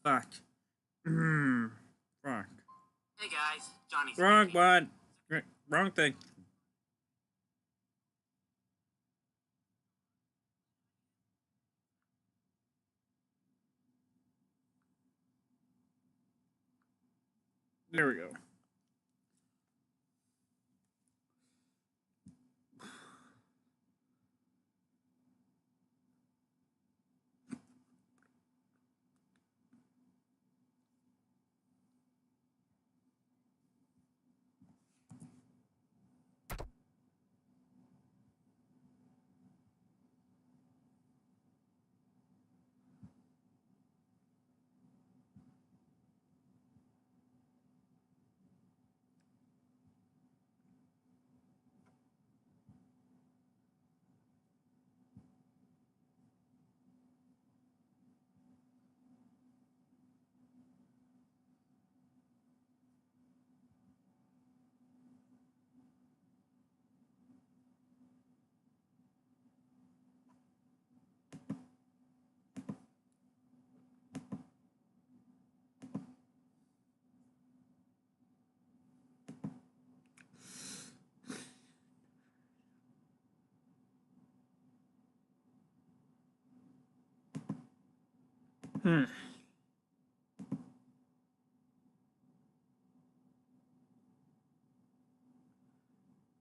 Fuck. Fuck. Hey guys, Johnny Wrong speaking. one. Wrong thing. There we go.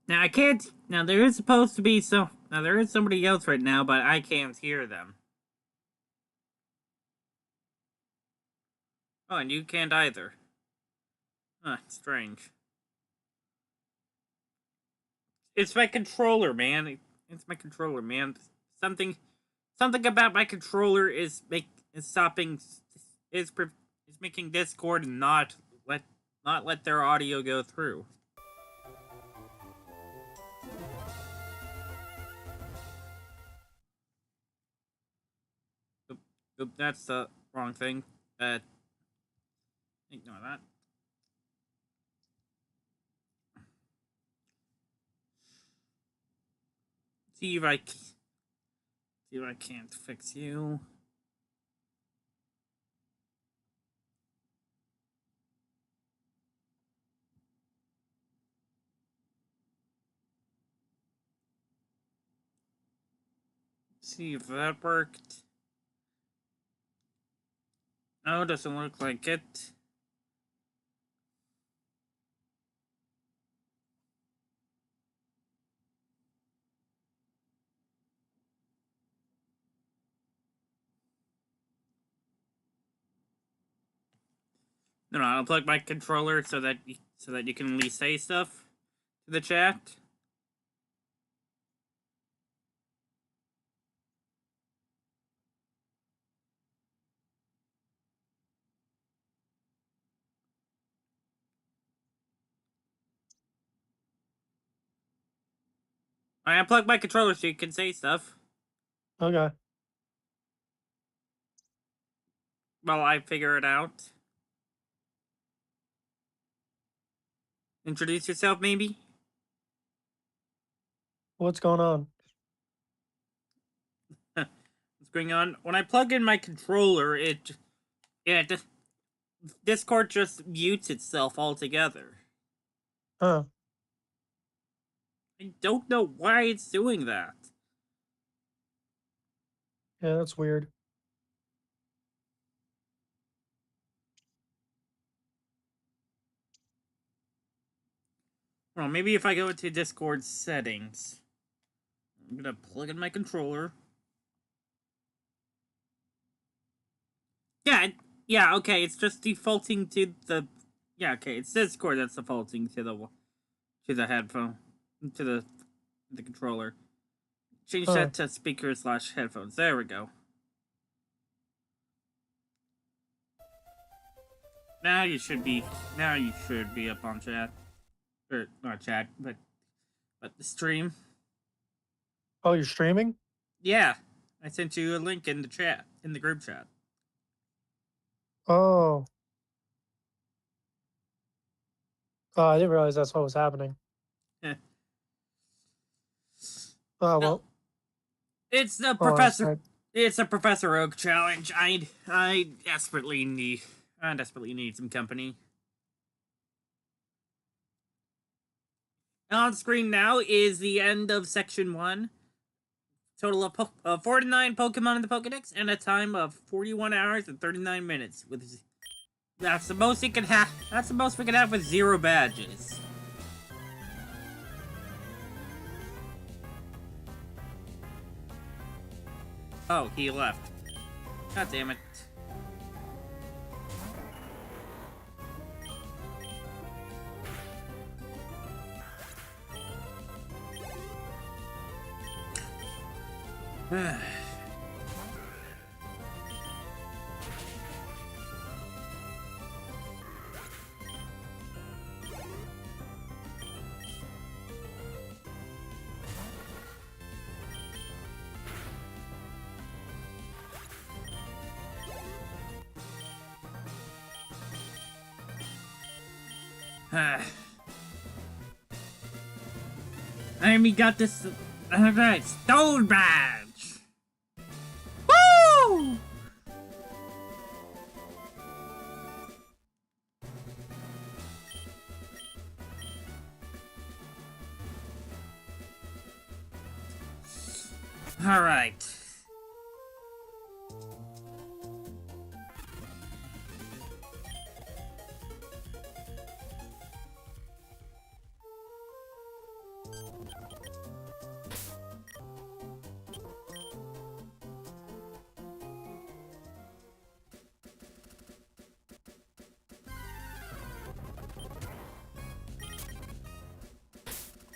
Now I can't. Now there is supposed to be some. Now there is somebody else right now, but I can't hear them. Oh, and you can't either. Huh, strange. It's my controller, man. It's my controller, man. Something, something about my controller is stopping. Is making Discord not let their audio go through. Oop, that's the wrong thing. Ignore that. See if I can't fix you. See if that worked. No, doesn't look like it. No, I'll plug my controller so that you can at least say stuff to the chat. I unplugged my controller so you can say stuff. Okay. While I figure it out. Introduce yourself, maybe? What's going on? What's going on? When I plug in my controller, Discord just mutes itself altogether. Huh. I don't know why it's doing that. Yeah, that's weird. Well, maybe if I go into Discord settings, I'm gonna plug in my controller. Yeah, okay, it's just defaulting to the. Yeah, okay, it's Discord that's defaulting to the headphone, to the controller. Change that to speaker/headphones. There we go. Now you should be up on chat, or not chat, but the stream. Oh, you're streaming? Yeah, I sent you a link in the chat, in the group chat. Oh. Oh, I didn't realize that's what was happening. Oh, well. It's the professor. It's a Professor Oak challenge. I desperately need some company. On screen now is the end of section 1. Total of 49 Pokemon in the Pokedex and a time of 41 hours and 39 minutes. That's the most we can have. That's the most we can have with 0 badges. Oh, he left. God damn it. And we got this. Alright, Stone Badge! Woo! Alright.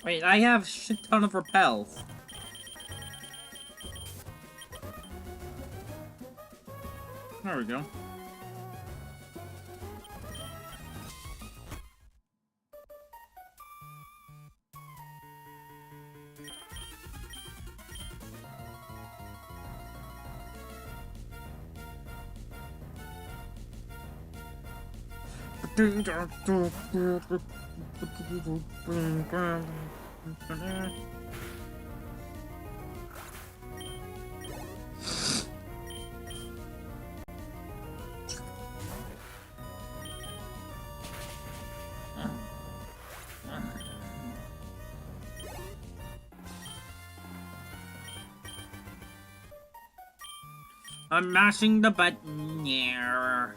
Wait, I have a shit ton of repels. There we go. I'm mashing the button here.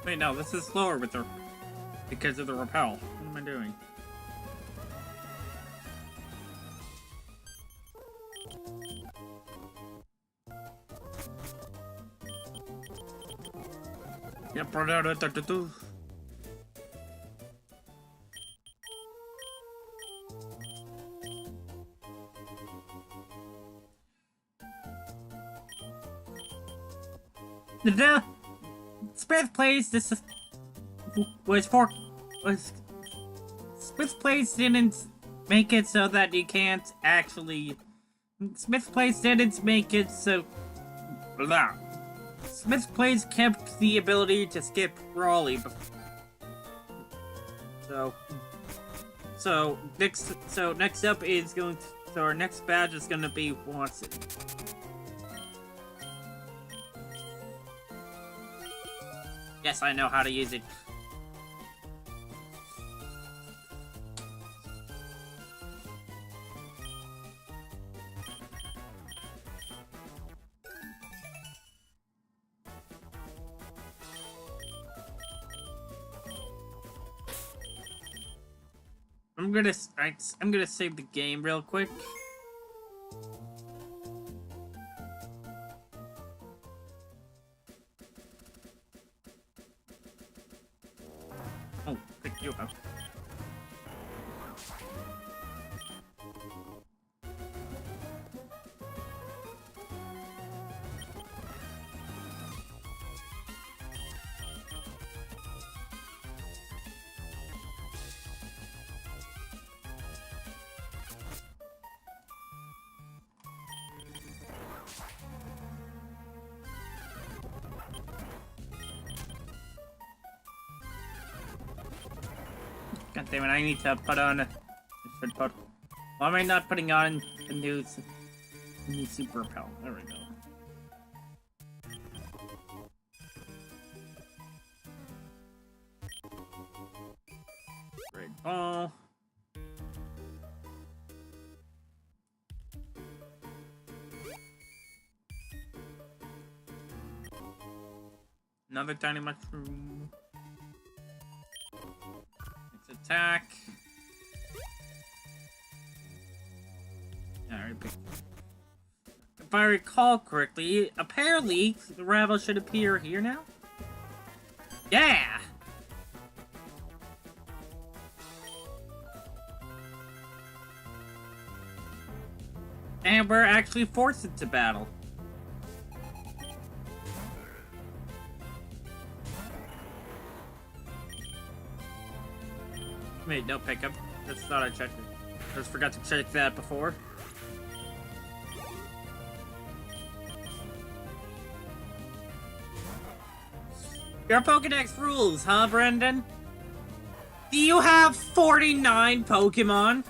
Wait, no, this is slower with the because of the repel. What am I doing? Yep, the Smith plays this Smith Place didn't make it so that you can't actually. Smith Place didn't make it so. Blah. Smith Place kept the ability to skip Raleigh. So next up is going to. So our next badge is going to be Watson. Yes, I know how to use it. I'm gonna save the game real quick. Oh, pick you up. God damn it, I need to put on... Why am I not putting on the new super repel? There we go. Great ball. Another tiny mushroom. Let's attack. Alright. If I recall correctly, apparently the Ravel should appear here now. Yeah! And we're actually forced into battle. Wait, no pickup. Just thought I checked it. Just forgot to check that before. Your Pokédex rules, huh, Brendan? Do you have 49 Pokémon?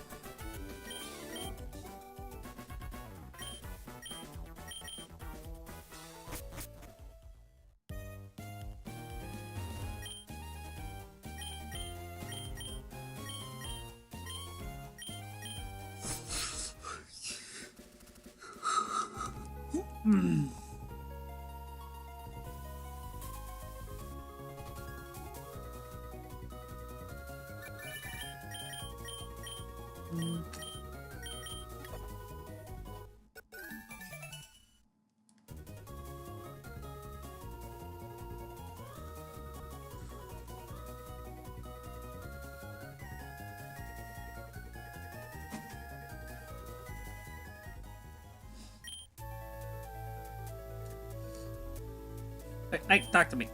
Hey, talk to me.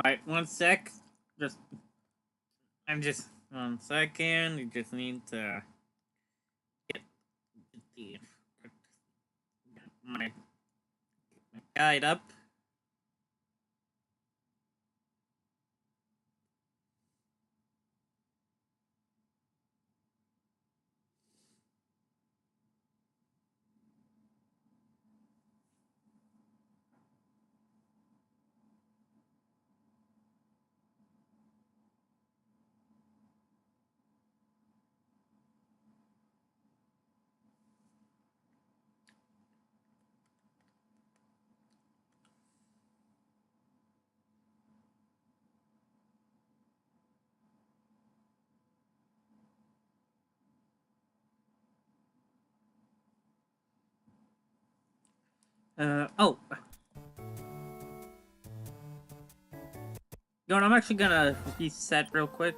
Alright, 1 sec. I'm just 1 second. You just need to get my guide up. Oh. You know what, I'm actually gonna reset real quick.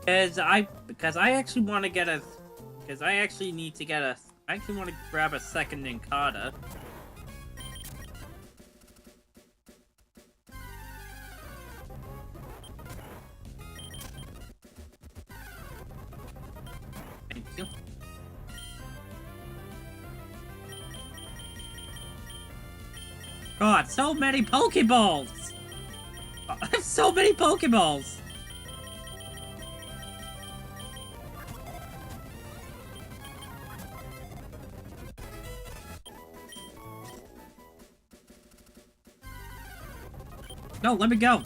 Because I actually want to get a... Because I actually need to get a... I actually want to grab a second Ninkata. Thank you. God, so many Pokeballs! I have so many Pokeballs! No, let me go!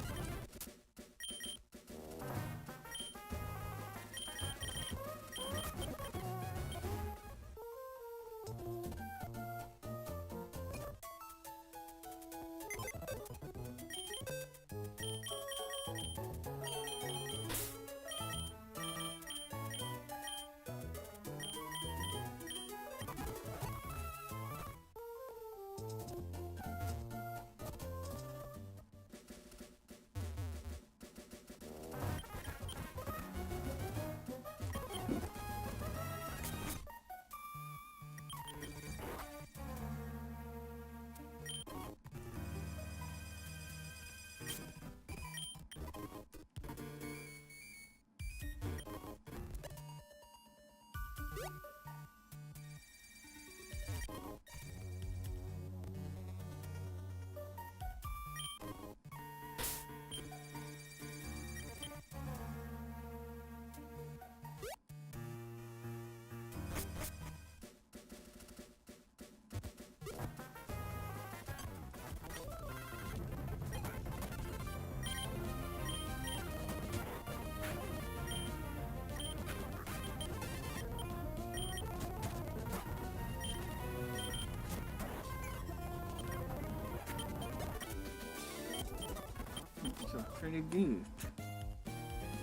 pretty good.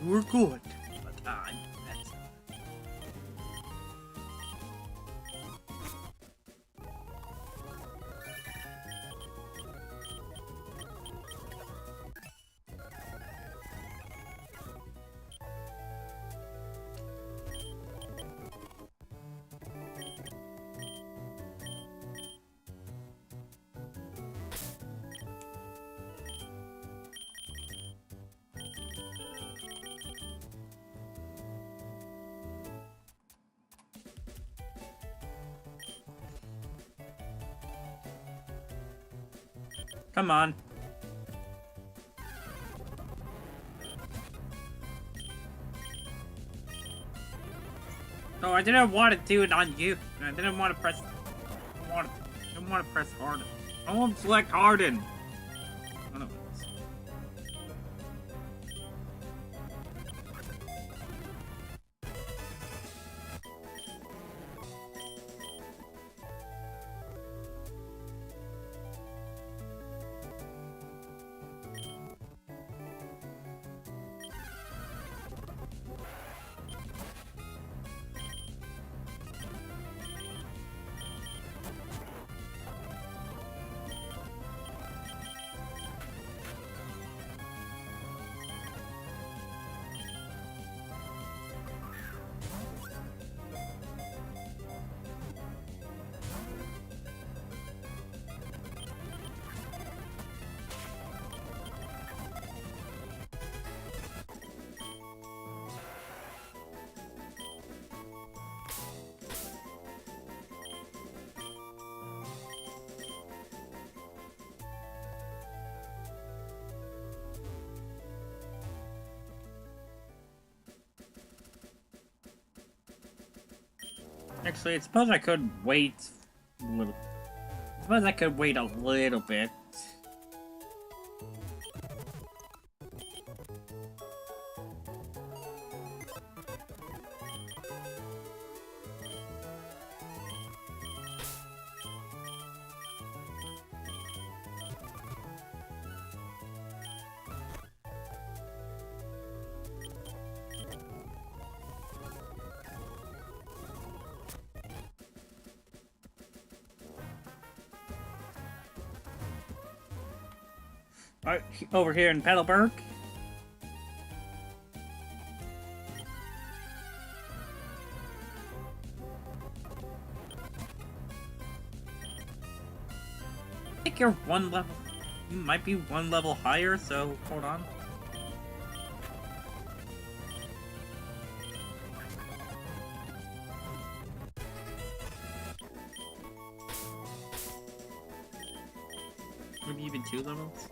You were good. But that's... Come on. No, I didn't want to do it on you. I didn't want to press. I didn't want to press Harden. I won't select Harden. I don't know. Actually, I suppose I could wait a little. I suppose I could wait a little bit. Right, over here in Petalburg. I think you're one level. You might be one level higher, so hold on. Maybe even 2 levels.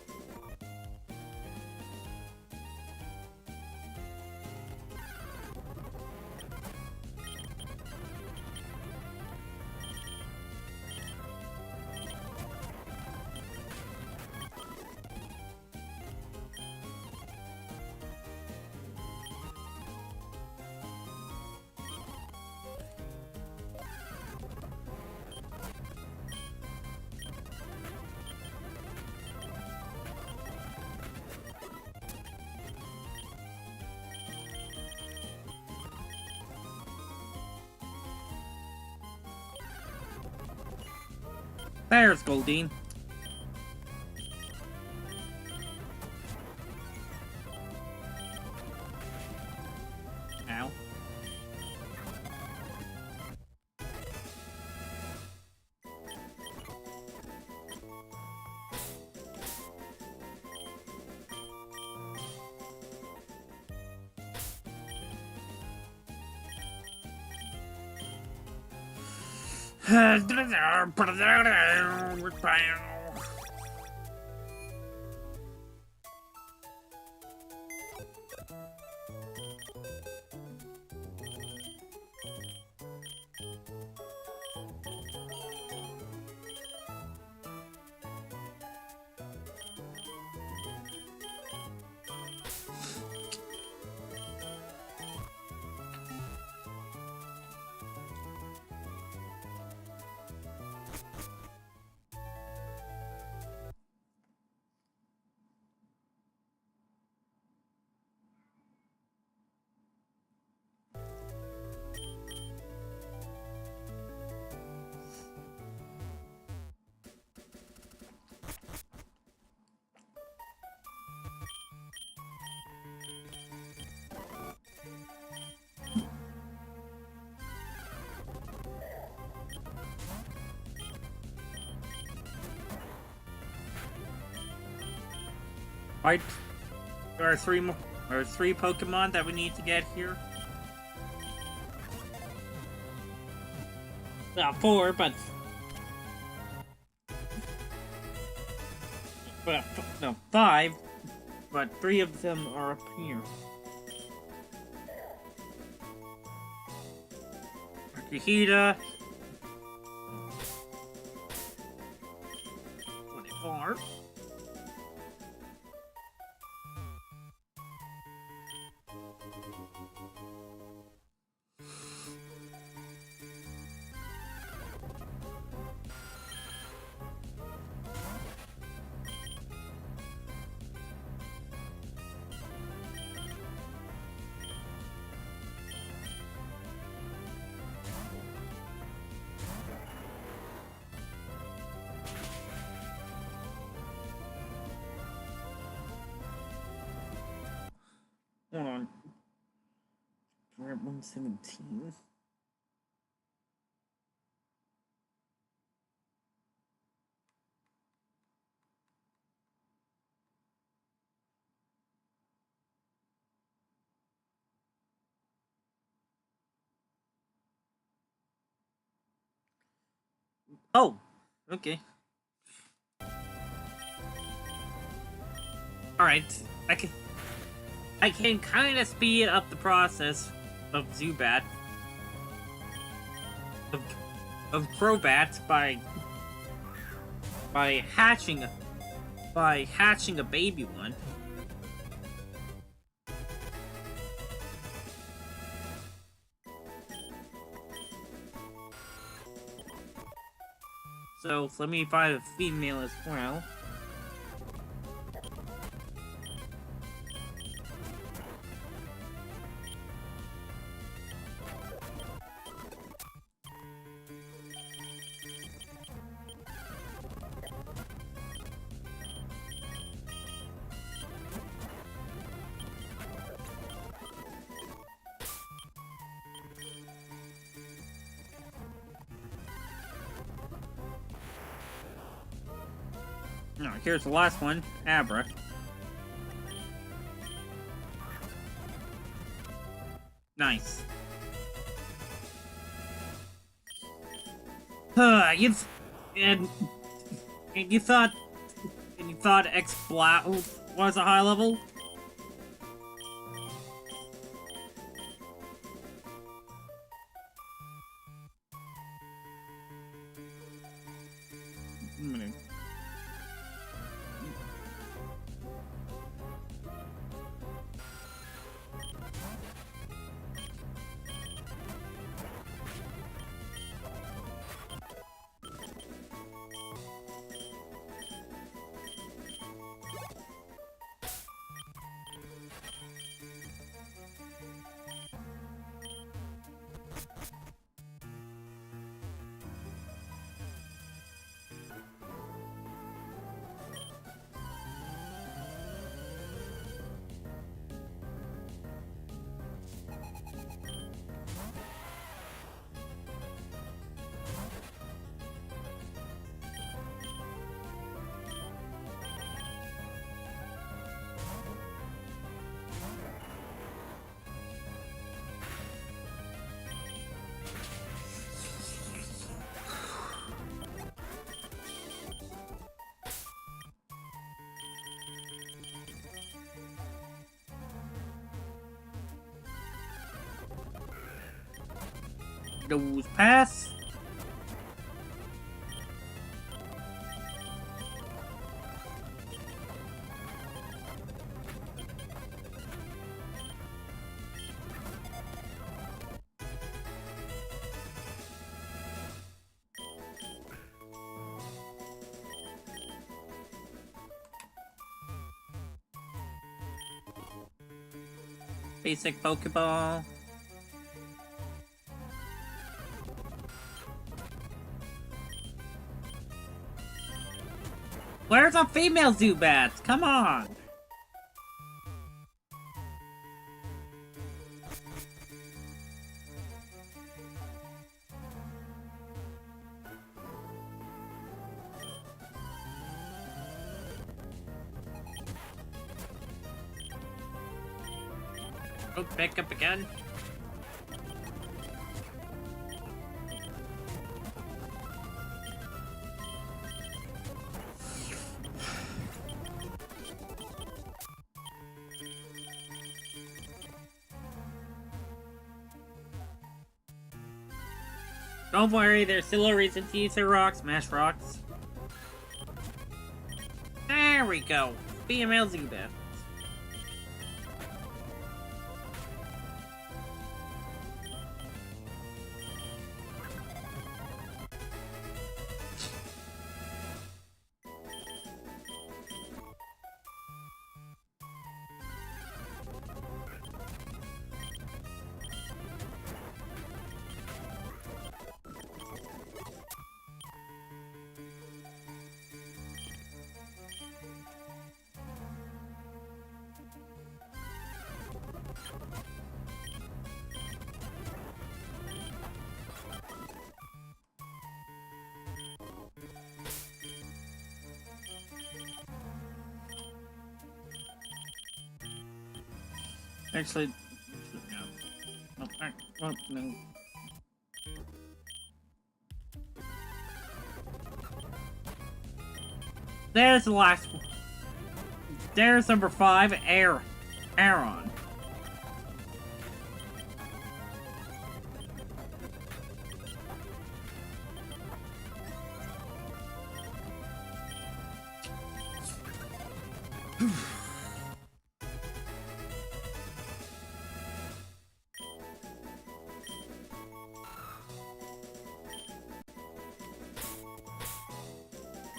There's Goldine. Ow. Right. There are three more. There are three Pokemon that we need to get here. Four, but no, five. But three of them are up here. Akihita. 24. Hold on. We're at 117. Oh, okay. Alright, I can kind of speed up the process of Zubat, of Crobat by hatching a baby one. So let me find a female as well. No, here's the last one, Abra. Nice. You thought X Black was a high level? Those pass. Basic Pokeball. Where's a female Zubat? Come on! Oh, back up again. Don't worry, there's still a reason to use the rocks, smash rocks. There we go. Be amazing then. Actually, no. Oh, no. There's the last one. There's number 5, Aaron.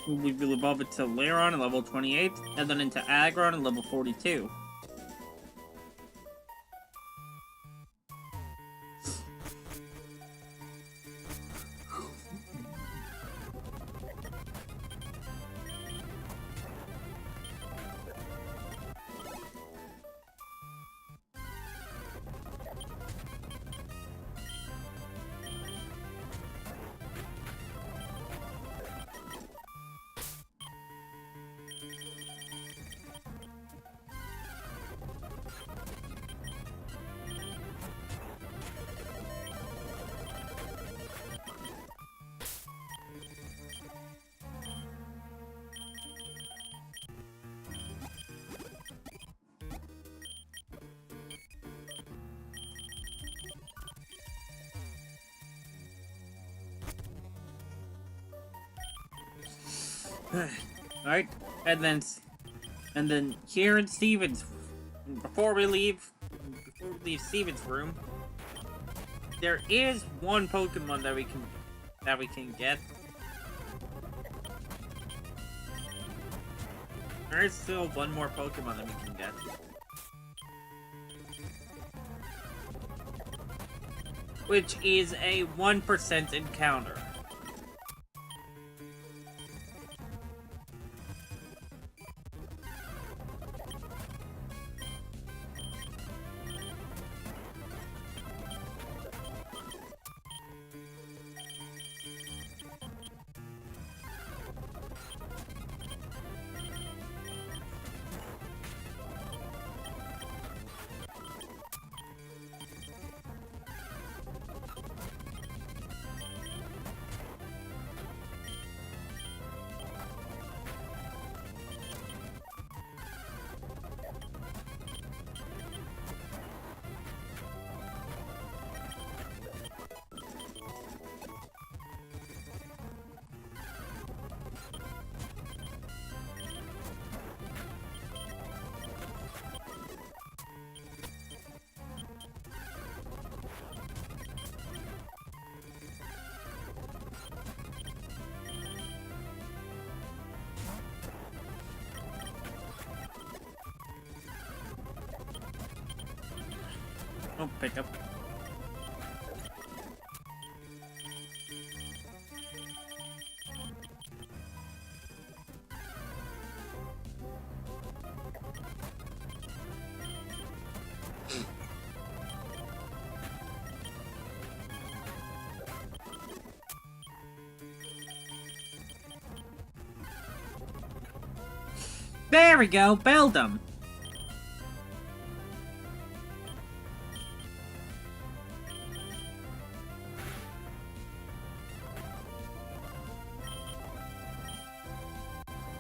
We will evolve it to Lairon at level 28, and then into Aggron at level 42. Alright, and then here in Steven's, before we leave Steven's room, there is one Pokemon that we can get. There is still one more Pokemon that we can get. Which is a 1% encounter. Oh, pick up. There we go, build them.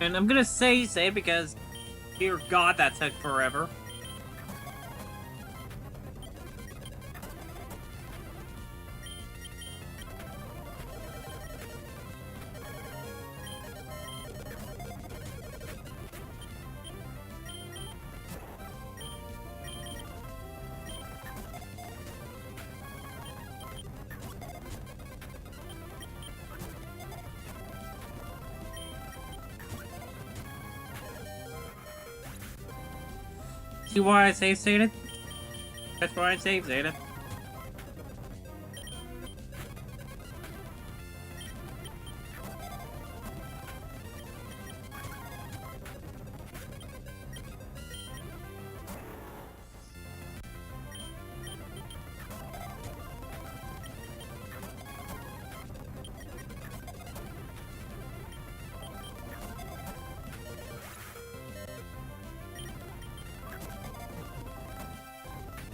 And I'm gonna say because, dear God, that took forever. See why I save Zeta? That's why I save Zeta.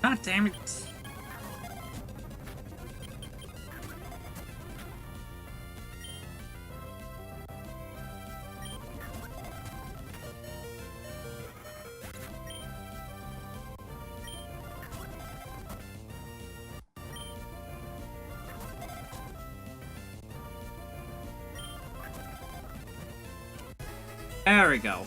God damn it. There we go.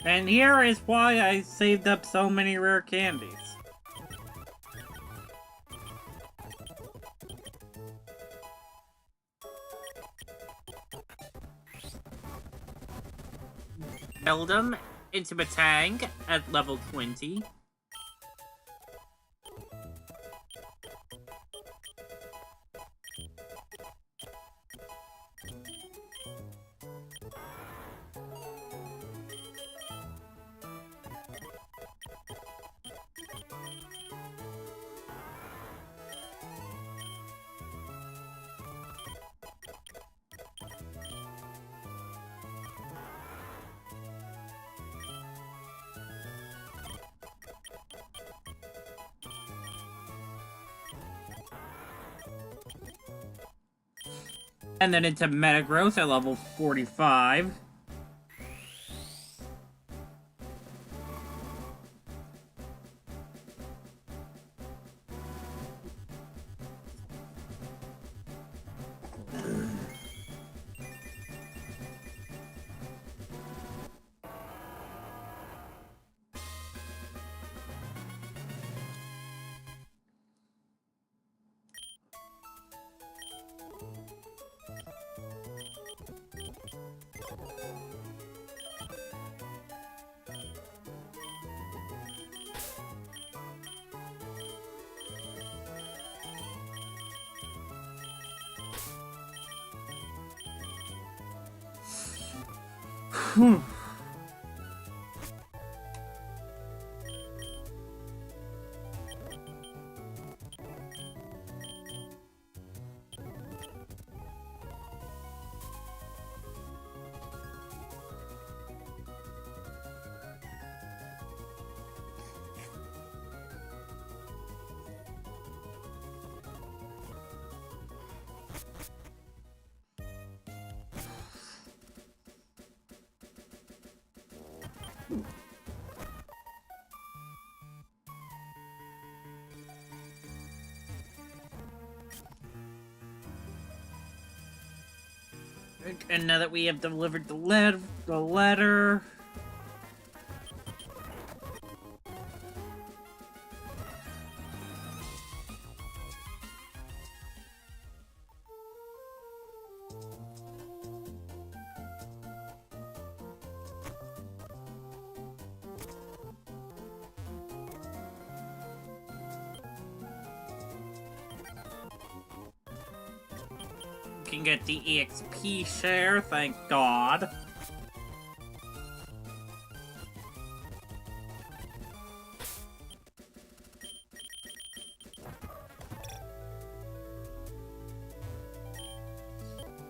And here is why I saved up so many rare candies. Build them into a tank at level 20. And then into meta growth at level 45. Whew. And now that we have delivered the letter, can get the EXP share, thank God.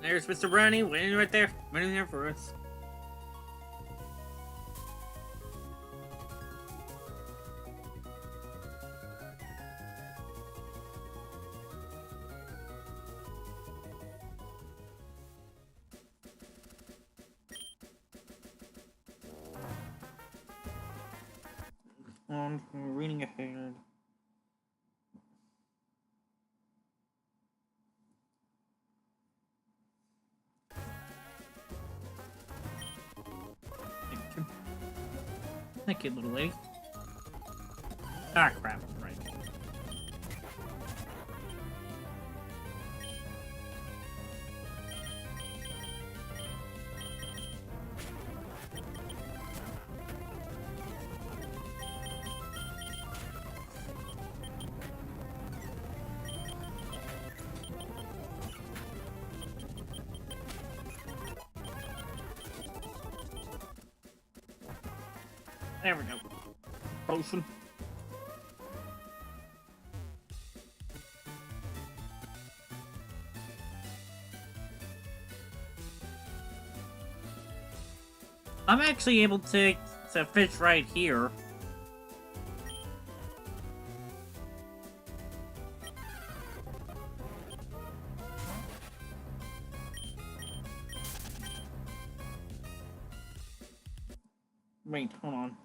There's Mr. Brownie waiting right there, waiting there for us. I'm reading ahead. Thank you, little lady. Ah, crap. Right. There we go. Potion. I'm actually able to fish right here. Wait, hold on.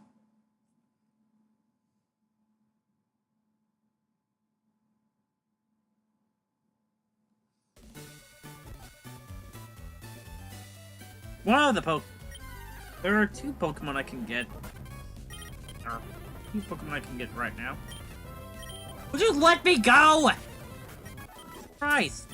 One of the There are two Pokemon I can get. Or two Pokemon I can get right now. Would you let me go? Christ.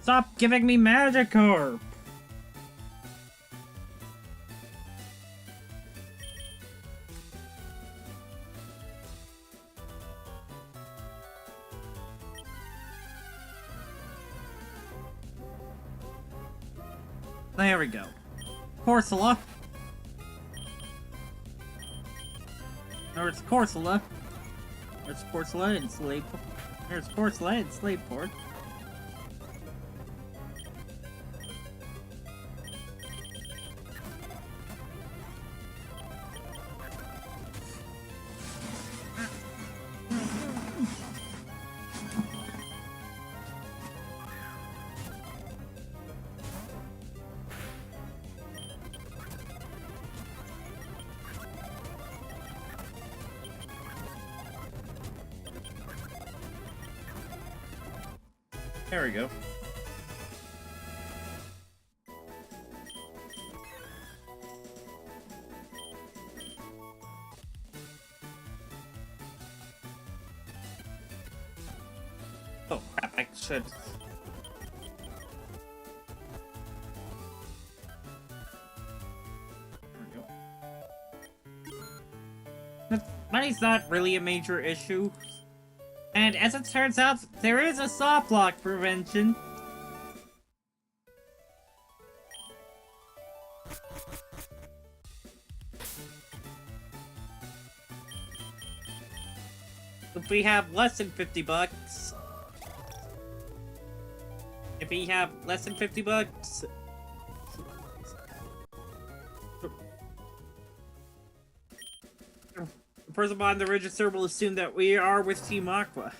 Stop giving me Magikarp! There we go. Corsola. There's Corsola. There's Corsola and Slaveport. There's Corsola and Slaveport. There we go. Oh crap, I should... There we go. Money's not really a major issue. And as it turns out, there is a soft lock prevention. If we have less than 50 bucks. If we have less than 50 bucks. The person behind the register will assume that we are with Team Aqua.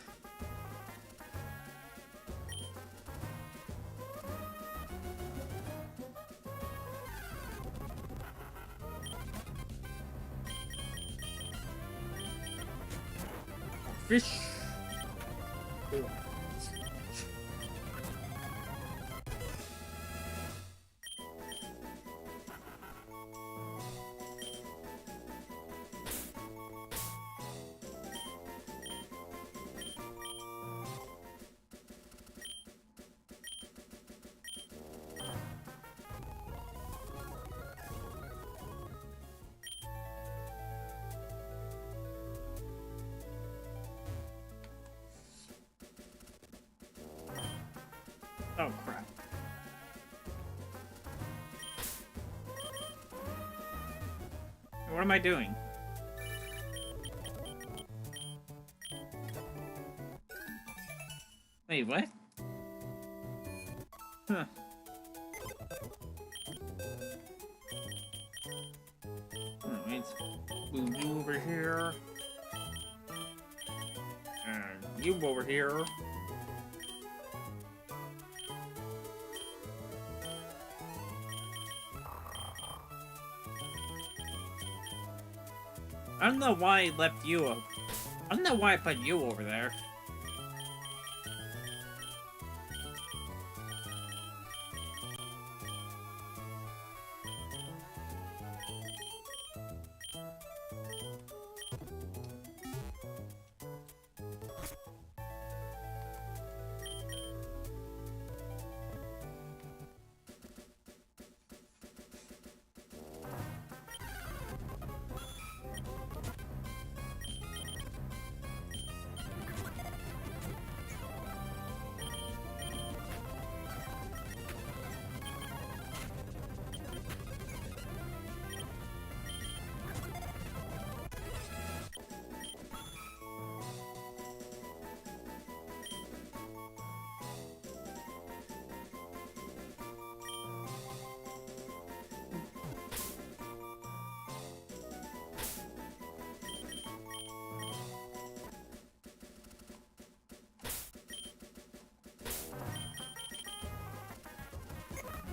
Fish. Oh, crap. What am I doing? Wait, what? Huh. Alright, move you over here. And you over here. I don't know why I left you up. I don't know why I put you over there.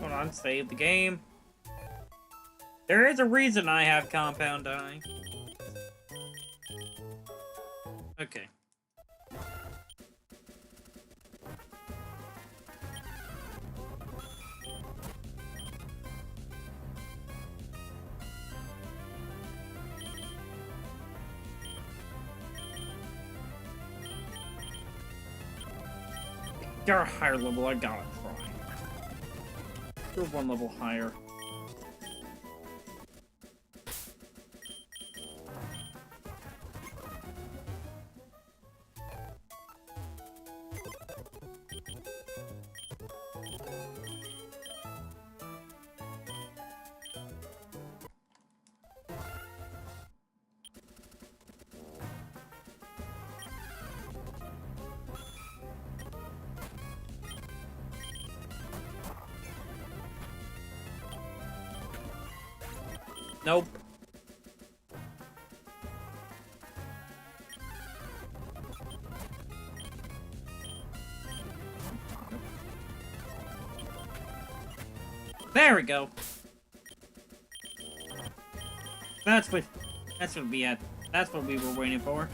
Hold on, save the game. There is a reason I have Compound Eye. Okay. You're a higher level, I gotta try. You're one level higher. Nope. There we go. That's what we had. That's what we were waiting for.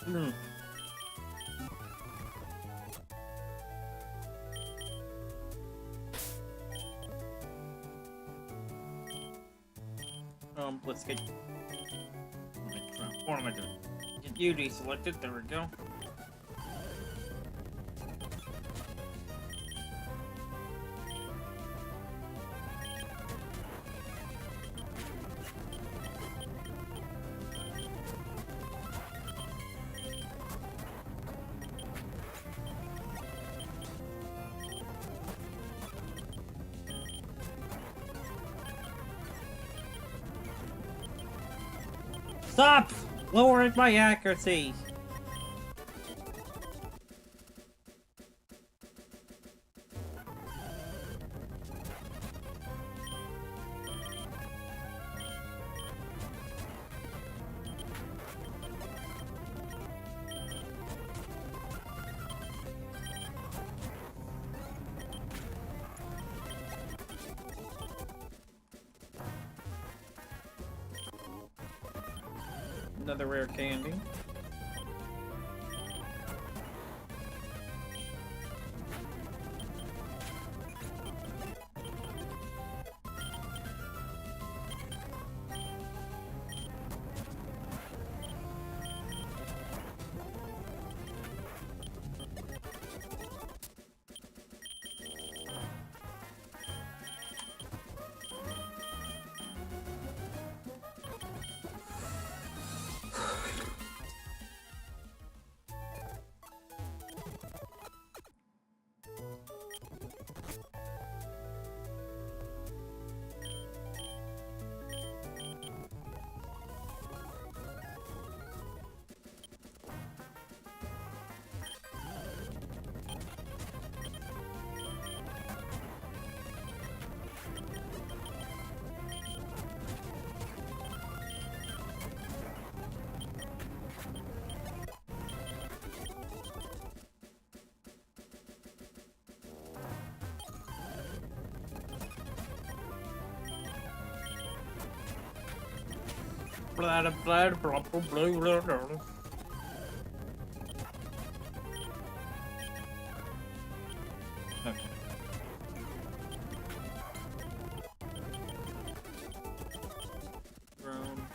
No. Let's get. What am I doing? Get you deselected. There we go. Stop! Lowering my accuracy! Another rare candy. Blah, blah, blah, blah, blah, blah. Okay. Room.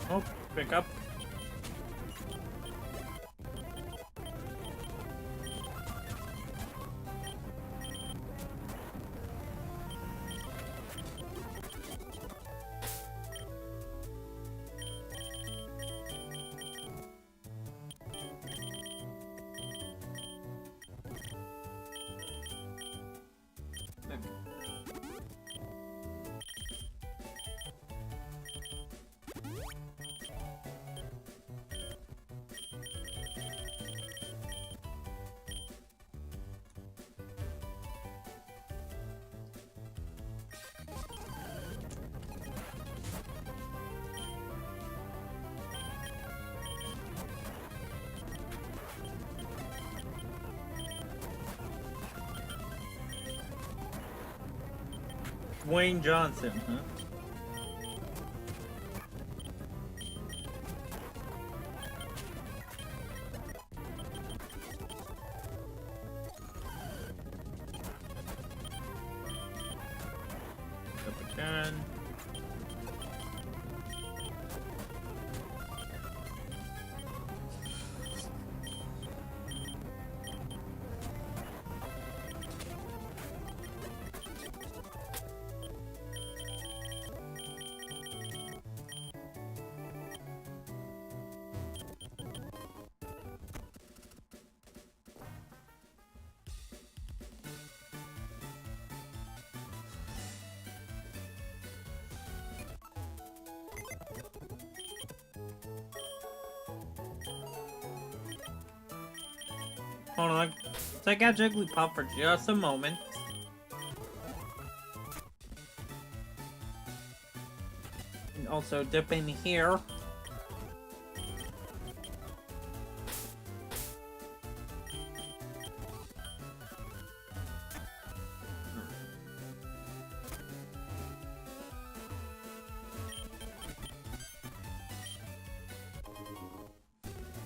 Oh, pick up. Dwayne Johnson, huh? Up again. Hold on. Take out Jigglypuff for just a moment. And also dip in here.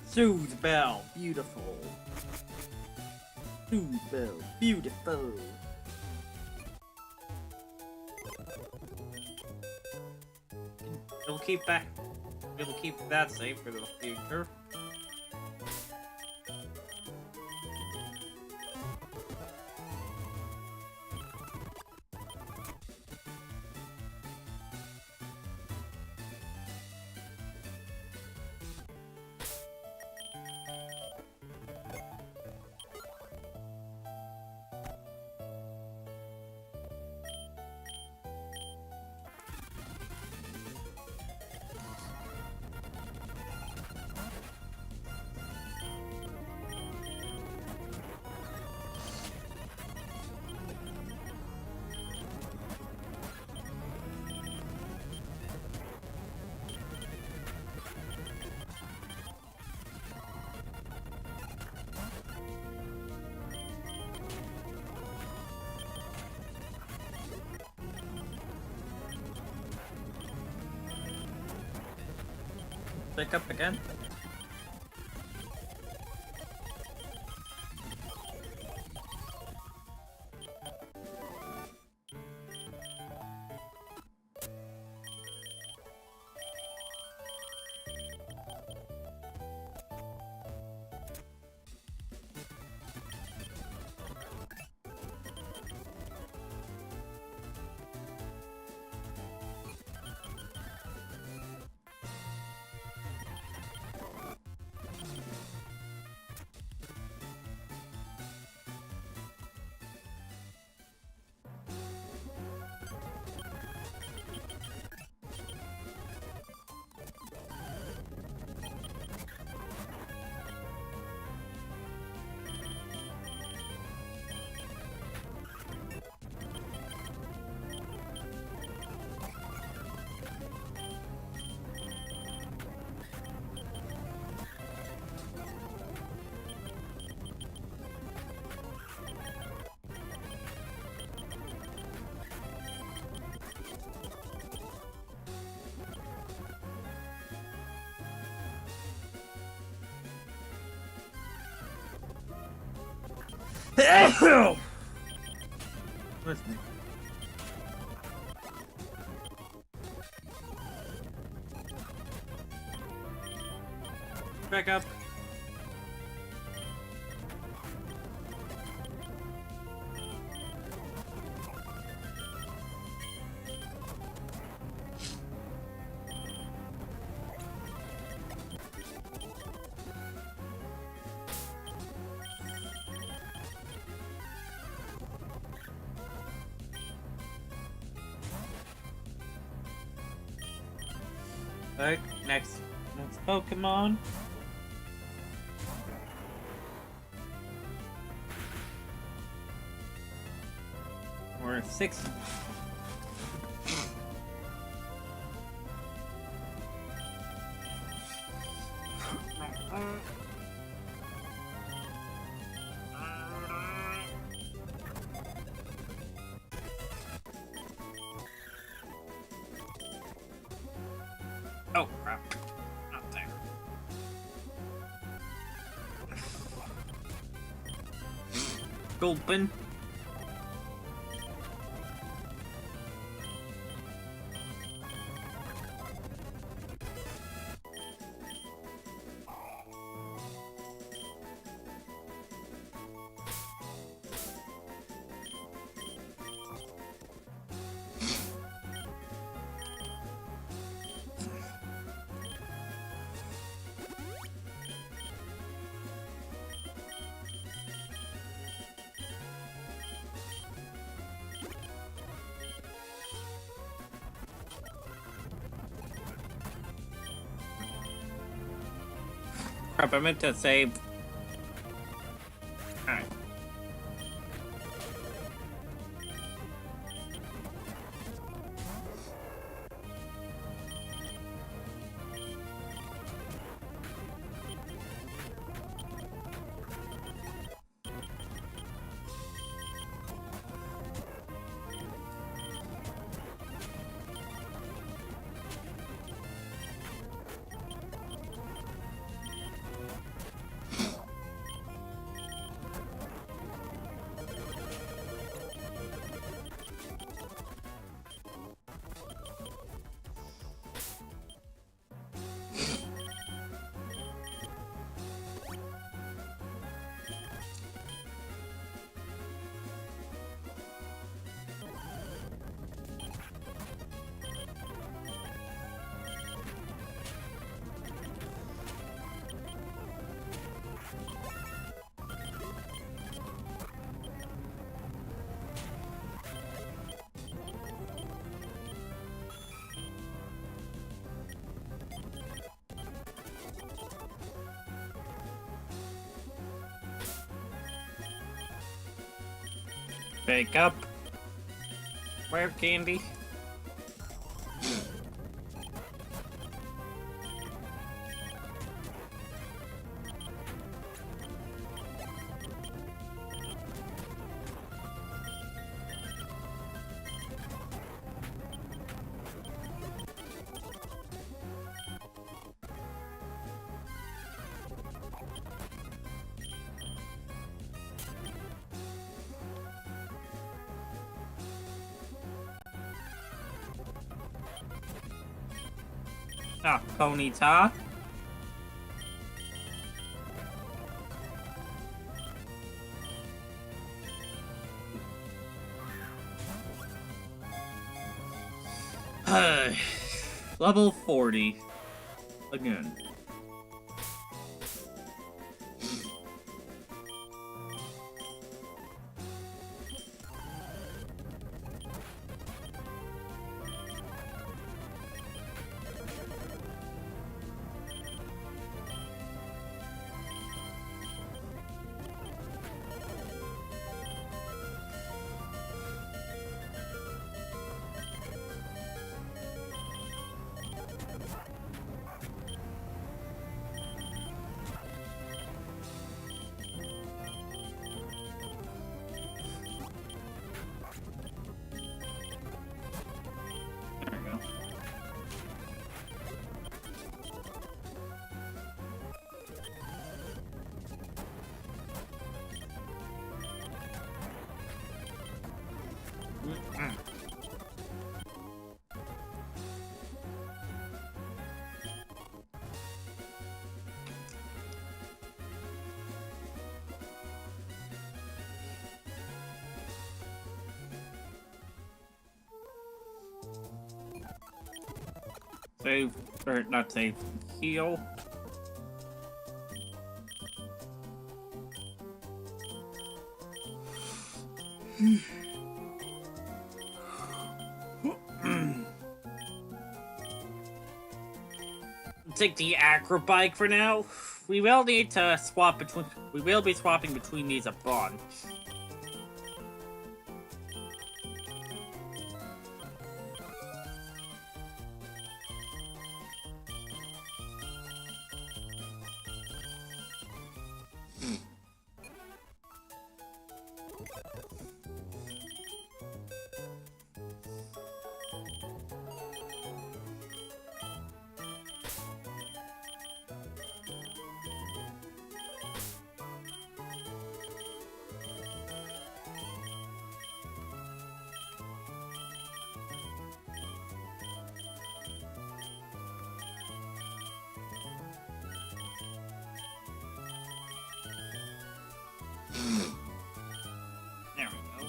Soothe Bell, beautiful. Soothe Bell, beautiful. It'll keep that safe for the future. Pick up again. Listen. Back up. Alright, next Pokemon. We're 6. Oh crap. Not there. Open. Crap, I meant to save. Alright. Wake up. Where candy? Ah, Ponyta. Level 40. Again. Save, or not save, heal. Take the acro bike for now. We will need to swap between. We will be swapping between these a bunch. There we go.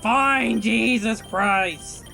Fine, Jesus Christ!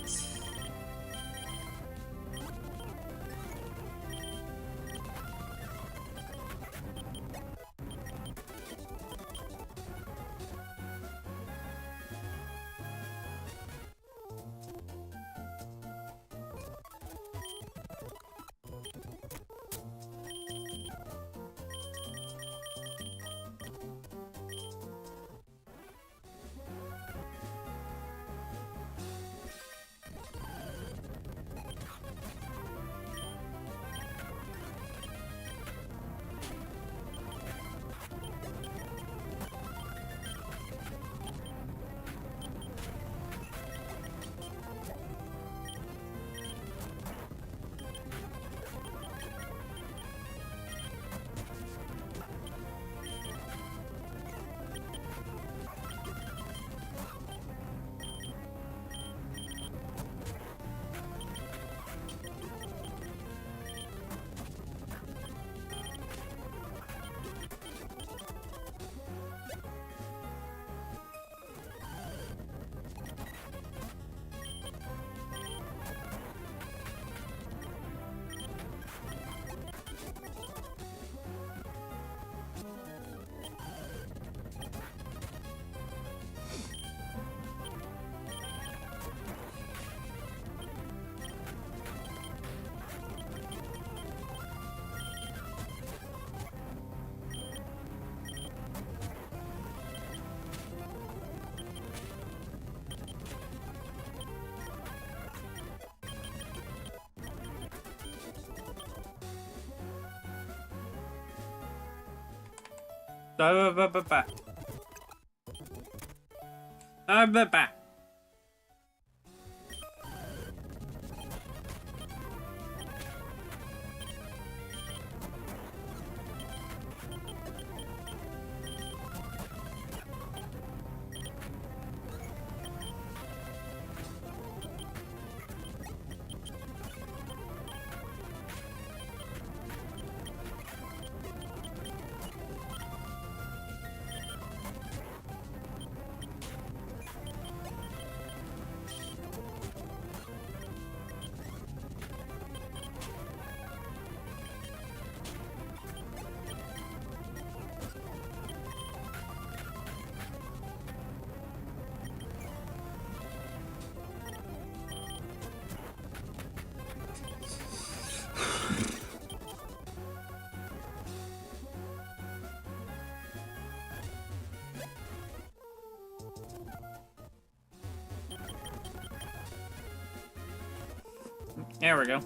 There we go.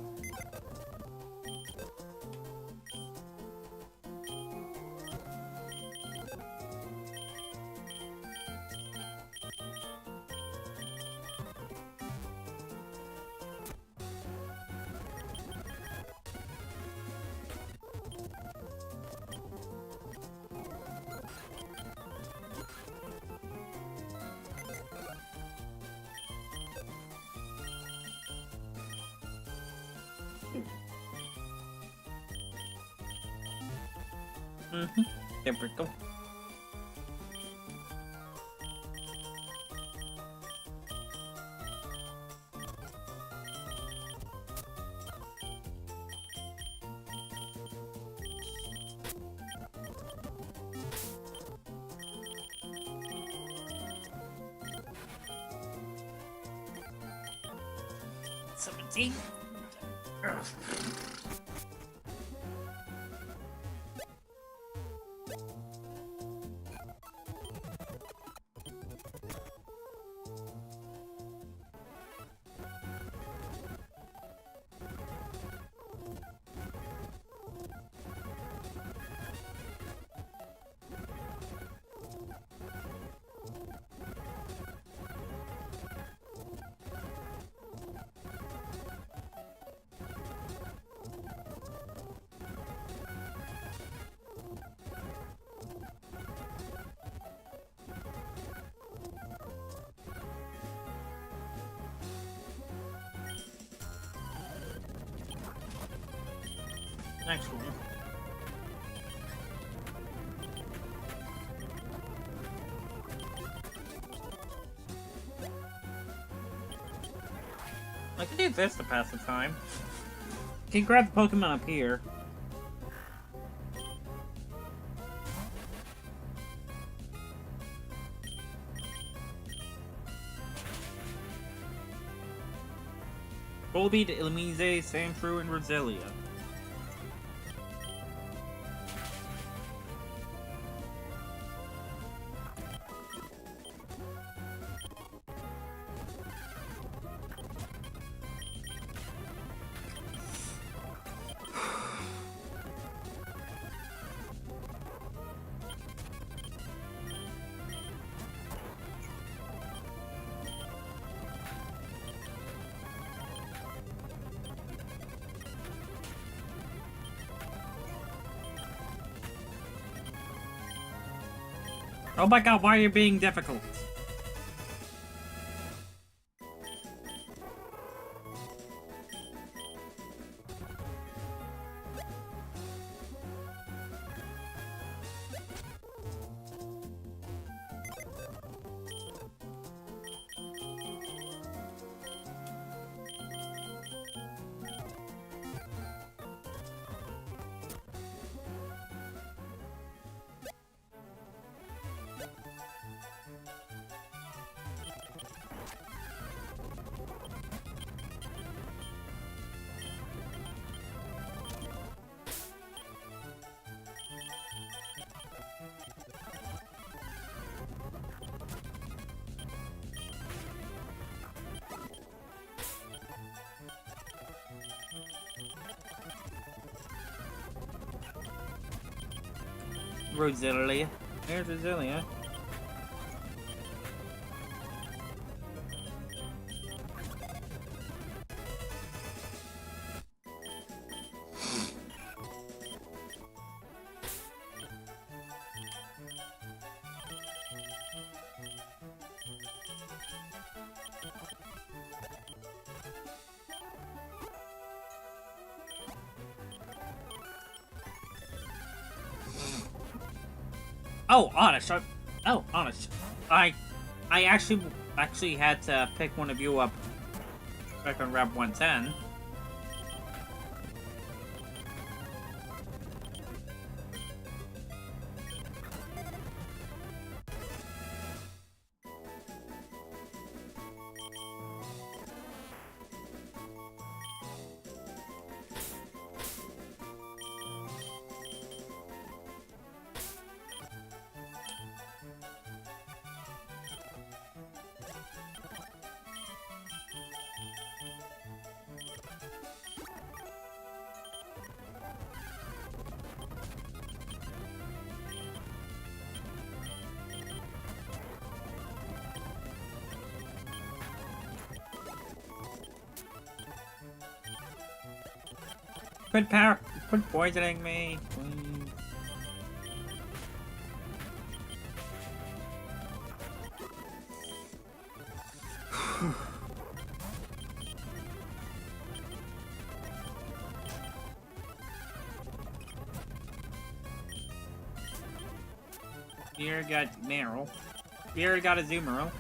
There we go. $17. Next one. I can do this to pass the time. Can you grab the Pokemon up here? Volbeat, Illumise, Sandshrew, and Roselia. Oh my god, why are you being difficult? Roselia. There's Azilia. Oh, honest. Honest. I actually had to pick one of you up back on Route 110. Quit poisoning me, please. Here got Meryl. Here got a Zoomerl.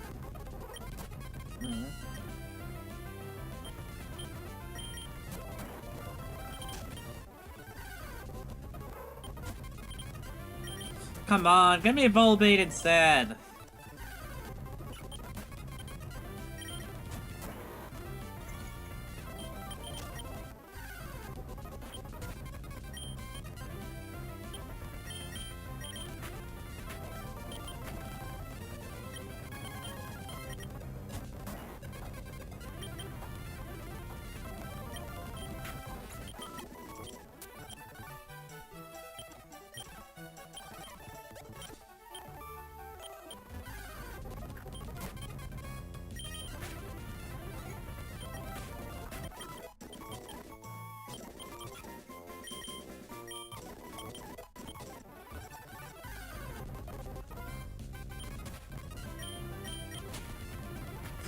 Come on, give me a Volbeat instead.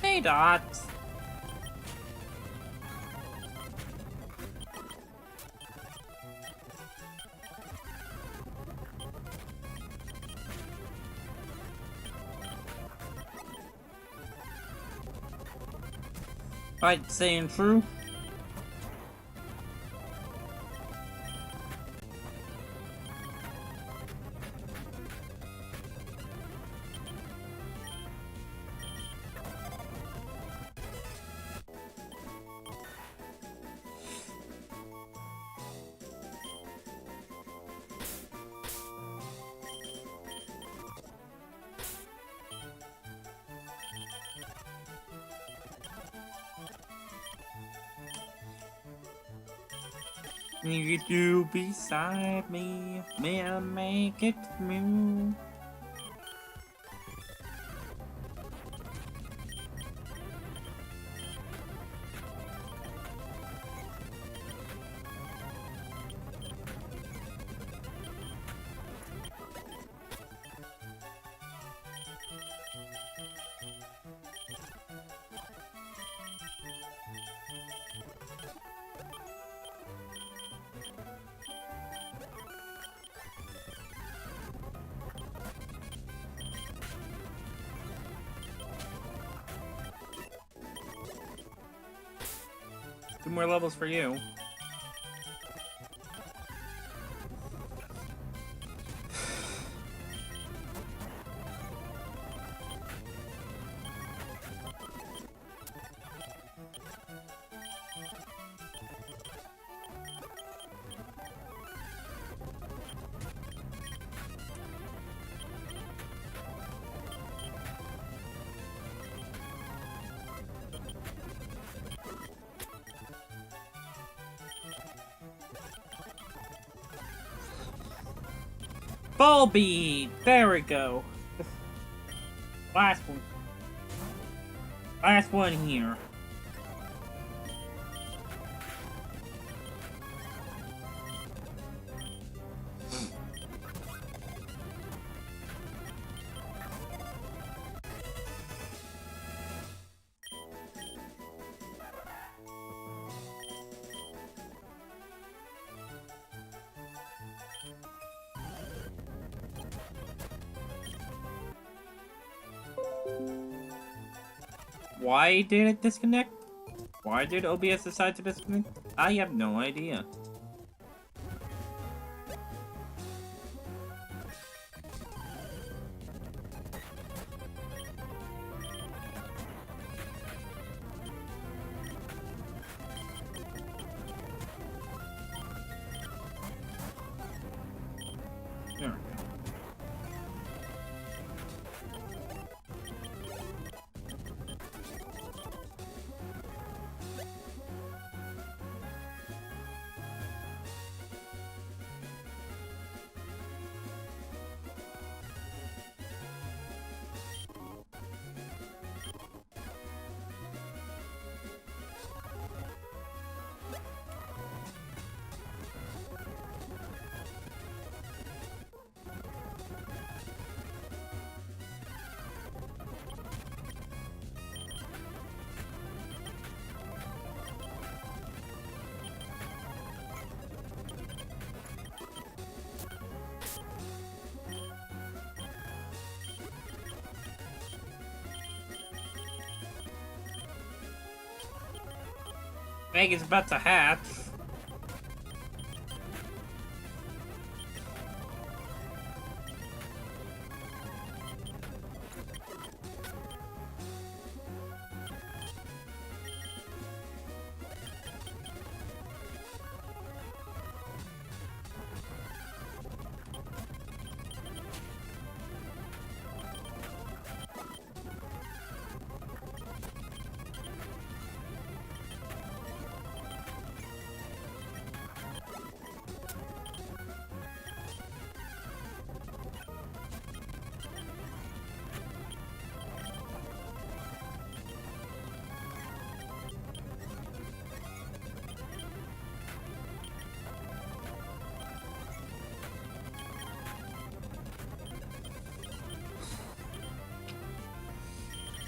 Hey, Dots. Right, saying true. Need you beside me, may I make it move? Two more levels for you. Bulby! There we go. Last one. Last one here. Why did it disconnect? Why did OBS decide to disconnect? I have no idea. There we go. Egg is about to hatch.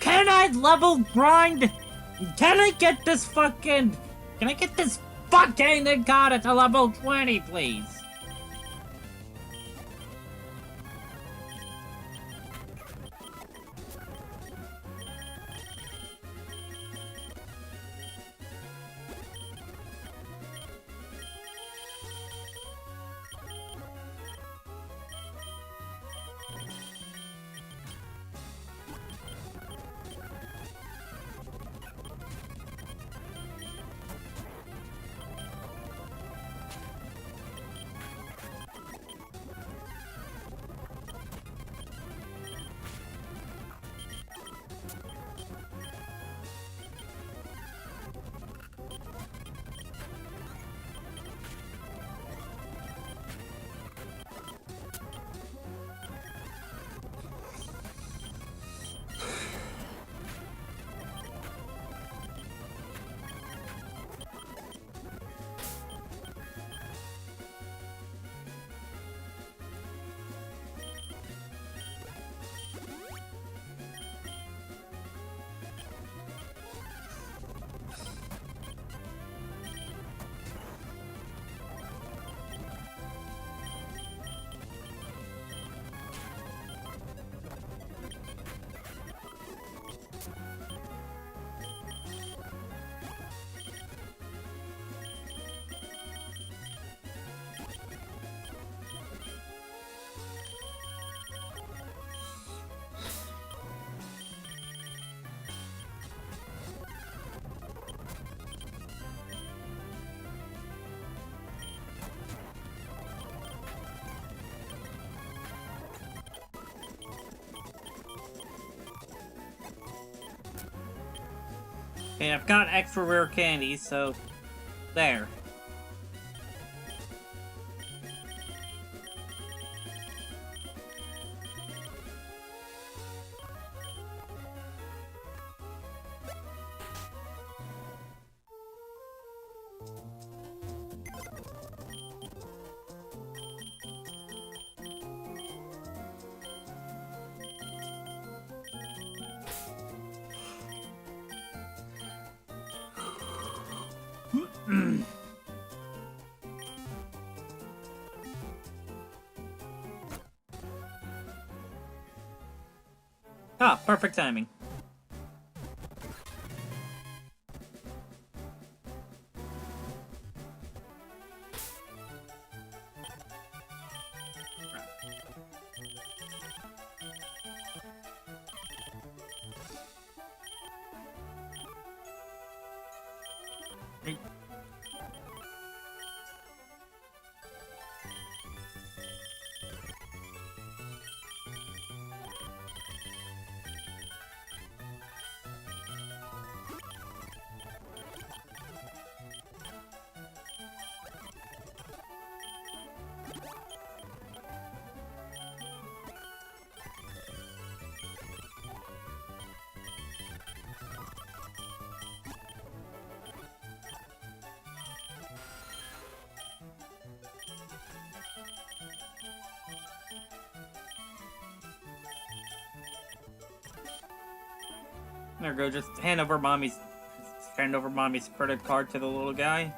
Can I level grind? Can I get this fucking... Can I get this fucking god to level 20, please? Okay, I've got extra rare candies, so... There. Ah, perfect timing. Hey. There we go, just hand over mommy's credit card to the little guy.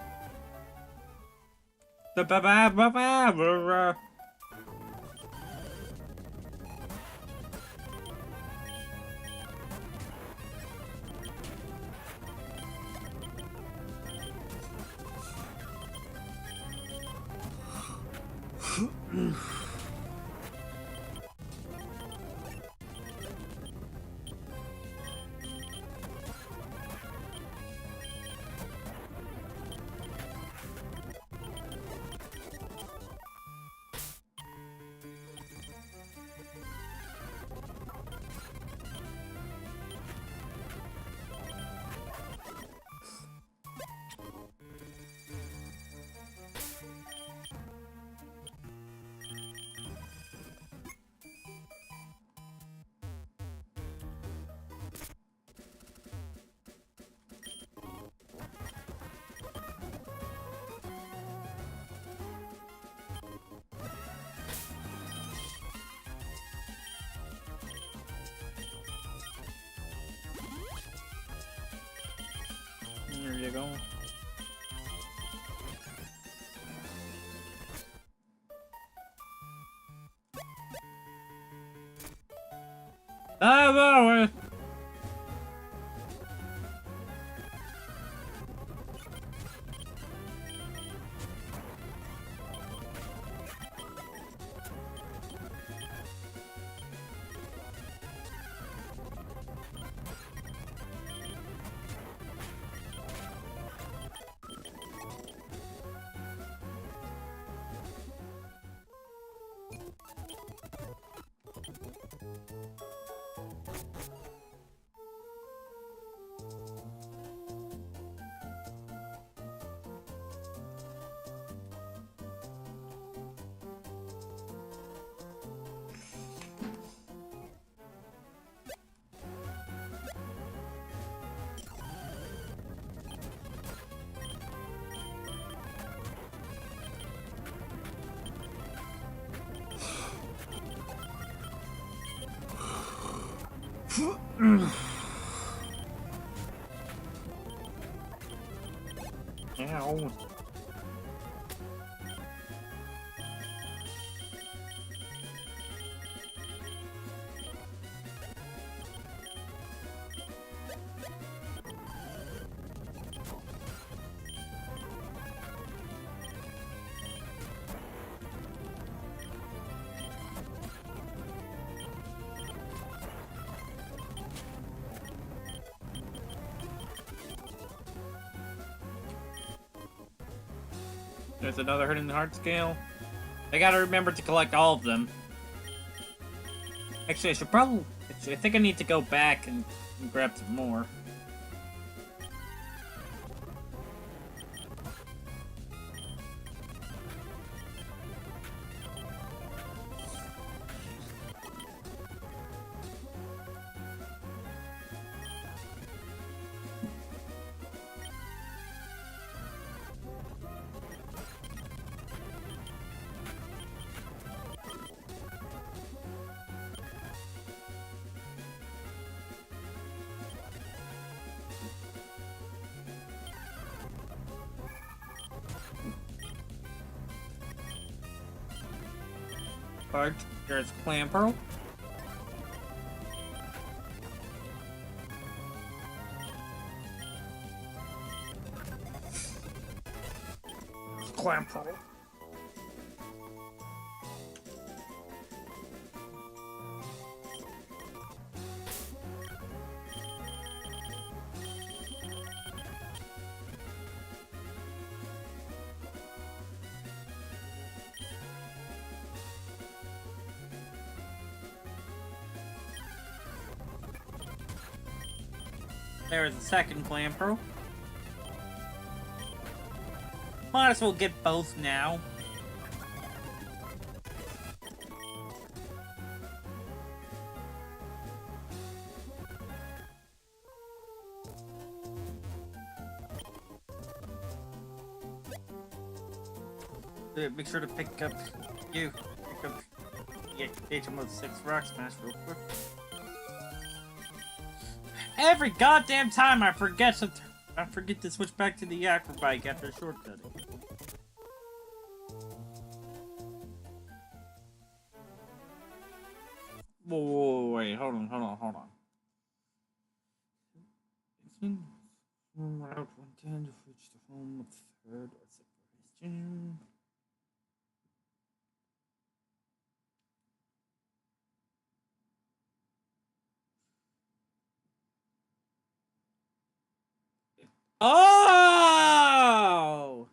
There you go. Ah, Ow. There's another hidden heart scale. I gotta remember to collect all of them. Actually, I think I need to go back and grab some more. Alright, there's Clamperl. Clamperl. There's the second Clamperl. Might as well get both now. Make sure to pick up HM 6 Rock Smash real quick. Every goddamn time I forget to switch back to the acrobike after shortcutting. Whoa, wait, hold on. It's been from Route 110 to reach the home of the third or separation. Oh!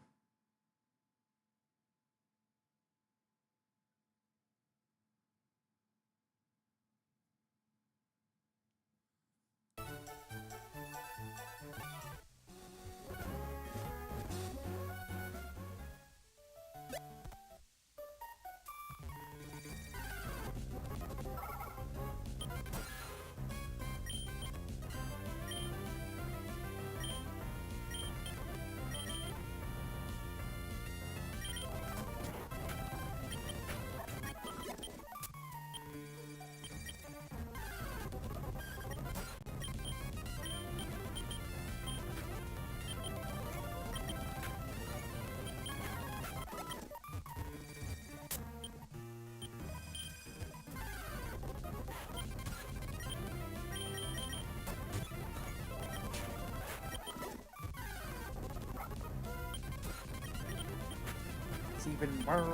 It's even more.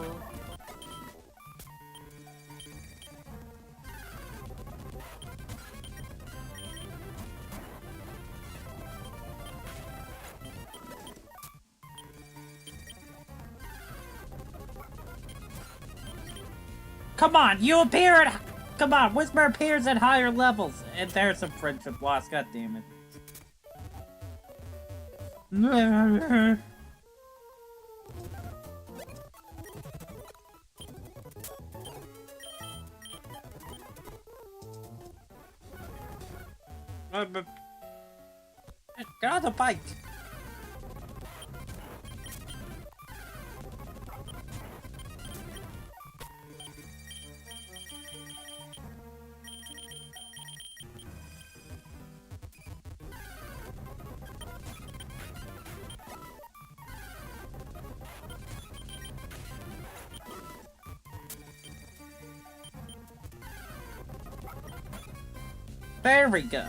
Come on, you appear at. Come on, Whisper appears at higher levels, and there's some friendship lost. God damn it. Get on the bike. There we go.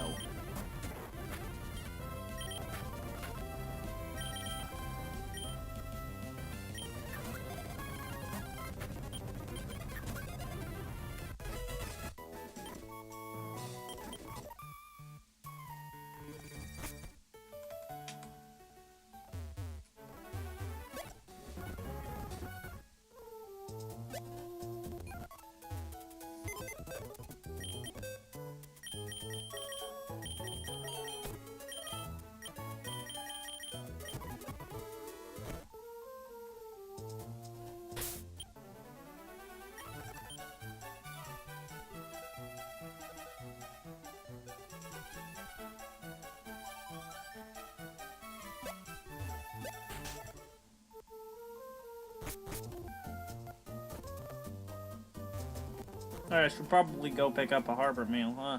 I should probably go pick up a harbor meal, huh?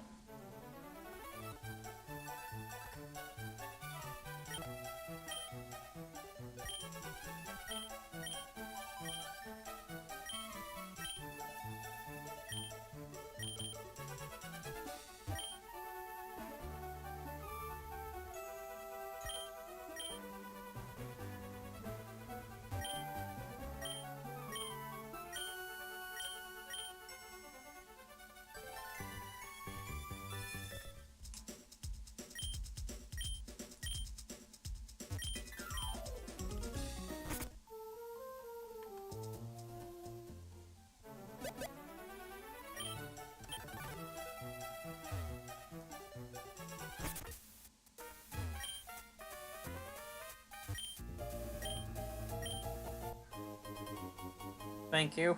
Thank you.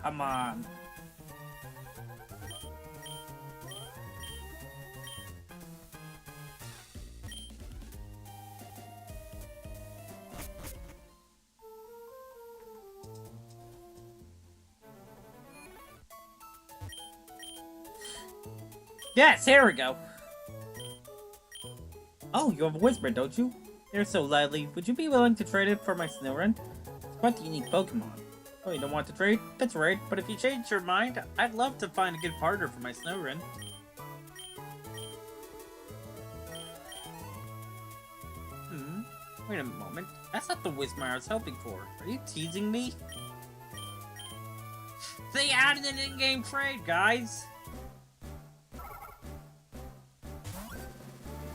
Come on. Yes, here we go. Oh, you have a Whisper, don't you? You're so lively. Would you be willing to trade it for my Snorunt? It's quite the unique Pokemon. Oh, you don't want to trade? That's right, but if you change your mind, I'd love to find a good partner for my Snorunt. Wait a moment. That's not the Whisper I was hoping for. Are you teasing me? They added an in-game trade, guys!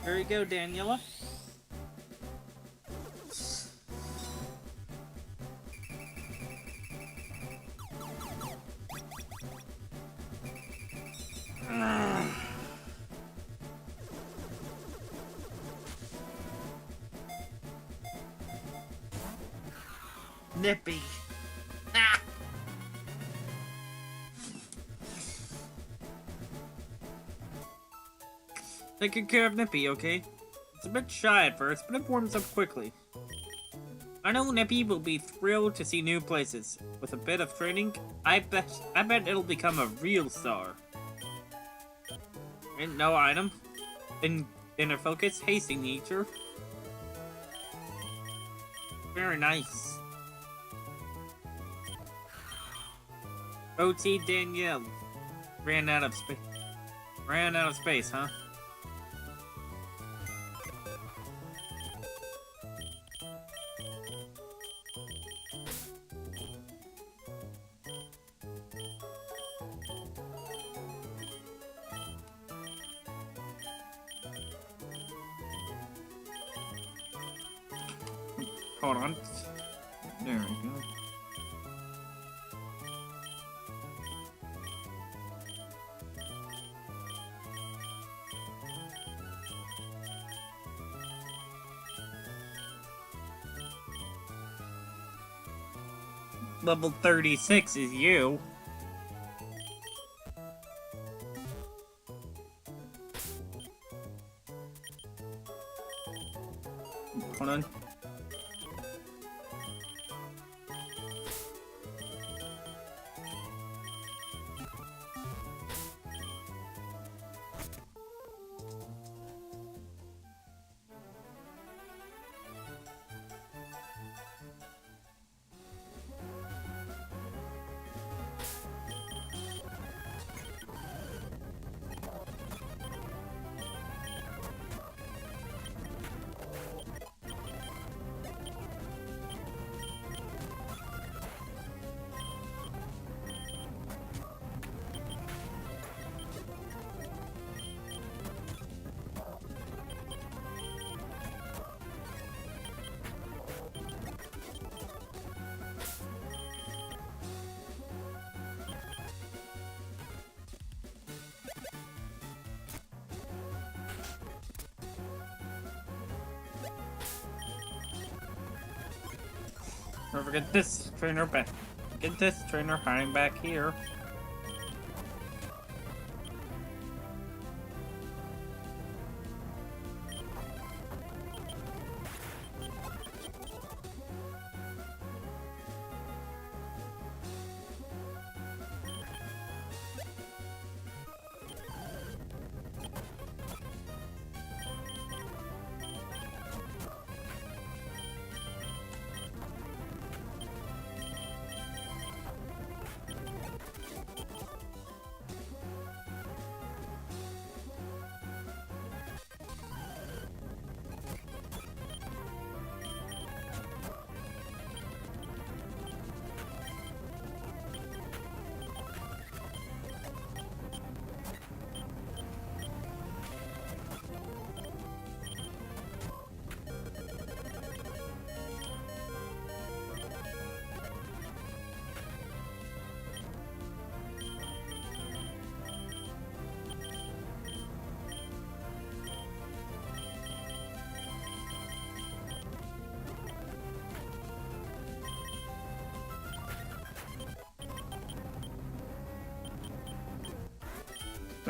There you go, Daniela. Nippy. Ah. Taking care of Nippy, okay? It's a bit shy at first, but it warms up quickly. I know Nippy will be thrilled to see new places. With a bit of training, I bet it'll become a real star. And no item. Inner focus, hasty nature. Very nice. OT Danielle. Ran out of space, huh? Hold on. There we go. Level 36 is you. Hold on. Don't forget this trainer back. Get this trainer hiding back here.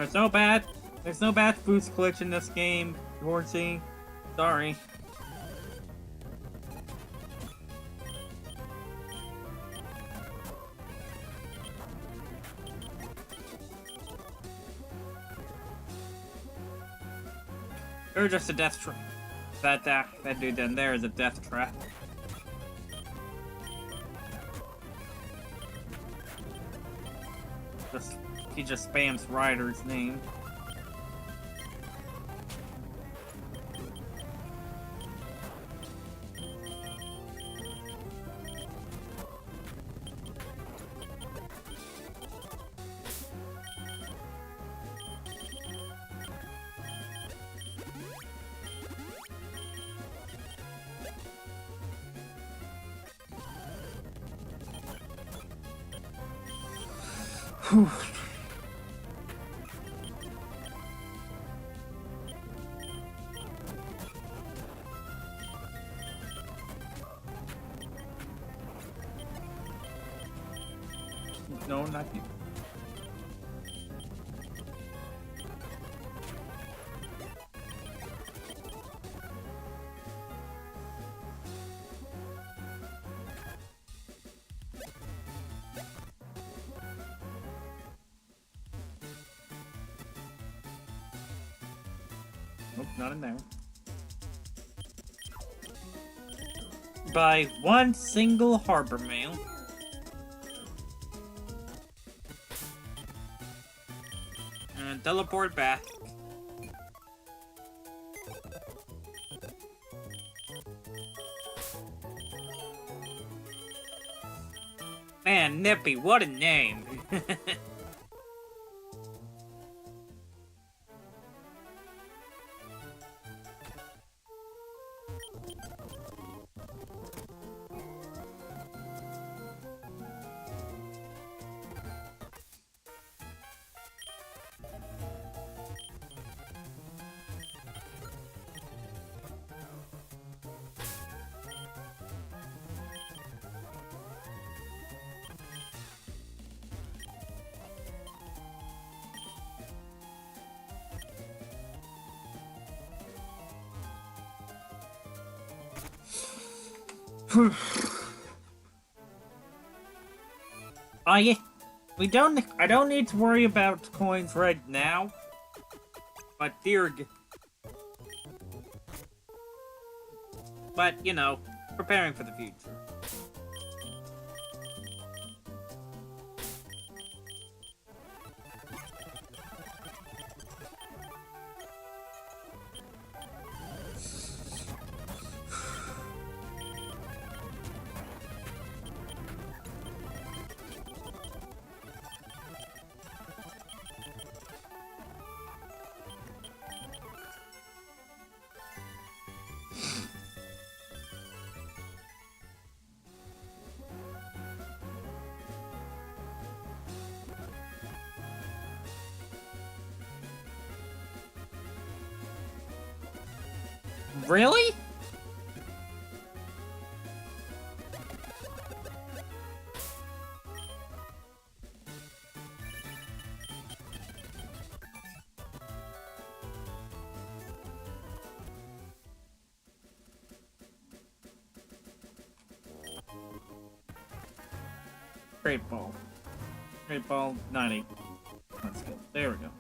There's no bad boost glitch in this game, Dorsey. Sorry. Or just a death trap. That dude down there is a death trap. He just spams Ryder's name. Whew. No, not you. Nope, not in there. By one single harbor mail. And teleport back. Man, Nippy, what a name. Yeah, I don't need to worry about coins right now. But you know, preparing for the future. Really? Great ball. Great ball, 90. Let's go. There we go.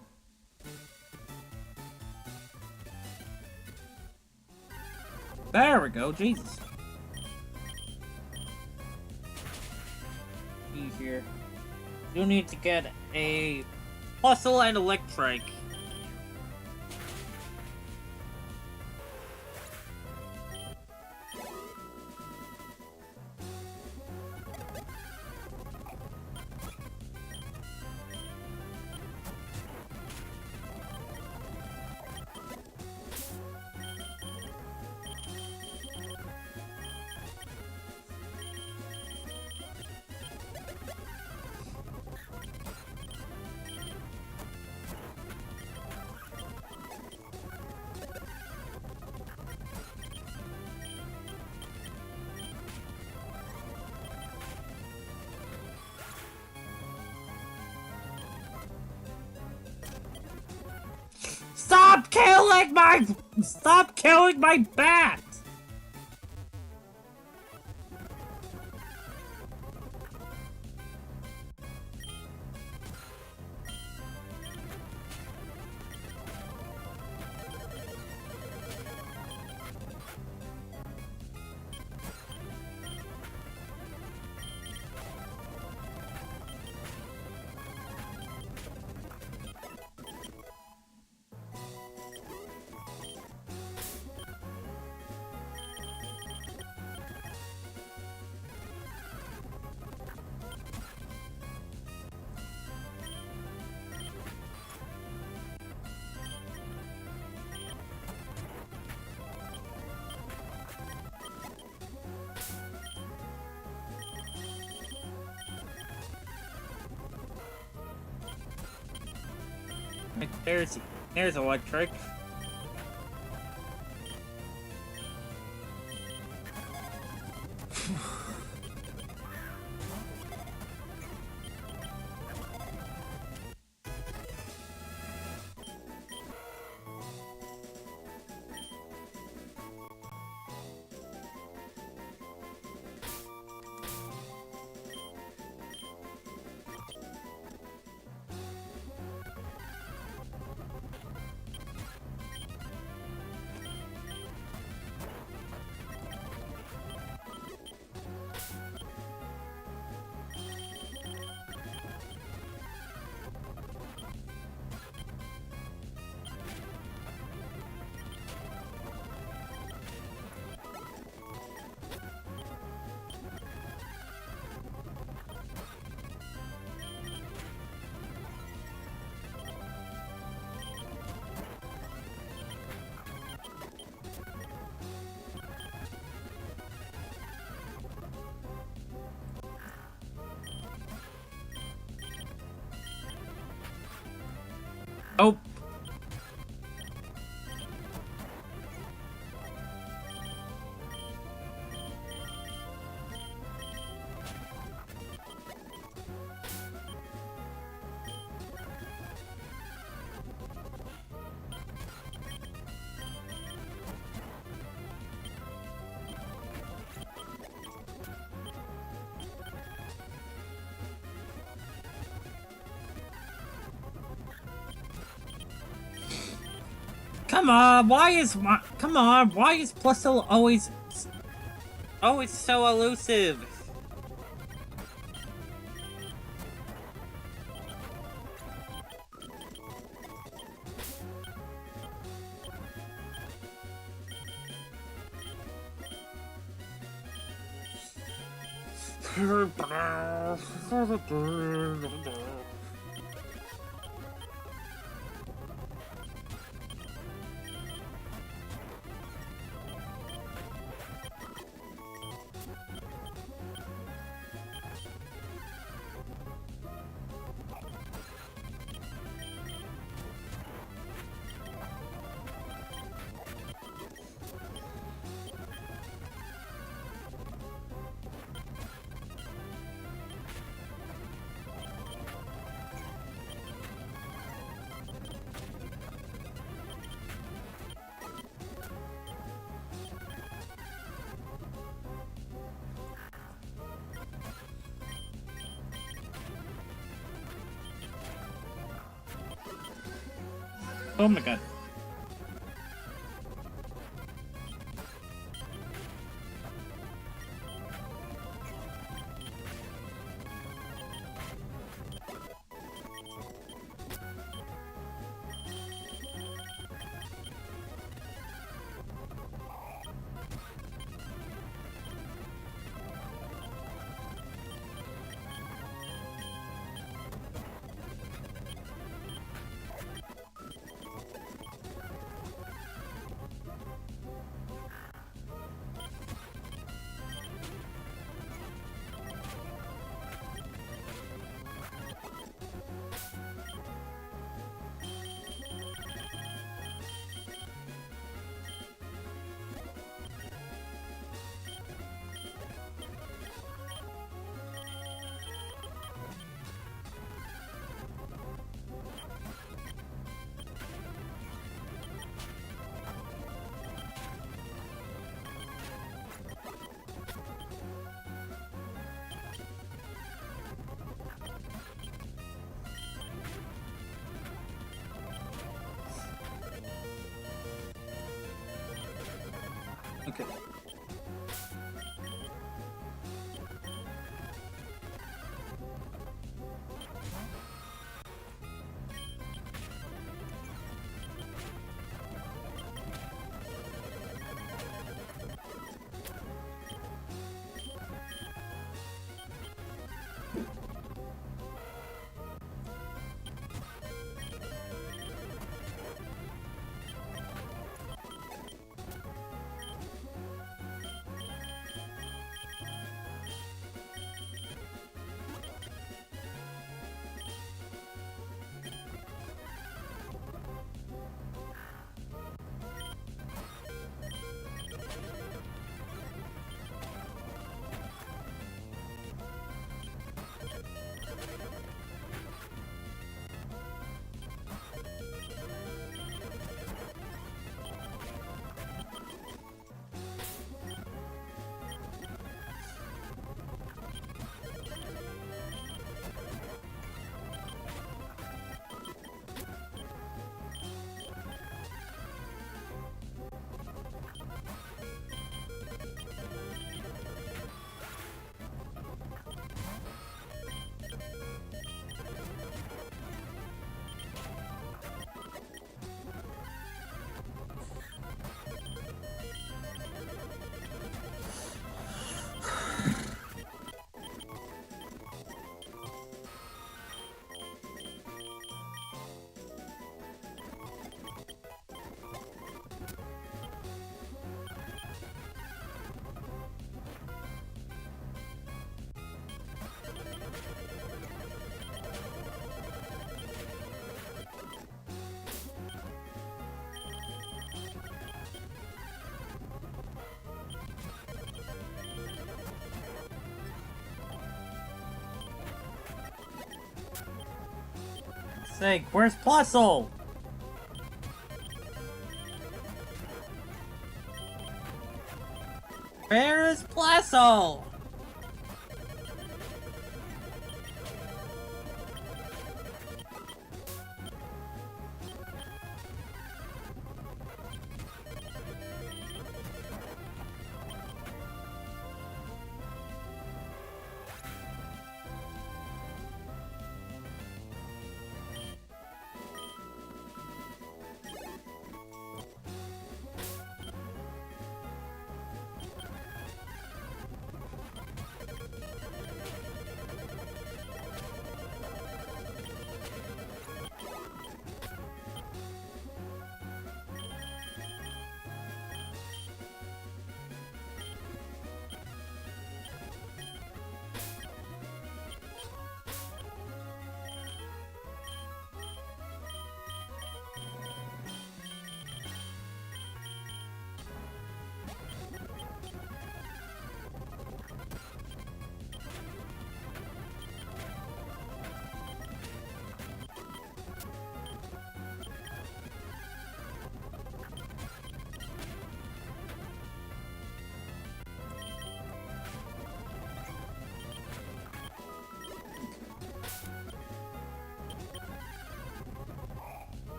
There we go, Jesus. Here. You need to get a Fossil and Electric. Stop killing my bat! There's electric. Oh. Come on, why is Plusle always so elusive? Oh my god. Okay. Sake, where's Plusle? Where is Plusle?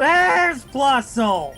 There's Plusle!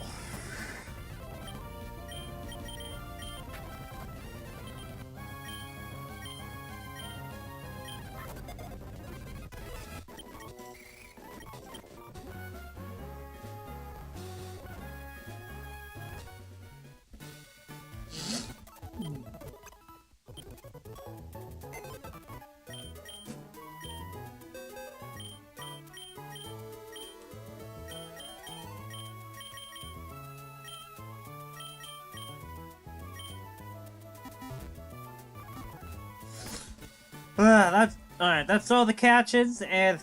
That's alright, that's all the catches, and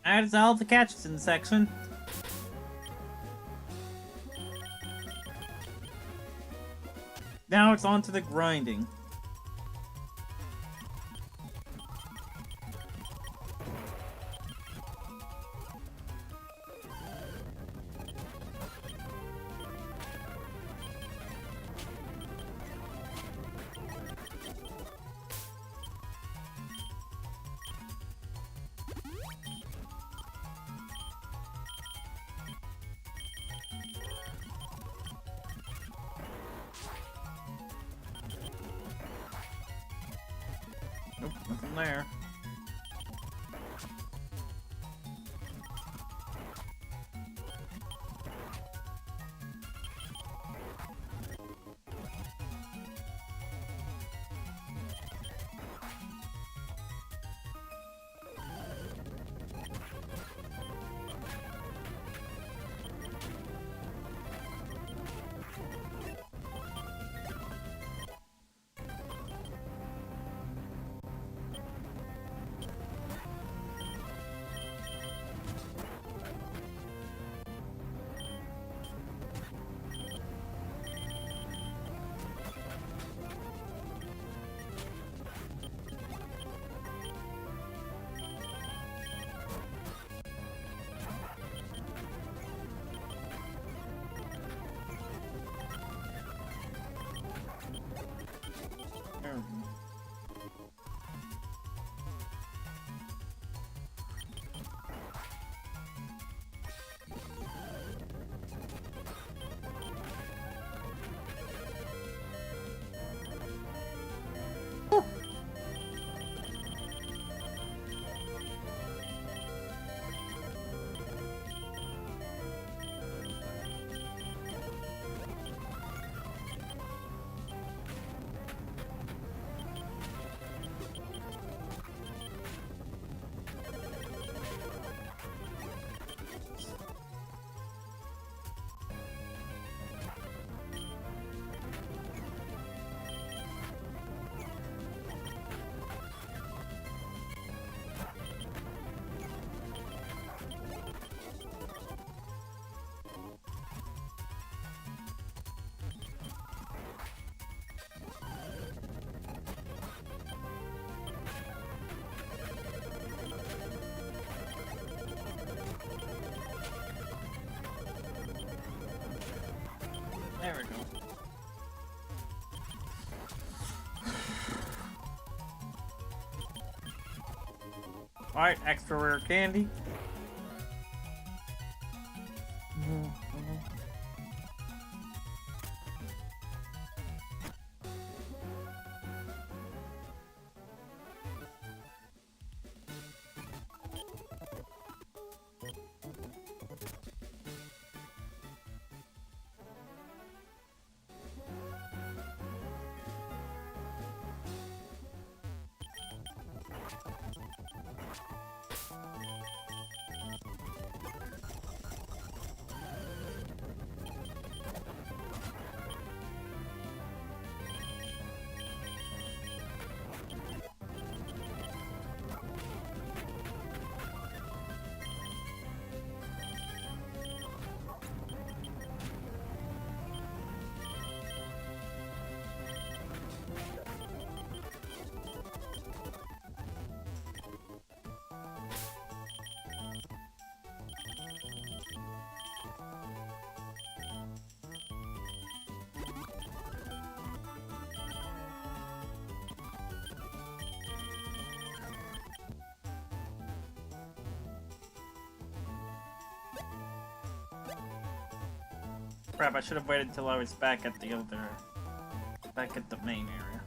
that's all the catches in the section. Now it's on to the grinding. Nope, nothing there. There we go. Alright, extra rare candy. crap, I should have waited until I was back at the other... back at the main area.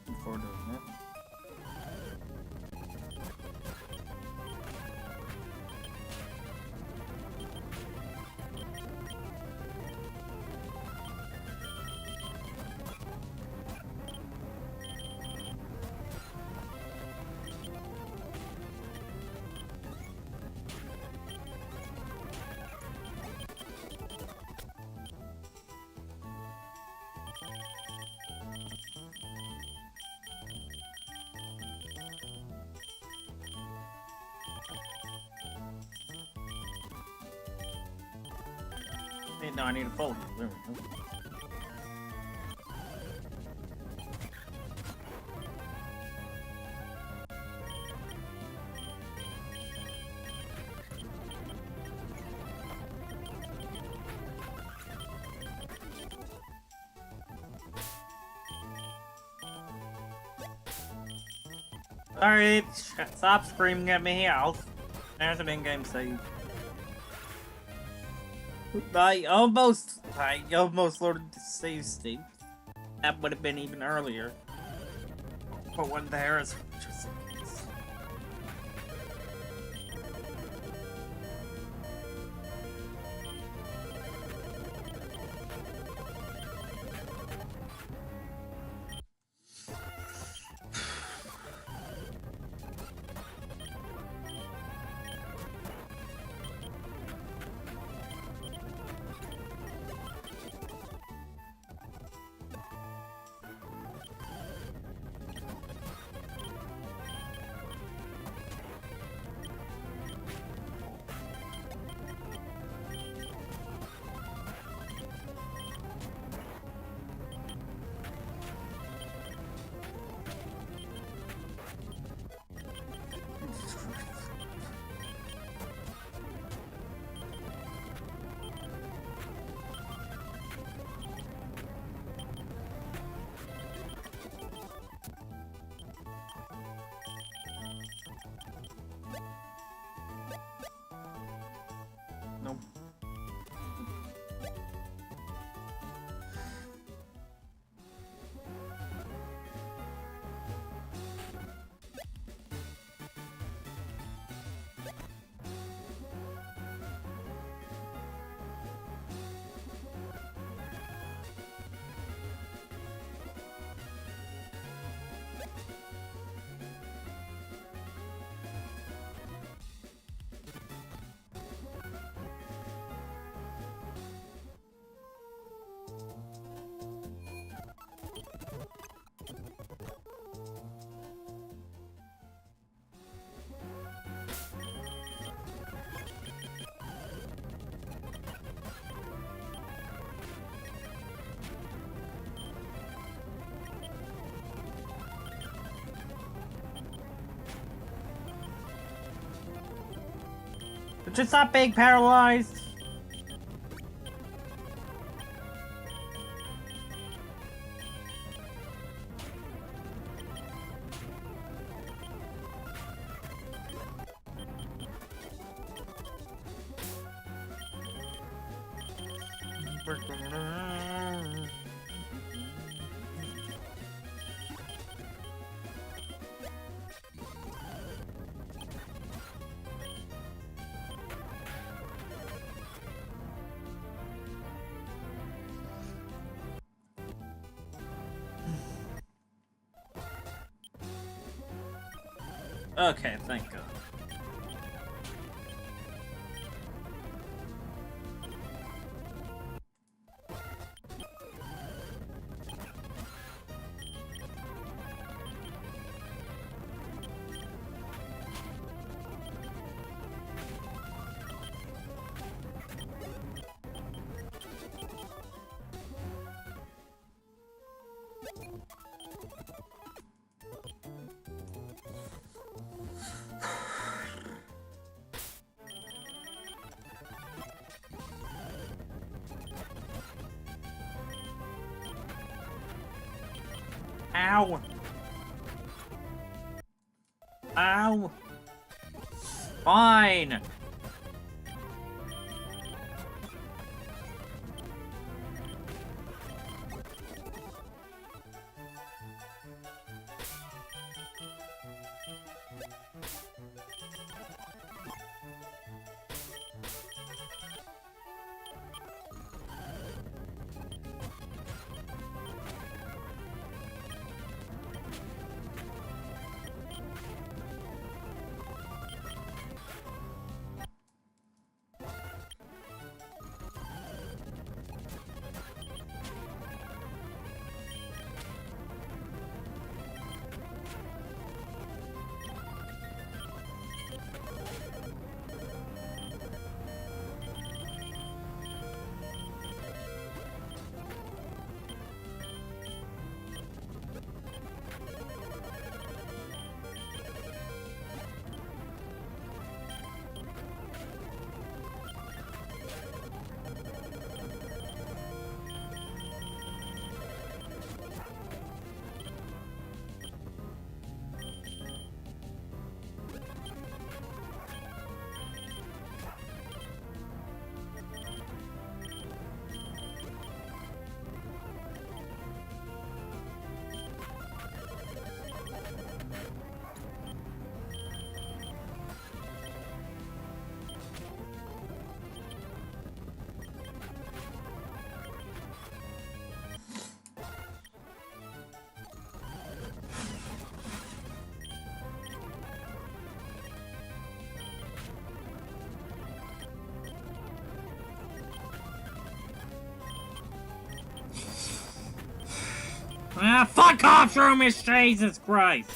Before doing that. No, I need a full heal. There we go. Alright, stop screaming at me, Alf. There's an in-game save. I almost loaded the save state. That would have been even earlier. But when there is just... Nope. Just stop being paralyzed. Okay, thank God. Ow! Ow! Fine. Ah, fuck off, Shroomish, Jesus Christ!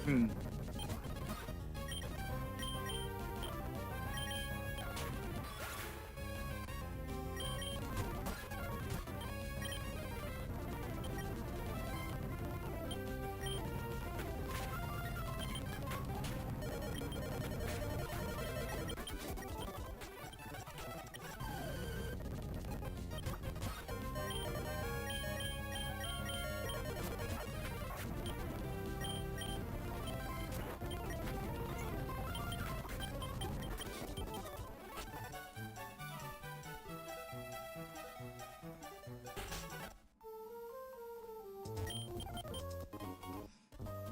Hmm.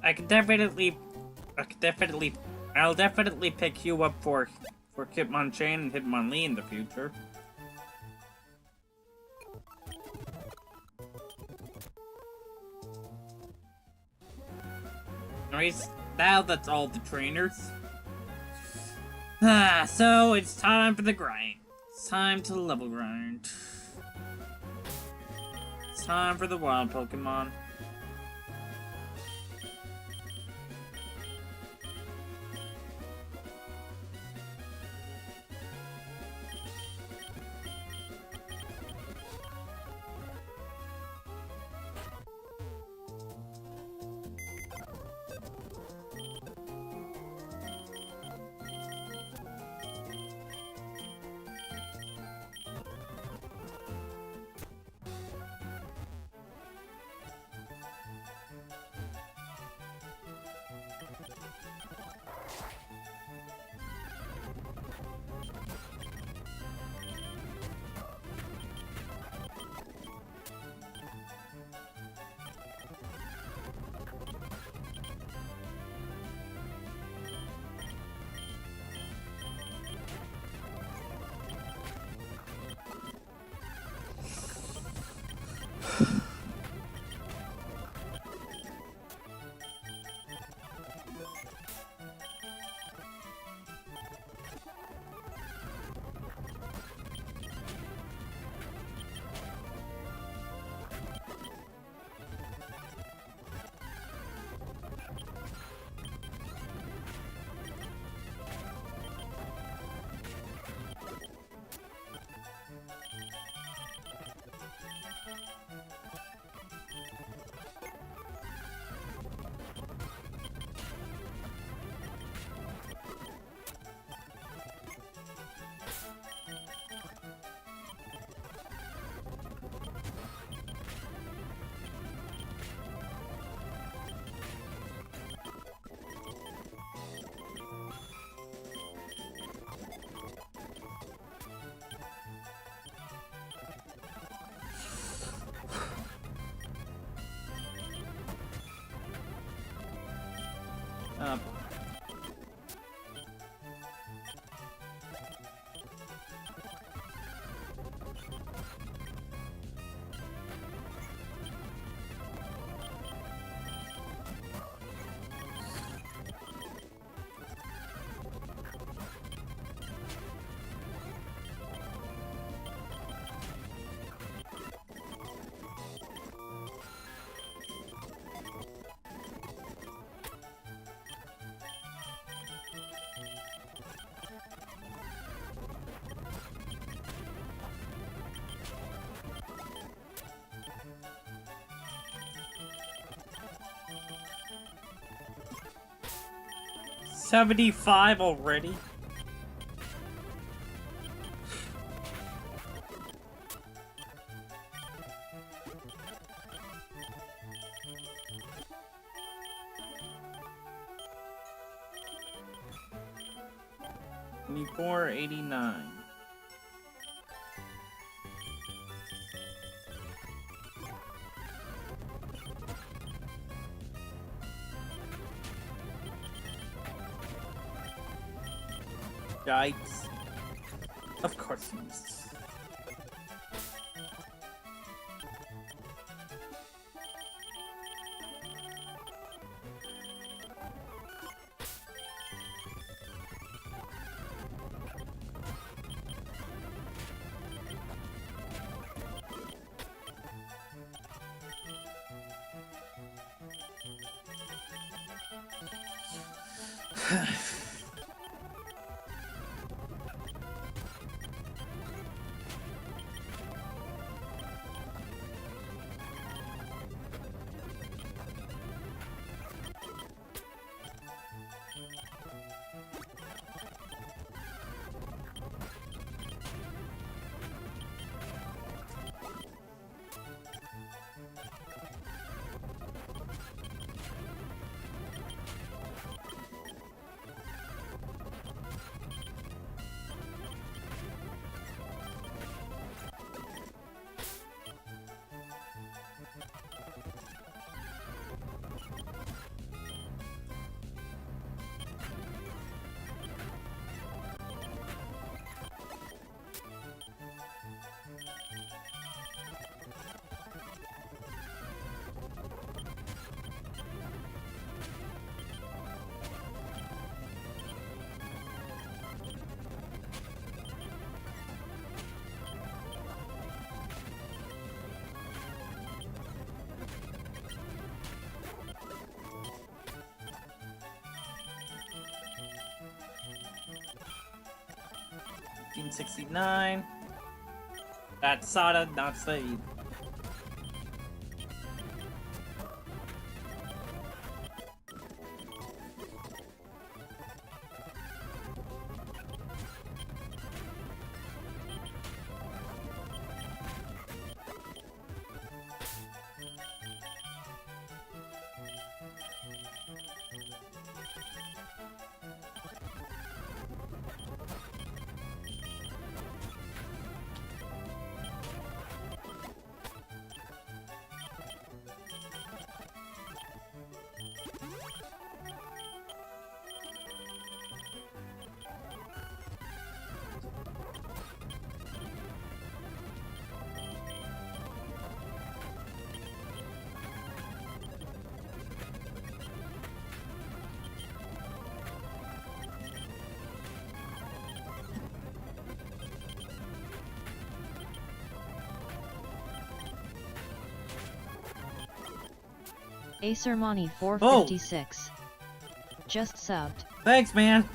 I'll definitely pick you up for Hitmonchan and Hitmonlee in the future. Alright, now that's all the trainers. So it's time for the grind. It's time to level grind. It's time for the wild Pokemon. Up. $75 already? $24.89. Yikes. Of course he missed. 1569. That's Sada, not Saeed. Acermani 456. Just subbed. Thanks, man.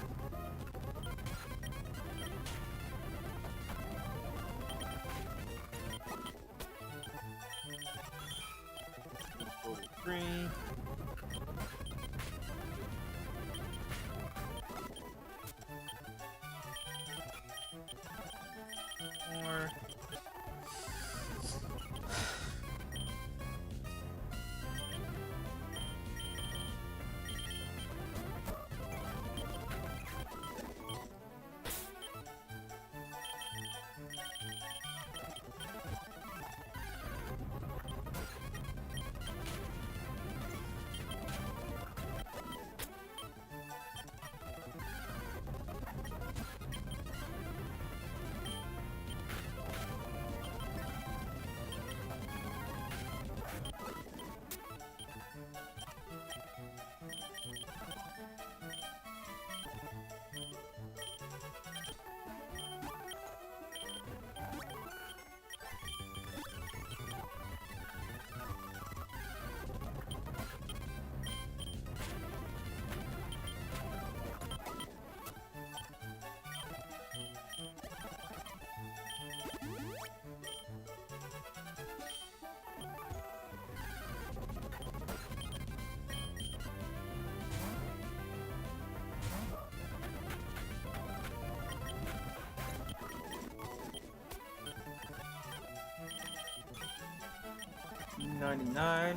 $99.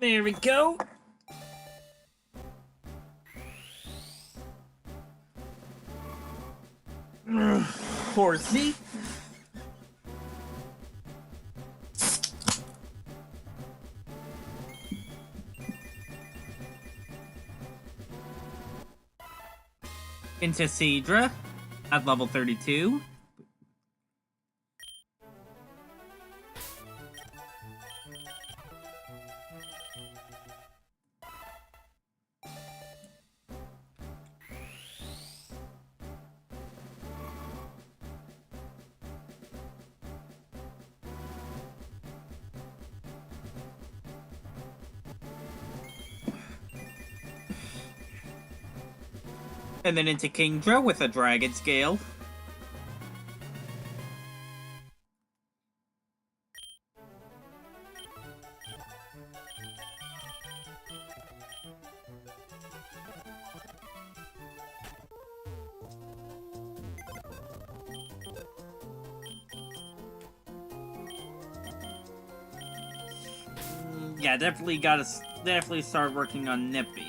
There we go. Horsey. Into Cedra at level 32. And then into Kingdra with a Dragon Scale. Yeah, definitely start working on Nippy.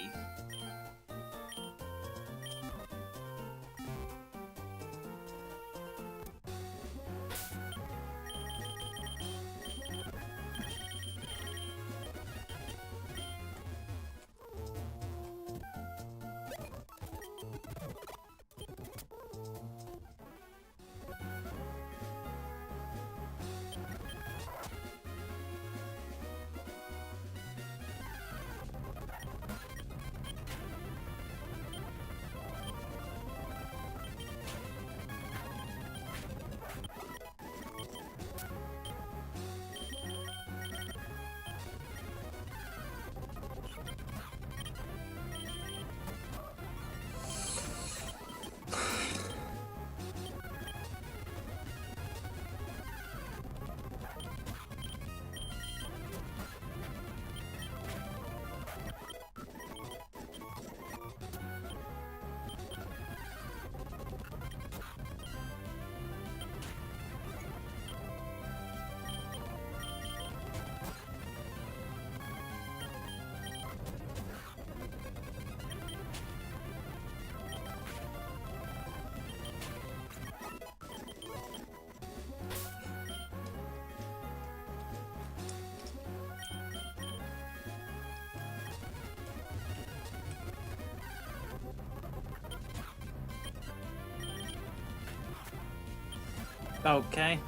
Okay.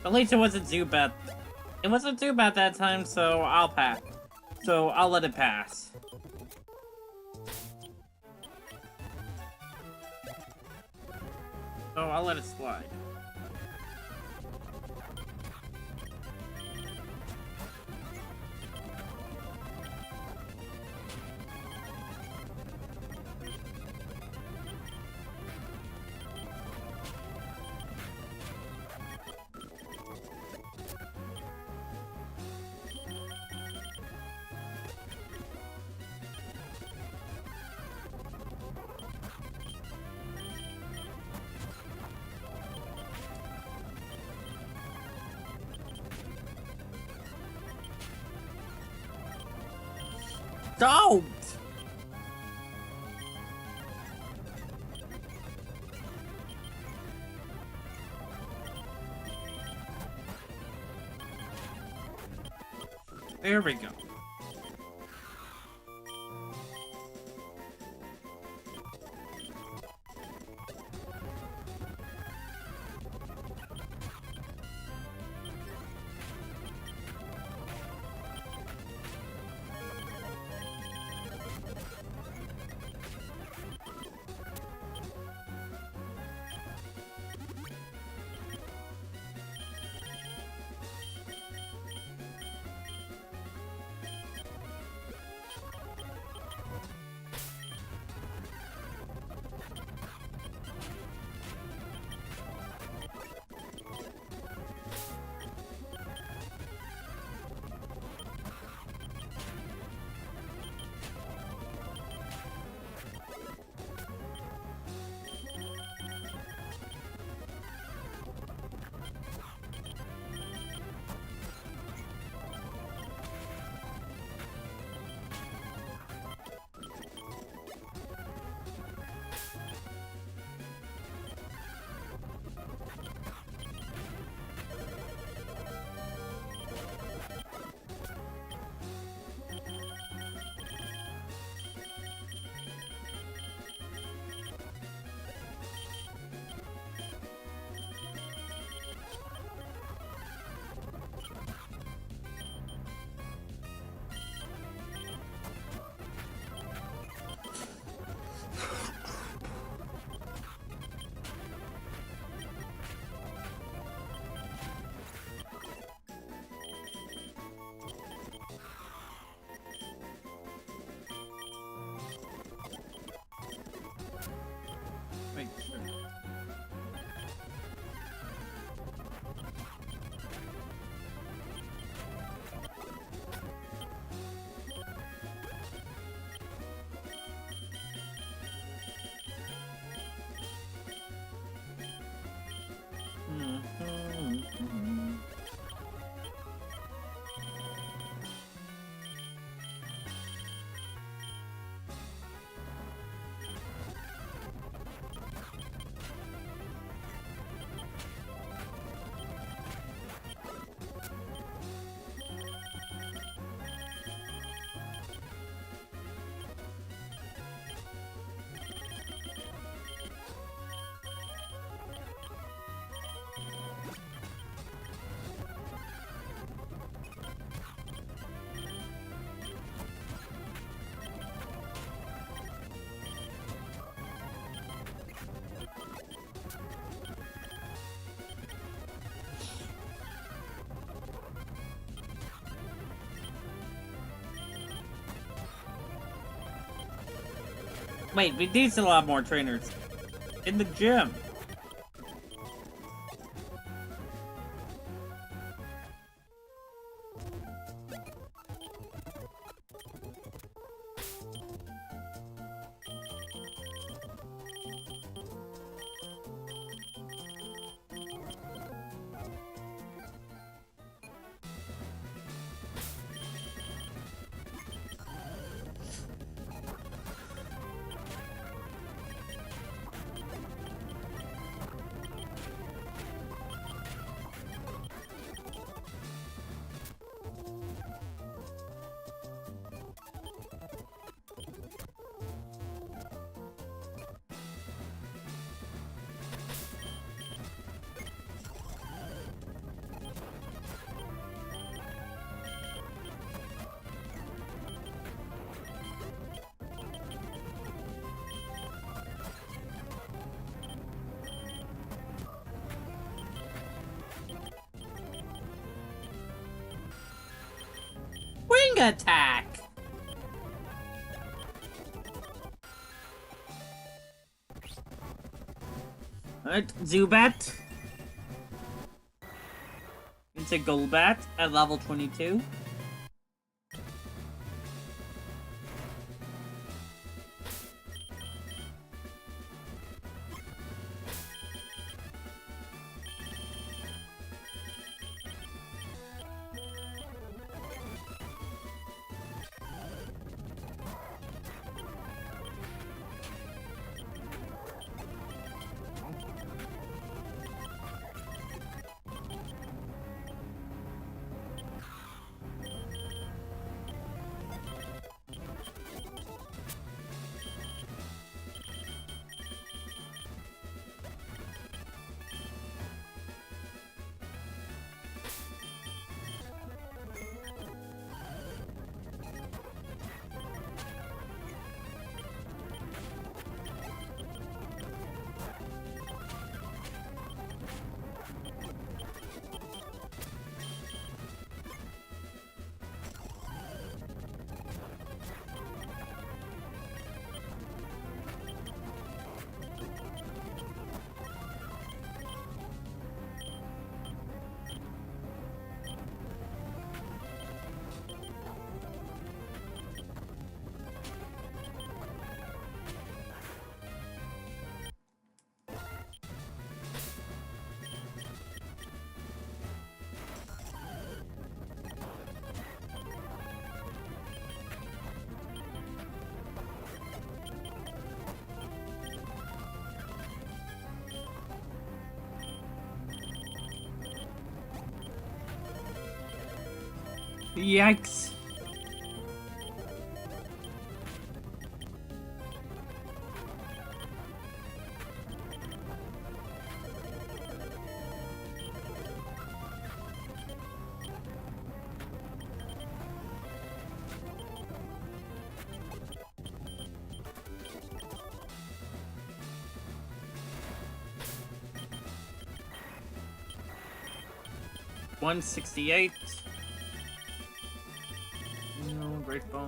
At least it wasn't too bad. It wasn't too bad that time, so I'll pass. So I'll let it pass. So I'll let it slide. Don't! There we go. Wait, sure. Wait, we need a lot more trainers in the gym. wing attack! Alright, Zubat. Into Golbat at level 22. Yikes. $168. No, great ball.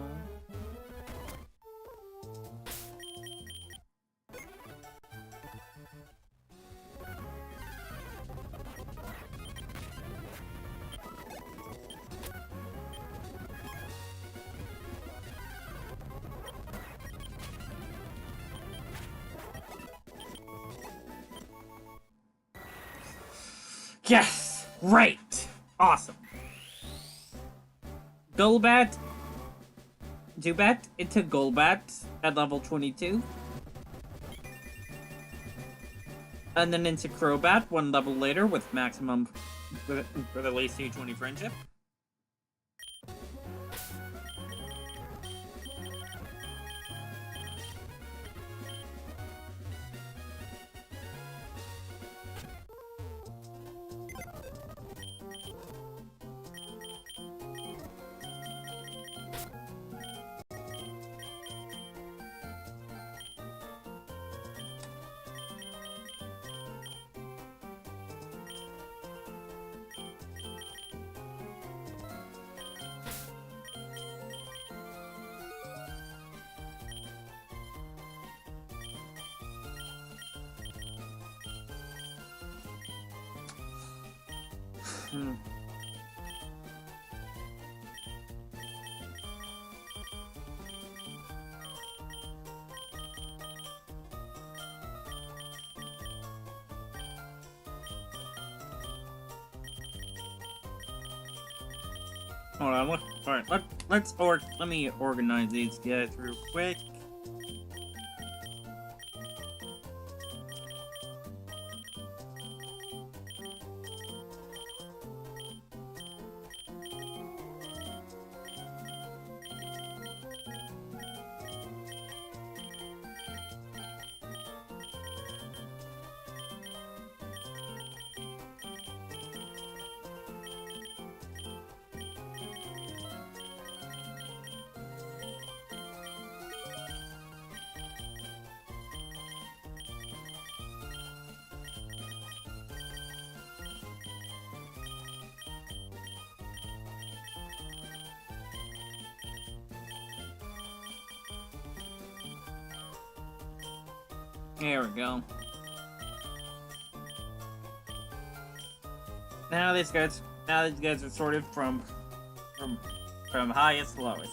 Yes! Right! Awesome. Golbat. Zubat into Golbat at level 22. And then into Crobat one level later with maximum with at least 220 friendship. Hold on, alright, let me organize these guys real quick. There we go. Now these guys are sorted from highest to lowest.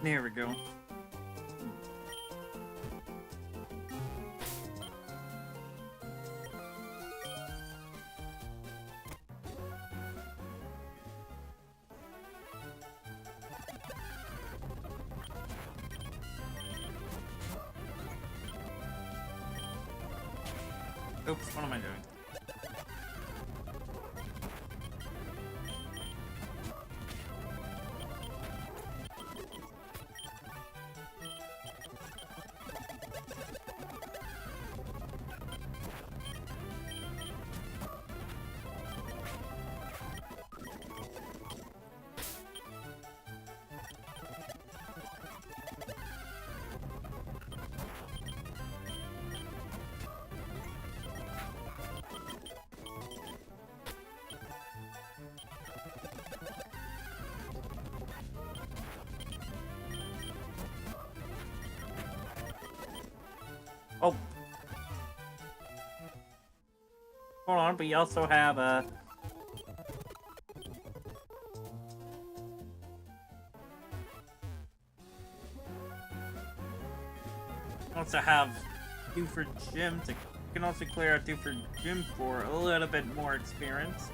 There we go. Oops, what am I doing? Oh. Hold on, but you also have a... also have 2 for gym. You can also clear out 2 for gym for a little bit more experience.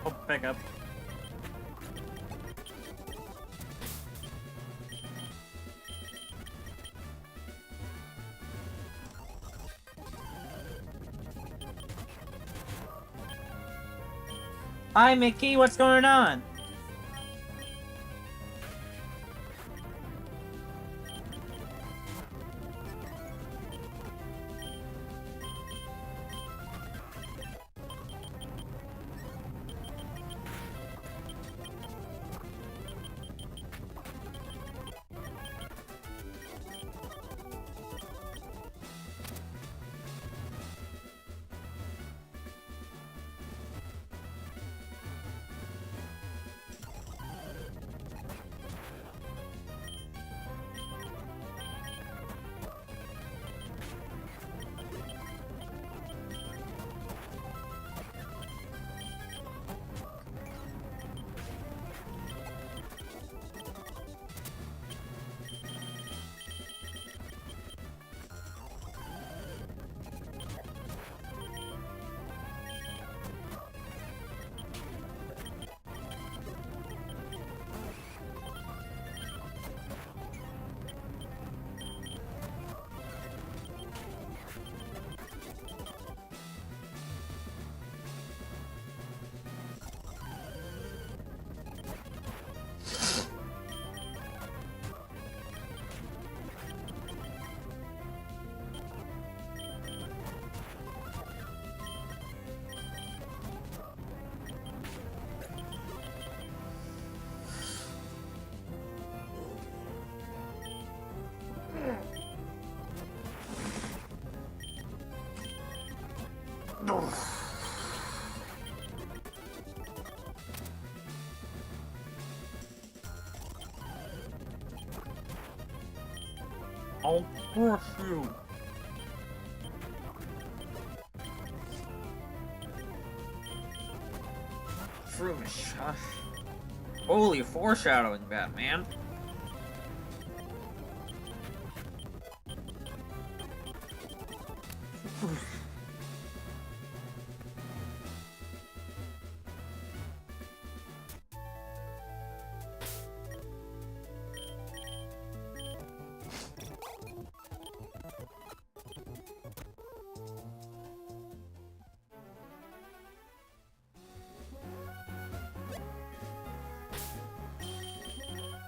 Oh, back up. Hi, Mickey, what's going on? I'll crush you. Shroomish, huh? Holy foreshadowing, Batman.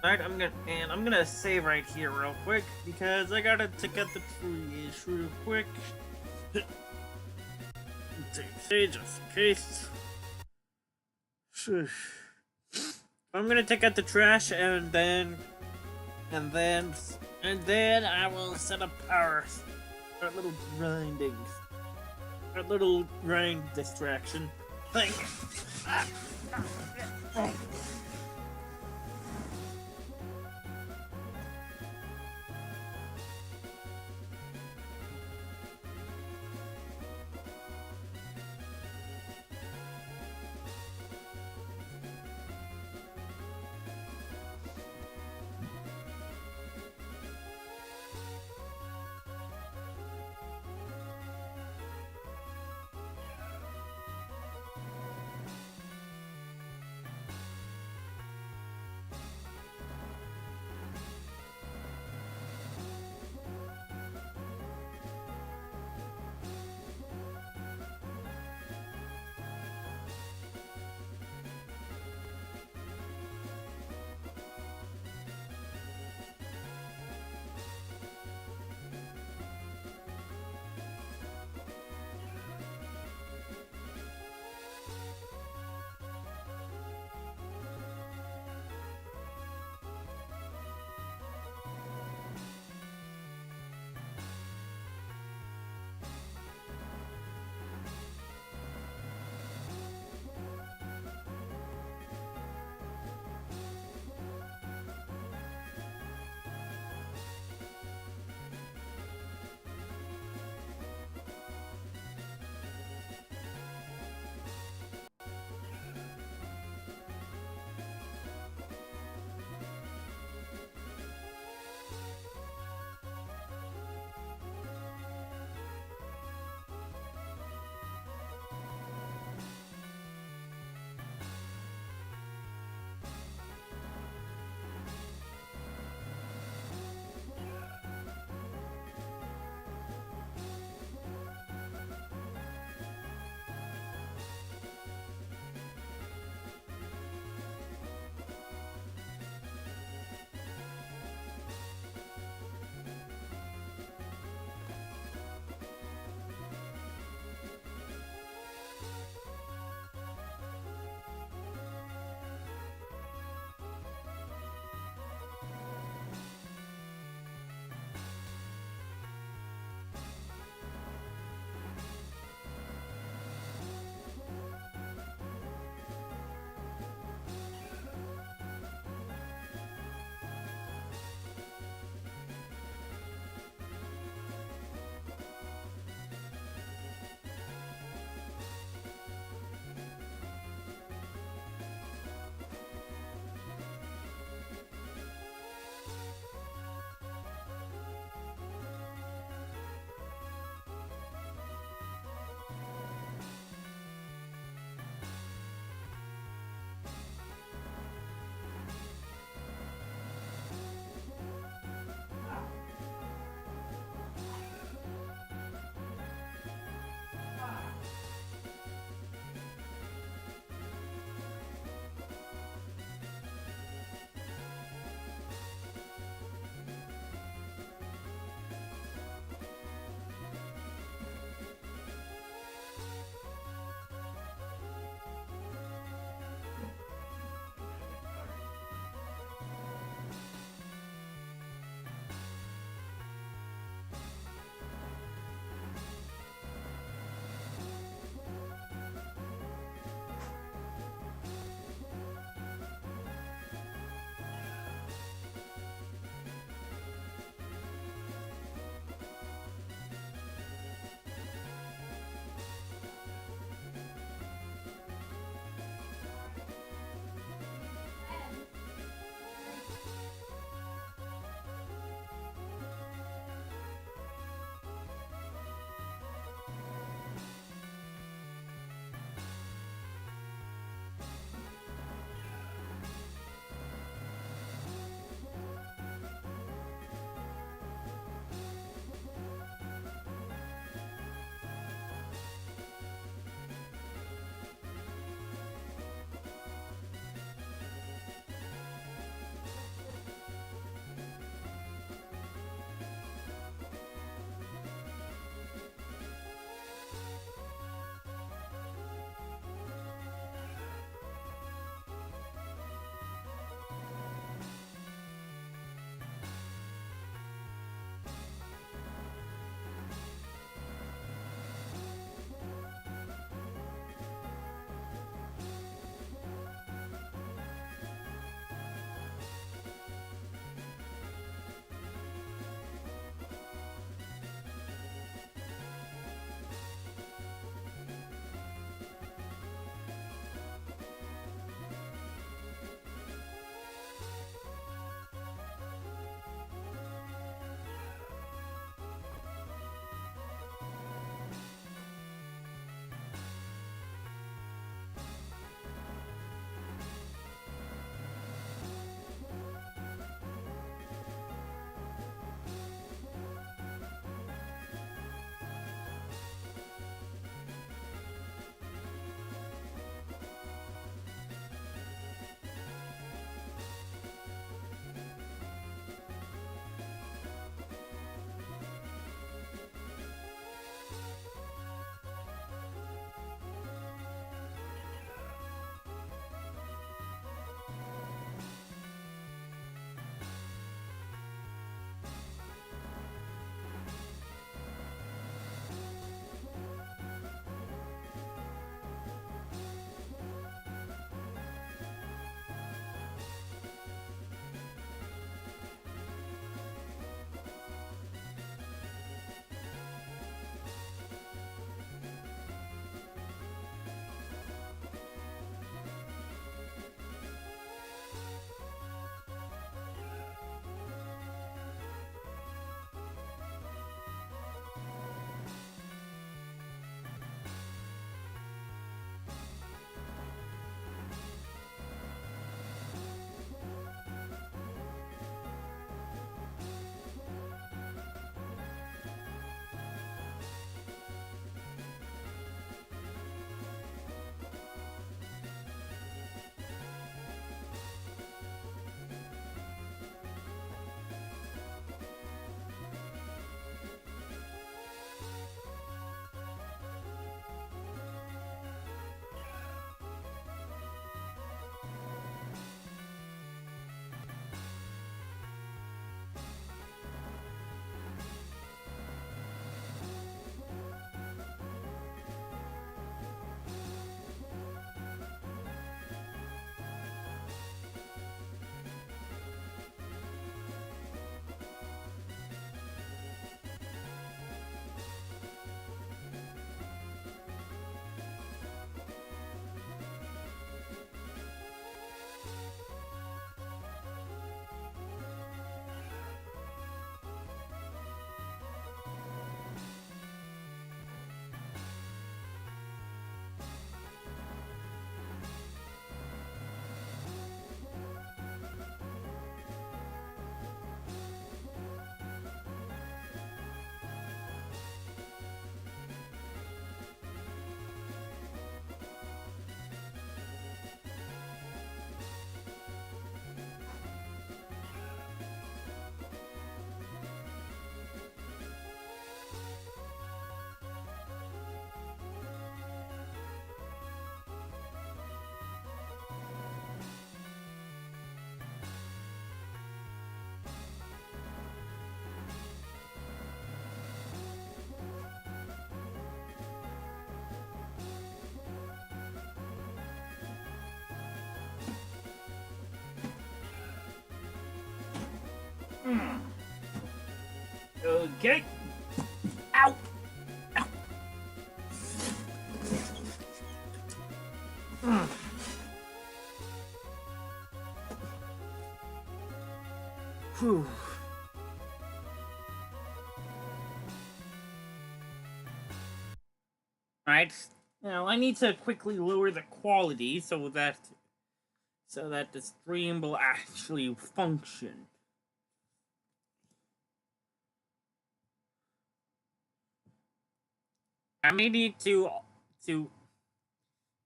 Alright, I'm gonna save right here real quick because I gotta take out the trees real quick. Save just in case. I'm gonna take out the trash and then I will set up our little grind distraction thing. Okay. Ow! Ow! Whew. Right. Now I need to quickly lower the quality so that the stream will actually function. I may need to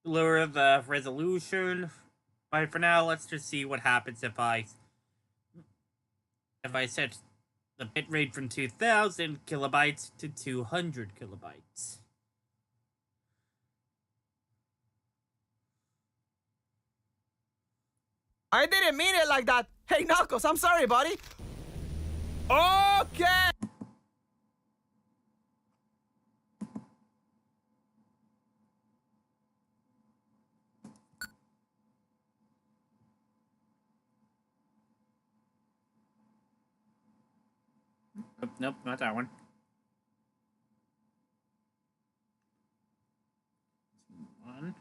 lower the resolution, but for now, let's just see what happens if I set the bitrate from 2,000 kilobytes to 200 kilobytes. I didn't mean it like that. Hey, Knuckles, I'm sorry, buddy. Okay. Nope, not that one. One.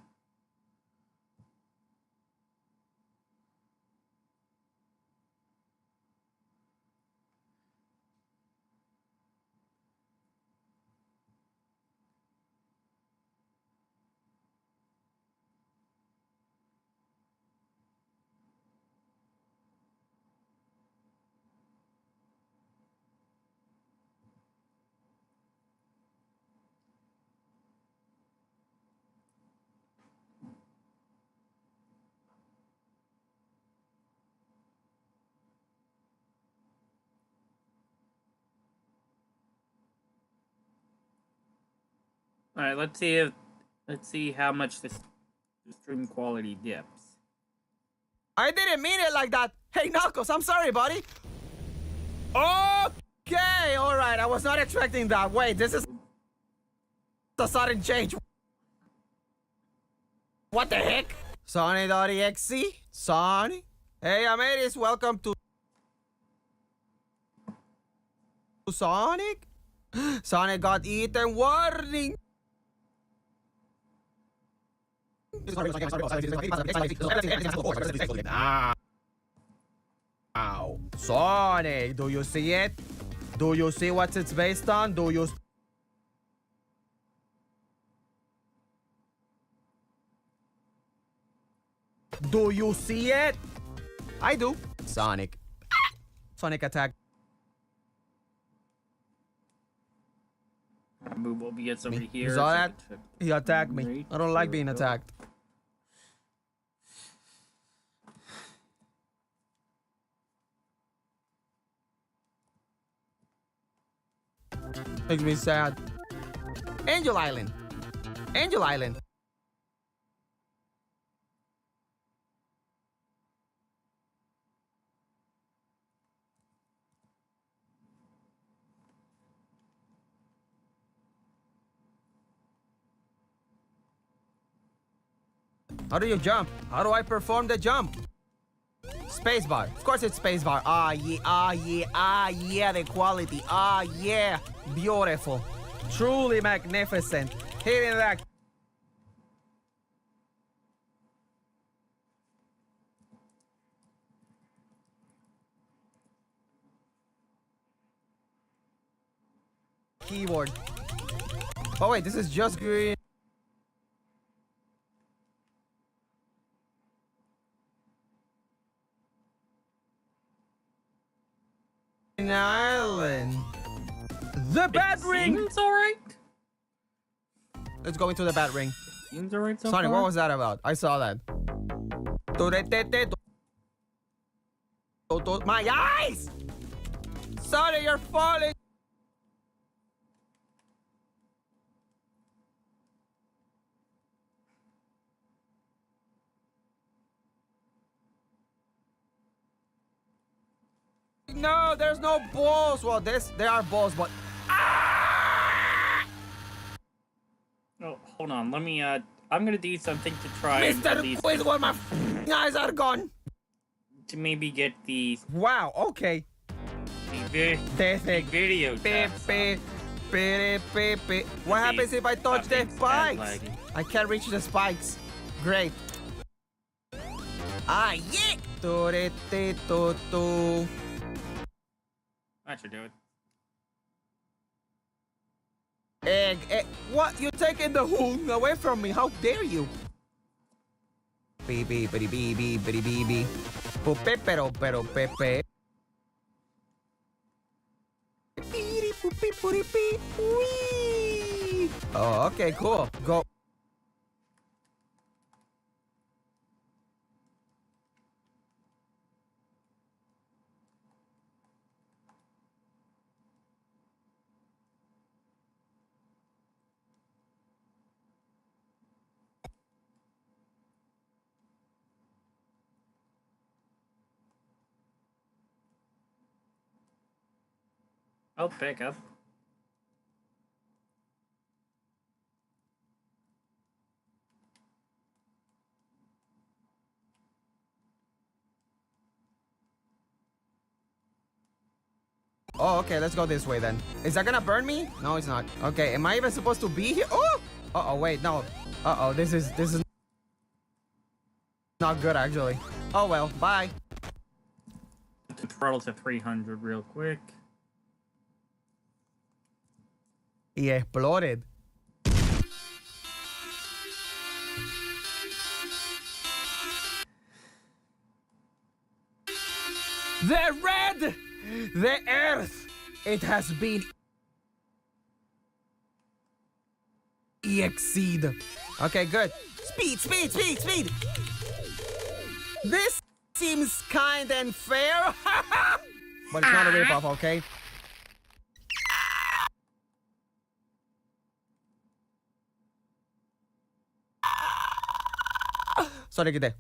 All right, let's see how much the stream quality dips. I didn't mean it like that. Hey, Knuckles, I'm sorry, buddy. Okay, all right. I was not expecting that. Wait, this is a sudden change. What the heck? Sonic.exe? Sonic? Hey, Amadeus, welcome to Sonic? Sonic got eaten. Warning! Ow. Sonic, do you see it? Do you see what it's based on? Do you see it? I do. Sonic. Sonic attack. Move OBS over here. You saw that? He attacked me. I don't like being attacked. Makes me sad. Angel Island. Angel Island. How do you jump? How do I perform the jump? Spacebar. Of course it's spacebar. Ah, yeah, ah, yeah, ah, yeah, the quality. Ah, yeah. Beautiful. Truly magnificent. Hitting that. Keyboard. Oh, wait, this is just green. Island. The bat ring. Seems alright. Let's go into the bat ring. Seems alright so Sonny, far. what was that about? I saw that. My eyes! Sonny, you're falling. No, there's no balls. Well, there are balls, but Oh, hold on. Let me. I'm gonna do something to try. Mr. Quiz, while my eyes are gone. To maybe get the. Wow. Okay. This thing. Video Beep, chat. beep, beep, beep, beep. What happens if I touch the spikes? I can't reach the spikes. Great. Ah, yeah! Do-do-do-do-do. That should do it. Egg. What? You're taking the hoon away from me. How dare you? Beep, beep, beep, beep, beep, beep, beep, beep. Pupe, pero, pepe. Oh, okay, cool. Go. I'll pick up. Oh, okay, let's go this way then. Is that gonna burn me? No, it's not. Okay, am I even supposed to be here? Oh! Uh-oh, wait, no. Uh-oh, this is not good, actually. Oh, well, bye. The throttle to 300 real quick. He exploded. The earth, it has been exceed. Okay, good. Speed. This seems kind and fair. But it's not a ripoff, okay? Sorry, good day.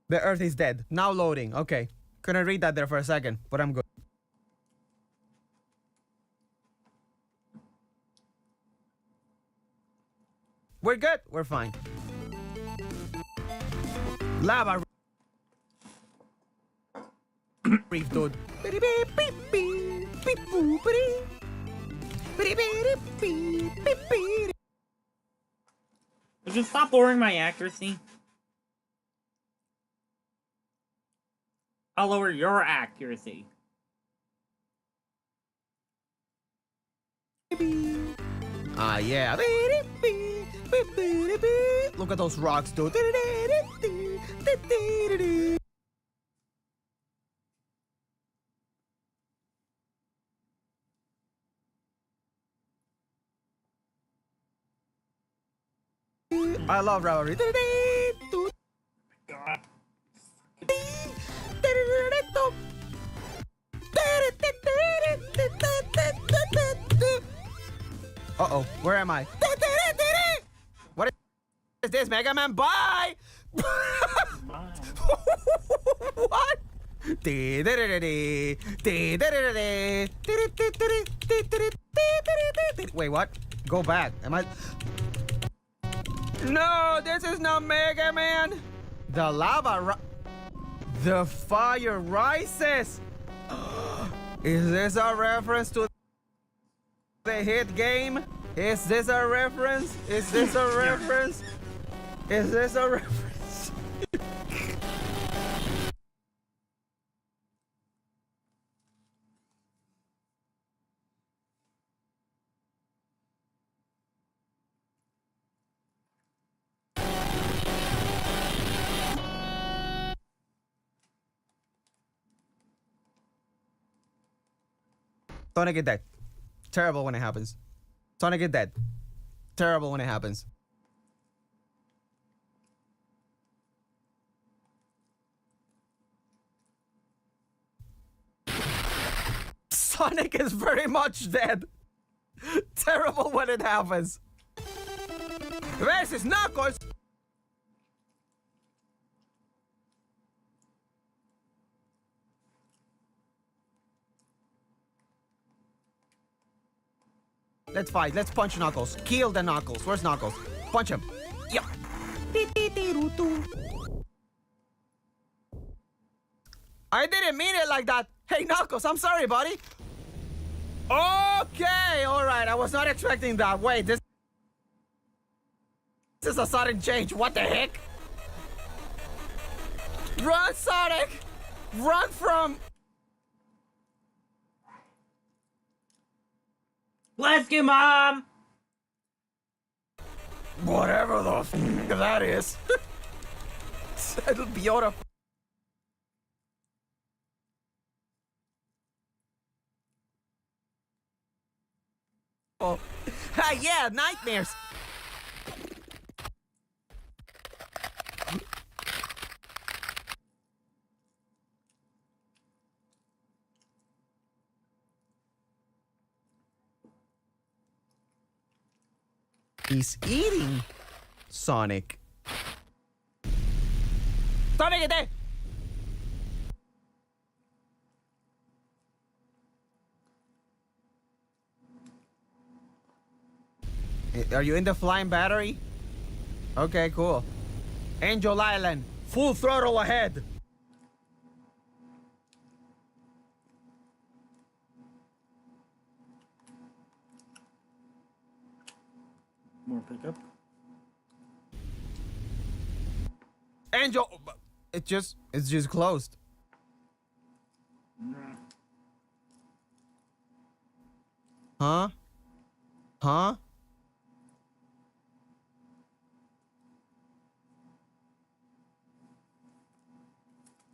The earth is dead. Now loading. Okay. Couldn't read that there for a second, but I'm good. We're good. We're fine. Lava reef, dude. Would you stop lowering my accuracy? I'll lower your accuracy. Ah, yeah. Look at those rocks, dude. I love Ravelry. God. Uh-oh, where am I? What is this, Mega Man? Bye! What? Wait, what? Go back. Am I... No, this is not Mega Man. The lava... The fire rises. Is this a reference to the hit game? Is this a reference? Is this a reference? Is this a reference? Sonic is dead. Terrible when it happens. Sonic is dead. Terrible when it happens. Sonic is very much dead. Terrible when it happens. Versus Knuckles. Let's fight. Let's punch Knuckles. Kill the Knuckles. Where's Knuckles? Punch him. Yeah. I didn't mean it like that. Hey, Knuckles, I'm sorry, buddy. Okay, all right. I was not expecting that. Wait, this is a sudden change. What the heck? Run, Sonic! Run from... Bless you, Mom! Whatever the f that is. It'll be beautiful. Oh. Yeah, nightmares. He's eating Sonic. Sonic, get there! Are you in the flying battery? Okay, cool. Angel Island, full throttle ahead. More pickup. Angel, it's just closed. Huh? Huh?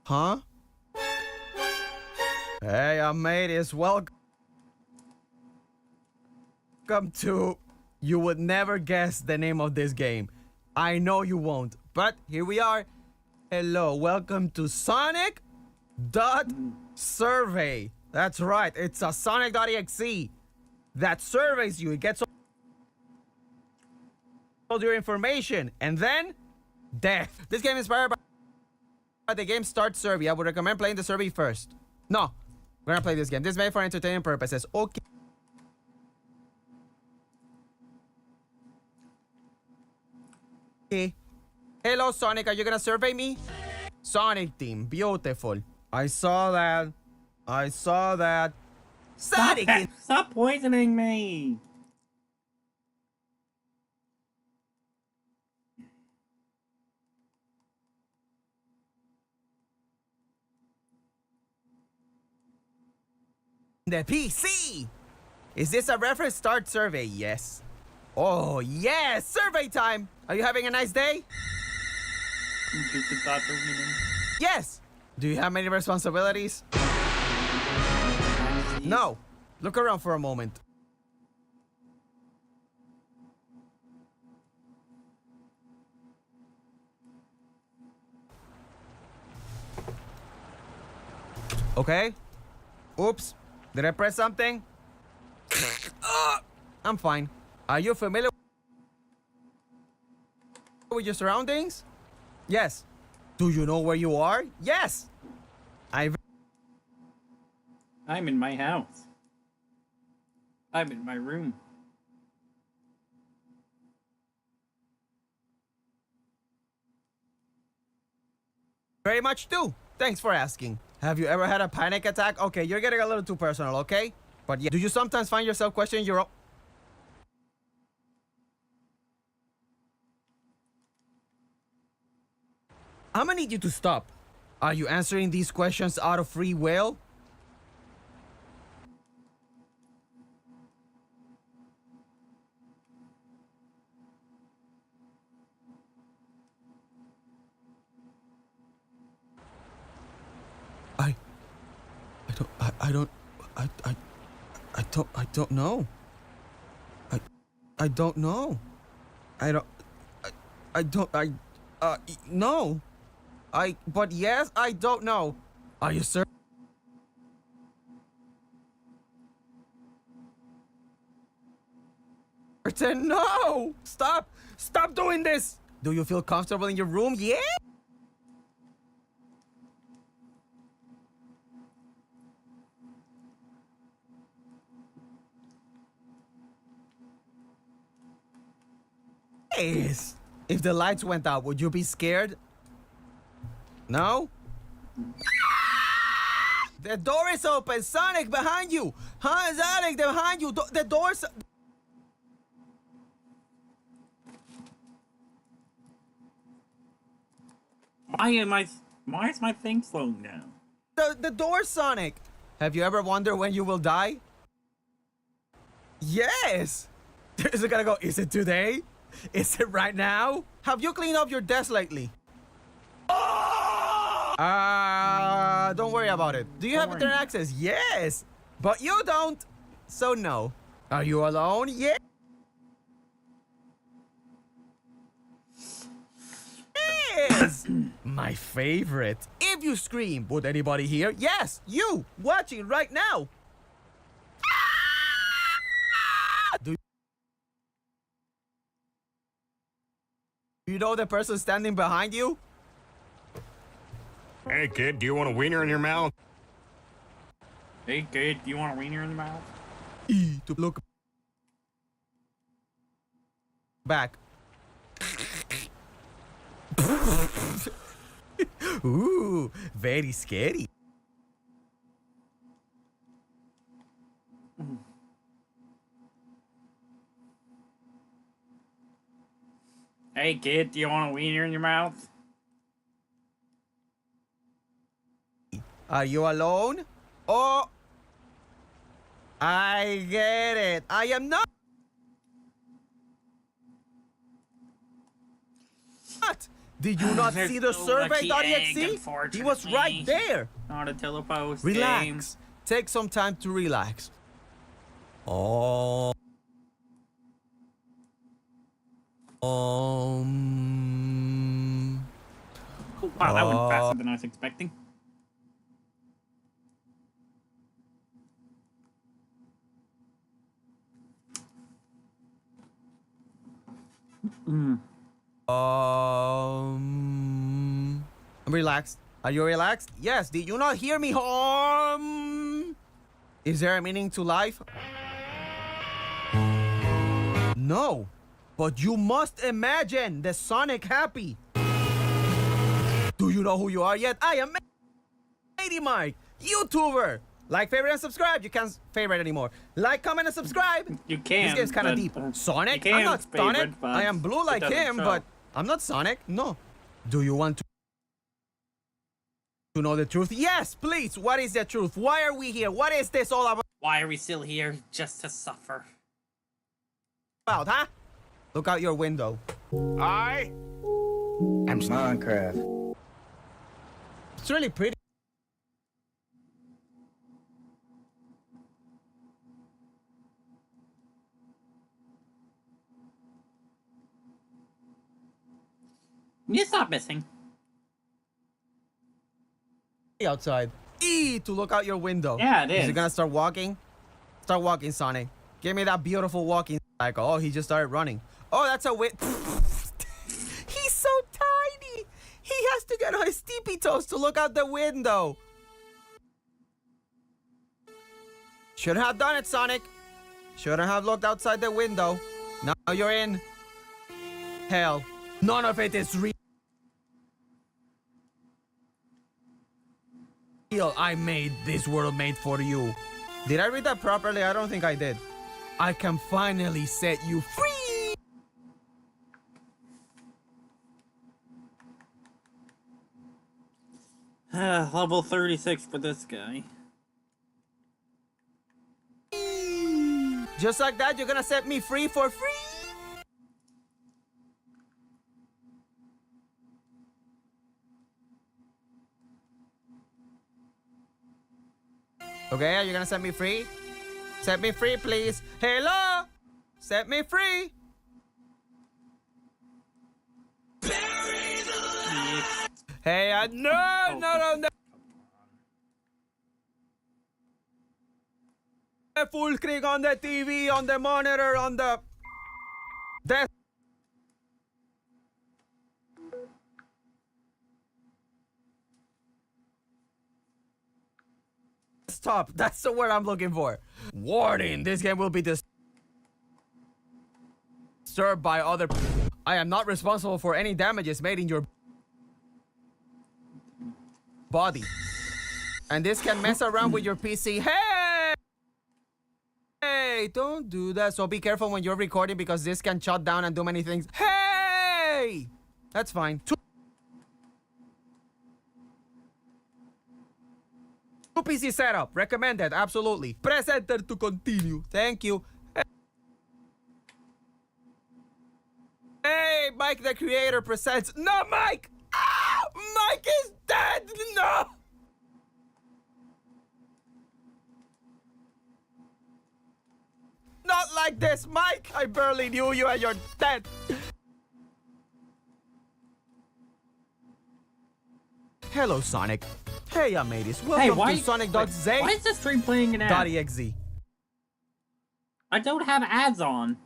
Huh? Hey, I made it. Welcome to... You would never guess the name of this game. I know you won't, but here we are. Hello, welcome to Sonic Survey. That's right, it's a Sonic.exe that surveys you. It gets all your information, and then death. This game is inspired by the game Start Survey. I would recommend playing the survey first. No, we're gonna play this game. This is made for entertainment purposes. Okay. Hello, Sonic. Are you gonna survey me? Sonic team. Beautiful. I saw that. I saw that. Sonic! Stop poisoning me! The PC! Is this a reference start survey? Yes. Oh, yes! Survey time! Are you having a nice day? Yes! Do you have many responsibilities? No. Look around for a moment. Okay. Oops. Did I press something? I'm fine. Are you familiar with your surroundings? Yes. Do you know where you are? Yes. I'm in my house. I'm in my room. Very much do. Thanks for asking. Have you ever had a panic attack? Okay, you're getting a little too personal, okay? But yeah, do you sometimes find yourself questioning your own... I'm gonna need you to stop. Are you answering these questions out of free will? I don't know. I don't know. No. But yes, I don't know. Are you certain? No! Stop! Stop doing this! Do you feel comfortable in your room? Yeah? Yes. If the lights went out, would you be scared? No? The door is open. Sonic, behind you. Huh, Sonic, behind you. The door's... Why is my thing slowing down? The door, Sonic. Have you ever wondered when you will die? Yes. Is it gonna go, is it today? Is it right now? Have you cleaned up your desk lately? Don't worry about it. Do you have internet access? Yes. But you don't. So no. Are you alone? Yeah. Yes. My favorite. If you scream, would anybody hear? Yes, you watching right now. Do you know the person standing behind you? Hey kid, do you want a wiener in your mouth? Hey kid, do you want a wiener in the mouth? To look back. Ooh, very scary. Hey kid, do you want a wiener in your mouth? Are you alone? Oh, I get it. I am not. Did you not There's see the no survey.exe? lucky egg, He was right unfortunately. there. Not a telepost. Relax. Take some time to relax. Oh. Wow, that went faster than I was expecting. I'm relaxed. Are you relaxed? Yes. Did you not hear me? Is there a meaning to life? No. But you must imagine the Sonic happy. Do you know who you are yet? I am Lady Mike, YouTuber. Like, favorite, and subscribe. You can't favorite anymore. Like, comment, and subscribe. You can. This game's kind of but, deep. Sonic? you I'm can not favorite, Sonic. but I am blue it like doesn't him, show. but I'm not Sonic. No. Do you want to know the truth? Yes, please. What is the truth? Why are we here? What is this all about, Why are we still here? Just to suffer. huh? Look out your window. I am Minecraft. It's really pretty. You stop missing. Outside. To look out your window. Yeah, it Is is. he gonna start walking? Start walking, Sonic. Give me that beautiful walking cycle. Oh, he just started running. Oh, that's a wit. He's so tiny. He has to get on his steepy toes to look out the window. Shouldn't have done it, Sonic. Shouldn't have looked outside the window. Now you're in hell. None of it is real. I made this world made for you. Did I read that properly? I don't think I did. I can finally set you free. Level 36 for this guy. Just like that, you're gonna set me free for free? Okay, are you gonna set me free? Set me free, please. Hello? Set me free. Hey, no. Full screen on the TV, on the monitor, on the desktop. That's the word I'm looking for. Warning, this game will be disturbed by other... I am not responsible for any damages made in your body. And this can mess around with your PC. Hey! Hey, don't do that. So be careful when you're recording because this can shut down and do many things. Hey! That's fine. Two PC setup. Recommended. Absolutely. Press enter to continue. Thank you. Hey, Mike the Creator presents. No, Mike! Ah! Mike is dead! No! Not like this, Mike! I barely knew you and you're dead! Hello, Sonic. Hey, mateys. Welcome to Sonic.exe. Why is the stream playing an ad? .exe. I don't have ads on.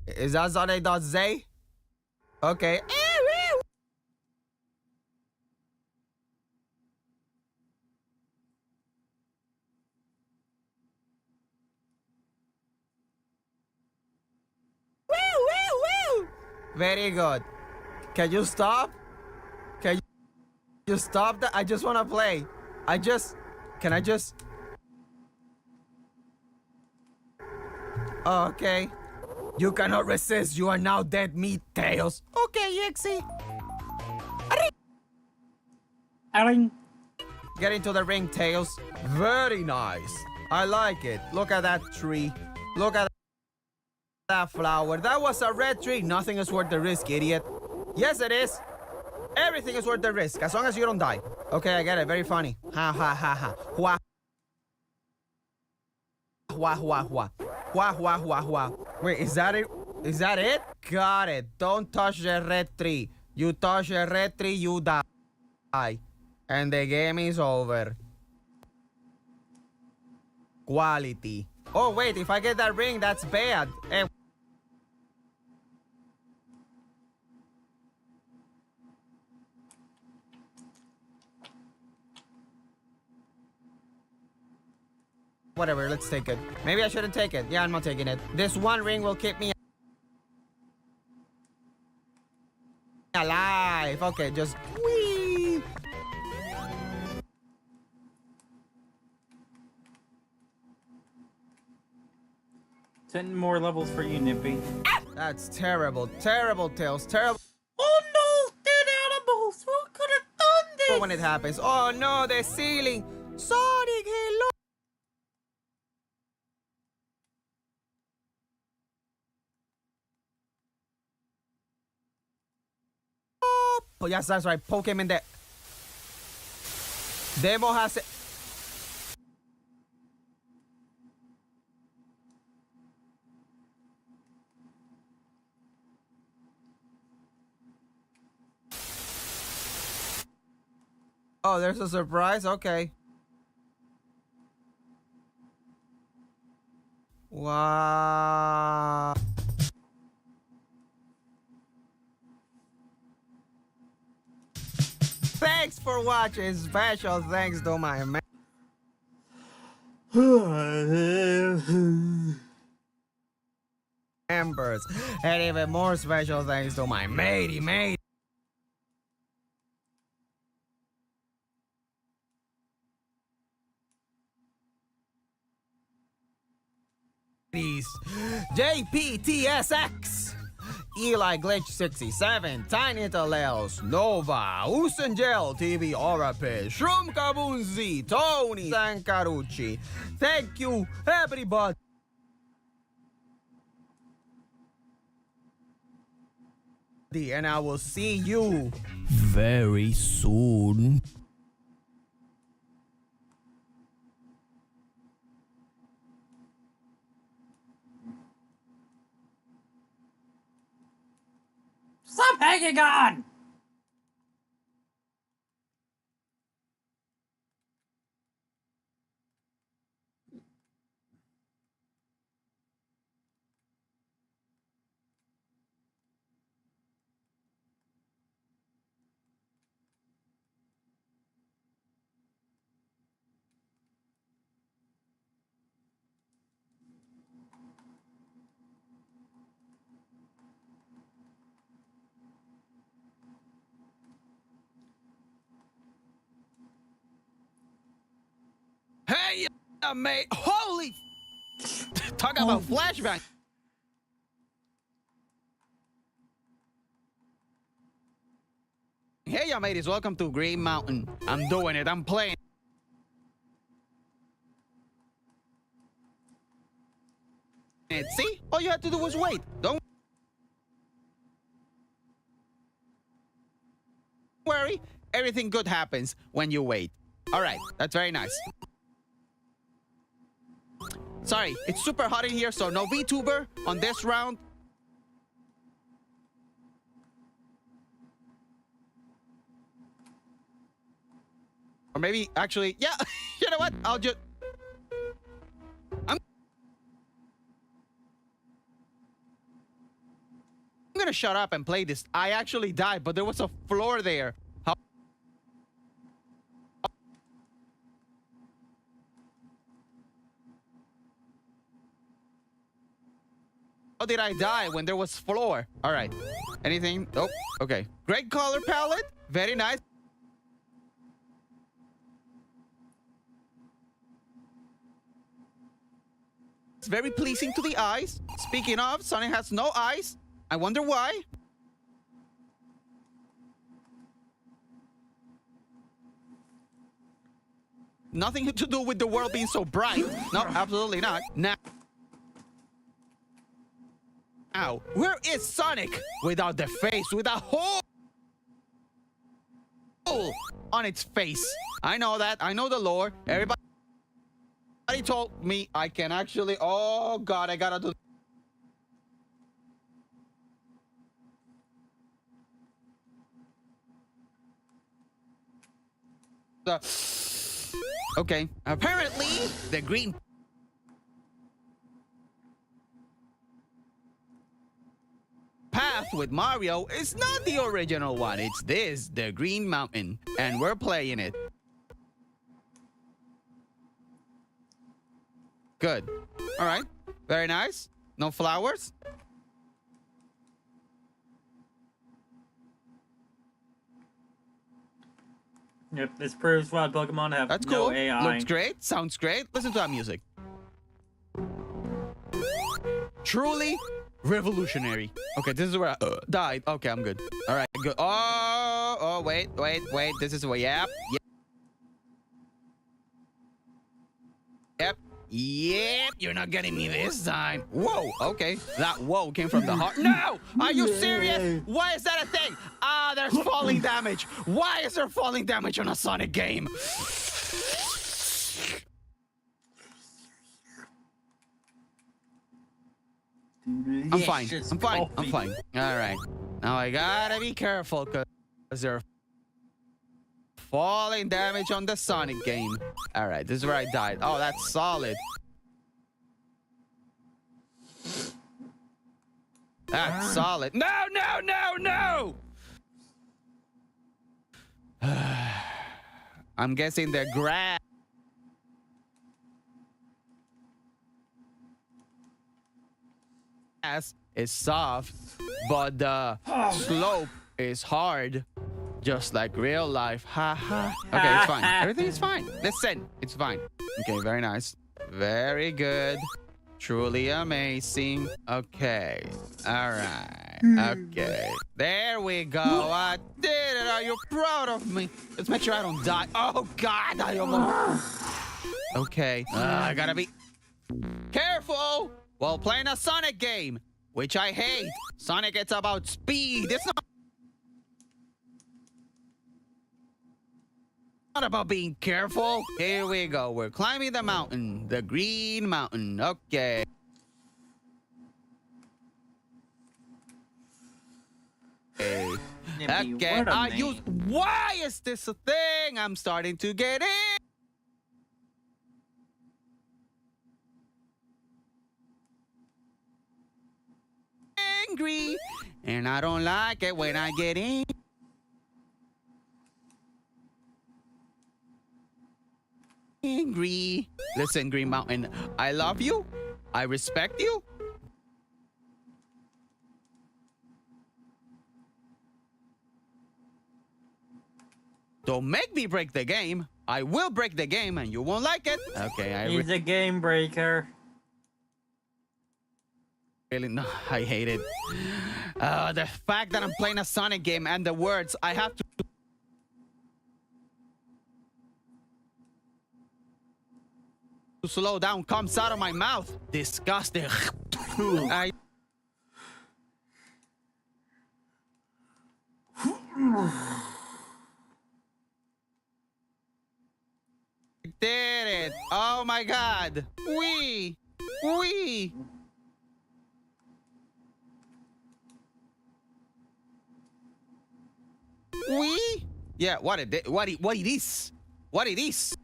Is that Sonic.exe? Okay. Very good. Can you stop? Can you stop that? I just want to play. Can I just? Okay. You cannot resist. You are now dead meat, Tails. Okay, Yexi. Get into the ring, Tails. Very nice. I like it. Look at that tree. Look at that flower. That was a red tree. Nothing is worth the risk, idiot. Yes, it is. Everything is worth the risk, as long as you don't die. Okay, I get it. Very funny. Ha ha ha ha. Hua. Hua hua hua. Hua hua hua hua. Wait, is that it? Is that it? Got it. Don't touch the red tree. You touch the red tree, you die. And the game is over. Quality. Oh, wait, if I get that ring, that's bad. Hey. Whatever, let's take it. Maybe I shouldn't take it. Yeah, I'm not taking it. This one ring will keep me alive. Okay, just whee. Ten more levels for you, Nippy. That's terrible. Terrible, Tails. Terrible. Oh no! Dead animals! Who could have done this? When it happens. Oh no, the ceiling. Sonic, hello. Oh, yes, that's right. Pokemon that demo has it. Oh, there's a surprise? Okay. Wow. Thanks for watching. Special thanks to my members. And even more special thanks to my matey. JPTSX, Eli Glitch 67, Tiny Talels, Nova, Usangel TV Orape, Shroom Kabunzi, Tony Sankarucci. Thank you, everybody. And I will see you very soon. Stop hanging on! Hey, mate. Holy. Talk about flashback. Hey, ya mateys. Welcome to Green Mountain. I'm doing it. I'm playing. See? All you had to do was wait. Don't worry. Everything good happens when you wait. All right. That's very nice. Sorry, it's super hot in here, so no VTuber on this round. Or maybe, actually, yeah, you know what? I'm gonna shut up and play this. I actually died, but there was a floor there. How did I die when there was floor? All right. Anything? Oh, okay. Great color palette. Very nice. It's very pleasing to the eyes. Speaking of, Sonic has no eyes. I wonder why. Nothing to do with the world being so bright. No, absolutely not. Now, where is Sonic without the face, with a hole on its face? I know that. I know the lore. Everybody told me I can actually. Oh God, I gotta do. Okay. Apparently, the green path with Mario is not the original one. It's this, the Green Mountain, and we're playing it. Good. All right. Very nice. No flowers. Yep, this proves why Pokemon have That's no cool. AI. Looks great. Sounds great. Listen to that music. Truly revolutionary. Okay, this is where I died. Okay, I'm good. All right, good. Oh, wait. This is where, yep. Yep, you're not getting me this time. Whoa, okay. That whoa came from the heart. No! Are you serious? Why is that a thing? Ah, there's falling damage. Why is there falling damage on a Sonic game? I'm fine. I'm fine. All right. Now I gotta be careful because there's falling damage on the Sonic game. All right. This is where I died. Oh, that's solid. That's solid. No! I'm guessing the grass is soft, but the slope is hard, just like real life. Ha ha. Okay, it's fine. Everything is fine. Listen, it's fine. Okay, very nice. Very good. Truly amazing. Okay. All right. Okay. There we go. I did it. Are you proud of me? Let's make sure I don't die. Oh, God. I almost... Okay. I gotta be careful while playing a Sonic game, which I hate. Sonic, it's about speed. It's not about being careful. Here we go. We're climbing the mountain. The Green Mountain. Okay. Okay. Why is this a thing? I'm starting to get angry, and I don't like it when I get angry. Listen, Green Mountain, I love you. I respect you? Don't make me break the game. I will break the game and you won't like it. Okay, He's a game breaker. really no, I hate it. The fact that I'm playing a Sonic game and the words I have to slow down comes out of my mouth. Disgusting. I did it. Oh my god. Wee. Wee. Wee. Yeah, what it is. What it is. What it is.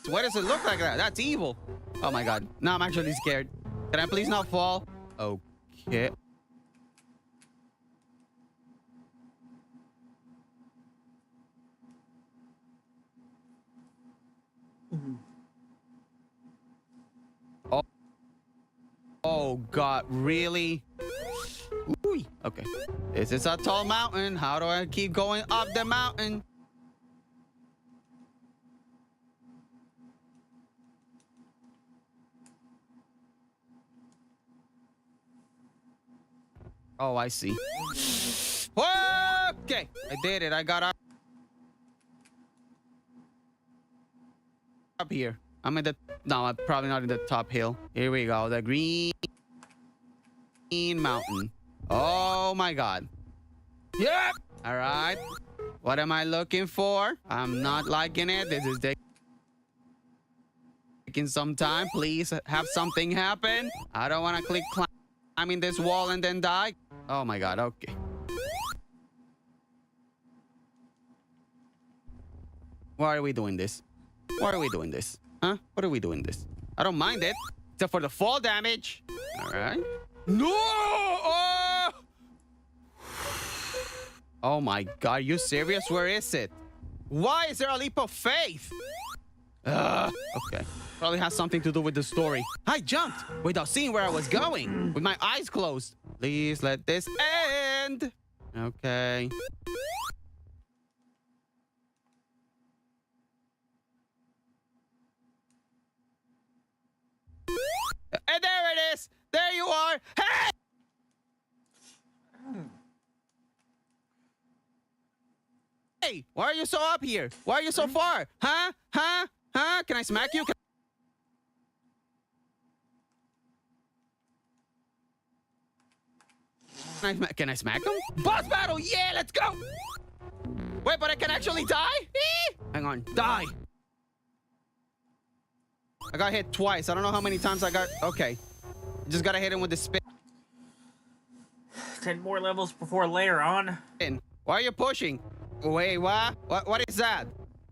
Why does it look like that? That's evil. Oh my god. Now I'm actually scared. Can I please not fall? Okay. Oh. Oh god, really? Ooh. Okay. This is a tall mountain. How do I keep going up the mountain? Oh, I see. Okay, I did it. I got up here. I'm in the... No, I'm probably not in the top hill. Here we go. The green mountain. Oh, my God. Yep. All right. What am I looking for? I'm not liking it. This is taking some time. Please have something happen. I don't want to click climbing this wall and then die. Oh my god, okay. Why are we doing this? Why are we doing this? Huh? What are we doing this? I don't mind it. Except for the fall damage. Alright. No! Oh! Oh my god, are you serious? Where is it? Why is there a leap of faith? Okay. Probably has something to do with the story. I jumped without seeing where I was going, with my eyes closed. Please let this end. Okay. And there it is. There you are. Hey! Hey, why are you so up here? Why are you so far? Huh? Huh? Huh? Can I smack you? Can I smack him? Boss battle! Yeah, let's go! Wait, but I can actually die? Hang on. Die! I got hit twice. I don't know how many times I got... Okay. Just gotta hit him with the spin. 10 more levels before layer on. Why are you pushing? Wait, what? What is that?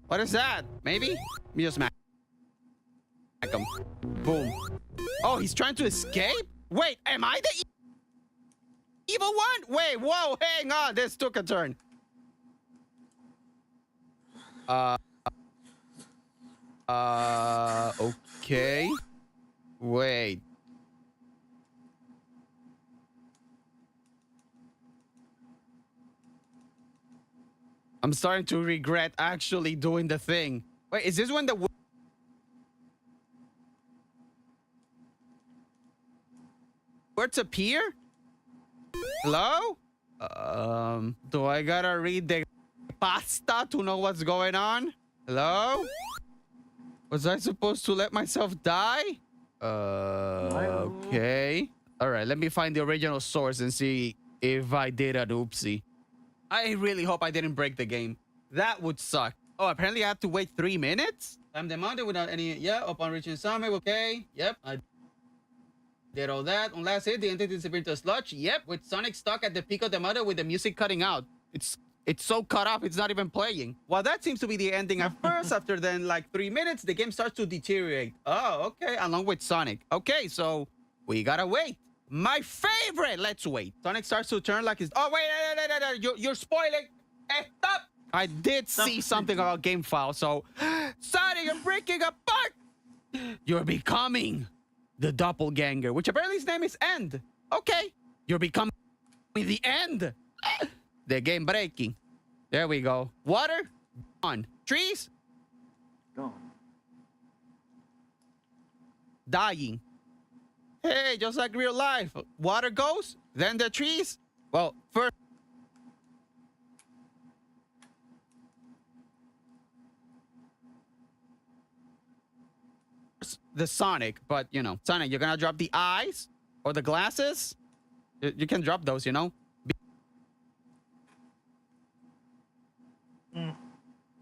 What is that? Maybe? Let me just smack him. Boom. Oh, he's trying to escape? Wait, am I the evil one? Wait, whoa, hang on. This took a turn. Okay. Wait. I'm starting to regret actually doing the thing. Wait, is this when the words appear? Hello? Do I gotta read the pasta to know what's going on? Hello? Was I supposed to let myself die? Okay. All right, let me find the original source and see if I did an oopsie. I really hope I didn't break the game. That would suck. Oh, apparently I have to wait 3 minutes? I'm the mountain without any... Yeah, upon reaching summit, okay. Yep, I did all that. On last hit, the entity disappeared to sludge. Yep, with Sonic stuck at the peak of the mountain with the music cutting out. It's so cut off, it's not even playing. Well, that seems to be the ending at first. After then, like 3 minutes, the game starts to deteriorate. Oh, okay, along with Sonic. Okay, so we gotta wait. My favorite! Let's wait. Sonic starts to turn like his... Oh, wait, you're spoiling. Stop! I did see something about game file, so Sonic, you're breaking apart! You're becoming the doppelganger, which apparently his name is End. Okay, you're becoming the End. The game breaking. There we go. Water, gone. Trees, Gone. dying. Hey, just like real life. Water goes, then the trees. Well, first the Sonic, but you know, Sonic, you're gonna drop the eyes or the glasses. You can drop those, you know.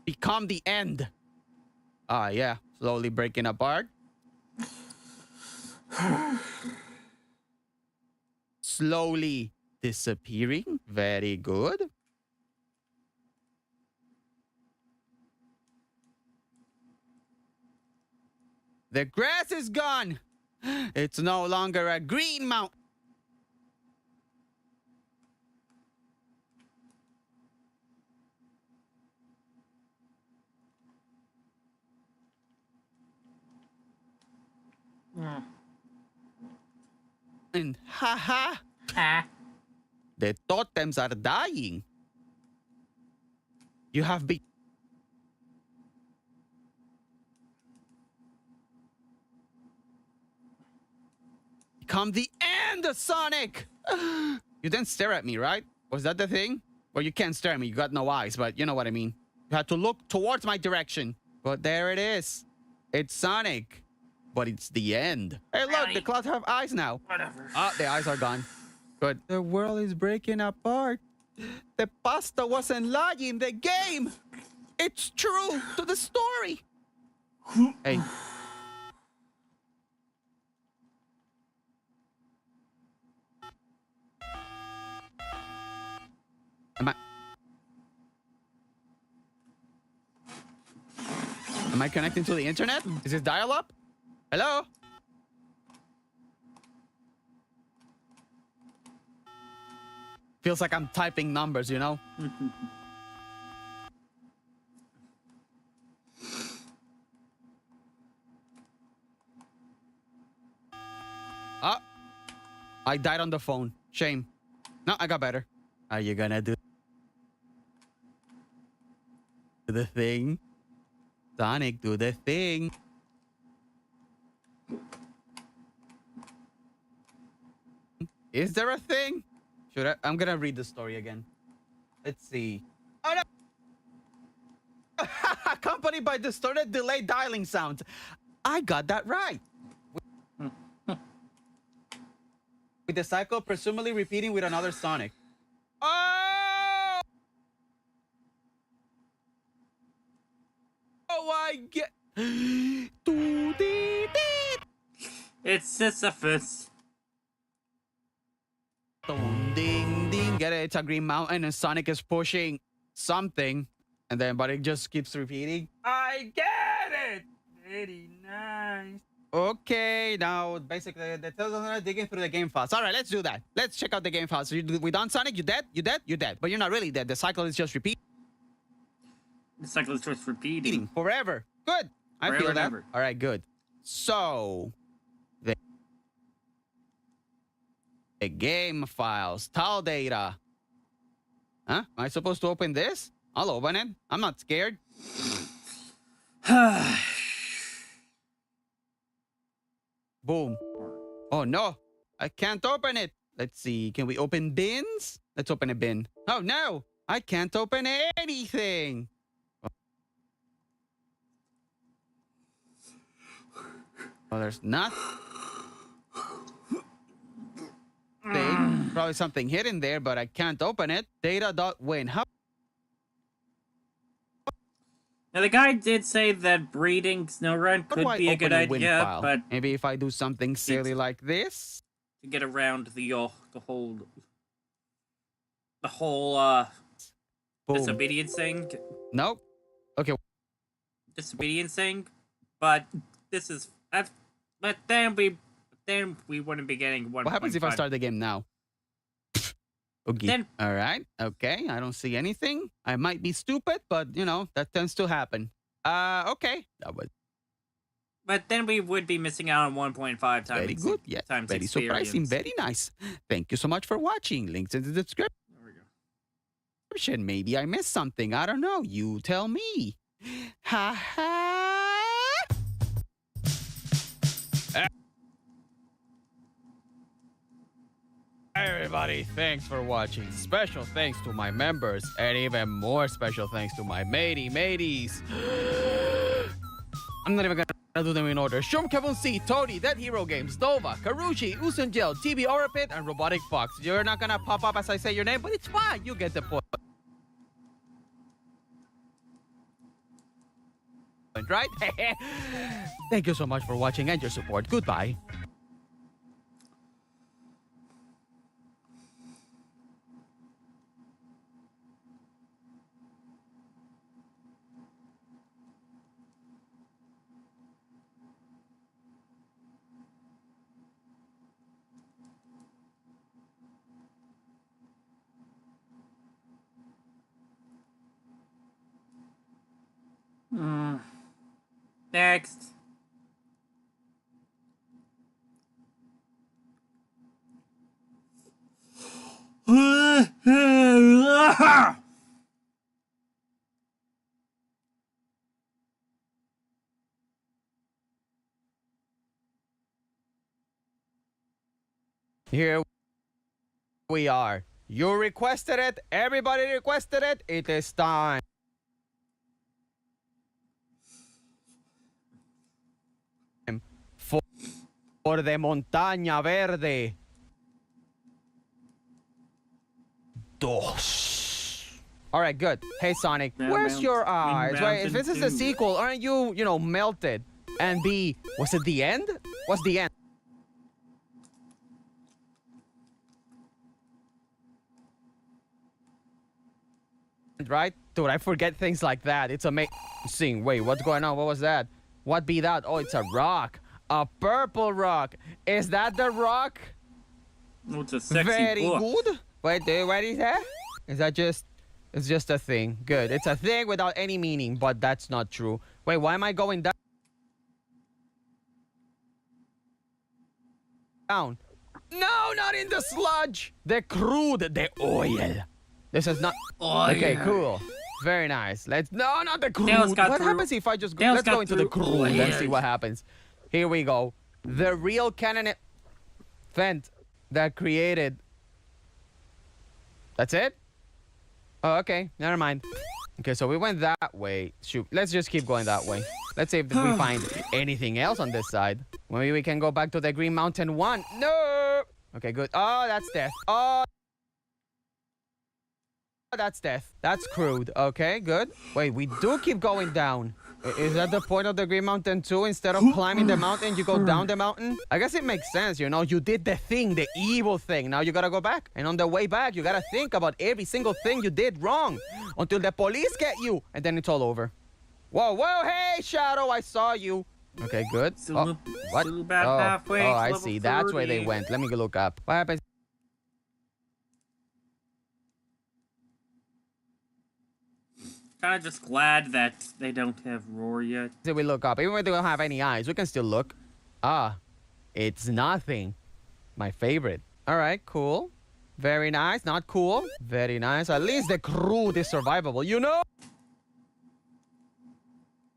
Become the End. Ah, yeah, slowly breaking apart. Slowly disappearing. Very good. The grass is gone. It's no longer a green mountain. And haha, Ah. the totems are dying. You have become the End, Sonic. You didn't stare at me, right? Was that the thing? Well, you can't stare at me. You got no eyes, but you know what I mean. You had to look towards my direction. But there it is. It's Sonic. But it's the End. Hey, look, the clouds have eyes now. Whatever. Ah, the eyes are gone. Good. The world is breaking apart. The pasta wasn't lying. The game. It's true to the story. Hey. Am I connecting to the internet? Is this dial-up? Hello? Feels like I'm typing numbers, you know? Ah, I died on the phone. Shame. No, I got better. Are you gonna do the thing? Sonic, do the thing. Is there a thing? I'm gonna read the story again. Let's see. Oh no! Accompanied by distorted delayed dialing sounds. I got that right. With the cycle presumably repeating with another Sonic. Oh! Oh, I get. It's Sisyphus. Ding ding, get it? It's a green mountain and Sonic is pushing something, and then but it just keeps repeating. I get it. Very nice. Okay, now basically the tells us digging through the game files. All right, let's do that. Let's check out the game files. So we done, Sonic? You dead? You dead? You dead? But you're not really dead. The cycle is just repeating. The cycle is just repeating. Forever. Good. I Forever feel and that. ever. All right, good. So the game files, tile data. Huh? Am I supposed to open this? I'll open it. I'm not scared. Boom. Oh no, I can't open it. Let's see. Can we open bins? Let's open a bin. Oh no, I can't open anything. Oh, there's nothing. Probably something hidden there, but I can't open it. Data.win. How? Now, the guy did say that breeding SnowRun How do could I be a open good a win idea, file? but Maybe if I do something silly like this. to get around the whole Boom. disobedience thing. Nope. Okay. Disobedience thing, but this is but then we wouldn't be getting one. What happens if I start the game now? Okay. Then- All right. Okay. I don't see anything. I might be stupid, but that tends to happen. Okay. That was But then we would be missing out on 1.5 times. very good. Yes. Times Very surprising. experience. Very nice. Thank you so much for watching. Links in the description. There we go. Maybe I missed something. I don't know. You tell me. Ha ha. Everybody, thanks for watching. Special thanks to my members, and even more special thanks to my mateys. I'm not even gonna do them in order. Shum Kevin C, Tony, Dead Hero Games, Dova, Karuchi, Usungel, TB Orapit, and Robotic Fox. You're not gonna pop up as I say your name, but it's fine. You get the point. Right? Thank you so much for watching and your support. Goodbye. Next. Here we are. You requested it. Everybody requested it. It is time. For the Montaña Verde. Dos. All right, good. Hey, Sonic, where's your eyes? Wait, if this is the sequel, aren't you, melted? And was it the end? What's the end? Right? Dude, I forget things like that. It's amazing. Wait, what's going on? What was that? What be that? Oh, it's a rock. A purple rock. Is that the rock? Oh, it's a sexy Very book. good. Wait, what is that? Is that just... It's just a thing. Good. It's a thing without any meaning, but that's not true. Wait, why am I going down? No, not in the sludge. The crude, the oil. This is not... Okay, cool. Very nice. No, not the crude. What happens if I just go... Let's go into the crude and see what happens. Here we go. The real canon vent that created... That's it? Oh, okay. Never mind. Okay, so we went that way. Shoot. Let's just keep going that way. Let's see if we find anything else on this side. Maybe we can go back to the Green Mountain 1. No! Okay, good. Oh, that's death. Oh, that's death. That's crude. Okay, good. Wait, we do keep going down. Is that the point of the Green Mountain 2? Instead of climbing the mountain, you go down the mountain? I guess it makes sense, You did the thing, the evil thing. Now you gotta go back. And on the way back, you gotta think about every single thing you did wrong. Until the police get you. And then it's all over. Whoa, whoa, hey, Shadow, I saw you. Okay, good. Still What? about halfway. Oh, I level see. That's where they 30. went. Let me look up. What happens? Kind of just glad that they don't have roar yet. Did we look up? Even when they don't have any eyes, we can still look. Ah, it's nothing. My favorite. All right, cool. Very nice. Not cool. Very nice. At least the crude is survivable,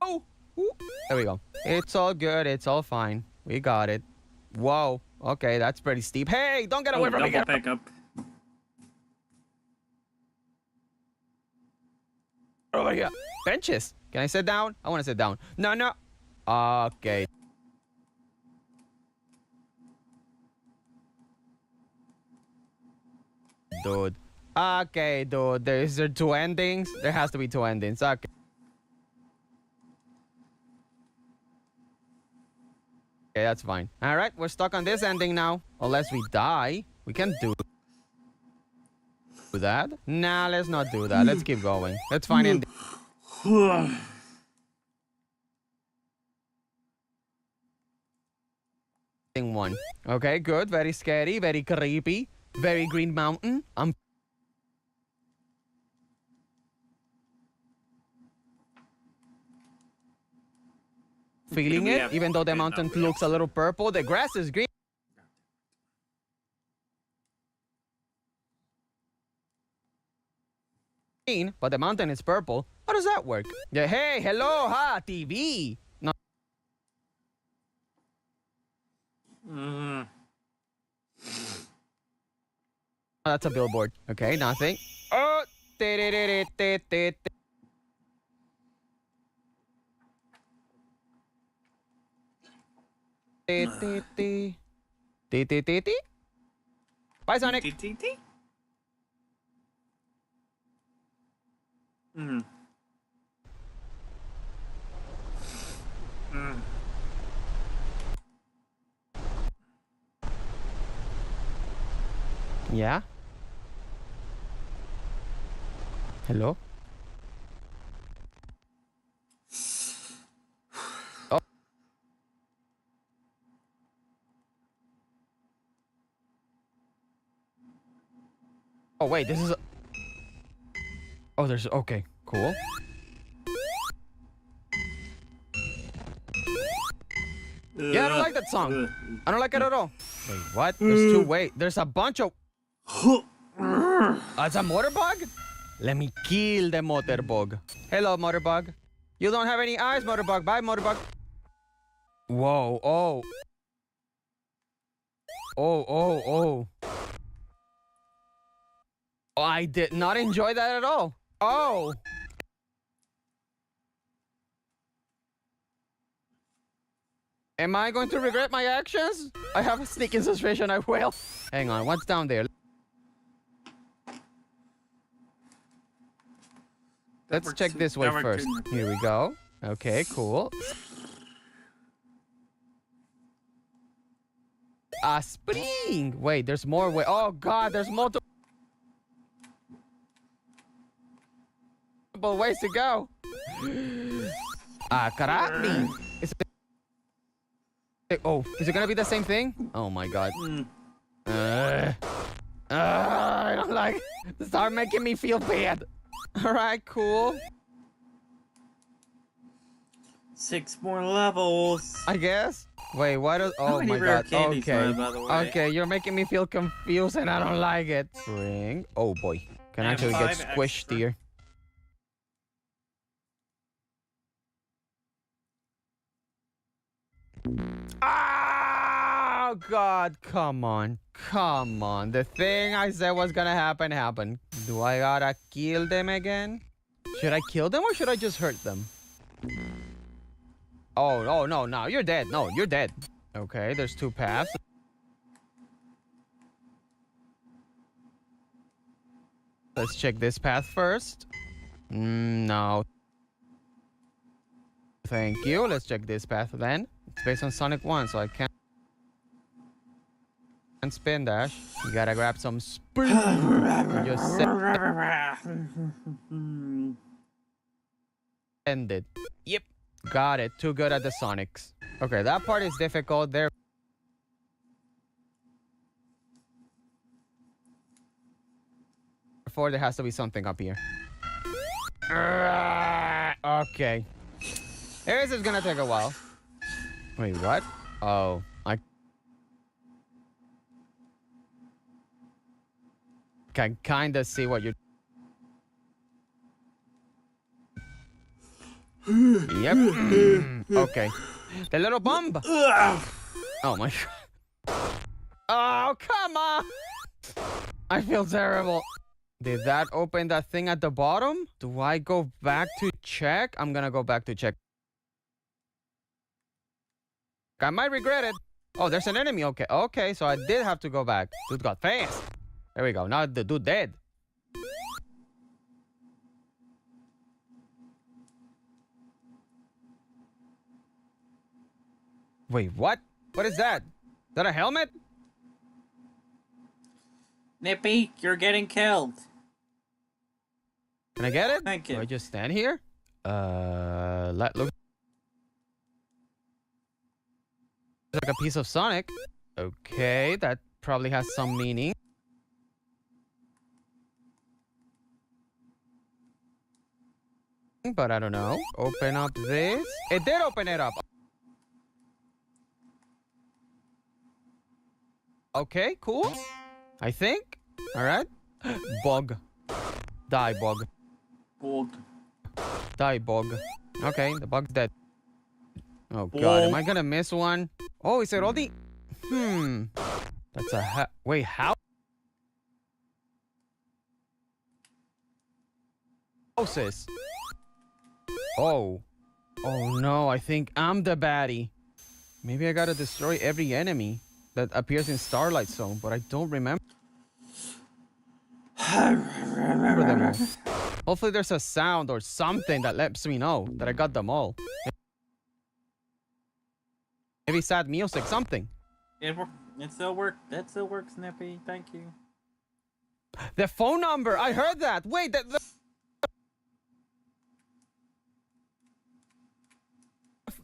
Oh, ooh. There we go. It's all good. It's all fine. We got it. Whoa. Okay, that's pretty steep. Hey, don't get away from me. Double pickup. Over here. Benches. Can I sit down? I want to sit down. No, no. Okay. Dude. Okay, dude. Is there two endings? There has to be two endings. Okay. Okay, that's fine. All right, we're stuck on this ending now. Unless we die. We can do that. Nah, let's not do that. Let's keep going. Let's find ending. One. Okay, good. Very scary. Very creepy. Very Green Mountain. I'm feeling it. Even though the mountain looks a little purple, the grass is green. But the mountain is purple. How does that work? Yeah, hey, hello, ha, TV. No. Mm. Oh, that's a billboard. Okay, nothing. Oh, Bye, Sonic. Mm. Mm. Yeah? Hello? Oh. Oh, wait, this is a... Oh, there's... Okay, cool. Yeah, I don't like that song. I don't like it at all. Wait, what? There's two... Wait, there's a bunch of... It's a motor bug? Let me kill the motor bug. Hello, motor bug. You don't have any eyes, motor bug. Bye, motor bug. Whoa, oh. Oh, oh, oh. Oh, I did not enjoy that at all. Oh. Am I going to regret my actions? I have a sneaking suspicion I will. Hang on, what's down there? Let's check this way first. Here we go. Okay, cool. A spring. Wait, there's more way. Oh God, there's multiple ways to go. Karate. Oh, is it gonna be the same thing? Oh my God. I don't like it. Start making me feel bad. All right, cool. 6 more levels. I guess. Wait, what is... Oh my God. Okay. Okay, you're making me feel confused and I don't like it. Spring. Oh boy. Can actually get squished here. Oh God, come on. Come on. The thing I said was gonna happen happened. Do I gotta kill them again? Should I kill them or should I just hurt them? Oh, no. You're dead. No, you're dead. Okay, there's 2 paths. Let's check this path first. No. Thank you. Let's check this path then. It's based on Sonic 1, so I can't spin dash. You gotta grab some spring. Just send it. Yep. Got it. Too good at the Sonics. Okay, that part is difficult. Therefore, there has to be something up here. Okay. This is gonna take a while. Wait, what? Oh, I can kind of see what you're... Yep. Okay. The little bomb. Oh my God. Oh, come on. I feel terrible. Did that open that thing at the bottom? Do I go back to check? I'm gonna go back to check. I might regret it. Oh, there's an enemy. Okay. Okay, so I did have to go back. Dude got fast. There we go. Now the dude dead. Wait, what? What is that? Is that a helmet? Nippy, you're getting killed. Can I get it? Thank you. Do I just stand here? Look. Like a piece of Sonic. Okay, that probably has some meaning. But I don't know. Open up this. It did open it up. Okay, cool. I think. All right. Bug. Die, bug. Bug. Die, bug. Okay, the bug's dead. Oh, God. Am I going to miss one? Oh, is it all the... That's a... Wait, how? Houses. Oh. Oh, no. I think I'm the baddie. Maybe I got to destroy every enemy that appears in Starlight Zone, but I don't remember them all. Hopefully there's a sound or something that lets me know that I got them all. Maybe sad music, something. It still works. That still works, Snippy. Thank you. The phone number! I heard that! Wait,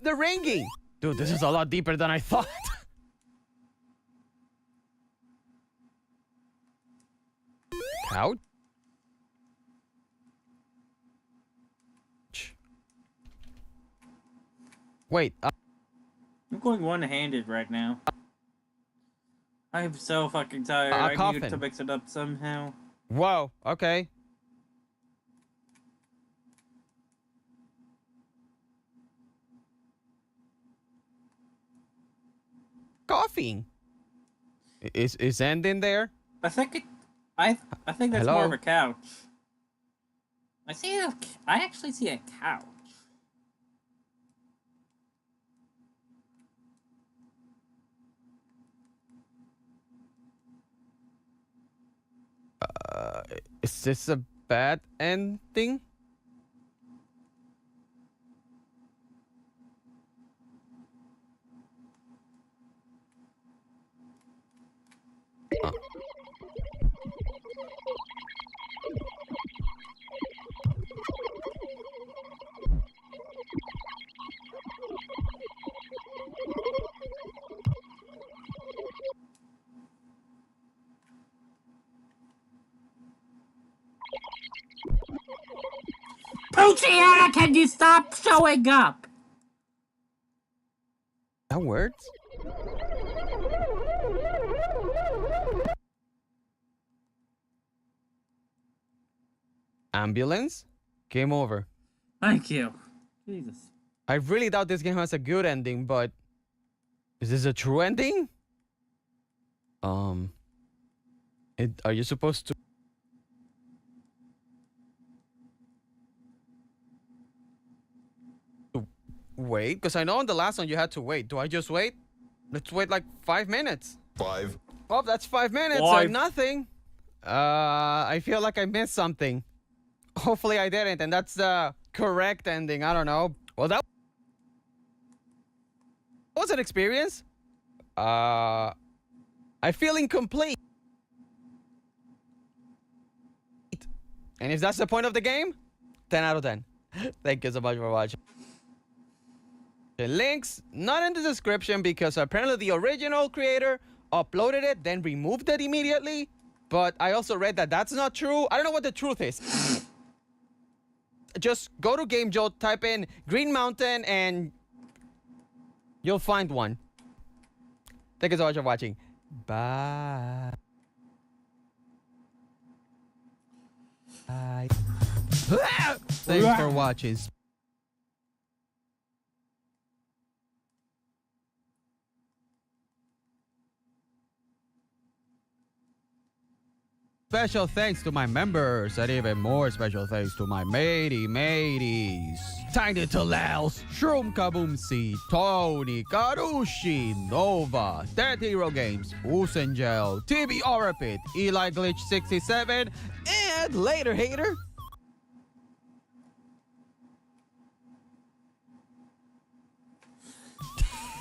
the ringing! Dude, this is a lot deeper than I thought. Couch? Wait, I'm going one-handed right now. I'm so fucking tired. I coffin. need to mix it up somehow. Whoa, okay. Coughing. Is End in there? I think that's Hello? more of a couch. I actually see a couch. Is this a bad ending? Poochiana, can you stop showing up? That works? Ambulance? Game over. Thank you. Jesus. I really doubt this game has a good ending, but... Is this a true ending? Are you supposed to... Wait? Because I know on the last one you had to wait. Do I just wait? Let's wait like 5 minutes. 5. Oh, that's 5 minutes. Five. Nothing. I feel like I missed something. Hopefully I didn't, and that's the correct ending. I don't know. Well, that was an experience. I feel incomplete. And if that's the point of the game, 10 out of 10. Thank you so much for watching. The links not in the description because apparently the original creator uploaded it, then removed it immediately. But I also read that that's not true. I don't know what the truth is. Just go to Game Jolt, type in Green Mountain, and you'll find one. Thank you so much for watching. Bye. Bye. Thanks for watching. Special thanks to my members, and even more special thanks to my mateys. Tiny Talaus, Shroom Kaboomsi, Tony, Karushi, Nova, Dead Hero Games, Usengel, TB Orapit, Eli Glitch 67, and Later Hater.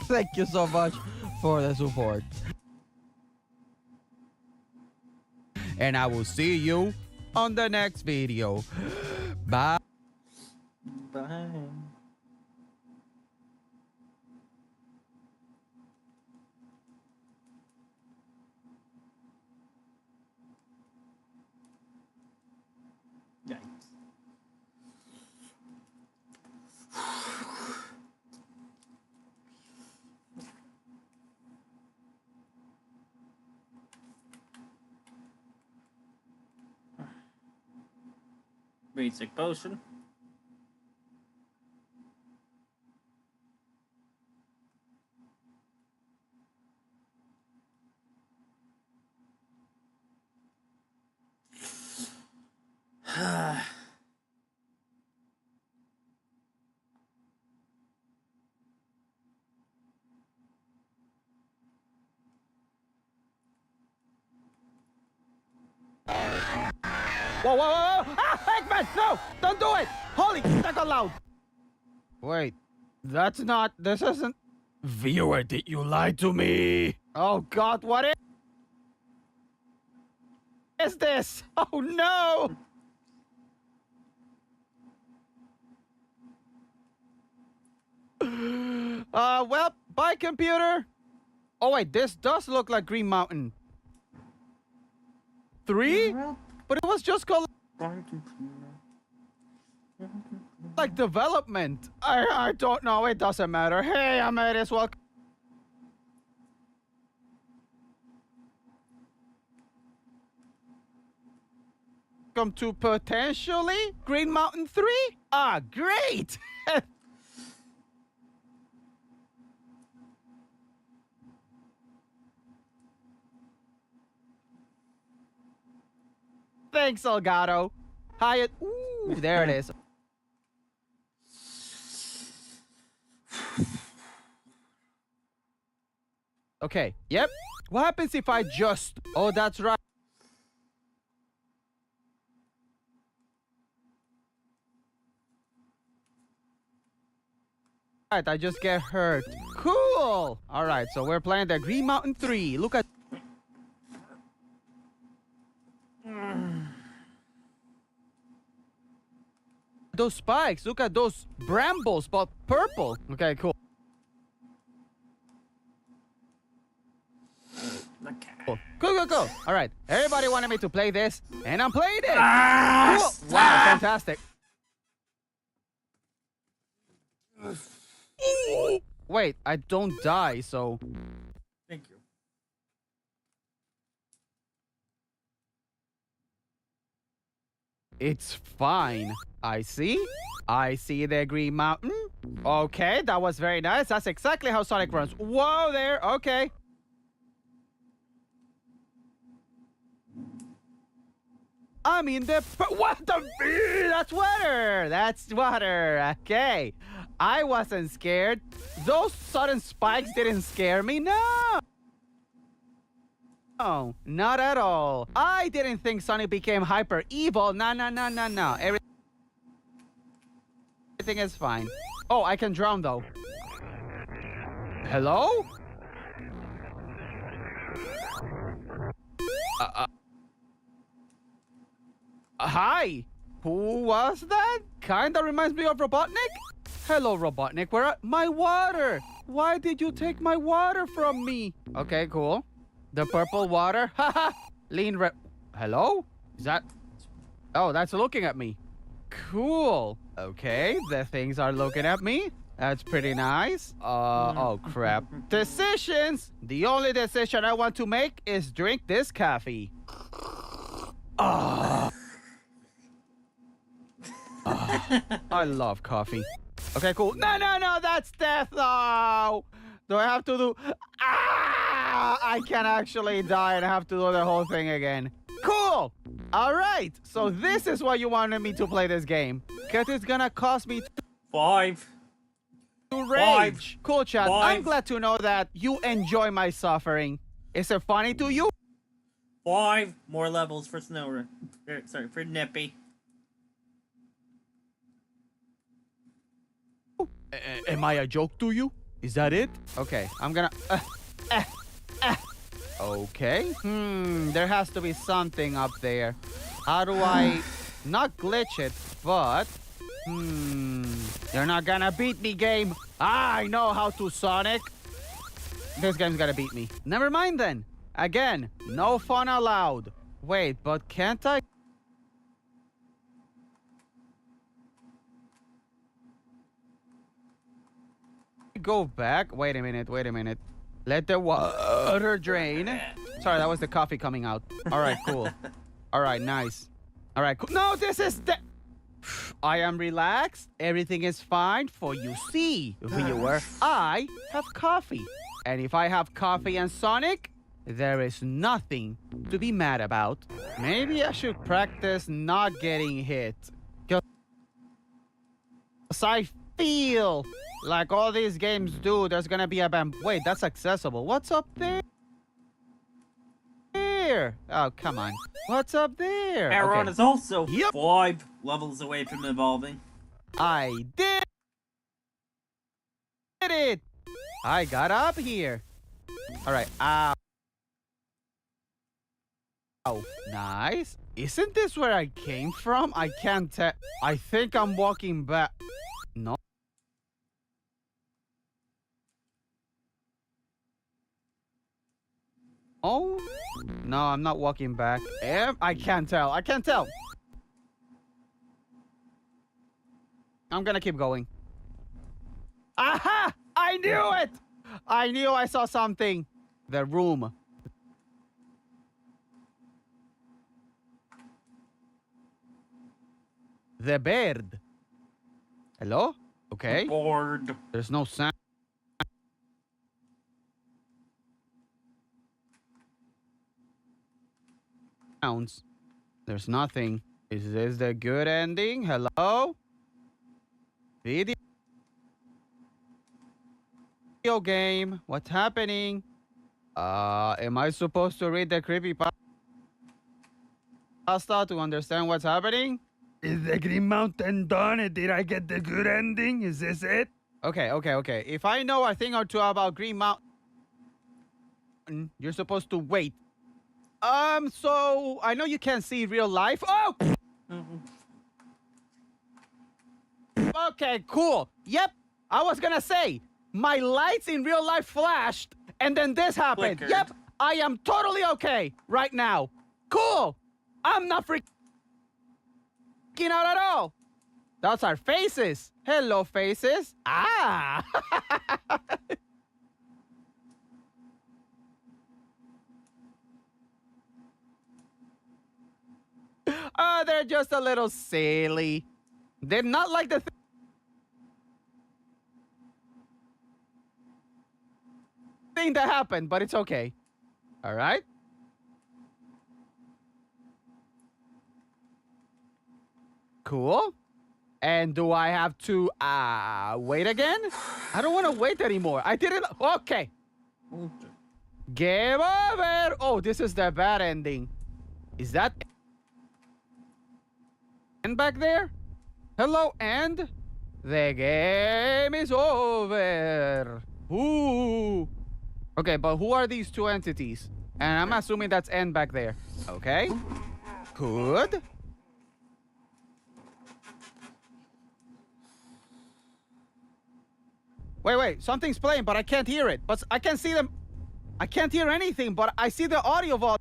Thank you so much for the support. And I will see you on the next video. Bye. Bye. Yikes. Basic potion. Whoa, whoa, whoa, whoa! Ah, Eggman! No! Don't do it! Holy, that got loud! Wait, that's not... This isn't... Viewer, did you lie to me? Oh, God, what is this? Oh, no! Well, bye, computer. Oh, wait, this does look like Green Mountain. 3? But it was just called... like development. I don't know. It doesn't matter. Hey, I might as well... Come to potentially Green Mountain 3? Ah, great! Thanks, Elgato. Hyatt. Ooh, there it is. Okay, yep. What happens if I just... Oh, that's right. Right, I just get hurt. Cool! Alright, so we're playing the Green Mountain 3. Look at... those spikes. Look at those brambles, but purple. Okay, cool. Okay. Go. All right. Everybody wanted me to play this, and I'm playing it. Ah, Cool. Wow, stop. fantastic. Wait, I don't die, so... Thank you. It's fine. I see the Green Mountain. Okay, that was very nice. That's exactly how Sonic runs. Whoa there. Okay. I mean what the... That's water. That's water. Okay. I wasn't scared. Those sudden spikes didn't scare me. No. No, not at all. I didn't think Sonic became hyper evil. No. Everything is fine. Oh, I can drown though. Hello? Hi. Who was that? Kinda reminds me of Robotnik. Hello, Robotnik. Where are my water? Why did you take my water from me? Okay, cool. The purple water. Haha. Lean red. Hello? Is that... Oh, that's looking at me. Cool. Okay, the things are looking at me. That's pretty nice. Oh crap. Decisions! The only decision I want to make is drink this coffee. I love coffee. Okay, cool. No, that's death. No. Do I have to do... I can actually die and have to do the whole thing again. Cool. All right. So this is why you wanted me to play this game. Because it's gonna cost me 5. to rage. Cool, chat. 5. I'm glad to know that you enjoy my suffering. Is it funny to you? 5 more levels for Snow. Sorry, for Nippy. Am I a joke to you? Is that it? Okay, I'm gonna... Okay. There has to be something up there. How do I... not glitch it, but... You're not gonna beat me, game. I know how to, Sonic. This game's gonna beat me. Never mind then. Again, no fun allowed. Wait, but can't I... go back? Wait a minute. Let the water drain. Sorry, that was the coffee coming out. All right, cool. All right, nice. All right, cool. No, this is the... I am relaxed. Everything is fine. For you see, viewer, I have coffee. And if I have coffee and Sonic, there is nothing to be mad about. Maybe I should practice not getting hit. Because I feel like all these games do, there's gonna be a bam. Wait, that's accessible. What's up there? Oh, come on. What's up there? Patron Okay. is also Yep. 5 levels away from evolving. I did it! I got up here. All right. Ow. Oh, nice. Isn't this where I came from? I can't tell. I think I'm walking back. No. Oh, no, I'm not walking back. I can't tell. I can't tell. I'm gonna keep going. Aha! I knew it! I knew I saw something. The room. The bird. Hello? Okay. Bored. There's no sound. Sounds. There's nothing. Is this the good ending? Hello? Video game. What's happening? Am I supposed to read the creepy pasta to understand what's happening? Is the Green Mountain done? Did I get the good ending? Is this it? Okay. If I know a thing or two about Green Mountain, you're supposed to wait. So I know you can't see real life. Oh! Okay, cool. Yep, I was gonna say, my lights in real life flashed, and then this happened. Flickered. Yep, I am totally okay right now. Cool. I'm not freaking out at all. Those are faces. Hello, faces. Ah. Oh, they're just a little silly. They're not like the thing that happened, but it's okay. All right. Cool. And do I have to wait again? I don't want to wait anymore. I didn't. Okay. Game over. Oh, this is the bad ending. Is that end back there? Hello, end. The game is over. Ooh. Okay, but who are these two entities? And I'm assuming that's end back there. Okay. Good. Wait. Something's playing, but I can't hear it. But I can see them. I can't hear anything, but I see the audio volume.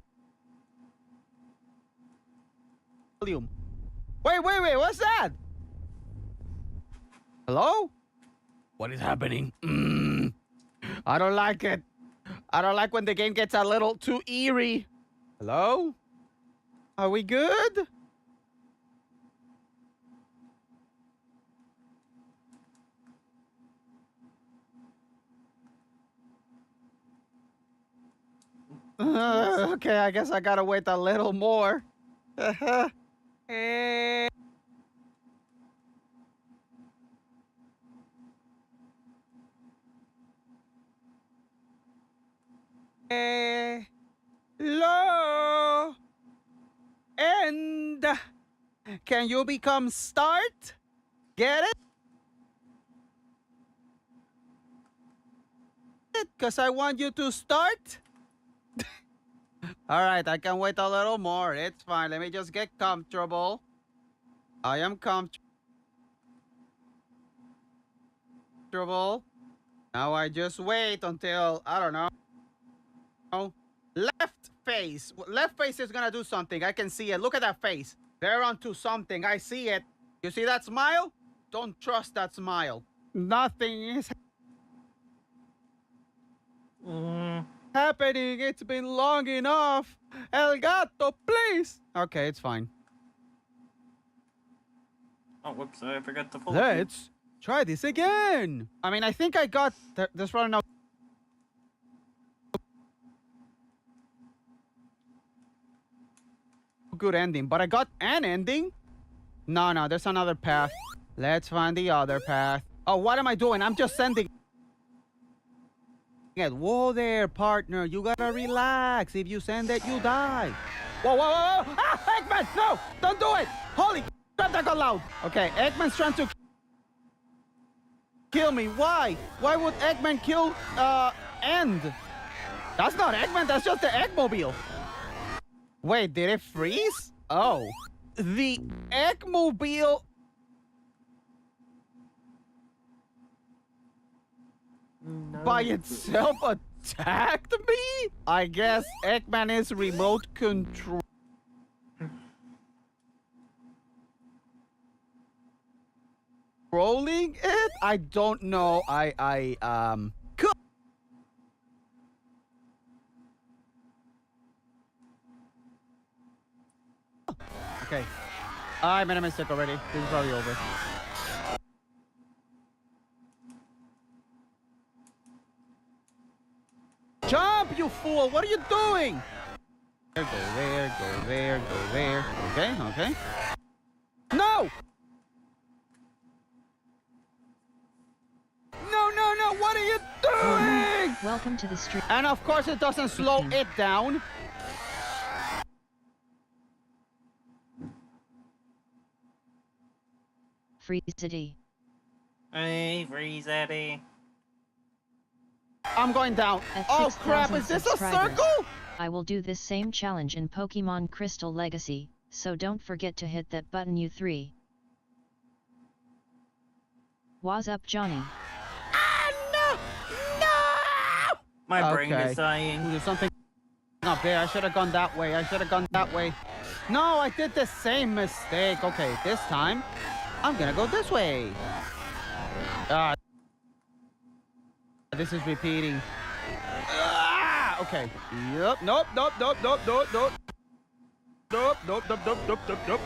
Wait. What's that? Hello? What is happening? I don't like it. I don't like when the game gets a little too eerie. Hello? Are we good? Okay, I guess I gotta wait a little more. Hello? And can you become start? Get it? Because I want you to start. All right, I can wait a little more. It's fine. Let me just get comfortable. I am comfortable. Now I just wait until, I don't know. Left face. Left face is gonna do something. I can see it. Look at that face. They're onto something. I see it. You see that smile? Don't trust that smile. Nothing is happening. It's been long enough. El gato, please. Okay, it's fine. Oh, whoops! I forgot the full. Let's try this again. I mean, I think I got this one now. Good ending, but I got an ending. No, there's another path. Let's find the other path. Oh, what am I doing? I'm just sending it. Whoa there, partner. You gotta relax. If you send it, you die. Whoa. Ah, Eggman, no! Don't do it! Holy crap, that got loud. Okay, Eggman's trying to kill me. Why? Why would Eggman kill, End? That's not Eggman, that's just the Eggmobile. Wait, did it freeze? Oh. The Eggmobile... by itself attacked me? I guess Eggman is remote control. Controlling it? I don't know. Cool. Okay. I made a mistake already. This is probably over. Jump, you fool! What are you doing? Go there, go there, go there. Okay. No! No, what are you doing? Welcome to the stream. And of course it doesn't slow it down. Freezity. Hey, Freezity. I'm going down. At Oh 6,000 crap, is this a subscribers, circle? I will do this same challenge in Pokemon Crystal Legacy, so don't forget to hit that button, you three. What's up, Johnny? No! My brain Okay. is dying. There's something up there. I should have gone that way. No, I did the same mistake. Okay, this time, I'm gonna go this way. This is repeating. Okay. Yep. Nope.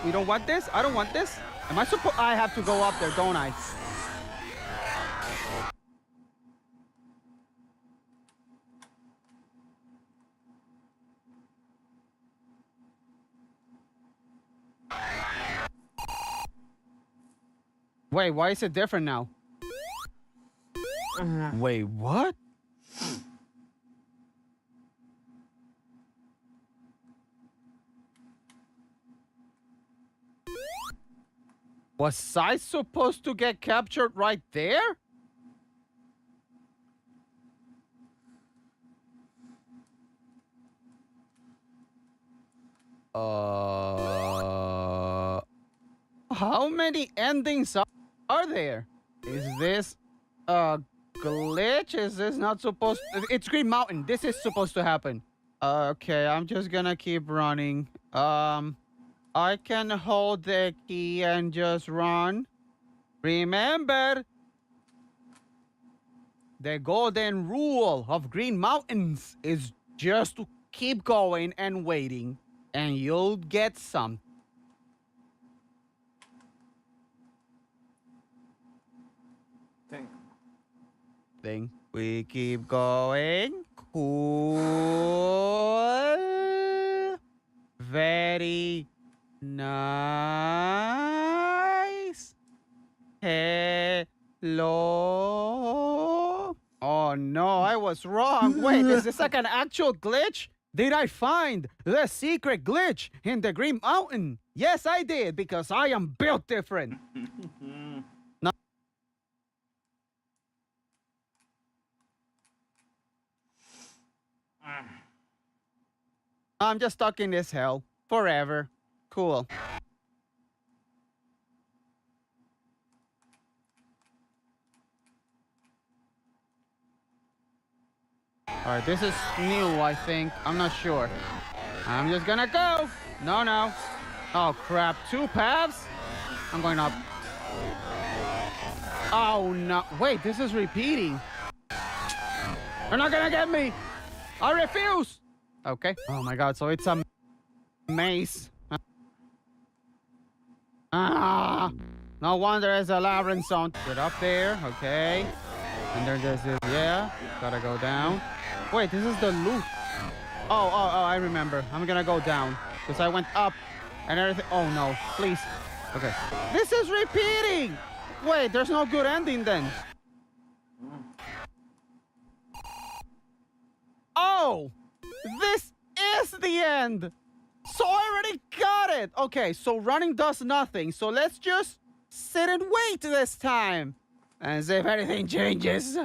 We don't want this. I don't want this. Am I supposed? I have to go up there, don't I? Wait, why is it different now? Wait, what? Was I supposed to get captured right there? How many endings are there? Is this a glitch? Is this not supposed to... It's Green Mountain. This is supposed to happen. Okay, I'm just gonna keep running. I can hold the key and just run. Remember, the golden rule of Green Mountains is just to keep going and waiting, and you'll get some. Thing. We keep going. Cool. Very nice. Hello. Oh no, I was wrong. Wait, is this like an actual glitch? Did I find the secret glitch in the Green Mountain? Yes, I did, because I am built different. I'm just stuck in this hell forever. Cool. Alright, this is new, I think. I'm not sure. I'm just gonna go. No. Oh, crap. 2 paths? I'm going up. Oh, no. Wait, this is repeating. You're not gonna get me. I refuse. Okay. Oh, my God. So it's a maze. No wonder it's a labyrinth zone. Get up there, okay. And there's this, yeah. Gotta go down. Wait, this is the loop. Oh, I remember. I'm gonna go down. Because I went up and everything. Oh no, please. Okay. This is repeating! Wait, there's no good ending then. Oh! This is the end! So I already got it! Okay, so running does nothing. So let's just sit and wait this time. And see if anything changes.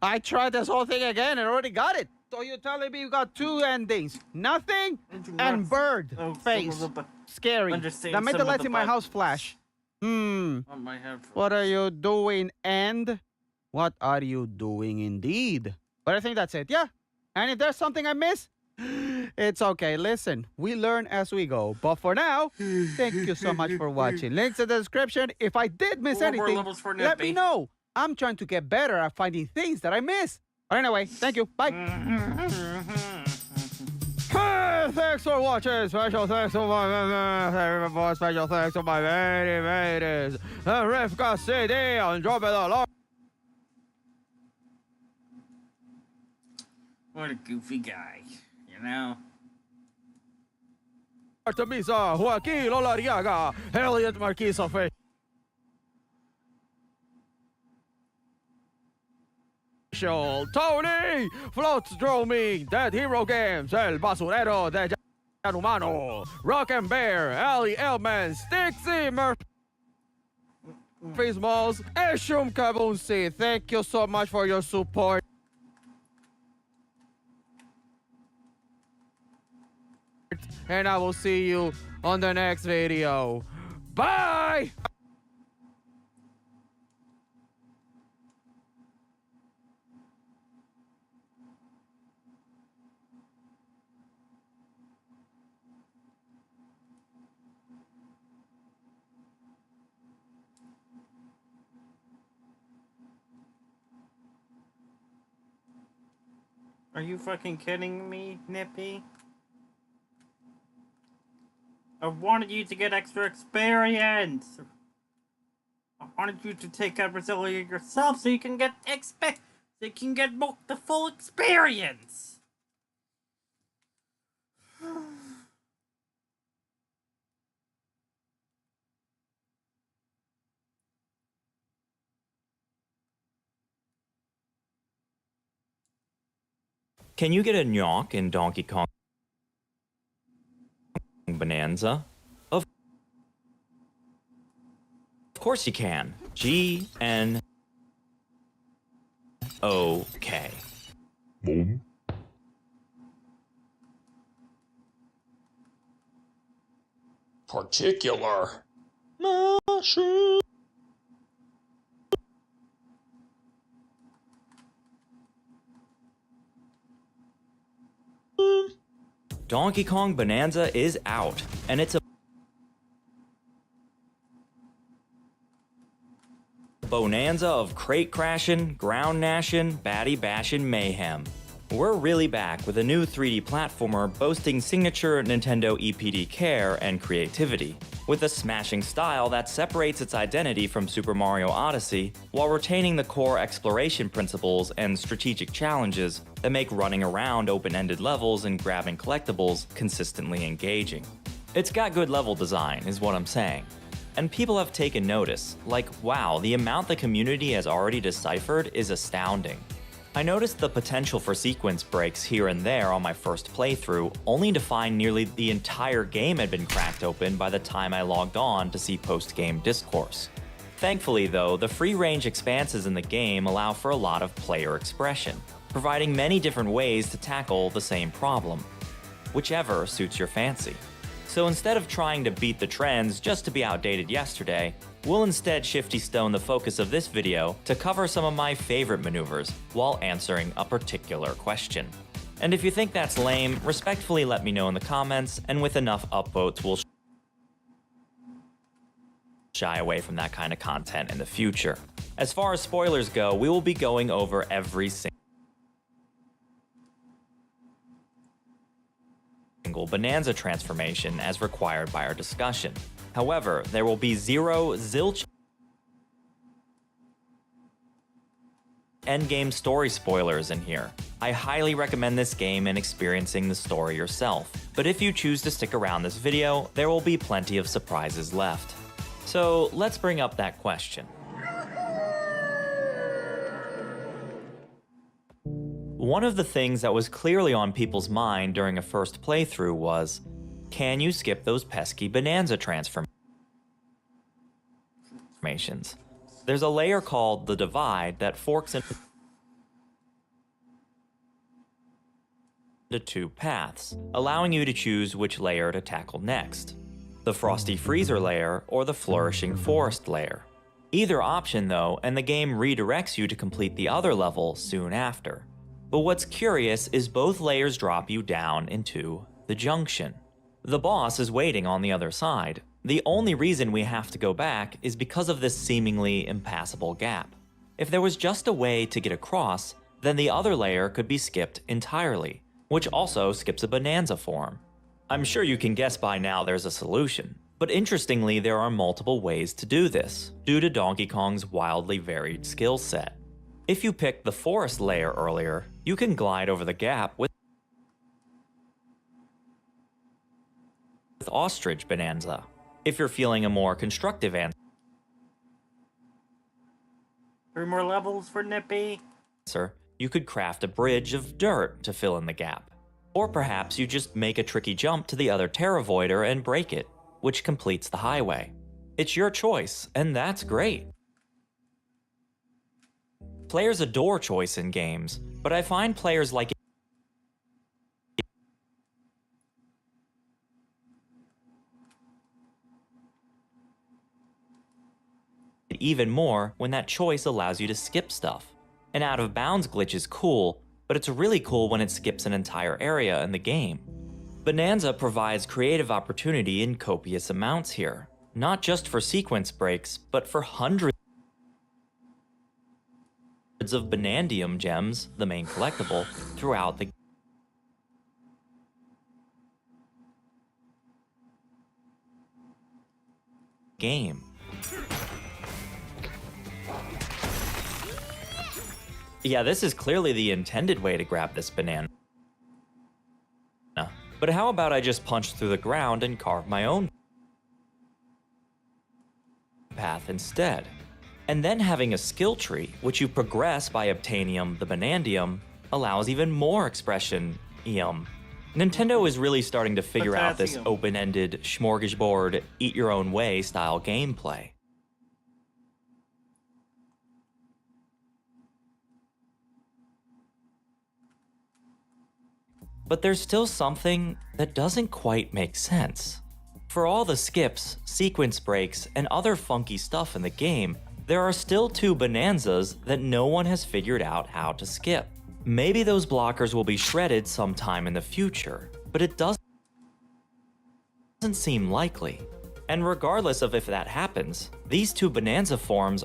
I tried this whole thing again and already got it. So you're telling me you got two endings. Nothing and bird face. Scary. That made the lights in my house flash. What are you doing, and what are you doing indeed? But I think that's it, yeah. And if there's something I miss, it's okay. Listen, we learn as we go. But for now, thank you so much for watching. Links in the description. If I did miss anything, let me know. I'm trying to get better at finding things that I miss. But anyway, thank you. Bye. Thanks for watching. Special thanks to my special thanks to my very ladies. Rivka CD Andromeda. What a goofy guy, you know? Artemisa, Joaquin Olariaga, Elliot Marquis of Tony, Floats Droming, Dead Hero Games, El Basurero de Jan Humano, Rock and Bear, Ali Elman, Stixie Murphy's Malls, Eshum Kabunsi. Thank you so much for your support. And I will see you on the next video. Bye! Are you fucking kidding me, Nippy? I wanted you to get extra experience. I wanted you to take out Brasilia yourself so you can get the full experience. Can you get a nyok in Donkey Kong Bonanza? Of course you can. GNOK. Boom. Particular. Machine. Donkey Kong Bonanza is out, and it's a bonanza of crate crashin', ground gnashin', batty bashin' mayhem. We're really back with a new 3D platformer boasting signature Nintendo EPD care and creativity, with a smashing style that separates its identity from Super Mario Odyssey while retaining the core exploration principles and strategic challenges that make running around open-ended levels and grabbing collectibles consistently engaging. It's got good level design, is what I'm saying. And people have taken notice, like, wow, the amount the community has already deciphered is astounding. I noticed the potential for sequence breaks here and there on my first playthrough, only to find nearly the entire game had been cracked open by the time I logged on to see post-game discourse. Thankfully though, the free-range expanses in the game allow for a lot of player expression, providing many different ways to tackle the same problem, whichever suits your fancy. So instead of trying to beat the trends just to be outdated yesterday, we'll instead shifty stone the focus of this video to cover some of my favorite maneuvers while answering a particular question. And if you think that's lame, respectfully let me know in the comments, and with enough upvotes we'll shy away from that kind of content in the future. As far as spoilers go, we will be going over every single single Bonanza transformation as required by our discussion. However, there will be zilch endgame story spoilers in here. I highly recommend this game and experiencing the story yourself, but if you choose to stick around this video, there will be plenty of surprises left. So let's bring up that question. One of the things that was clearly on people's mind during a first playthrough was, can you skip those pesky Bonanza transformations? There's a layer called the Divide that forks into two paths, allowing you to choose which layer to tackle next. The Frosty Freezer layer or the Flourishing Forest layer. Either option though, and the game redirects you to complete the other level soon after. But what's curious is both layers drop you down into the junction. The boss is waiting on the other side. The only reason we have to go back is because of this seemingly impassable gap. If there was just a way to get across, then the other layer could be skipped entirely, which also skips a Bonanza form. I'm sure you can guess by now there's a solution, but interestingly there are multiple ways to do this, due to Donkey Kong's wildly varied skill set. If you picked the forest layer earlier, you can glide over the gap with Ostrich Bonanza. If you're feeling a more constructive answer, 3 more levels for Nippy. you could craft a bridge of dirt to fill in the gap. Or perhaps you just make a tricky jump to the other Terravoider and break it, which completes the highway. It's your choice, and that's great. Players adore choice in games, but I find players like it even more when that choice allows you to skip stuff. An out of bounds glitch is cool, but it's really cool when it skips an entire area in the game. Bonanza provides creative opportunity in copious amounts here, not just for sequence breaks, but for hundreds of Bonandium gems, the main collectible, throughout the game. Yeah, this is clearly the intended way to grab this banana. But how about I just punch through the ground and carve my own path instead? And then having a skill tree, which you progress by obtaining the Bonandium, allows even more expression. Nintendo is really starting to figure out this open-ended, smorgasbord, eat-your-own-way style gameplay. But there's still something that doesn't quite make sense. For all the skips, sequence breaks, and other funky stuff in the game, there are still 2 Bonanzas that no one has figured out how to skip. Maybe those blockers will be shredded sometime in the future, but it doesn't seem likely. And regardless of if that happens, these 2 Bonanza forms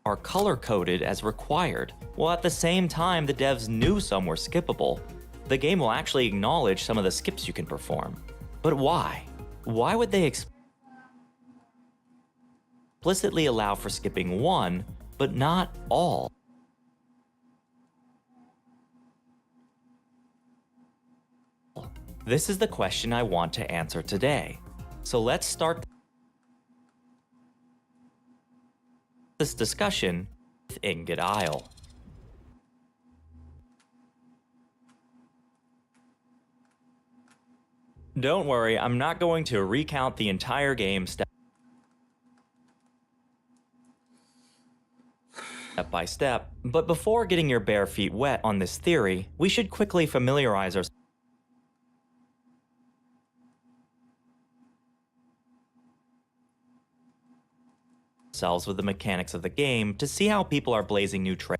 are color-coded as required, while at the same time the devs knew some were skippable. The game will actually acknowledge some of the skips you can perform. But why? Why would they explicitly allow for skipping one, but not all? This is the question I want to answer today. So let's start this discussion with Ingot Isle. Don't worry, I'm not going to recount the entire game step by step, but before getting your bare feet wet on this theory, we should quickly familiarize ourselves with the mechanics of the game to see how people are blazing new trails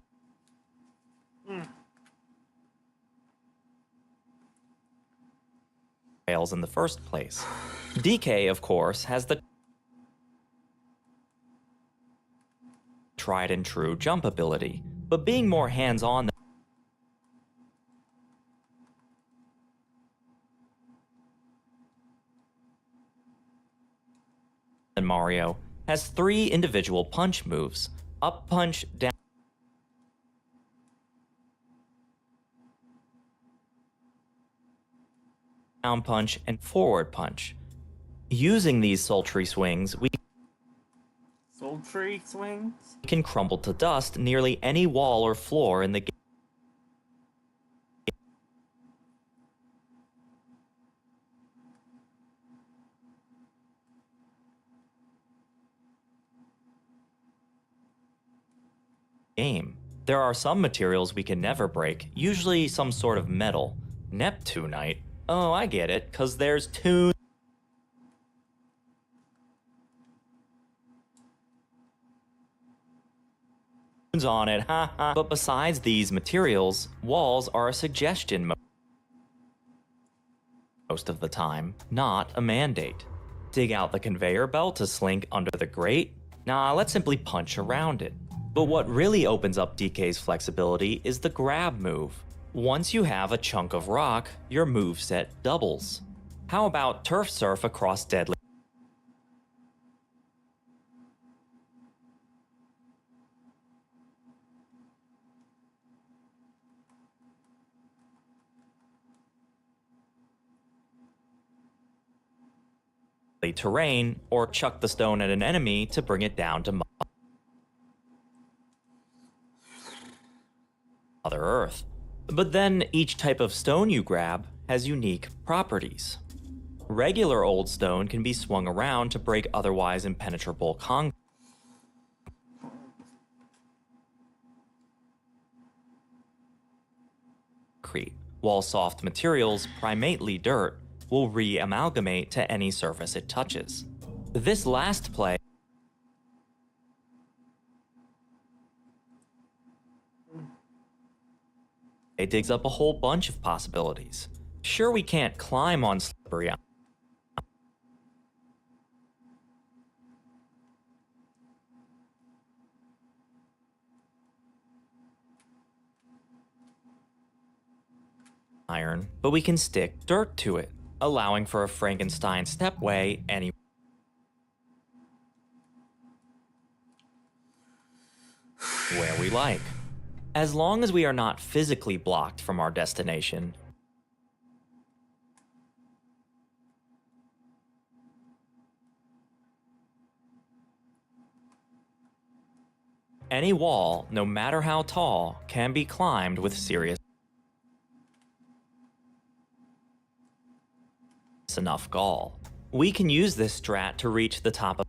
in the first place. DK, of course, has the tried and true jump ability, but being more hands-on than Mario, has 3 individual punch moves: up punch, down punch, and forward punch. Using these sultry swings, we Sultry swings? can crumble to dust nearly any wall or floor in the game. There are some materials we can never break, usually some sort of metal. Neptunite? Oh, I get it, 'cause there's tunes on it, haha. But besides these materials, walls are a suggestion most of the time, not a mandate. Dig out the conveyor belt to slink under the grate? Nah, let's simply punch around it. But what really opens up DK's flexibility is the grab move. Once you have a chunk of rock, your moveset doubles. How about turf surf across deadly terrain, or chuck the stone at an enemy to bring it down to Mother Earth. But then each type of stone you grab has unique properties. Regular old stone can be swung around to break otherwise impenetrable concrete, while soft materials, primately dirt, will re-amalgamate to any surface it touches. This last play it digs up a whole bunch of possibilities. Sure, we can't climb on slippery iron, but we can stick dirt to it, allowing for a Frankenstein stepway anywhere we like. As long as we are not physically blocked from our destination, any wall, no matter how tall, can be climbed with serious enough gall. We can use this strat to reach the top of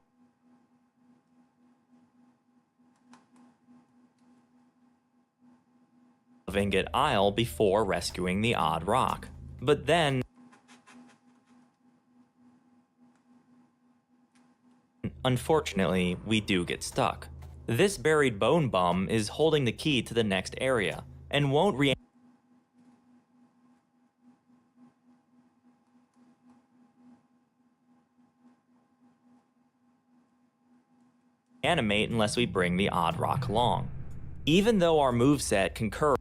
Ingot Isle before rescuing the odd rock. But then, unfortunately, we do get stuck. This buried bone bum is holding the key to the next area, and won't reanimate unless we bring the odd rock along. Even though our moveset concurs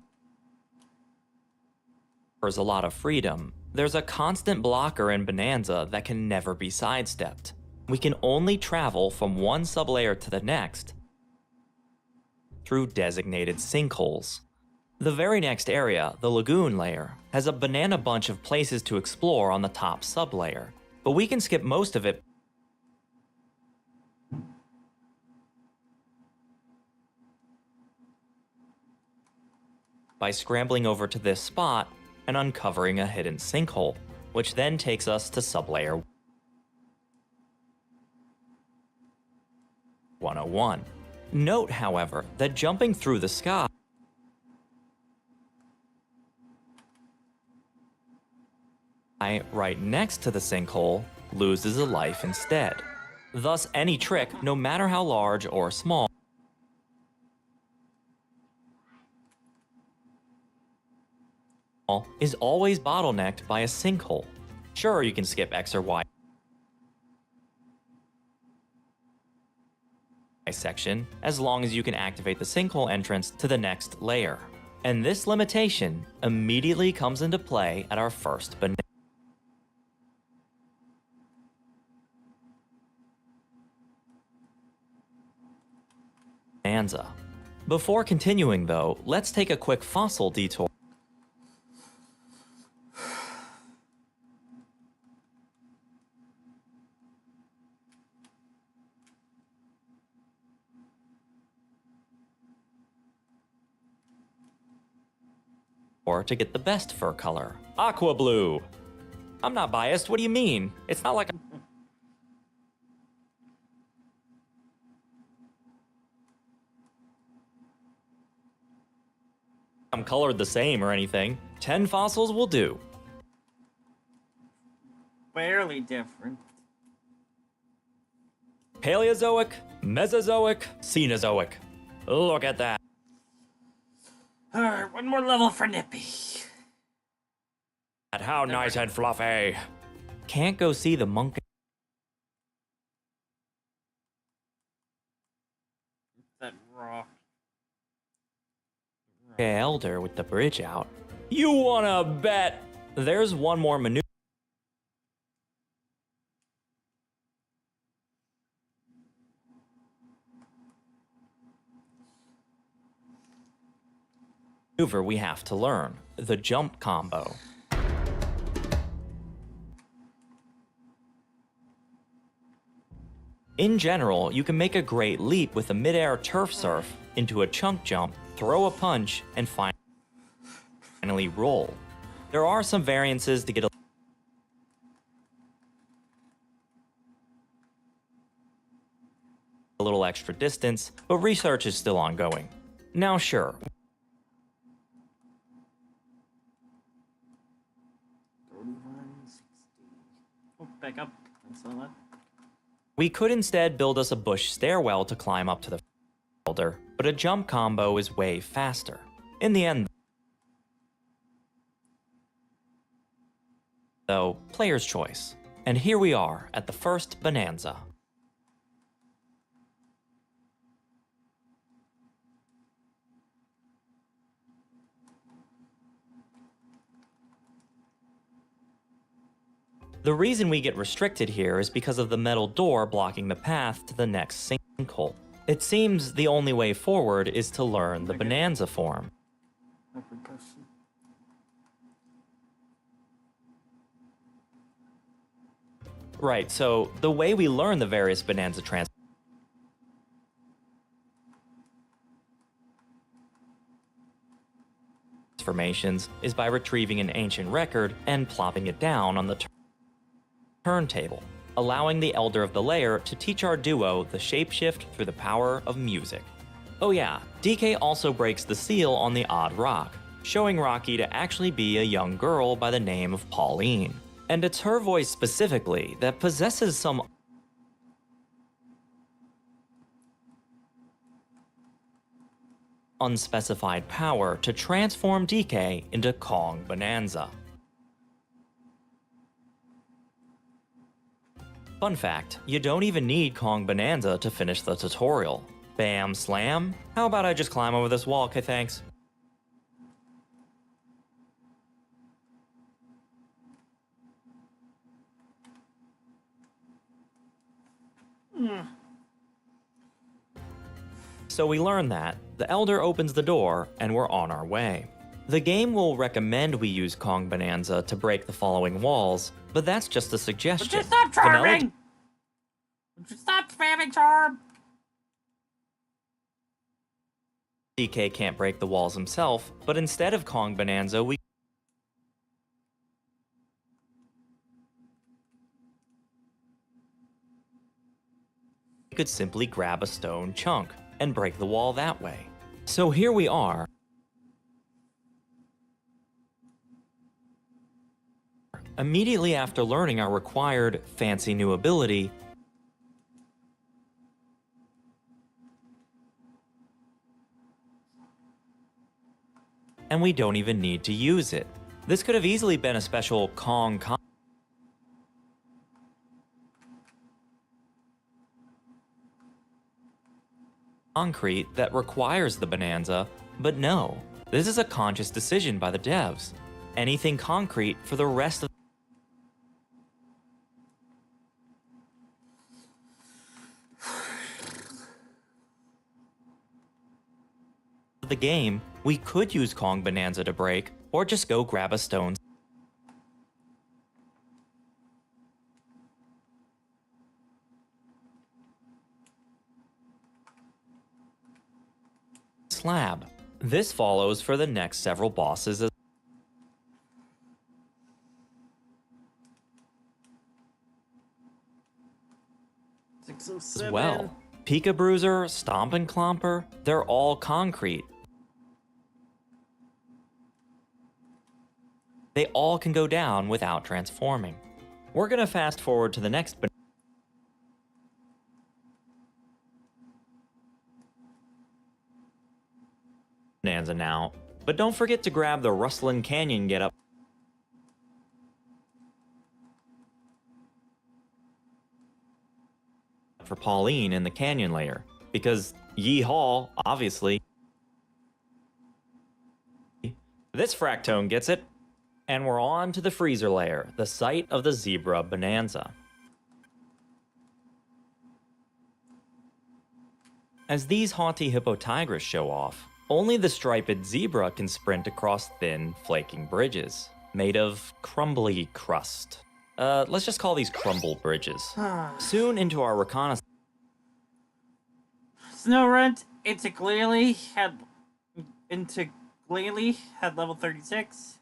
a lot of freedom, there's a constant blocker in Bonanza that can never be sidestepped. We can only travel from one sublayer to the next through designated sinkholes. The very next area, the lagoon layer, has a banana bunch of places to explore on the top sublayer, but we can skip most of it by scrambling over to this spot and uncovering a hidden sinkhole, which then takes us to sublayer 101. Note, however, that jumping through the sky right next to the sinkhole loses a life instead. Thus, any trick, no matter how large or small, is always bottlenecked by a sinkhole. Sure, you can skip X or Y section as long as you can activate the sinkhole entrance to the next layer. And this limitation immediately comes into play at our first bonanza. Before continuing though, let's take a quick fossil detour to get the best fur color, aqua blue. I'm not biased, what do you mean? It's not like I'm colored the same or anything. 10 fossils will do. Barely different. Paleozoic, Mesozoic, Cenozoic. Look at that. Alright, one more level for Nippy. How nice and fluffy. Can't go see the monkey. That rock. Elder with the bridge out. You wanna bet? There's one more maneuver. We have to learn the jump combo. In general, you can make a great leap with a mid-air turf surf into a chunk jump, throw a punch, and finally roll. There are some variances to get a little extra distance, but research is still ongoing. Now sure, back up. I saw that. we could instead build us a bush stairwell to climb up to the elder, but a jump combo is way faster. In the end, though, player's choice. And here we are at the first bonanza. The reason we get restricted here is because of the metal door blocking the path to the next sinkhole. It seems the only way forward is to learn the bonanza form. Right, so the way we learn the various bonanza transformations is by retrieving an ancient record and plopping it down on the turntable, allowing the Elder of the Lair to teach our duo the shapeshift through the power of music. Oh yeah, DK also breaks the seal on the odd rock, showing Rocky to actually be a young girl by the name of Pauline. And it's her voice specifically that possesses some unspecified power to transform DK into Kong Bonanza. Fun fact, you don't even need Kong Bonanza to finish the tutorial. Bam slam? How about I just climb over this wall, okay thanks? So we learn that, the Elder opens the door, and we're on our way. The game will recommend we use Kong Bonanza to break the following walls, but that's just a suggestion. Would you stop charming? Would you stop spamming charm? DK can't break the walls himself, but instead of Kong Bonanza, we could simply grab a stone chunk and break the wall that way. So here we are. Immediately after learning our required fancy new ability, and we don't even need to use it. This could have easily been a special Kong concrete that requires the Bonanza, but no, this is a conscious decision by the devs. Anything concrete for the rest of the game, we could use Kong Bonanza to break, or just go grab a stone slab. This follows for the next several bosses as well. Pika Bruiser, Stomp and Clomper, they're all concrete. They all can go down without transforming. We're gonna fast forward to the next Bonanza now, but don't forget to grab the Rustlin' Canyon getup for Pauline in the canyon layer, because Yeehaw, obviously. This Fractone gets it, and we're on to the freezer layer, the site of the Zebra Bonanza. As these haughty Hippotigris show off, only the striped zebra can sprint across thin, flaking bridges, made of crumbly crust. Let's just call these crumble bridges. Soon into our reconnaissance, Snowrunt into Glalie had level 36.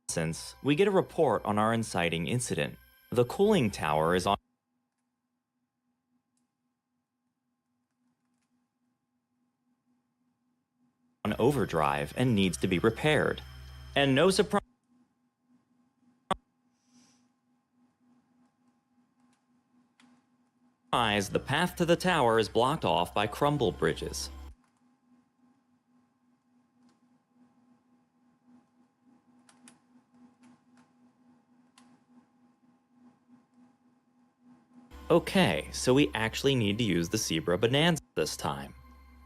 since we get a report on our inciting incident. The cooling tower is on overdrive and needs to be repaired. And no surprise, the path to the tower is blocked off by crumble bridges. Okay, so we actually need to use the Zebra Bonanza this time.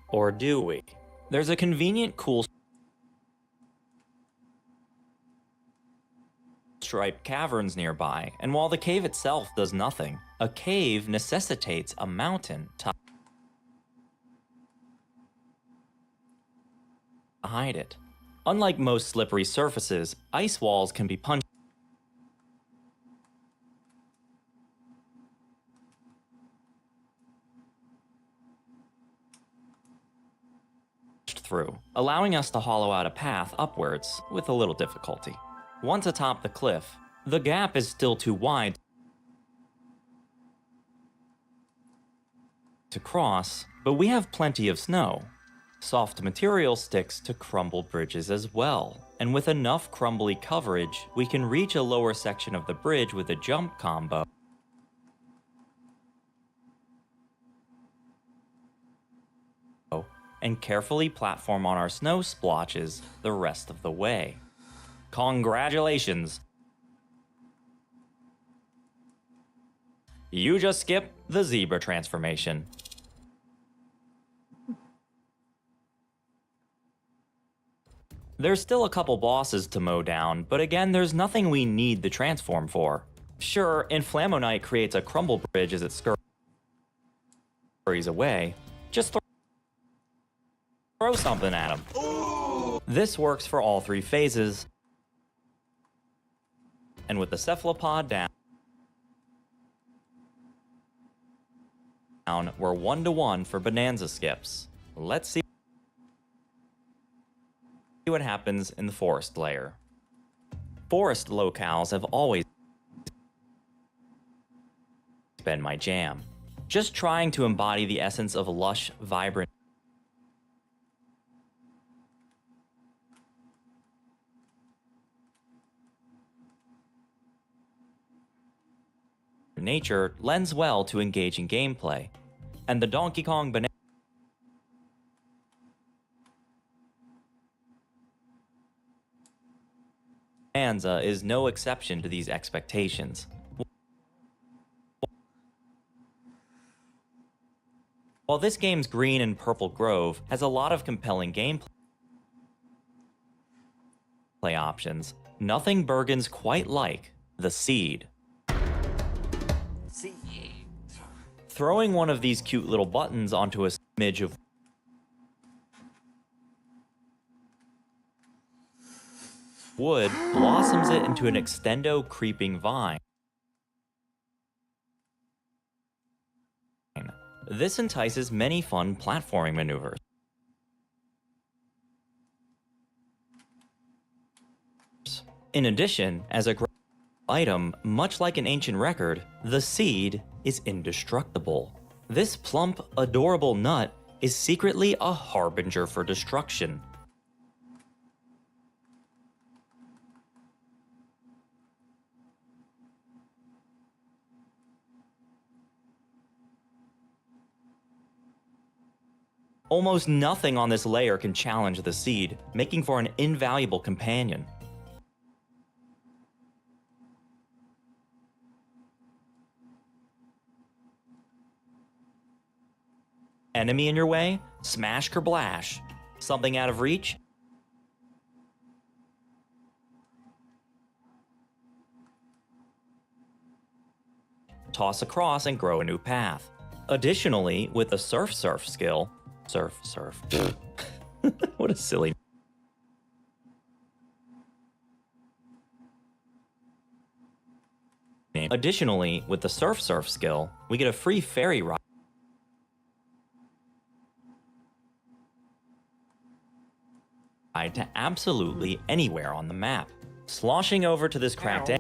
Or do we? There's a convenient cool striped caverns nearby, and while the cave itself does nothing, a cave necessitates a mountain to hide it. Unlike most slippery surfaces, ice walls can be punched through, allowing us to hollow out a path upwards with a little difficulty. Once atop the cliff, the gap is still too wide to cross, but we have plenty of snow. Soft material sticks to crumble bridges as well, and with enough crumbly coverage, we can reach a lower section of the bridge with a jump combo. And carefully platform on our snow splotches the rest of the way. Congratulations! You just skipped the zebra transformation. There's still a couple bosses to mow down, but again, there's nothing we need the transform for. Sure, Inflamonite creates a crumble bridge as it scurries away. Just throw something at him. This works for all three phases. And with the cephalopod down, we're 1-to-1 for Bonanza skips. Let's see what happens in the forest layer. Forest locales have always been my jam. Just trying to embody the essence of lush, vibrant nature lends well to engaging gameplay, and the Donkey Kong Bonanza is no exception to these expectations. While this game's green and purple grove has a lot of compelling gameplay options, nothing Bergen's quite like the seed. Throwing one of these cute little buttons onto a smidge of wood blossoms it into an extendo creeping vine. This entices many fun platforming maneuvers. In addition, as a item, much like an ancient record, the seed is indestructible. This plump, adorable nut is secretly a harbinger for destruction. Almost nothing on this layer can challenge the seed, making for an invaluable companion. Enemy in your way? Smash kerblash. Something out of reach? Toss across and grow a new path. Additionally, with the Surf skill, Surf. What a silly name. Additionally, with the Surf skill, we get a free fairy ride to absolutely anywhere on the map. Sloshing over to this cracked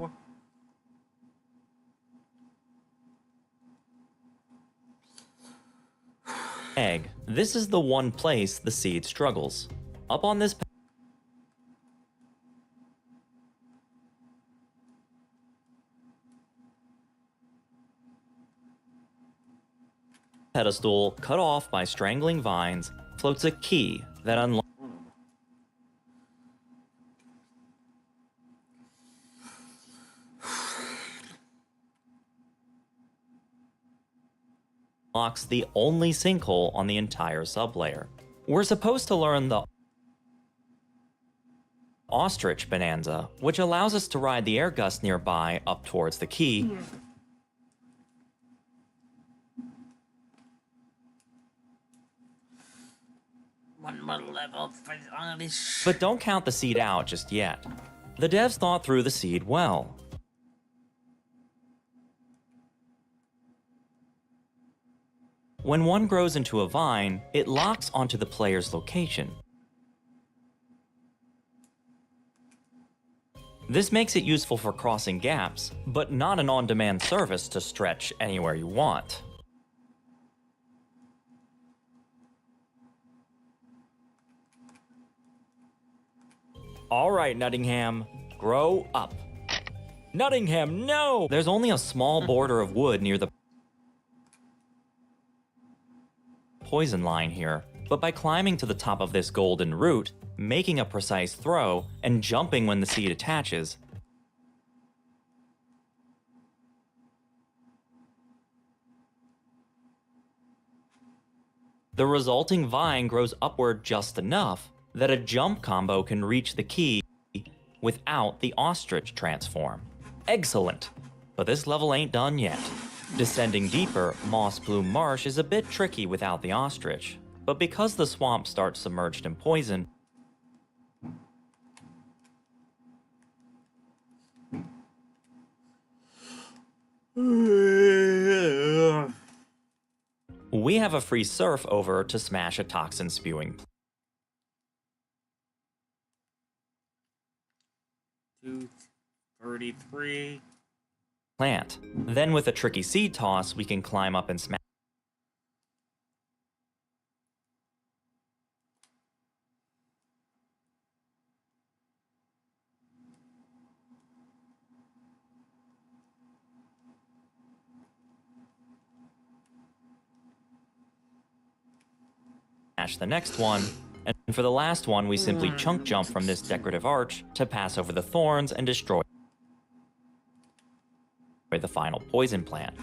egg, this is the one place the seed struggles. Up on this pedestal, cut off by strangling vines, floats a key that unlocks the only sinkhole on the entire sublayer. We're supposed to learn the ostrich bonanza, which allows us to ride the air gust nearby up towards the key. One more level for honest. But don't count the seed out just yet. The devs thought through the seed well. When one grows into a vine, it locks onto the player's location. This makes it useful for crossing gaps, but not an on-demand service to stretch anywhere you want. Alright, Nottingham, grow up. Nottingham, no! There's only a small border of wood near the poison line here, but by climbing to the top of this golden root, making a precise throw, and jumping when the seed attaches, the resulting vine grows upward just enough that a jump combo can reach the key without the ostrich transform. Excellent! But this level ain't done yet. Descending deeper, Moss Plume Marsh is a bit tricky without the ostrich, but because the swamp starts submerged in poison, we have a free surf over to smash a toxin-spewing 233. plant. Then with a tricky seed toss, we can climb up and smash the next one, and for the last one, we simply chunk jump from this decorative arch to pass over the thorns and destroy the final poison plant.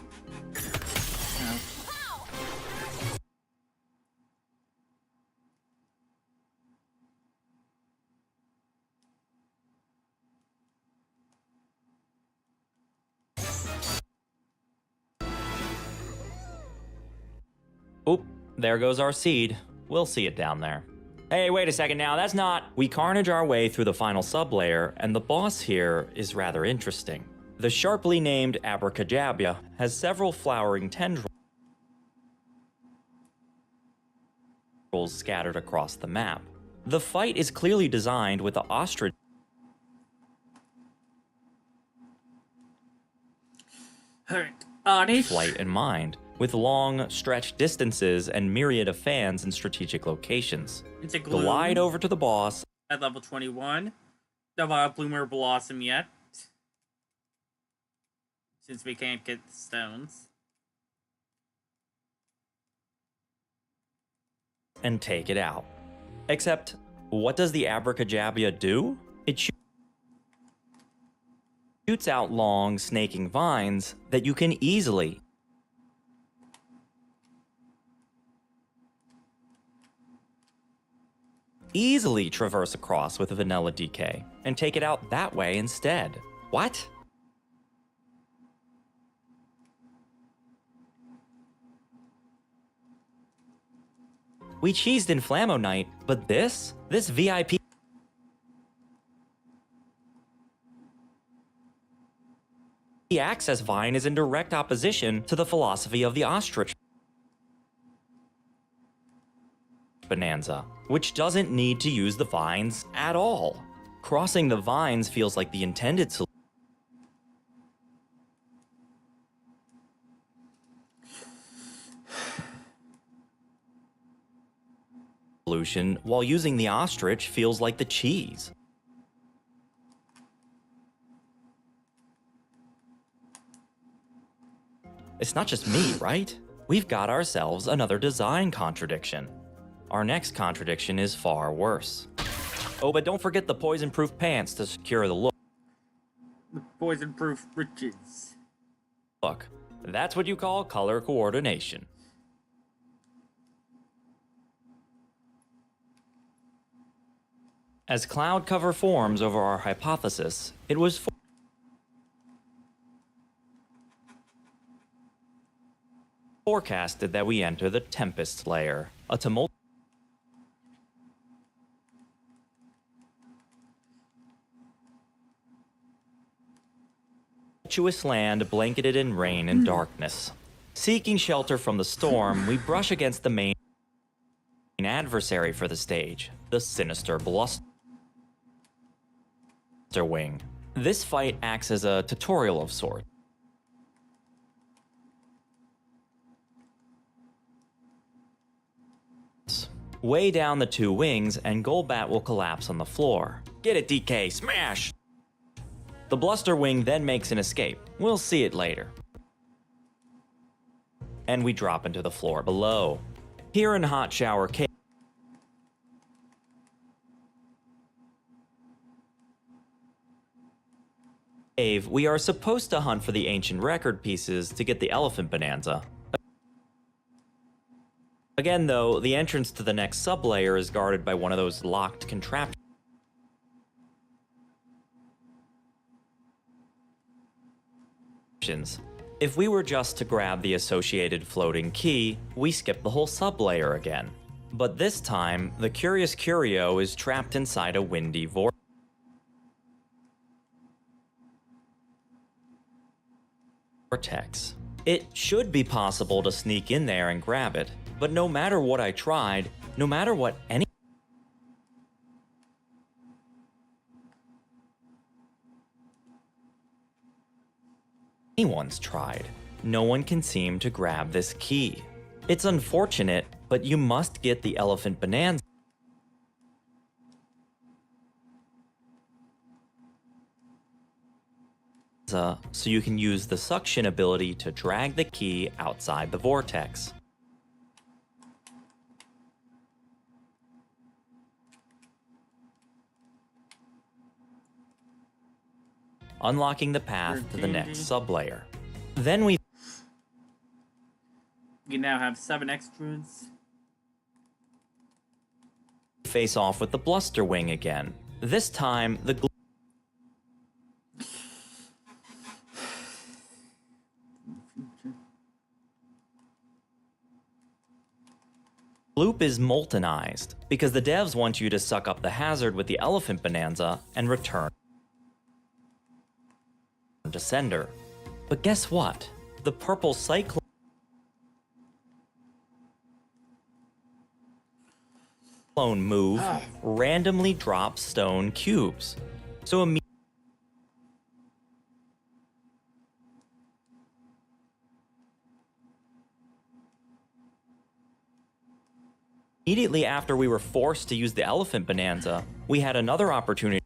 Oop, there goes our seed. We'll see it down there. Hey, wait a second now, that's not... We carnage our way through the final sublayer, and the boss here is rather interesting. The sharply named Abracadabra has several flowering tendrils scattered across the map. The fight is clearly designed with the ostrich flight in mind, with long, stretched distances and myriad of fans in strategic locations. It's a Glide over to the boss at level 21. Don't have Bloomer Blossom yet, since we can't get the stones. and take it out. Except, what does the Abracadabra do? It shoots out long, snaking vines that you can easily traverse across with a vanilla DK and take it out that way instead. What? We cheesed in Flammo Night, but this VIP access vine is in direct opposition to the philosophy of the ostrich bonanza, which doesn't need to use the vines at all. Crossing the vines feels like the intended solution, while using the ostrich feels like the cheese. It's not just me, right? We've got ourselves another design contradiction. Our next contradiction is far worse. Oh, but don't forget the poison-proof pants to secure the look. The poison-proof riches. Look, that's what you call color coordination. As cloud cover forms over our hypothesis, it was forecasted that we enter the Tempest layer, a tumultuous land blanketed in rain and darkness. Seeking shelter from the storm, we brush against the main adversary for the stage, the sinister Bluster Wing. This fight acts as a tutorial of sorts. Weigh down the two wings and Golbat will collapse on the floor. Get it, DK, smash! The Bluster Wing then makes an escape. We'll see it later. And we drop into the floor below. Here in Hot Shower Cave, we are supposed to hunt for the ancient record pieces to get the Elephant Bonanza. Again though, the entrance to the next sublayer is guarded by one of those locked contraptions. If we were just to grab the associated floating key, we skip the whole sublayer again. But this time, the Curious Curio is trapped inside a windy vortex. It should be possible to sneak in there and grab it, but no matter what I tried, no matter what anyone's tried, no one can seem to grab this key. It's unfortunate, but you must get the Elephant Bonanza so you can use the suction ability to drag the key outside the vortex. Unlocking the path to the next sublayer. Then we now have 7 extras. face off with the Bluster Wing again. This time, the loop is moltenized, because the devs want you to suck up the hazard with the elephant bonanza and return to sender. But guess what? The purple cyclone move randomly drops stone cubes. So immediately after we were forced to use the elephant bonanza, we had another opportunity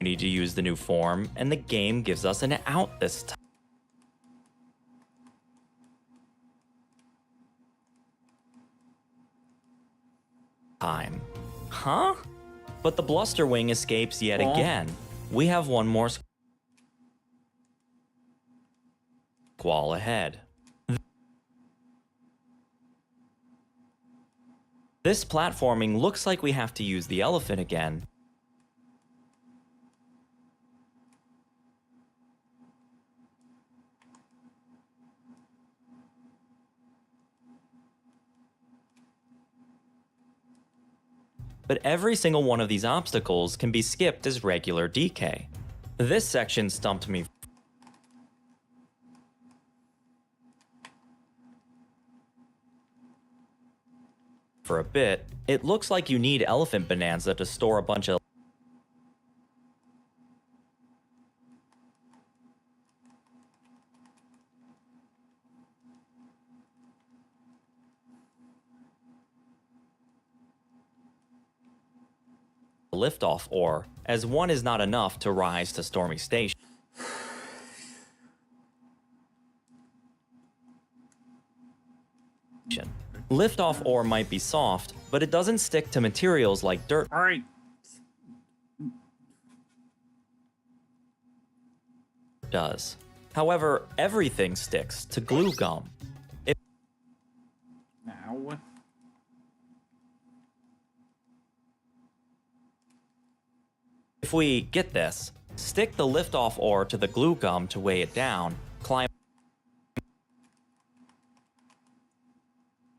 to use the new form, and the game gives us an out this time. Huh? But the Blusterwing escapes yet again. We have one more squall ahead. This platforming looks like we have to use the elephant again. But every single one of these obstacles can be skipped as regular DK. This section stumped me for a bit. It looks like you need Elephant Bonanza to store a bunch of liftoff ore, as one is not enough to rise to Stormy Station. Liftoff ore might be soft, but it doesn't stick to materials like dirt. All right. Does. However, everything sticks to glue gum. Now. If we get this, stick the liftoff ore to the glue gum to weigh it down, climb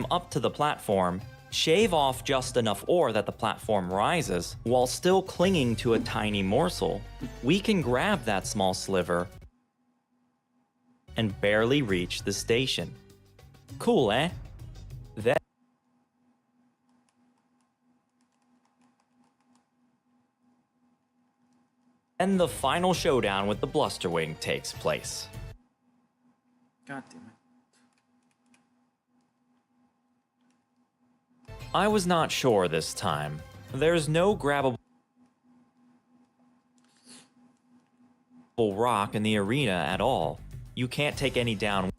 up to the platform, shave off just enough ore that the platform rises, while still clinging to a tiny morsel, we can grab that small sliver and barely reach the station. Cool, eh? Then the final showdown with the Blusterwing takes place. God damn it. I was not sure this time. There's no grabbable rock in the arena at all. You can't take any down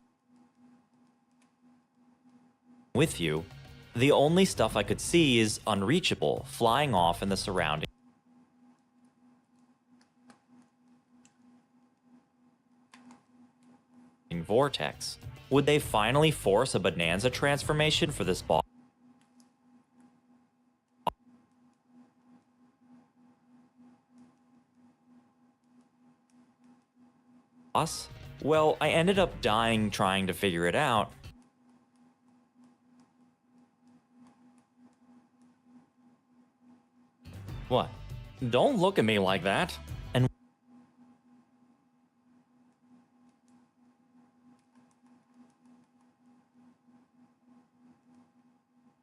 with you. The only stuff I could see is unreachable, flying off in the surrounding vortex. Would they finally force a Bonanza transformation for this boss? Well, I ended up dying trying to figure it out. What? Don't look at me like that. And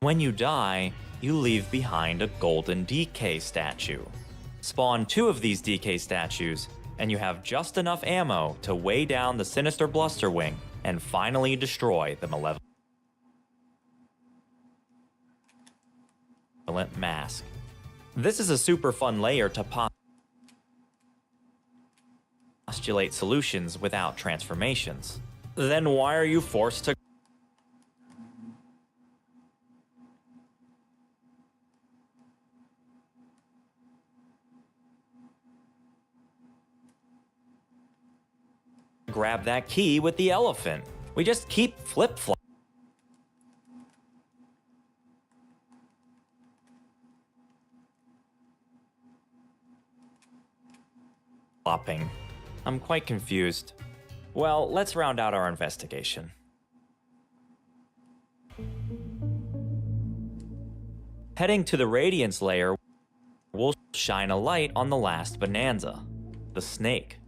when you die, you leave behind a golden DK statue. Spawn 2 of these DK statues, and you have just enough ammo to weigh down the sinister Blusterwing and finally destroy the malevolent mask. This is a super fun layer to postulate solutions without transformations. Then why are you forced to grab that key with the elephant? We just keep flip-flopping. I'm quite confused. Well, let's round out our investigation. Heading to the Radiance layer, we'll shine a light on the last bonanza, the snake.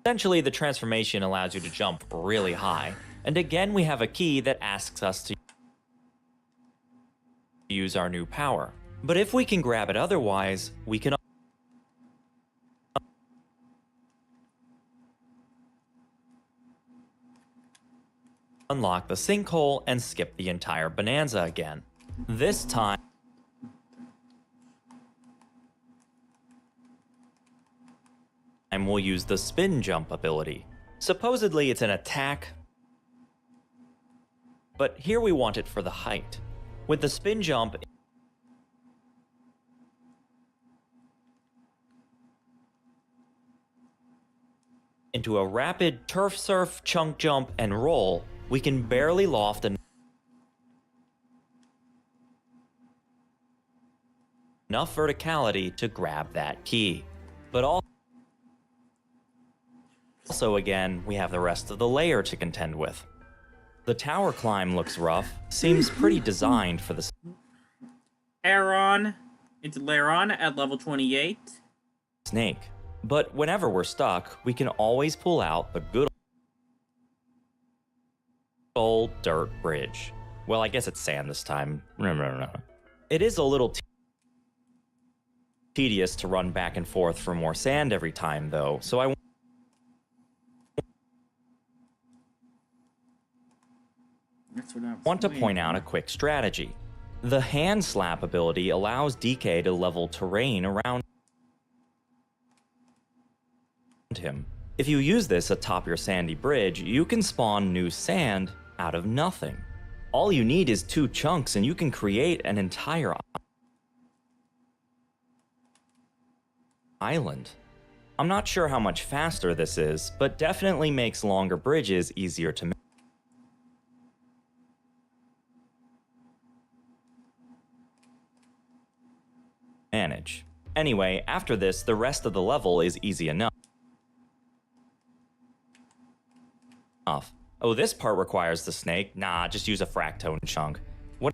Essentially, the transformation allows you to jump really high, and again we have a key that asks us to use our new power. But if we can grab it otherwise, we can unlock the sinkhole and skip the entire bonanza again. This time, we'll use the spin jump ability. Supposedly it's an attack, but here we want it for the height. With the spin jump, into a rapid turf surf, chunk jump, and roll, we can barely loft enough verticality to grab that key. But also, again, we have the rest of the layer to contend with. The tower climb looks rough, seems pretty designed for the Aeron into Laron at level 28. snake. But whenever we're stuck, we can always pull out the good old dirt bridge. Well, I guess it's sand this time. It is a little tedious to run back and forth for more sand every time, though, so I want to point out a quick strategy. The hand slap ability allows DK to level terrain around him. If you use this atop your sandy bridge, you can spawn new sand out of nothing. All you need is 2 chunks and you can create an entire island. I'm not sure how much faster this is, but definitely makes longer bridges easier to manage. Anyway, after this, the rest of the level is easy enough. Oh, this part requires the snake? Nah, just use a fractone chunk. What?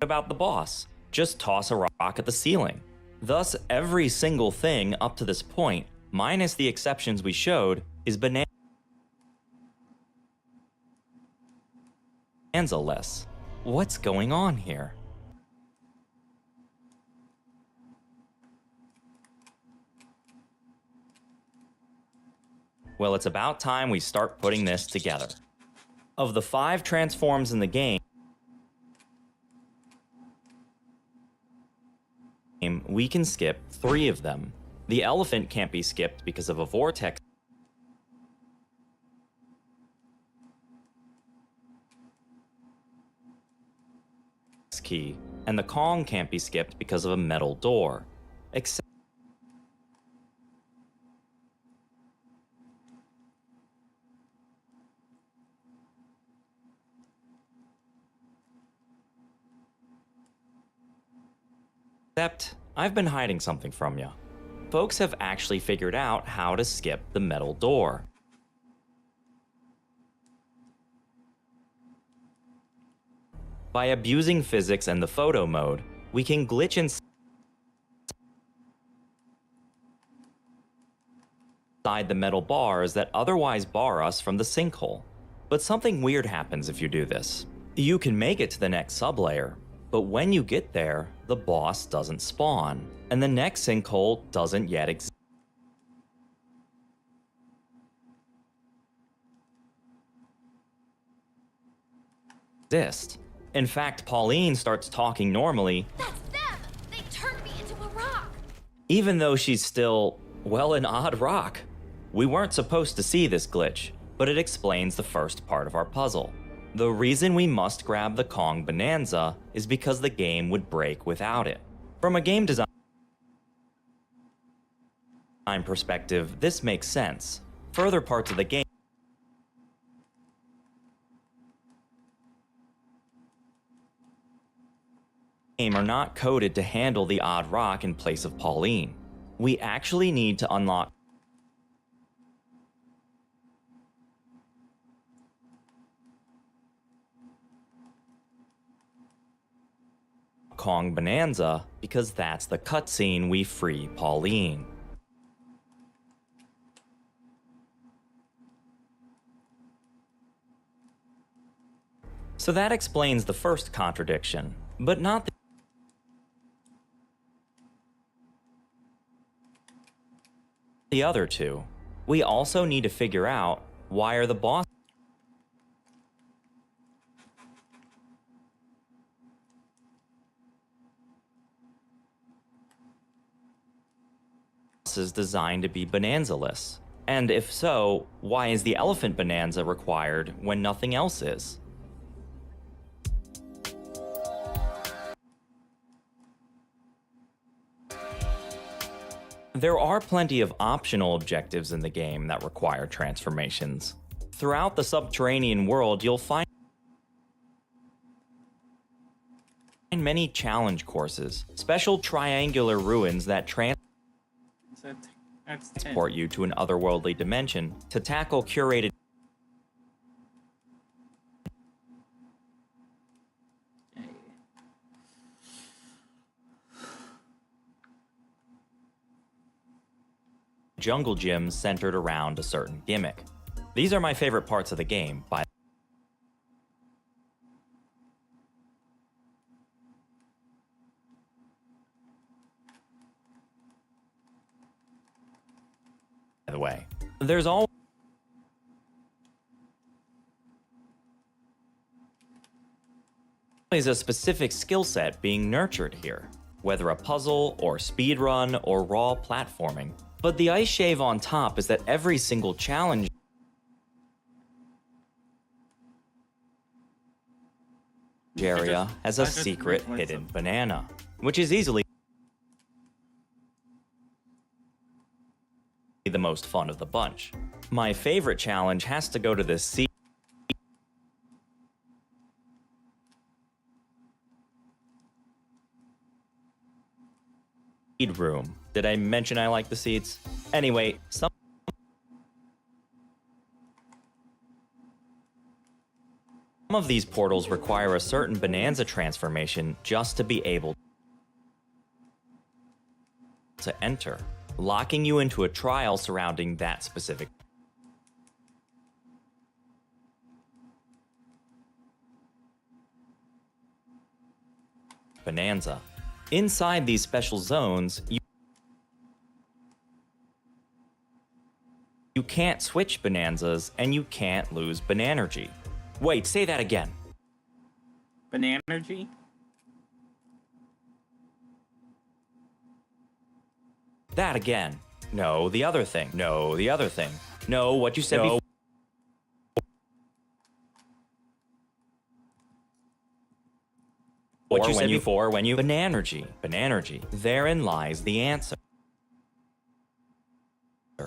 About the boss? Just toss a rock at the ceiling. Thus, every single thing up to this point, minus the exceptions we showed, is bonanza-less. What's going on here? Well, it's about time we start putting this together. Of the 5 transforms in the game, we can skip 3 of them. The elephant can't be skipped because of a vortex key, and the Kong can't be skipped because of a metal door. Except I've been hiding something from you. Folks have actually figured out how to skip the metal door. By abusing physics and the photo mode, we can glitch inside the metal bars that otherwise bar us from the sinkhole. But something weird happens if you do this. You can make it to the next sublayer, but when you get there, the boss doesn't spawn, and the next sinkhole doesn't yet exist. In fact, Pauline starts talking normally. That's them! They turned me into a rock! Even though she's still, well, an odd rock. We weren't supposed to see this glitch, but it explains the first part of our puzzle. The reason we must grab the Kong Bonanza is because the game would break without it. From a game design perspective, this makes sense. Further parts of the game are not coded to handle the odd rock in place of Pauline. We actually need to unlock Kong Bonanza because that's the cutscene we free Pauline. So that explains the first contradiction, but not the other two. We also need to figure out why are the bosses designed to be bonanza-less? And if so, why is the elephant bonanza required when nothing else is? There are plenty of optional objectives in the game that require transformations. Throughout the subterranean world, you'll find many challenge courses, special triangular ruins that transport you to an otherworldly dimension to tackle curated jungle gyms centered around a certain gimmick. These are my favorite parts of the game, by the way. There's always a specific skill set being nurtured here, whether a puzzle or speedrun or raw platforming. But the ice shave on top is that every single challenge area has a secret hidden banana, which is easily the most fun of the bunch. My favorite challenge has to go to the seed room. Did I mention I like the seeds? Anyway, some of these portals require a certain bonanza transformation just to be able to enter, locking you into a trial surrounding that specific bonanza. Inside these special zones, you can't switch bonanzas and you can't lose Banergy. Wait, say that again. Banergy? That again. No, the other thing. No, the other thing. No, what you said before. What you said before when you Banergy. Banergy. Therein lies the answer.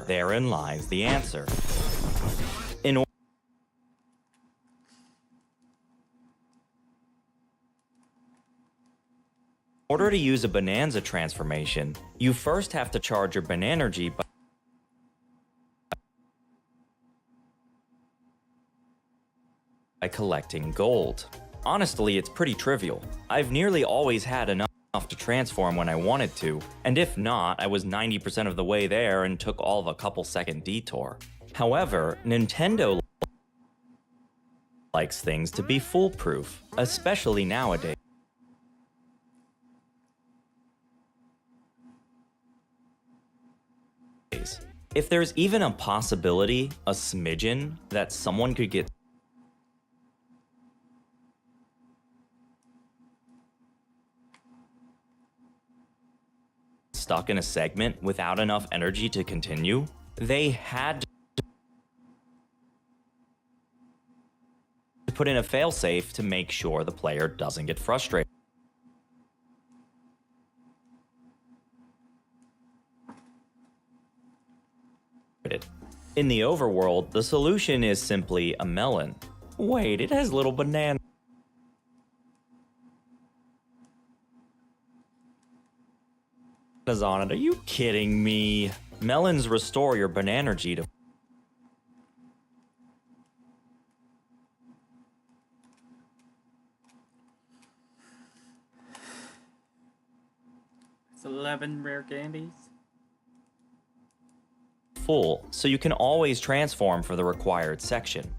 Therein lies the answer. In order to use a bonanza transformation, you first have to charge your Banergy by collecting gold. Honestly, it's pretty trivial. I've nearly always had enough to transform when I wanted to, and if not, I was 90% of the way there and took all of a couple-second detour. However, Nintendo likes things to be foolproof, especially nowadays. If there's even a possibility, a smidgen, that someone could get stuck in a segment without enough energy to continue, They had to put in a failsafe to make sure the player doesn't get frustrated. In the overworld, the solution is simply a melon. Wait, it has little bananas on it. Are you kidding me? Melons restore your Banana-G to It's 11 rare candies. full, so you can always transform for the required section.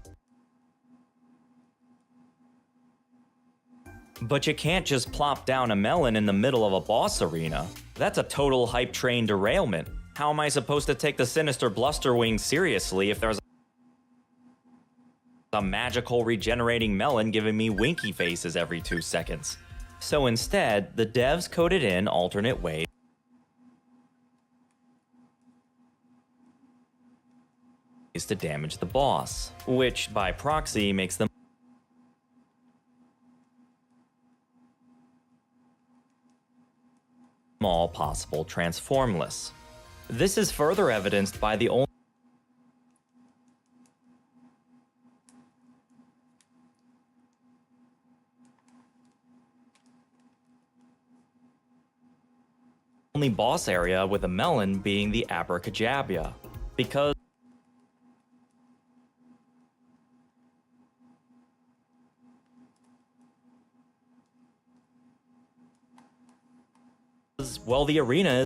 But you can't just plop down a melon in the middle of a boss arena. That's a total hype train derailment. How am I supposed to take the Sinister Blusterwing seriously if there's a magical regenerating melon giving me winky faces every 2 seconds? So instead, the devs coded in alternate ways to damage the boss, which by proxy makes them all possible transformless. This is further evidenced by the only boss area with a melon being the Abracadabra, because well, the arena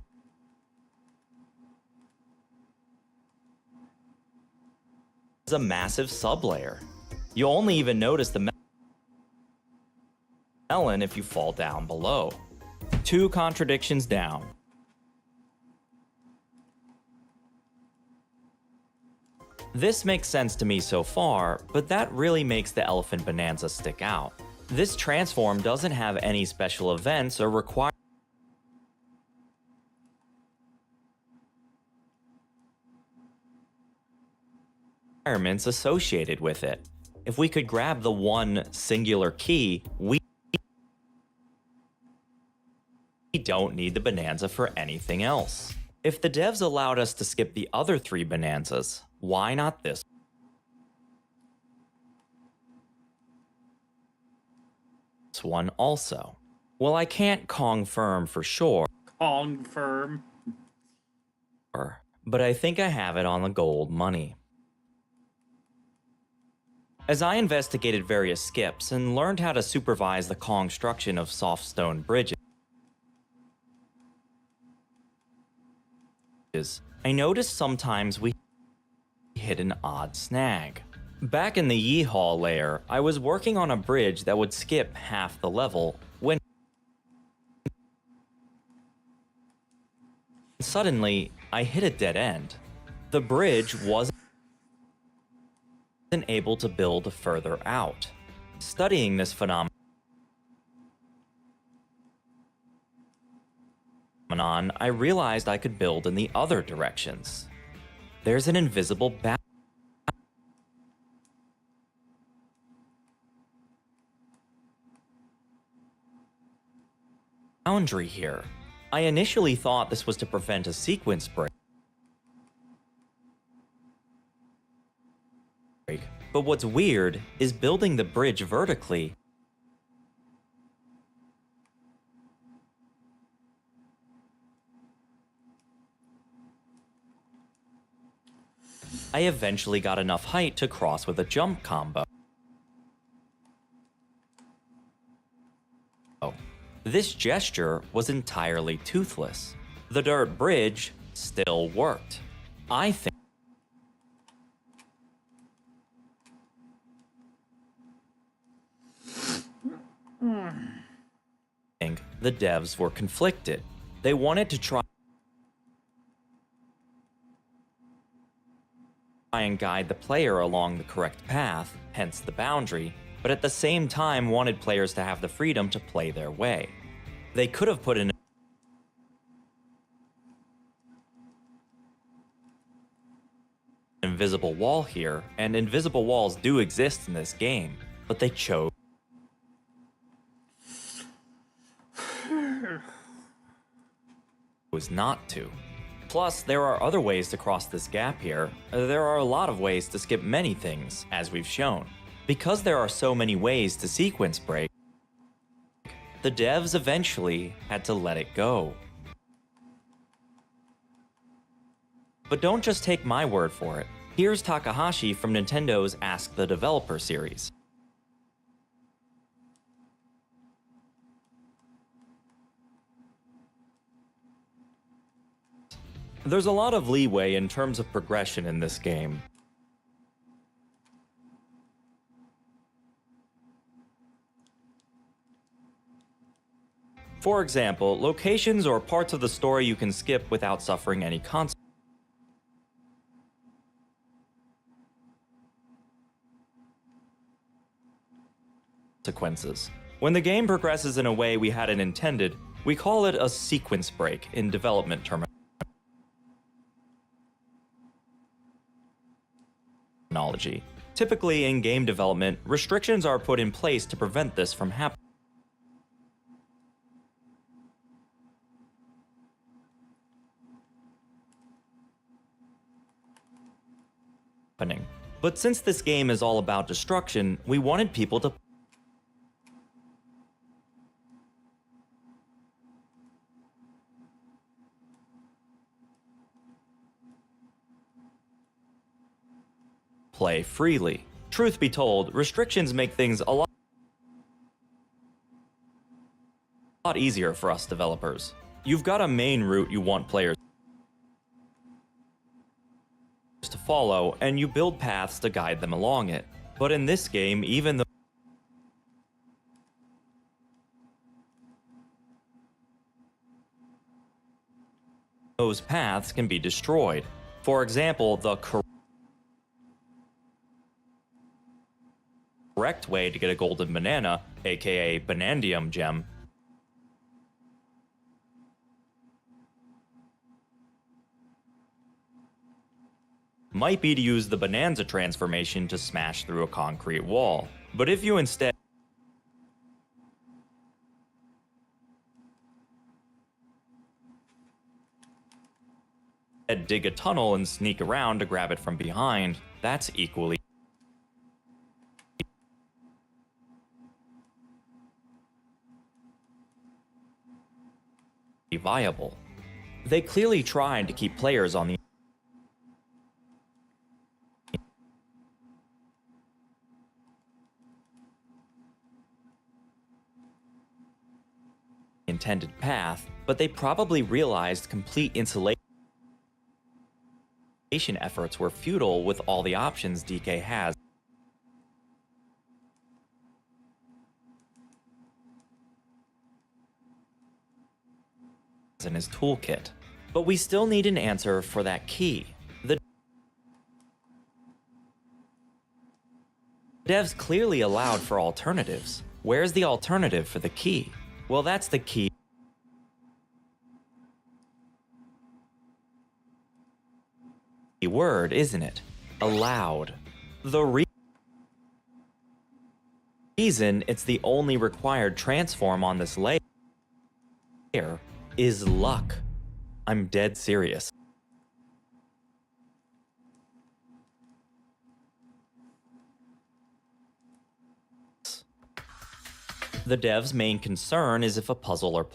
is a massive sublayer. You only even notice the melon if you fall down below. 2 contradictions down. This makes sense to me so far, but that really makes the Elephant Bonanza stick out. This transform doesn't have any special events or requirements associated with it. If we could grab the one singular key, we don't need the Bonanza for anything else. If the devs allowed us to skip the other 3 Bonanzas, why not this one also? Well, I can't confirm for sure. Confirm. But I think I have it on the gold money. As I investigated various skips and learned how to supervise the construction of soft stone bridges, I noticed sometimes we hit an odd snag. Back in the Yeehaw layer, I was working on a bridge that would skip half the level when suddenly I hit a dead end. The bridge wasn't able to build further out. Studying this phenomenon, I realized I could build in the other directions. There's an invisible boundary here. I initially thought this was to prevent a sequence break. But what's weird is building the bridge vertically I eventually got enough height to cross with a jump combo. This gesture was entirely toothless. The dirt bridge still worked. I think the devs were conflicted. They wanted to try and guide the player along the correct path, hence the boundary, but at the same time wanted players to have the freedom to play their way. They could have put in invisible wall here, and invisible walls do exist in this game, but they chose not to. Plus, there are other ways to cross this gap here. There are a lot of ways to skip many things, as we've shown. Because there are so many ways to sequence break, the devs eventually had to let it go. But don't just take my word for it. Here's Takahashi from Nintendo's Ask the Developer series. There's a lot of leeway in terms of progression in this game. For example, locations or parts of the story you can skip without suffering any consequences. When the game progresses in a way we hadn't intended, we call it a sequence break in development terminology. Typically, in game development, restrictions are put in place to prevent this from happening. But since this game is all about destruction, we wanted people to play freely. Truth be told, restrictions make things a lot easier for us developers. You've got a main route you want players to follow, and you build paths to guide them along it. But in this game, even though those paths can be destroyed. For example, the correct way to get a golden banana, aka Banandium gem, might be to use the Bonanza transformation to smash through a concrete wall. But if you instead dig a tunnel and sneak around to grab it from behind, that's equally viable. They clearly tried to keep players on the intended path, but they probably realized complete insulation efforts were futile with all the options DK has in his toolkit. But we still need an answer for that key. The devs clearly allowed for alternatives. Where's the alternative for the key? Well, that's the key word, isn't it? Allowed. The reason it's the only required transform on this layer is luck. I'm dead serious. The dev's main concern is if a puzzle or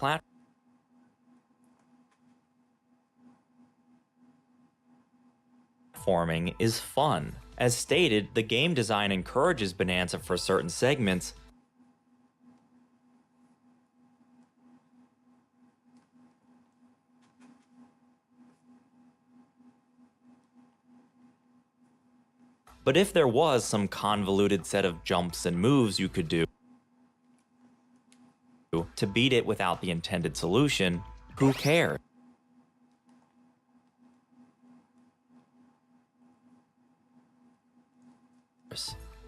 platforming is fun. As stated, the game design encourages Bonanza for certain segments, but if there was some convoluted set of jumps and moves you could do to beat it without the intended solution, who cares?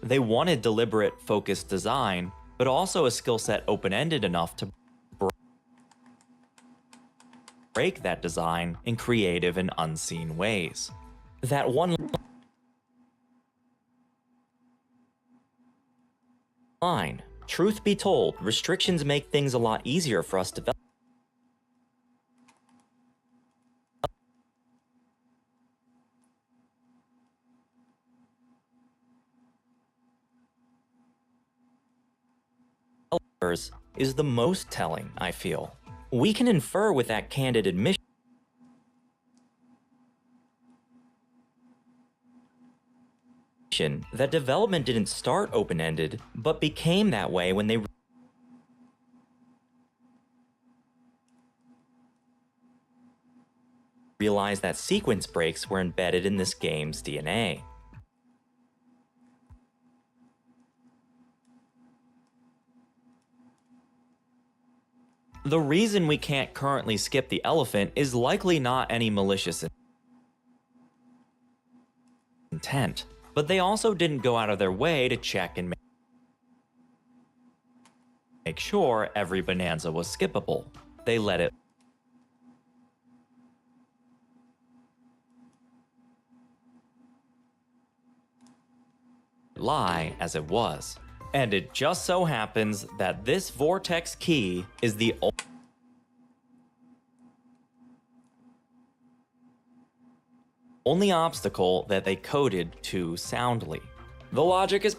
They wanted deliberate, focused design, but also a skill set open-ended enough to break that design in creative and unseen ways. That one line. Truth be told, restrictions make things a lot easier for us developers. Is the most telling, I feel. We can infer with that candid admission that development didn't start open-ended, but became that way when they realized that sequence breaks were embedded in this game's DNA. The reason we can't currently skip the elephant is likely not any malicious intent, but they also didn't go out of their way to check and make sure every bonanza was skippable. They let it lie as it was. And it just so happens that this vortex key is the only obstacle that they coded too soundly. The logic is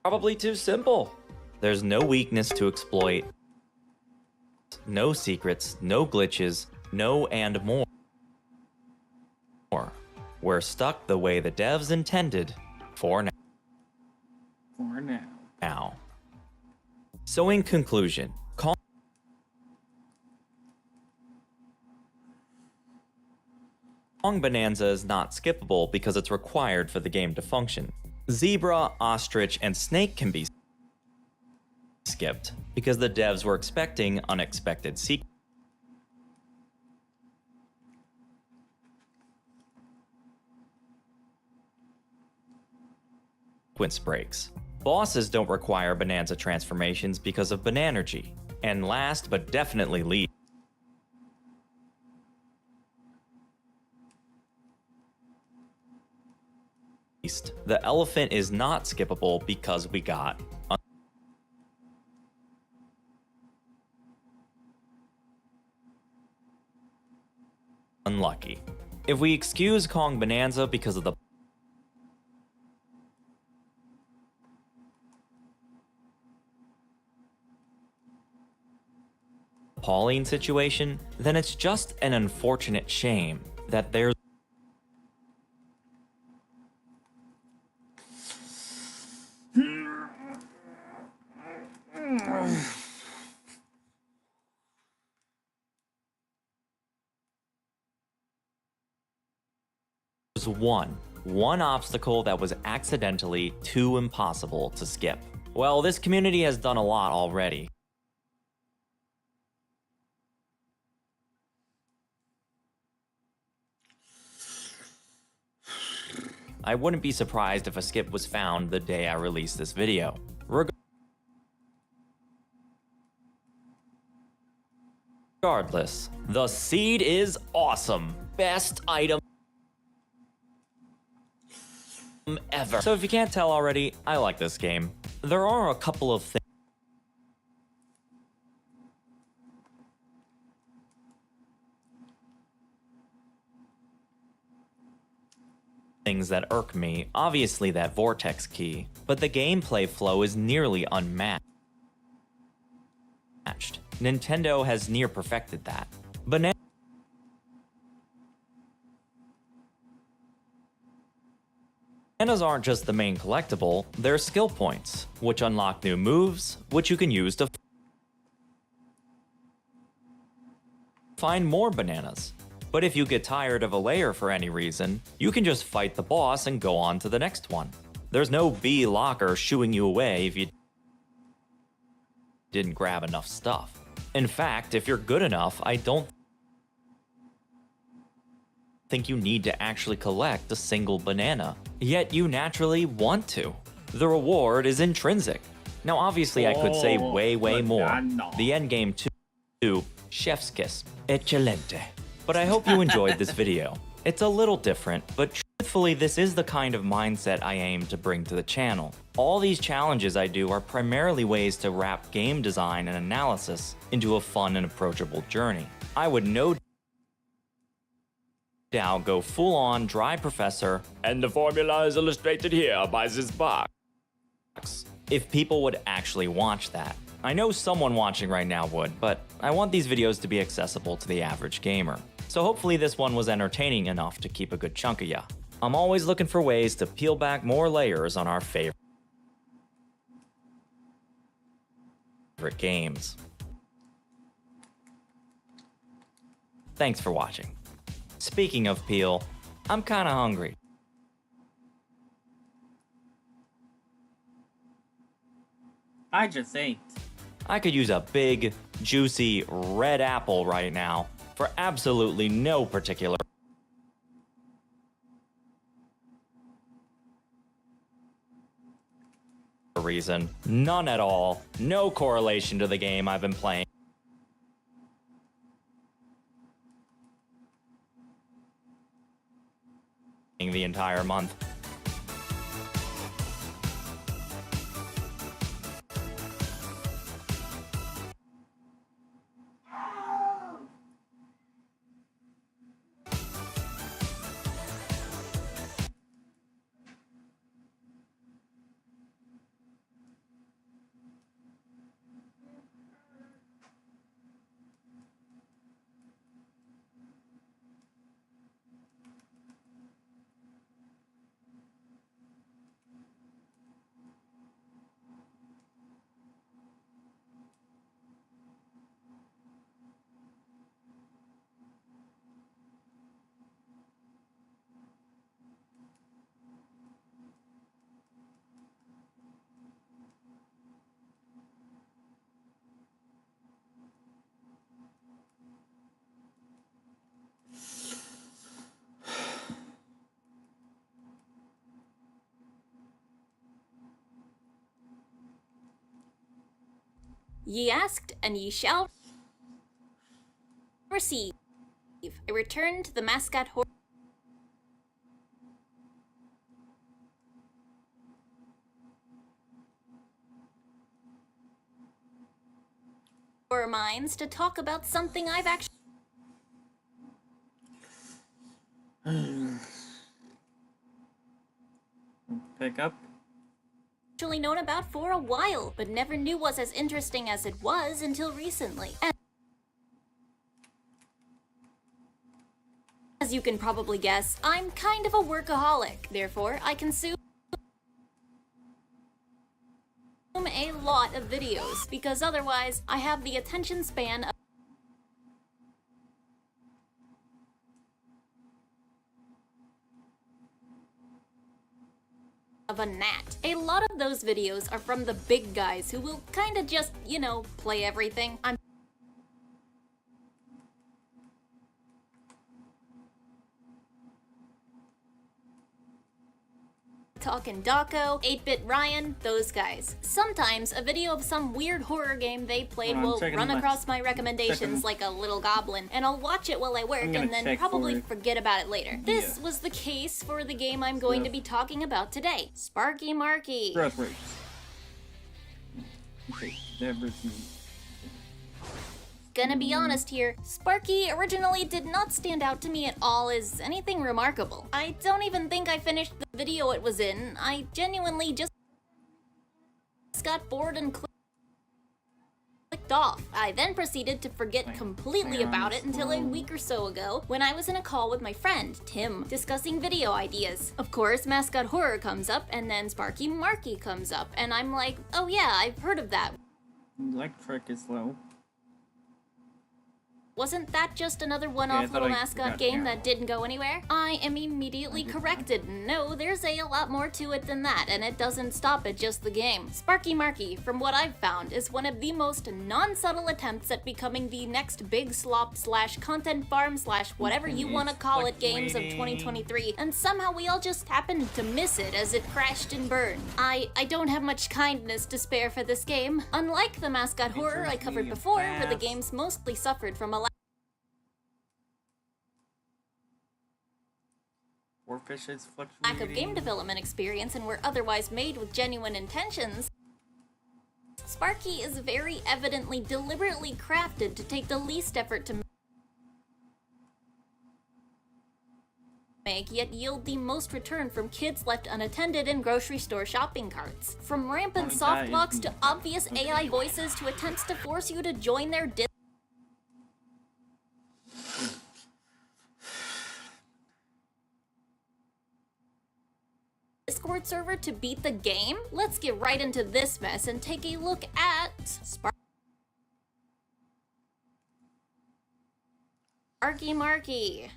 probably too simple. There's no weakness to exploit. No secrets, no glitches, no and more. We're stuck the way the devs intended for now. So in conclusion, Kong Bonanza is not skippable because it's required for the game to function. Zebra, Ostrich, and Snake can be skipped because the devs were expecting unexpected sequence breaks. Bosses don't require Bonanza transformations because of Bananergy. And last but definitely least, the elephant is not skippable because we got unlucky. If we excuse Kong Bonanza because of the Pauline situation, then it's just an unfortunate shame that there's one obstacle that was accidentally too impossible to skip. Well, this community has done a lot already. I wouldn't be surprised if a skip was found the day I released this video. Regardless, the seed is awesome. Best item ever. So if you can't tell already, I like this game. There are a couple of things that irk me. Obviously that vortex key, but the gameplay flow is nearly unmatched. Nintendo has near perfected that. Bananas aren't just the main collectible, they're skill points, which unlock new moves, which you can use to find more bananas. But if you get tired of a layer for any reason, you can just fight the boss and go on to the next one. There's no B locker shooing you away if you didn't grab enough stuff. In fact, if you're good enough, I don't think you need to actually collect a single banana, yet you naturally want to. The reward is intrinsic. Now obviously I could say way more. The endgame too Chef's kiss. Excelente. But I hope you enjoyed this video. It's a little different, but truthfully, this is the kind of mindset I aim to bring to the channel. All these challenges I do are primarily ways to wrap game design and analysis into a fun and approachable journey. I would no doubt go full-on dry professor, and the formula is illustrated here by this box, if people would actually watch that. I know someone watching right now would, but I want these videos to be accessible to the average gamer. So hopefully this one was entertaining enough to keep a good chunk of ya. I'm always looking for ways to peel back more layers on our favorite games. Thanks for watching. Speaking of peel, I'm kinda hungry. I just ate. I could use a big, juicy red apple right now for absolutely no particular reason. None at all. No correlation to the game I've been playing the entire month. Ye asked, and ye shall receive. I return to the mascot horror minds to talk about something I've actually Pick up. known about for a while, but never knew was as interesting as it was until recently. As you can probably guess, I'm kind of a workaholic. Therefore, I consume a lot of videos, because otherwise, I have the attention span of a gnat. A lot of those videos are from the big guys who will kinda just, you know, play everything. I'm talking Daco, 8-Bit Ryan, those guys. Sometimes a video of some weird horror game they played will run across my recommendations like a little goblin, and I'll watch it while I work and then probably forget about it later. This was the case for the game I'm going to be talking about today, Sparky Marky. Growth rate. Okay, Gonna be honest here, Sparky originally did not stand out to me at all as anything remarkable. I don't even think I finished the video it was in. I genuinely just got bored and clicked off. I then proceeded to forget completely about it until a week or so ago when I was in a call with my friend, Tim, discussing video ideas. Of course, Mascot Horror comes up and then Sparky Marky comes up, and I'm like, oh yeah, I've heard of that. Electric is low. Wasn't that just another one-off little mascot game that didn't go anywhere? I am immediately corrected. No, there's a lot more to it than that, and it doesn't stop at just the game. Sparky Marky, from what I've found, is one of the most non-subtle attempts at becoming the next big slop slash content farm slash whatever you want to call it games of 2023, and somehow we all just happened to miss it as it crashed and burned. I don't have much kindness to spare for this game. Unlike the mascot horror I covered before, where the games mostly suffered from a lack of game development experience and were otherwise made with genuine intentions, Sparky is very evidently deliberately crafted to take the least effort to make, yet yield the most return from kids left unattended in grocery store shopping carts. From rampant soft locks to obvious AI voices to attempts to force you to join their Discord server to beat the game? Let's get right into this mess and take a look at Sparky Marky.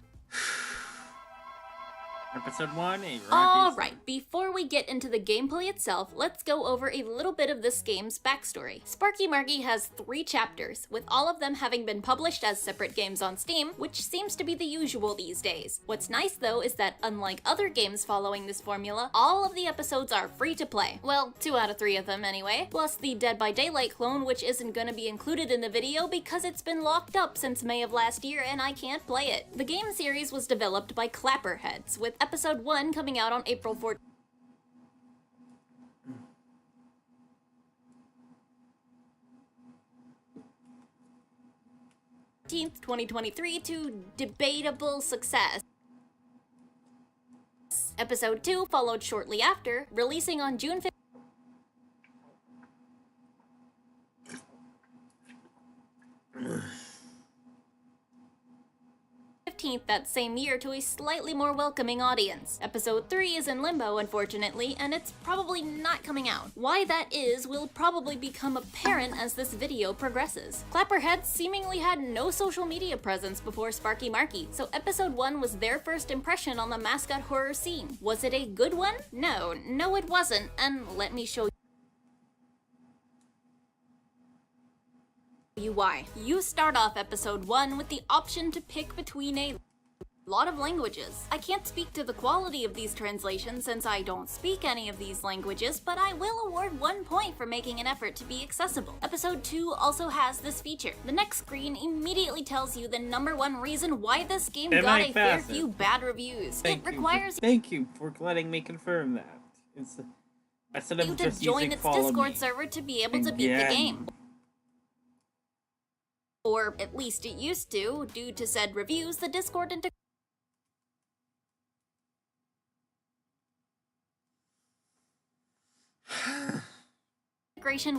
Episode 1, Alright, before we get into the gameplay itself, let's go over a little bit of this game's backstory. Sparky Marky has 3 chapters, with all of them having been published as separate games on Steam, which seems to be the usual these days. What's nice though is that unlike other games following this formula, all of the episodes are free to play. Well, 2 out of 3 of them anyway, plus the Dead by Daylight clone, which isn't gonna be included in the video because it's been locked up since May of last year and I can't play it. The game series was developed by Clapperheads, with Episode 1 coming out on April 14th. 2023 to debatable success. Episode 2 followed shortly after, releasing on June 15th. That same year to a slightly more welcoming audience. Episode 3 is in limbo, unfortunately, and it's probably not coming out. Why that is will probably become apparent as this video progresses. Clapperheads seemingly had no social media presence before Sparky Marky, so episode 1 was their first impression on the mascot horror scene. Was it a good one? No, it wasn't, and let me show you why. You start off episode 1 with the option to pick between a lot of languages. I can't speak to the quality of these translations since I don't speak any of these languages, but I will award 1 point for making an effort to be accessible. Episode 2 also has this feature. The next screen immediately tells you the #1 reason why this game got a fair few bad reviews. It requires Thank you for letting me confirm that. Instead of you to just join using its follow Discord me. server to be able to beat the game. Or at least it used to. Due to said reviews, the Discord integration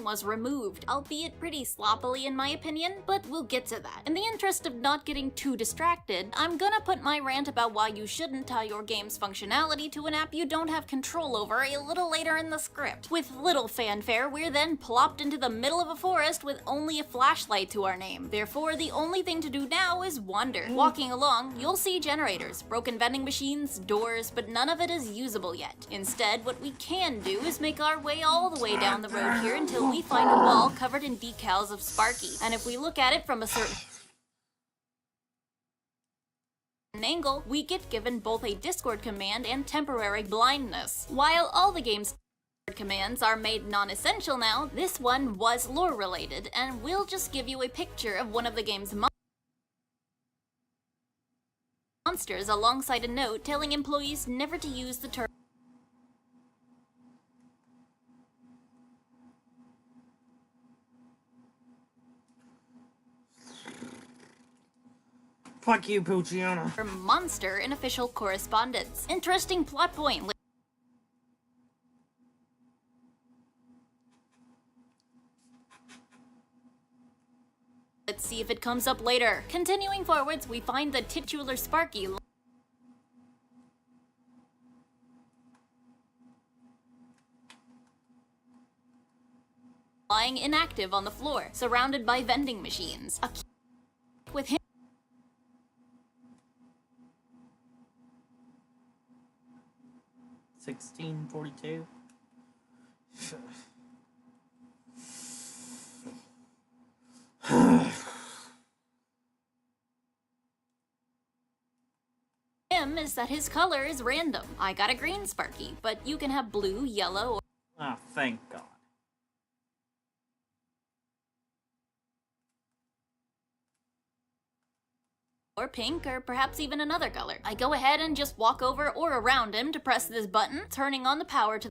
was removed, albeit pretty sloppily in my opinion, but we'll get to that. In the interest of not getting too distracted, I'm gonna put my rant about why you shouldn't tie your game's functionality to an app you don't have control over a little later in the script. With little fanfare, we're then plopped into the middle of a forest with only a flashlight to our name. Therefore, the only thing to do now is wander. Walking along, you'll see generators, broken vending machines, doors, but none of it is usable yet. Instead, what we can do is make our way all the way down the road here until we find a wall covered in decals of Sparky. And if we look at it from a certain angle, we get given both a Discord command and temporary blindness. While all the game's commands are made non-essential now, this one was lore related, and we'll just give you a picture of one of the game's monsters alongside a note telling employees never to use the term. Fuck you, Pucciano. Monster in official correspondence. Interesting plot point. Let's see if it comes up later. Continuing forwards, we find the titular Sparky lying inactive on the floor, surrounded by vending machines. With him 1642. Him is that his color is random. I got a green Sparky, but you can have blue, yellow, Ah, thank God. or pink, or perhaps even another color. I go ahead and just walk over or around him to press this button, turning on the power to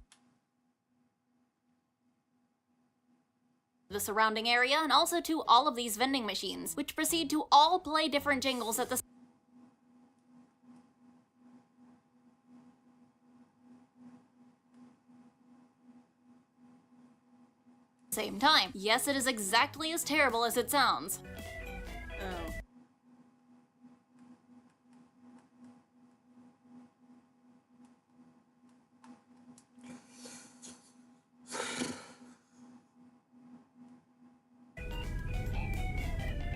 the surrounding area and also to all of these vending machines, which proceed to all play different jingles at the same time. Yes, it is exactly as terrible as it sounds. Oh.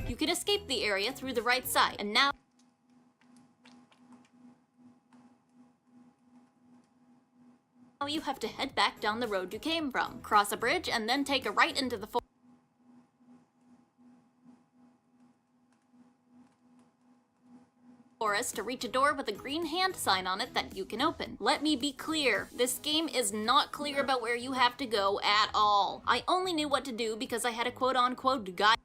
You can escape the area through the right side, and now you have to head back down the road you came from, cross a bridge, and then take a right into the forest to reach a door with a green hand sign on it that you can open. Let me be clear, this game is not clear about where you have to go at all. I only knew what to do because I had a quote-unquote guy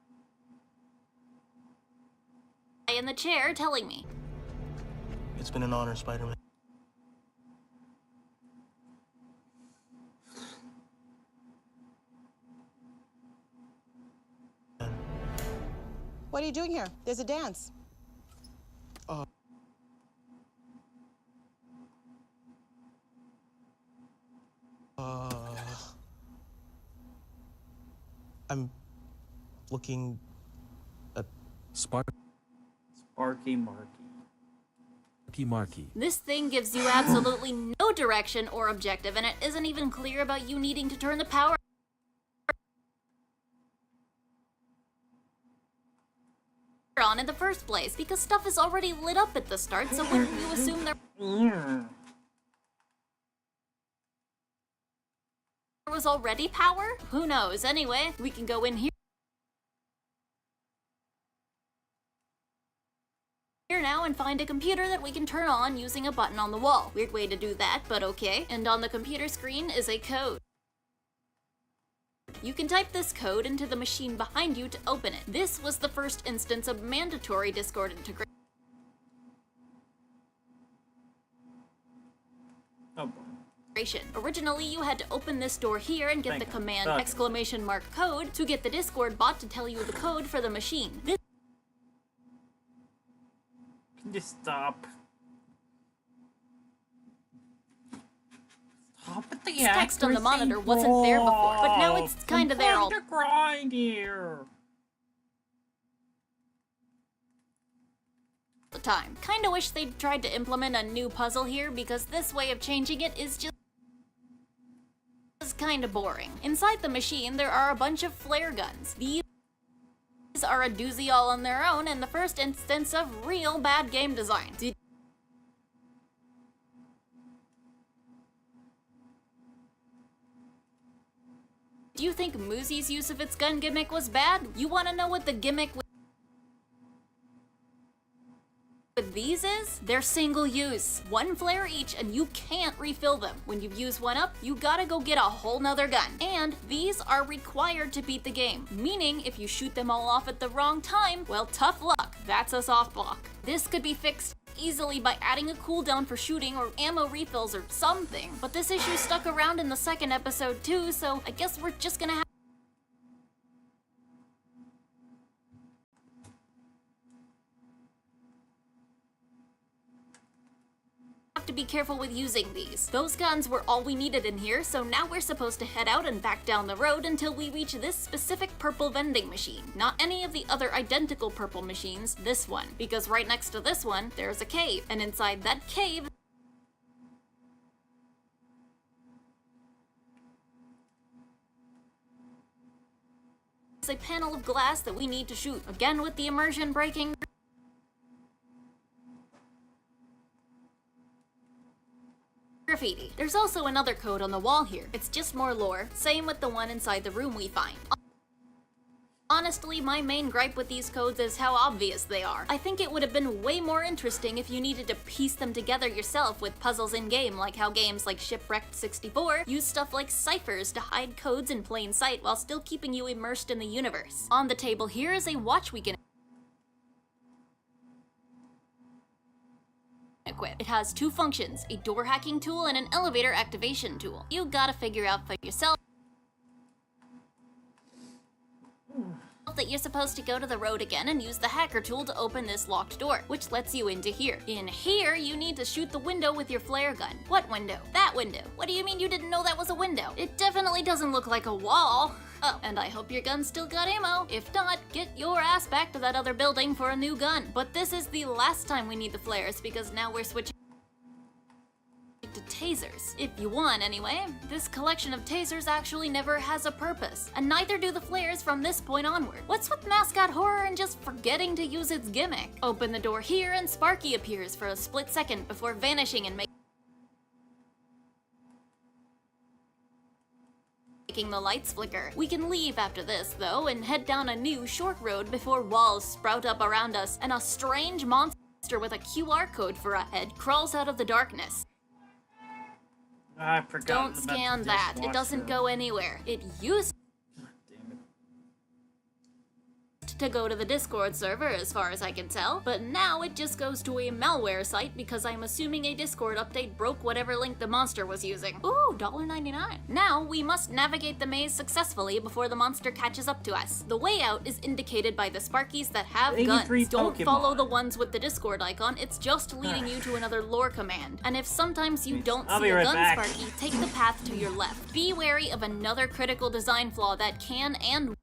in the chair telling me. It's been an honor, Spider-Man. What are you doing here? There's a dance. I'm looking at Sparky Marky. This thing gives you absolutely no direction or objective, and it isn't even clear about you needing to turn the power on in the first place, because stuff is already lit up at the start, so wouldn't you assume there was already power? Who knows? Anyway, we can go in here now and find a computer that we can turn on using a button on the wall. Weird way to do that, but okay. And on the computer screen is a code. You can type this code into the machine behind you to open it. This was the first instance of mandatory Discord integration. Oh boy. Originally, you had to open this door here and get the command exclamation mark code to get the Discord bot to tell you the code for the machine. This Can you stop? Stop at the text on the monitor wasn't there before, but now it's kind of there all to grind here. the time. Kinda wish they'd tried to implement a new puzzle here, because this way of changing it is just kinda boring. Inside the machine, there are a bunch of flare guns. These are a doozy all on their own, and the first instance of real bad game design. Do you think Moosey's use of its gun gimmick was bad? You wanna know what the gimmick with these is? They're single use. One flare each, and you can't refill them. When you use one up, you gotta go get a whole nother gun. And these are required to beat the game, meaning if you shoot them all off at the wrong time, well, tough luck. That's a soft block. This could be fixed easily by adding a cooldown for shooting or ammo refills or something. But this issue stuck around in the second episode too, so I guess we're just gonna have to be careful with using these. Those guns were all we needed in here, so now we're supposed to head out and back down the road until we reach this specific purple vending machine. Not any of the other identical purple machines, this one. Because right next to this one, there's a cave, and inside that cave is a panel of glass that we need to shoot. Again with the immersion breaking graffiti. There's also another code on the wall here. It's just more lore, same with the one inside the room we find. Honestly, my main gripe with these codes is how obvious they are. I think it would have been way more interesting if you needed to piece them together yourself with puzzles in-game, like how games like Shipwrecked 64 use stuff like ciphers to hide codes in plain sight while still keeping you immersed in the universe. On the table here is a watch we can equip. It has two functions, a door hacking tool and an elevator activation tool. You gotta figure out for yourself that you're supposed to go to the road again and use the hacker tool to open this locked door, which lets you into here. In here, you need to shoot the window with your flare gun. What window? That window. What do you mean you didn't know that was a window? It definitely doesn't look like a wall. Oh, and I hope your gun still got ammo. If not, get your ass back to that other building for a new gun. But this is the last time we need the flares because now we're switching to tasers. If you want, anyway. This collection of tasers actually never has a purpose, and neither do the flares from this point onward. What's with mascot horror and just forgetting to use its gimmick? Open the door here and Sparky appears for a split second before vanishing and making the lights flicker. We can leave after this, though, and head down a new short road before walls sprout up around us and a strange monster with a QR code for a head crawls out of the darkness. I forgot. Don't scan that. It doesn't go anywhere. It used to go to the Discord server as far as I can tell, but now it just goes to a malware site because I'm assuming a Discord update broke whatever link the monster was using. Ooh, $1.99. Now we must navigate the maze successfully before the monster catches up to us. The way out is indicated by the Sparkies that have guns. Don't follow the ones with the Discord icon, it's just leading you to another lore command. And if sometimes you don't see a gun Sparky, take the path to your left. Be wary of another critical design flaw that can and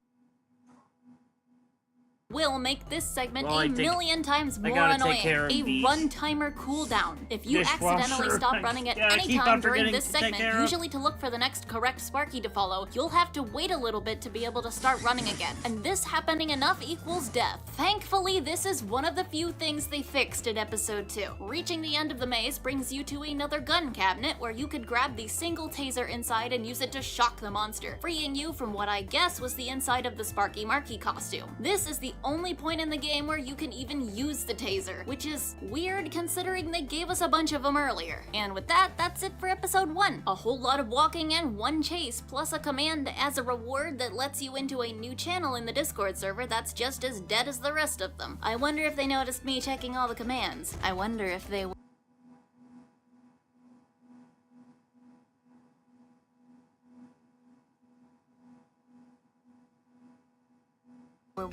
will make this segment a million times more annoying. A run timer cooldown. If you accidentally stop running at any time during this segment, usually to look for the next correct Sparky to follow, you'll have to wait a little bit to be able to start running again. And this happening enough equals death. Thankfully, this is one of the few things they fixed in episode 2. Reaching the end of the maze brings you to another gun cabinet where you could grab the single taser inside and use it to shock the monster, freeing you from what I guess was the inside of the Sparky Marky costume. This is the only point in the game where you can even use the taser, which is weird considering they gave us a bunch of them earlier. And with that, that's it for episode 1. A whole lot of walking and one chase, plus a command as a reward that lets you into a new channel in the Discord server that's just as dead as the rest of them. I wonder if they noticed me checking all the commands. I wonder if they were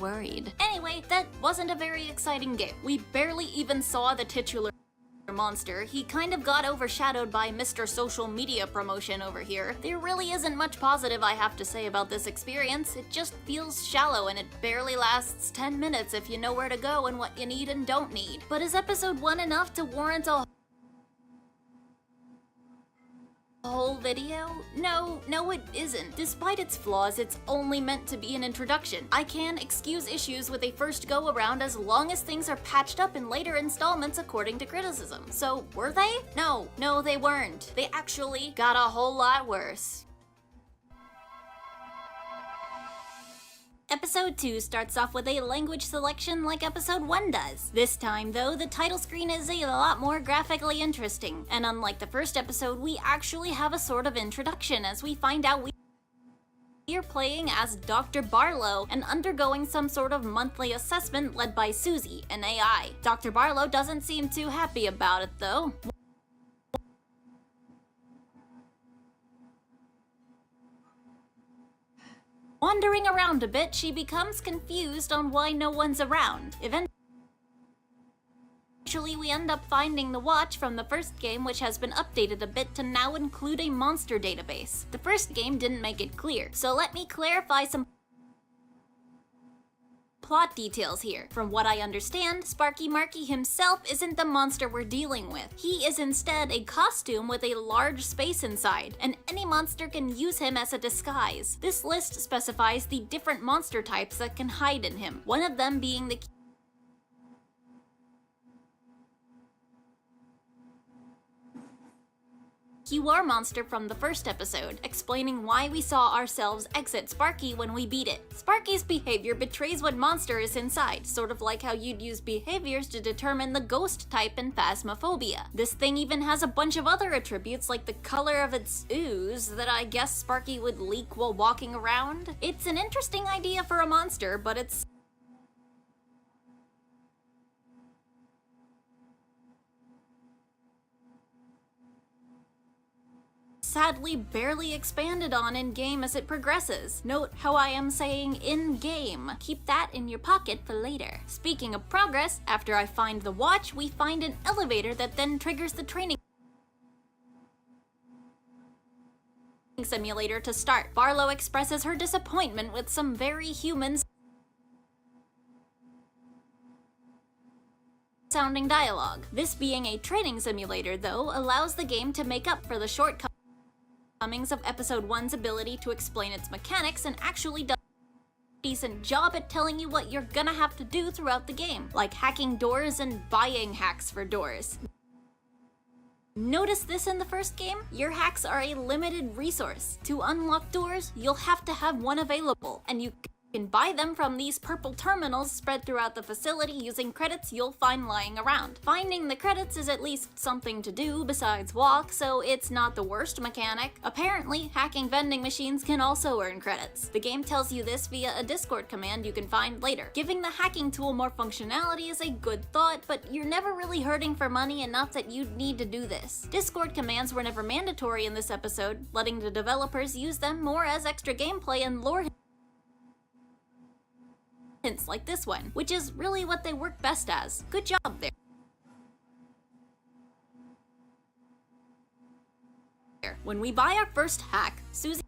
worried. Anyway, that wasn't a very exciting game. We barely even saw the titular monster. He kind of got overshadowed by Mr. Social Media promotion over here. There really isn't much positive I have to say about this experience. It just feels shallow and it barely lasts 10 minutes if you know where to go and what you need and don't need. But is episode 1 enough to warrant a whole video? No, it isn't. Despite its flaws, it's only meant to be an introduction. I can excuse issues with a first go-around as long as things are patched up in later installments according to criticism. So, were they? No, they weren't. They actually got a whole lot worse. Episode 2 starts off with a language selection like Episode 1 does. This time, though, the title screen is a lot more graphically interesting, and unlike the first episode, we actually have a sort of introduction as we find out we are playing as Dr. Barlow and undergoing some sort of monthly assessment led by Susie, an AI. Dr. Barlow doesn't seem too happy about it, though. Wandering around a bit, she becomes confused on why no one's around. Eventually, we end up finding the watch from the first game, which has been updated a bit to now include a monster database. The first game didn't make it clear, so let me clarify some plot details here. From what I understand, Sparky Marky himself isn't the monster we're dealing with. He is instead a costume with a large space inside, and any monster can use him as a disguise. This list specifies the different monster types that can hide in him, one of them being the QR monster from the first episode, explaining why we saw ourselves exit Sparky when we beat it. Sparky's behavior betrays what monster is inside, sort of like how you'd use behaviors to determine the ghost type in Phasmophobia. This thing even has a bunch of other attributes like the color of its ooze that I guess Sparky would leak while walking around. It's an interesting idea for a monster, but it's sadly barely expanded on in-game as it progresses. Note how I am saying in-game. Keep that in your pocket for later. Speaking of progress, after I find the watch, we find an elevator that then triggers the training simulator to start. Barlow expresses her disappointment with some very human sounding dialogue. This being a training simulator, though, allows the game to make up for the shortcomings of episode 1's ability to explain its mechanics and actually does a decent job at telling you what you're gonna have to do throughout the game, like hacking doors and buying hacks for doors. Notice this in the first game? Your hacks are a limited resource. To unlock doors, you'll have to have one available, and you can buy them from these purple terminals spread throughout the facility using credits you'll find lying around. Finding the credits is at least something to do besides walk, so it's not the worst mechanic. Apparently, hacking vending machines can also earn credits. The game tells you this via a Discord command you can find later. Giving the hacking tool more functionality is a good thought, but you're never really hurting for money enough that you'd need to do this. Discord commands were never mandatory in this episode, letting the developers use them more as extra gameplay and lore hints like this one, which is really what they work best as. Good job there. When we buy our first hack, Susie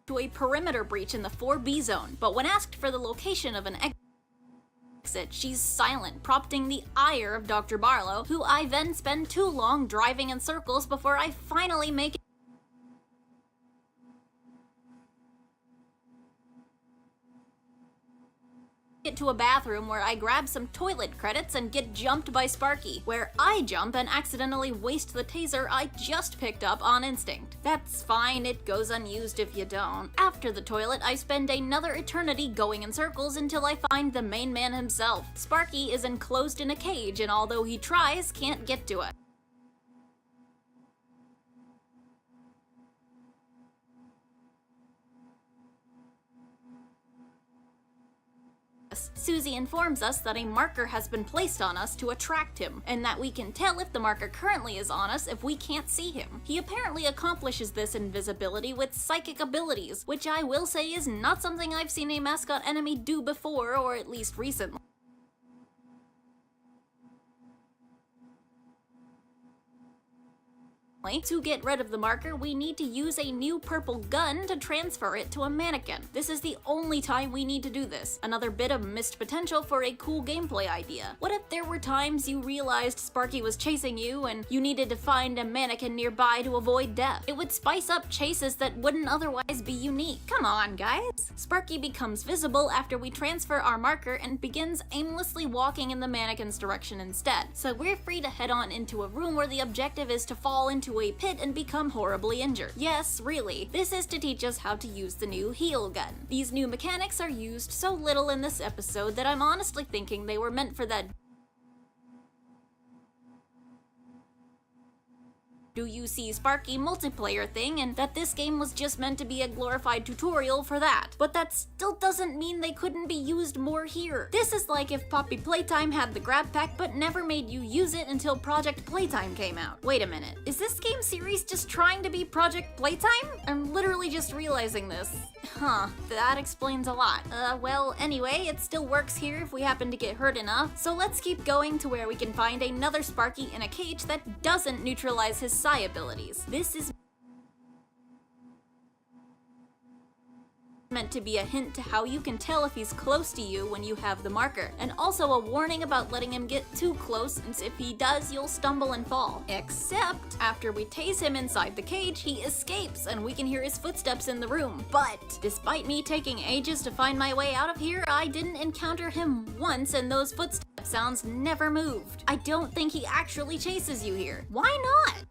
to a perimeter breach in the 4B zone, but when asked for the location of an exit, she's silent, prompting the ire of Dr. Barlow, who I then spend too long driving in circles before I finally make it to a bathroom where I grab some toilet credits and get jumped by Sparky, where I jump and accidentally waste the taser I just picked up on instinct. That's fine, it goes unused if you don't. After the toilet, I spend another eternity going in circles until I find the main man himself. Sparky is enclosed in a cage, and although he tries, can't get to it. Susie informs us that a marker has been placed on us to attract him, and that we can tell if the marker currently is on us if we can't see him. He apparently accomplishes this invisibility with psychic abilities, which I will say is not something I've seen a mascot enemy do before, or at least recently. To get rid of the marker, we need to use a new purple gun to transfer it to a mannequin. This is the only time we need to do this. Another bit of missed potential for a cool gameplay idea. What if there were times you realized Sparky was chasing you and you needed to find a mannequin nearby to avoid death? It would spice up chases that wouldn't otherwise be unique. Come on, guys! Sparky becomes visible after we transfer our marker and begins aimlessly walking in the mannequin's direction instead. So we're free to head on into a room where the objective is to fall into a pit and become horribly injured. Yes, really. This is to teach us how to use the new heal gun. These new mechanics are used so little in this episode that I'm honestly thinking they were meant for that Do You See Sparky multiplayer thing, and that this game was just meant to be a glorified tutorial for that. But that still doesn't mean they couldn't be used more here. This is like if Poppy Playtime had the grab pack but never made you use it until Project Playtime came out. Wait a minute, is this game series just trying to be Project Playtime? I'm literally just realizing this. Huh, that explains a lot. Well, anyway, it still works here if we happen to get hurt enough, so let's keep going to where we can find another Sparky in a cage that doesn't neutralize his psi abilities. This is meant to be a hint to how you can tell if he's close to you when you have the marker, and also a warning about letting him get too close, since if he does, you'll stumble and fall. Except, after we tase him inside the cage, he escapes and we can hear his footsteps in the room. But, despite me taking ages to find my way out of here, I didn't encounter him once and those footstep sounds never moved. I don't think he actually chases you here. Why not?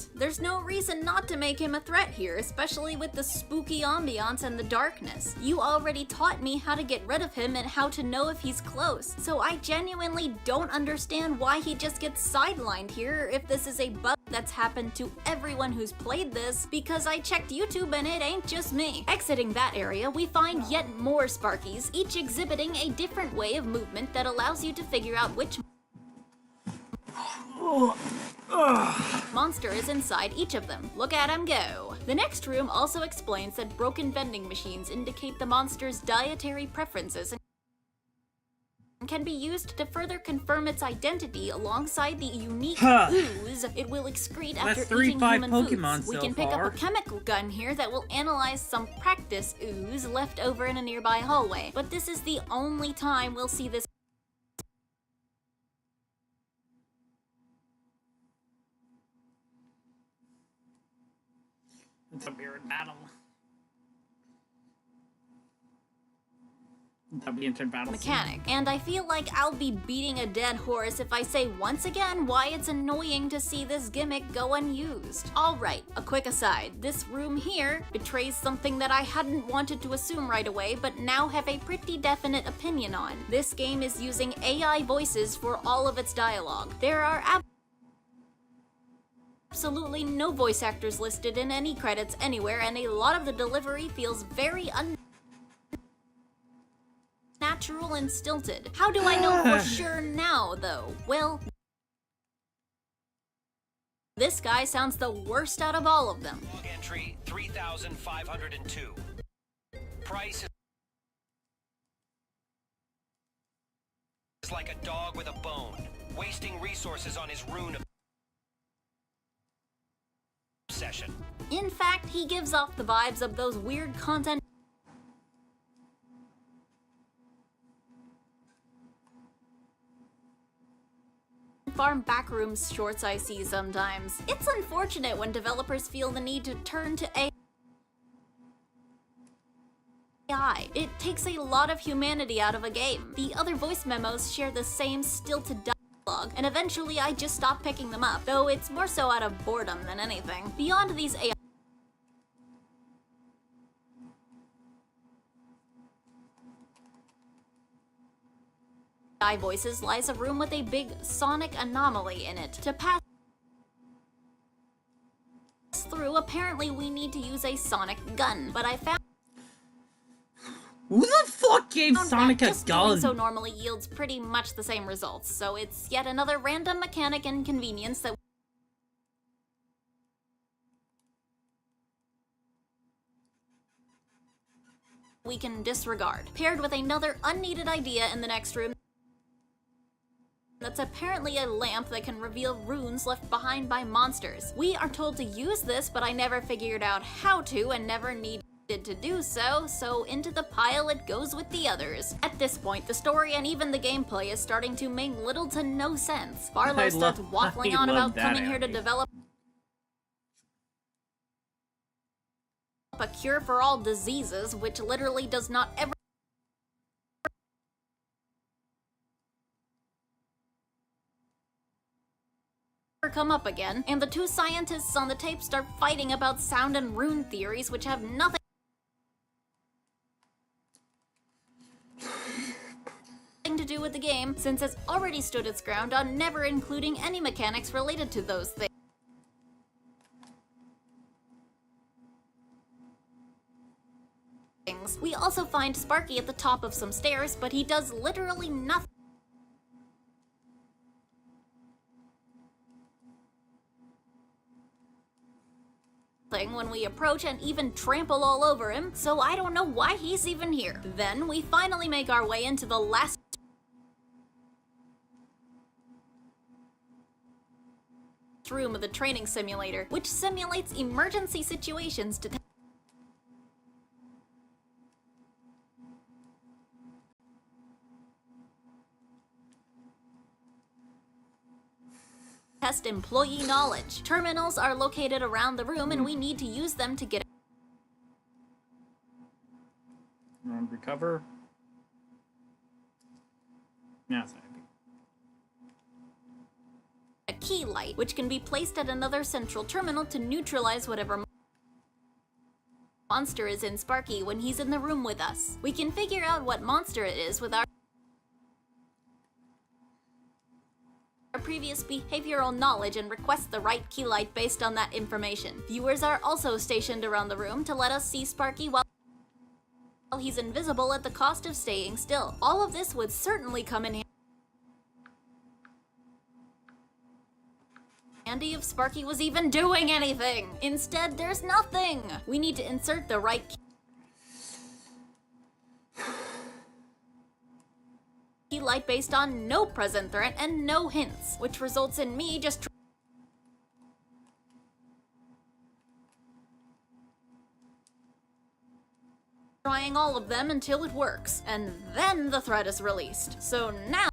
There's no reason not to make him a threat here, especially with the spooky ambiance and the darkness. You already taught me how to get rid of him and how to know if he's close, so I genuinely don't understand why he just gets sidelined here if this is a bug that's happened to everyone who's played this, because I checked YouTube and it ain't just me. Exiting that area, we find yet more Sparkies, each exhibiting a different way of movement that allows you to figure out which monster is inside each of them. Look at him go. The next room also explains that broken vending machines indicate the monster's dietary preferences and can be used to further confirm its identity alongside the unique ooze it will excrete after eating human Pokemon foods. We so can pick far. up a chemical gun here that will analyze some practice ooze left over in a nearby hallway, but this is the only time we'll see this. It's a weird battle. Mechanic, and I feel like I'll be beating a dead horse if I say once again why it's annoying to see this gimmick go unused. Alright, a quick aside, this room here betrays something that I hadn't wanted to assume right away, but now have a pretty definite opinion on. This game is using AI voices for all of its dialogue. There are absolutely no voice actors listed in any credits anywhere, and a lot of the delivery feels very unnatural and stilted. How do I know for sure now, though? Well, this guy sounds the worst out of all of them. Entry 3,502. Price is like a dog with a bone, wasting resources on his rune obsession. In fact, he gives off the vibes of those weird content farm backrooms shorts I see sometimes. It's unfortunate when developers feel the need to turn to AI. It takes a lot of humanity out of a game. The other voice memos share the same stilted dialogue, and eventually I just stop picking them up, though it's more so out of boredom than anything. Beyond these AI voices lies a room with a big sonic anomaly in it. To pass through, apparently we need to use a sonic gun, but I found who the fuck gave Sonic a just gun? doing so normally yields pretty much the same results, so it's yet another random mechanic inconvenience that we can disregard, paired with another unneeded idea in the next room that's apparently a lamp that can reveal runes left behind by monsters. We are told to use this, but I never figured out how to and never needed to do so, so into the pile it goes with the others. At this point, the story and even the gameplay is starting to make little to no sense. Barlow starts waffling on about coming here to develop a cure for all diseases, which literally does not ever come up again, and the two scientists on the tape start fighting about sound and rune theories which have nothing to do with the game, since it's already stood its ground on never including any mechanics related to those things. We also find Sparky at the top of some stairs, but he does literally nothing when we approach and even trample all over him, so I don't know why he's even here. Then we finally make our way into the last room of the training simulator, which simulates emergency situations to test employee knowledge. Terminals are located around the room and we need to use them to get recover. Yeah, a key light, which can be placed at another central terminal to neutralize whatever monster is in Sparky when he's in the room with us. We can figure out what monster it is with our previous behavioral knowledge and request the right key light based on that information. Viewers are also stationed around the room to let us see Sparky while he's invisible at the cost of staying still. All of this would certainly come in handy if Sparky was even doing anything. Instead, there's nothing. We need to insert the right key light based on no present threat and no hints, which results in me just trying all of them until it works, and then the threat is released. So now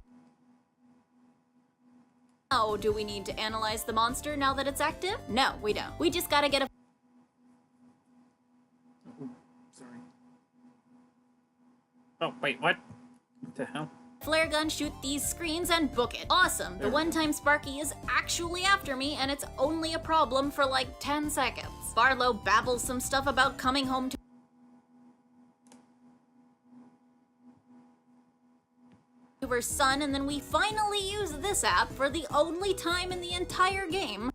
do we need to analyze the monster now that it's active? No, we don't. We just gotta get a Sorry. Oh, wait, what? What the hell? flare gun, shoot these screens, and book it. Awesome. The one time Sparky is actually after me, and it's only a problem for like 10 seconds. Barlow babbles some stuff about coming home to her son, and then we finally use this app for the only time in the entire game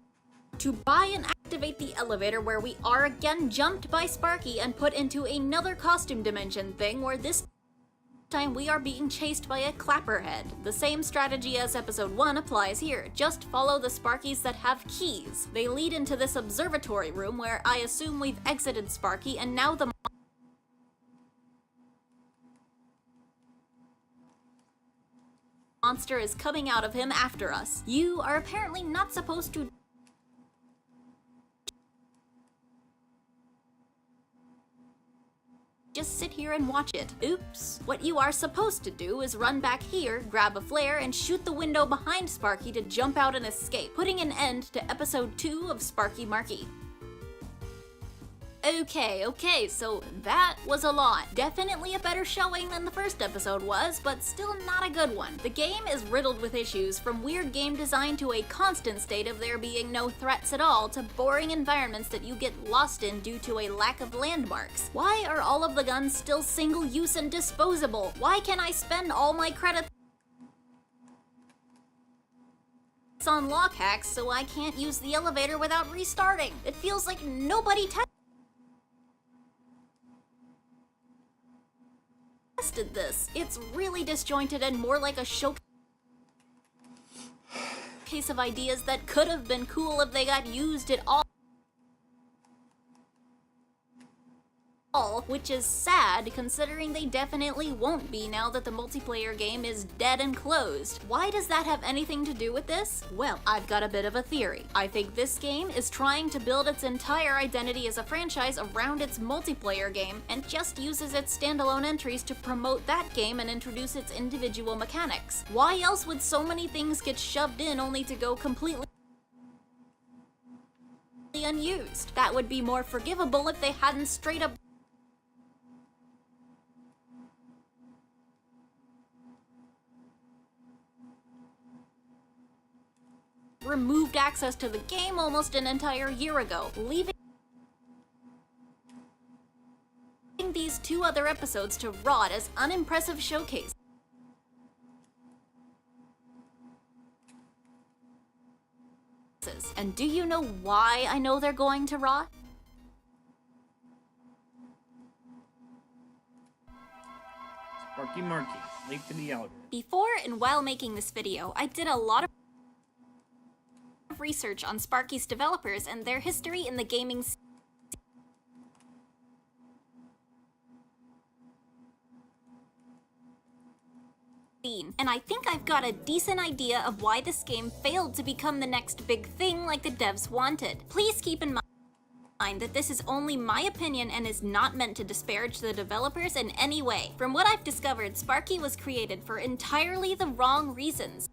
to buy and activate the elevator, where we are again jumped by Sparky and put into another costume dimension thing, where this time we are being chased by a clapperhead. The same strategy as episode 1 applies here. Just follow the Sparkies that have keys. They lead into this observatory room where I assume we've exited Sparky, and now the monster is coming out of him after us. You are apparently not supposed to just sit here and watch it. Oops. What you are supposed to do is run back here, grab a flare, and shoot the window behind Sparky to jump out and escape, putting an end to episode 2 of Sparky Marky. Okay, so that was a lot. Definitely a better showing than the first episode was, but still not a good one. The game is riddled with issues, from weird game design to a constant state of there being no threats at all, to boring environments that you get lost in due to a lack of landmarks. Why are all of the guns still single-use and disposable? Why can't I spend all my credits on lock hacks so I can't use the elevator without restarting? It feels like nobody tested this. It's really disjointed and more like a showcase of ideas that could have been cool if they got used at all. Which is sad, considering they definitely won't be now that the multiplayer game is dead and closed. Why does that have anything to do with this? Well, I've got a bit of a theory. I think this game is trying to build its entire identity as a franchise around its multiplayer game, and just uses its standalone entries to promote that game and introduce its individual mechanics. Why else would so many things get shoved in only to go completely unused? That would be more forgivable if they hadn't straight up removed access to the game almost an entire year ago, leaving these 2 other episodes to rot as unimpressive showcases. And do you know why I know they're going to rot? Sparky Marky, link to the algorithm. Before and while making this video, I did a lot of research on Sparky's developers and their history in the gaming scene, and I think I've got a decent idea of why this game failed to become the next big thing like the devs wanted. Please keep in mind that this is only my opinion and is not meant to disparage the developers in any way. From what I've discovered, Sparky was created for entirely the wrong reasons.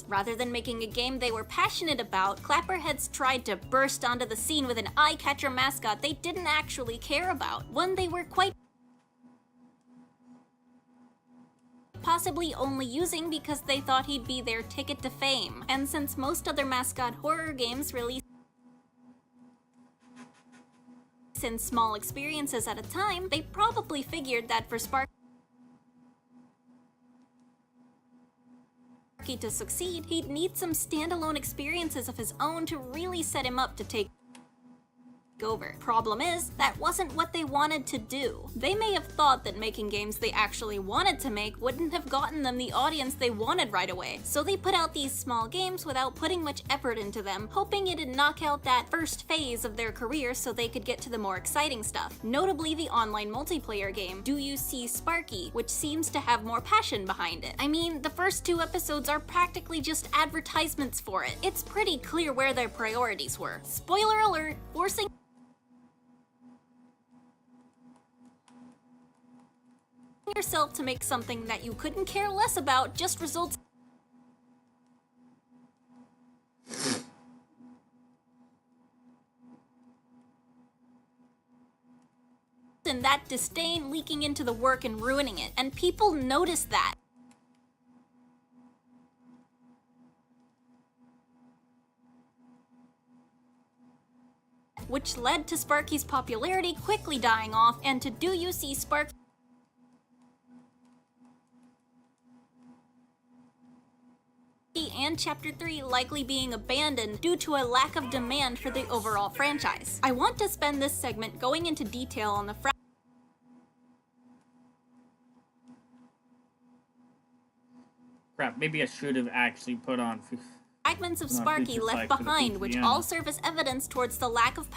Rather than making a game they were passionate about, clapperheads tried to burst onto the scene with an eye-catcher mascot they didn't actually care about, one they were quite possibly only using because they thought he'd be their ticket to fame. And since most other mascot horror games release in small experiences at a time, they probably figured that for Sparky to succeed, he'd need some standalone experiences of his own to really set him up to take over. Problem is, that wasn't what they wanted to do. They may have thought that making games they actually wanted to make wouldn't have gotten them the audience they wanted right away, so they put out these small games without putting much effort into them, hoping it'd knock out that first phase of their career so they could get to the more exciting stuff. Notably the online multiplayer game, Do You See Sparky, which seems to have more passion behind it. I mean, the first 2 episodes are practically just advertisements for it. It's pretty clear where their priorities were. Spoiler alert, forcing yourself to make something that you couldn't care less about just results in that disdain leaking into the work and ruining it, and people notice that. Which led to Sparky's popularity quickly dying off, and to Do You See Sparky and Chapter 3 likely being abandoned due to a lack of demand for the overall franchise. I want to spend this segment going into detail on the Crap, maybe I should have actually put on fragments of Sparky left behind, which all serve as evidence towards the lack of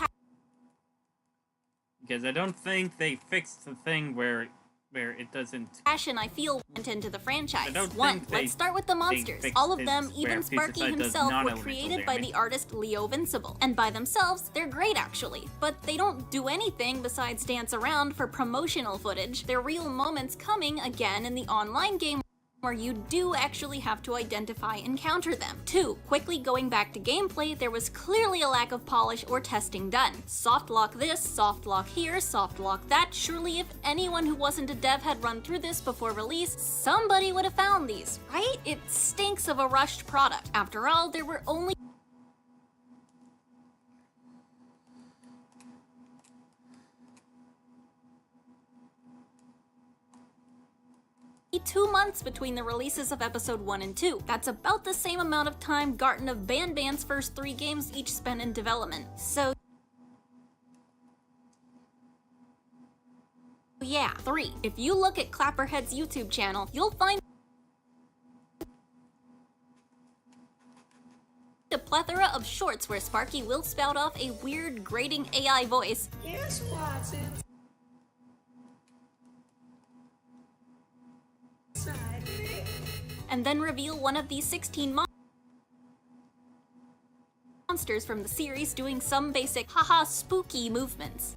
because I don't think they fixed the thing where it doesn't passion I feel went into the franchise. Let's start with the monsters. All of them, even Sparky himself, were created by the artist Leo Vincible. And by themselves, they're great actually. But they don't do anything besides dance around for promotional footage. Their real moments coming again in the online game where you do actually have to identify and counter them. 2. Quickly going back to gameplay, there was clearly a lack of polish or testing done. Soft lock this, soft lock here, soft lock that. Surely if anyone who wasn't a dev had run through this before release, somebody would have found these, right? It stinks of a rushed product. After all, there were only 2 months between the releases of episode 1 and 2. That's about the same amount of time Garten of Banban's first 3 games each spent in development. So yeah. 3. If you look at Clapperhead's YouTube channel, you'll find a plethora of shorts where Sparky will spout off a weird, grating AI voice. Yes, Watson. And then reveal one of these 16 monsters from the series doing some basic haha spooky movements.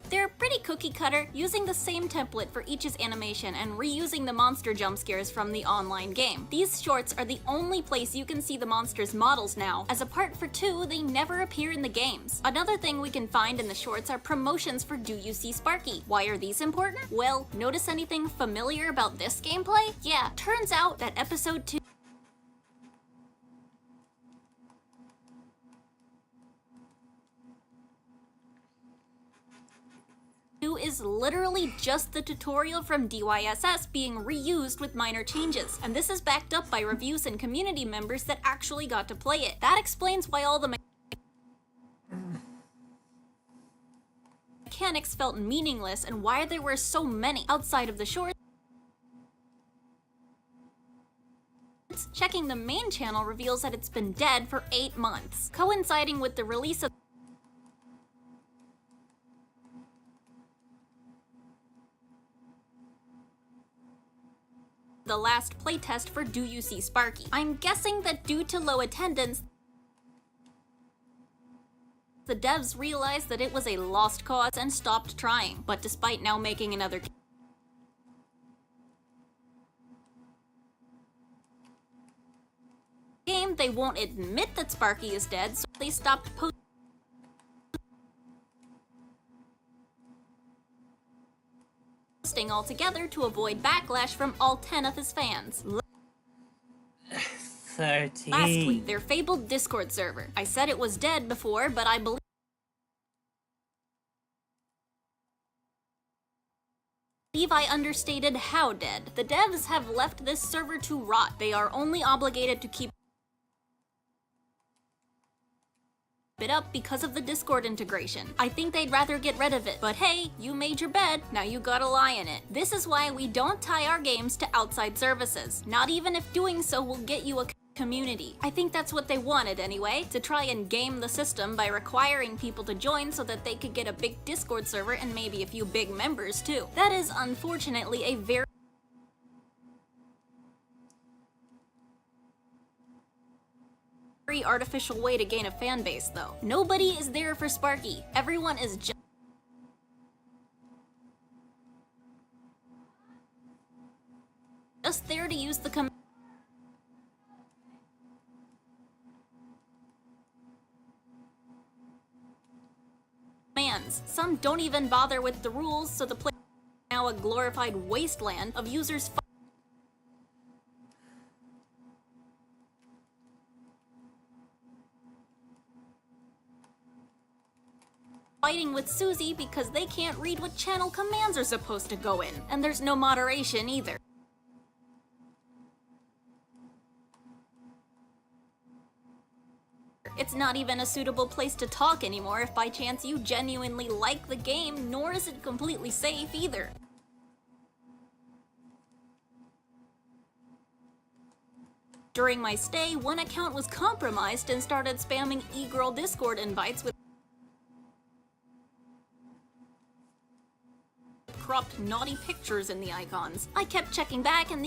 They're pretty cookie cutter, using the same template for each's animation and reusing the monster jump scares from the online game. These shorts are the only place you can see the monsters' models now, as apart for 2, they never appear in the games. Another thing we can find in the shorts are promotions for Do You See Sparky. Why are these important? Well, notice anything familiar about this gameplay? Yeah, turns out that episode 2 is literally just the tutorial from DYSS being reused with minor changes, and this is backed up by reviews and community members that actually got to play it. That explains why all the mechanics felt meaningless and why there were so many outside of the shorts. Checking the main channel reveals that it's been dead for 8 months, coinciding with the release of the last playtest for Do You See Sparky. I'm guessing that due to low attendance, the devs realized that it was a lost cause and stopped trying. But despite now making another game, they won't admit that Sparky is dead, so they stopped posting posting altogether to avoid backlash from all 10 of his fans. 13. Lastly, their fabled Discord server. I said it was dead before, but I believe I understated how dead. The devs have left this server to rot. They are only obligated to keep it up because of the Discord integration. I think they'd rather get rid of it, but hey, you made your bed, now you gotta lie in it. This is why we don't tie our games to outside services, not even if doing so will get you a community. I think that's what they wanted anyway, to try and game the system by requiring people to join so that they could get a big Discord server and maybe a few big members too. That is unfortunately a very artificial way to gain a fan base though. Nobody is there for Sparky. Everyone is just there to use the commands. Some don't even bother with the rules, so the place is now a glorified wasteland of users fighting with Susie because they can't read what channel commands are supposed to go in, and there's no moderation either. It's not even a suitable place to talk anymore if by chance you genuinely like the game, nor is it completely safe either. During my stay, one account was compromised and started spamming e-girl Discord invites with cropped naughty pictures in the icons. I kept checking back and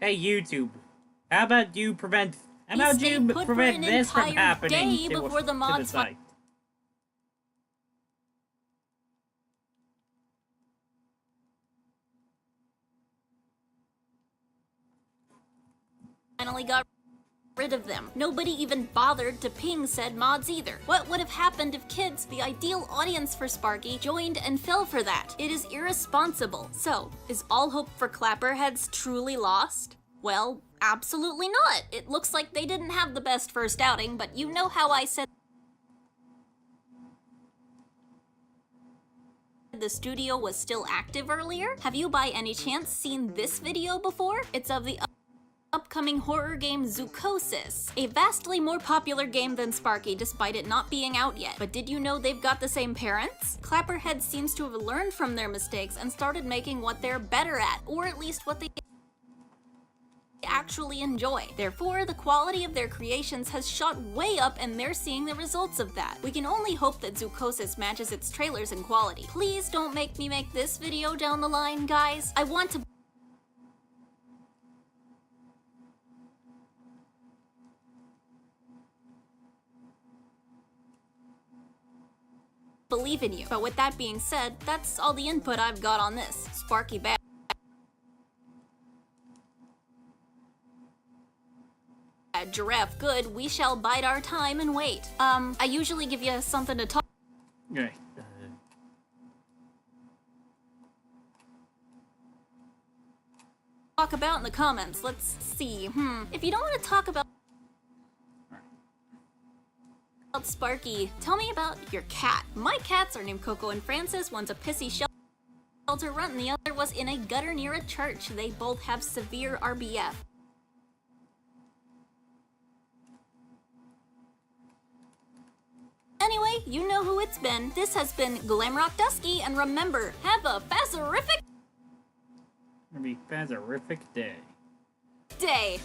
Hey YouTube, how about you prevent this from happening before the mods site? finally got rid of them. Nobody even bothered to ping said mods either. What would have happened if kids, the ideal audience for Sparky, joined and fell for that? It is irresponsible. So, is all hope for Clapperheads truly lost? Well, absolutely not. It looks like they didn't have the best first outing, but you know how I said the studio was still active earlier? Have you by any chance seen this video before? It's of the upcoming horror game Zoocosis, a vastly more popular game than Sparky despite it not being out yet. But did you know they've got the same parents? Clapperhead seems to have learned from their mistakes and started making what they're better at, or at least what they actually enjoy. Therefore, the quality of their creations has shot way up and they're seeing the results of that. We can only hope that Zoocosis matches its trailers in quality. Please don't make me make this video down the line, guys. I want to believe in you. But with that being said, that's all the input I've got on this. Sparky bad. Giraffe good, we shall bide our time and wait. I usually give you something to talk about in the comments. Let's see. If you don't want to talk about Sparky, tell me about your cat. My cats are named Coco and Francis. One's a pissy shelter runt and the other was in a gutter near a church. They both have severe RBF. Anyway, you know who it's been. This has been Glamrock Dusky, and remember, have a phasorific day.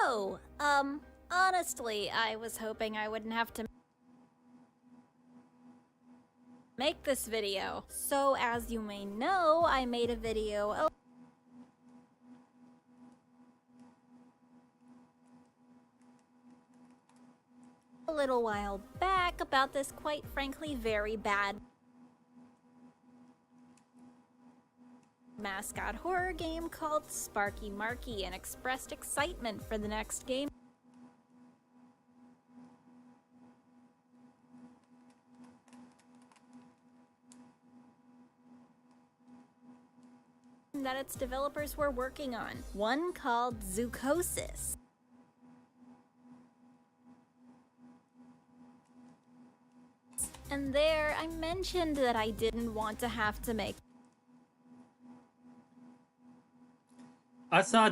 So, honestly, I was hoping I wouldn't have to make this video. So, as you may know, I made a video a little while back about this quite frankly very bad mascot horror game called Sparky Marky and expressed excitement for the next game that its developers were working on, one called Zoocosis. And there, I mentioned that I didn't want to have to make I saw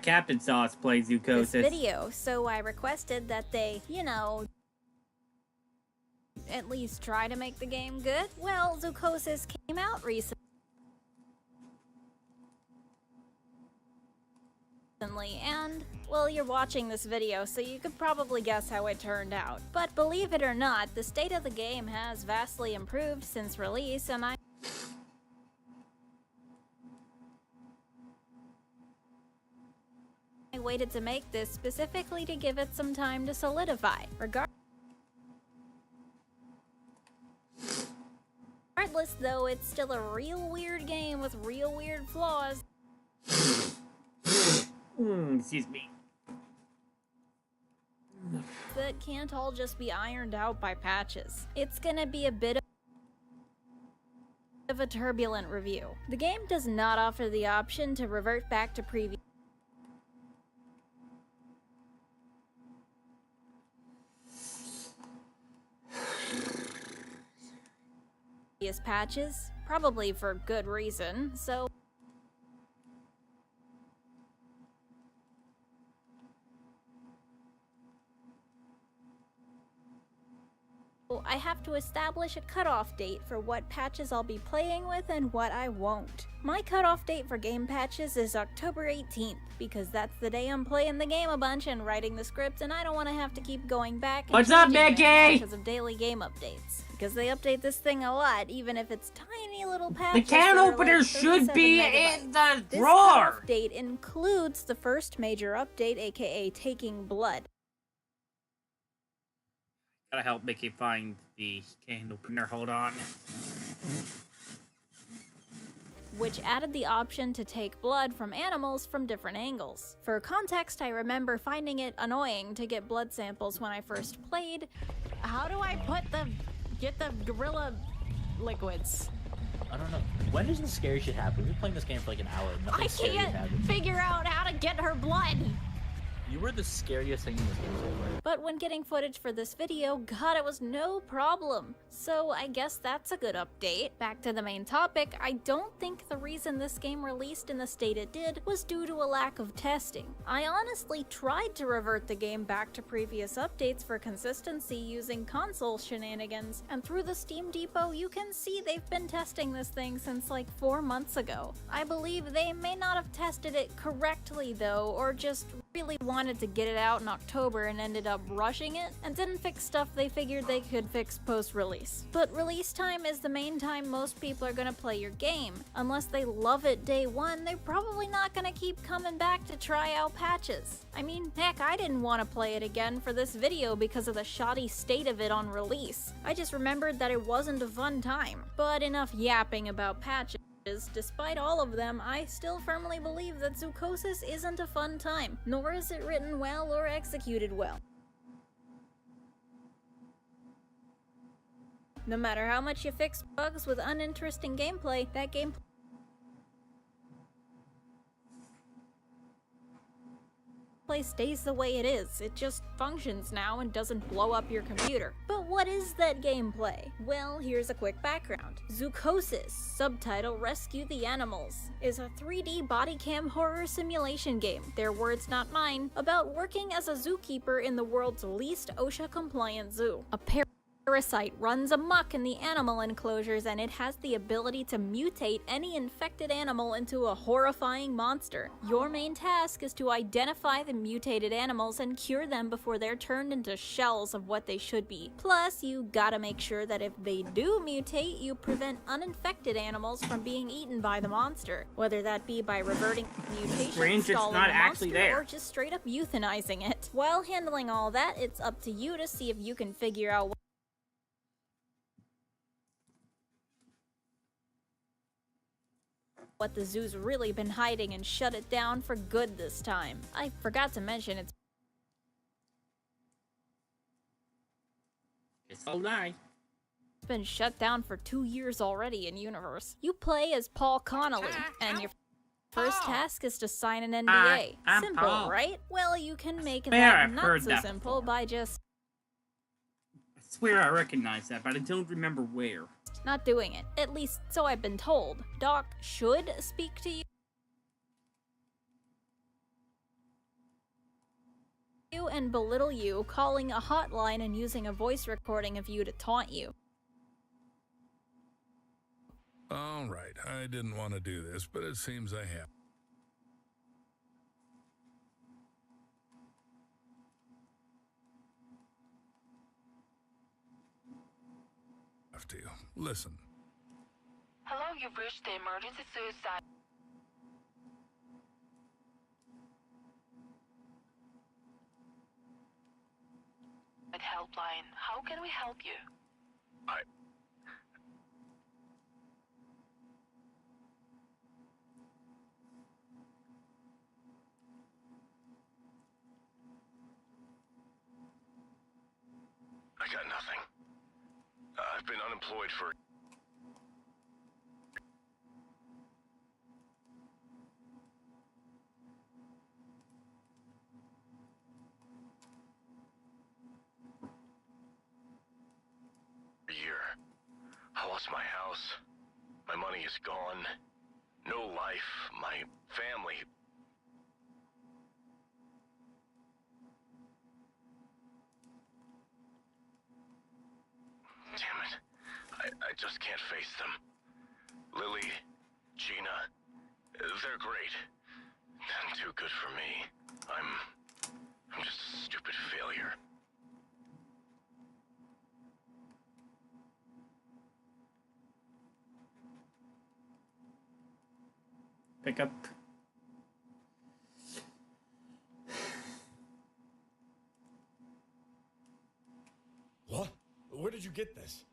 Captain Sauce play Zoocosis. this video, so I requested that they, you know, at least try to make the game good. Well, Zoocosis came out recently, and, well, you're watching this video, so you could probably guess how it turned out. But believe it or not, the state of the game has vastly improved since release, and I waited to make this specifically to give it some time to solidify. Regardless, though, it's still a real weird game with real weird flaws. Excuse me. That can't all just be ironed out by patches. It's gonna be a bit of a turbulent review. The game does not offer the option to revert back to previous patches, probably for good reason, so I have to establish a cutoff date for what patches I'll be playing with and what I won't. My cutoff date for game patches is October 18th, because that's the day I'm playing the game a bunch and writing the script, and I don't want to have to keep going back and What's up, changing it Mickey? because of daily game updates. Because they update this thing a lot, even if it's tiny little The patches. can that are opener like should 37 be megabytes. in the This drawer. cutoff date includes the first major update, aka Taking Blood, Gotta help Mickey find the can opener. Hold on. which added the option to take blood from animals from different angles. For context, I remember finding it annoying to get blood samples when I first played. How do I get the gorilla liquids? I don't know. When does the scary shit happen? We've been playing this game for like an hour. I can't figure out how to get her blood! You were the scariest thing in this game so far. But when getting footage for this video, God, it was no problem. So I guess that's a good update. Back to the main topic, I don't think the reason this game released in the state it did was due to a lack of testing. I honestly tried to revert the game back to previous updates for consistency using console shenanigans, and through the Steam Depot you can see they've been testing this thing since like 4 months ago. I believe they may not have tested it correctly though, or just really wanted to get it out in October and ended up rushing it, and didn't fix stuff they figured they could fix post-release. But release time is the main time most people are gonna play your game. Unless they love it day one, they're probably not gonna keep coming back to try out patches. I mean, heck, I didn't want to play it again for this video because of the shoddy state of it on release. I just remembered that it wasn't a fun time. But enough yapping about patches. Despite all of them, I still firmly believe that Zoocosis isn't a fun time, nor is it written well or executed well. No matter how much you fix bugs with uninteresting gameplay, that gameplay stays the way it is. It just functions now and doesn't blow up your computer. But what is that gameplay? Well, here's a quick background. Zoocosis, subtitle Rescue the Animals, is a 3D body cam horror simulation game, their words not mine, about working as a zookeeper in the world's least OSHA compliant zoo. parasite runs amok in the animal enclosures, and it has the ability to mutate any infected animal into a horrifying monster. Your main task is to identify the mutated animals and cure them before they're turned into shells of what they should be. Plus, you gotta make sure that if they do mutate, you prevent uninfected animals from being eaten by the monster, whether that be by reverting mutation, Strange, it's not actually there, or just straight up euthanizing it. While handling all that, it's up to you to see if you can figure out what the zoo's really been hiding and shut it down for good this time. I forgot to mention it's a lie. It's been shut down for 2 years already in universe. You play as Paul Connolly, and your first task is to sign an NDA. I'm Simple, Paul. right? Well, you can make Swear that I've not heard so that simple by just I swear I recognize that, but I don't remember where. not doing it. At least, so I've been told. Doc should speak to you and belittle you, calling a hotline and using a voice recording of you to taunt you. All right, I didn't want to do this, but it seems I have. To listen. Hello, you've reached the emergency suicide helpline. How can we help you? I got nothing. I've been unemployed for... a year. I lost my house. My money is gone. No life. My family... Damn it. I just can't face them. Lily, Gina, they're great. Too good for me. I'm just a stupid failure. Pick up. What? Where did you get this?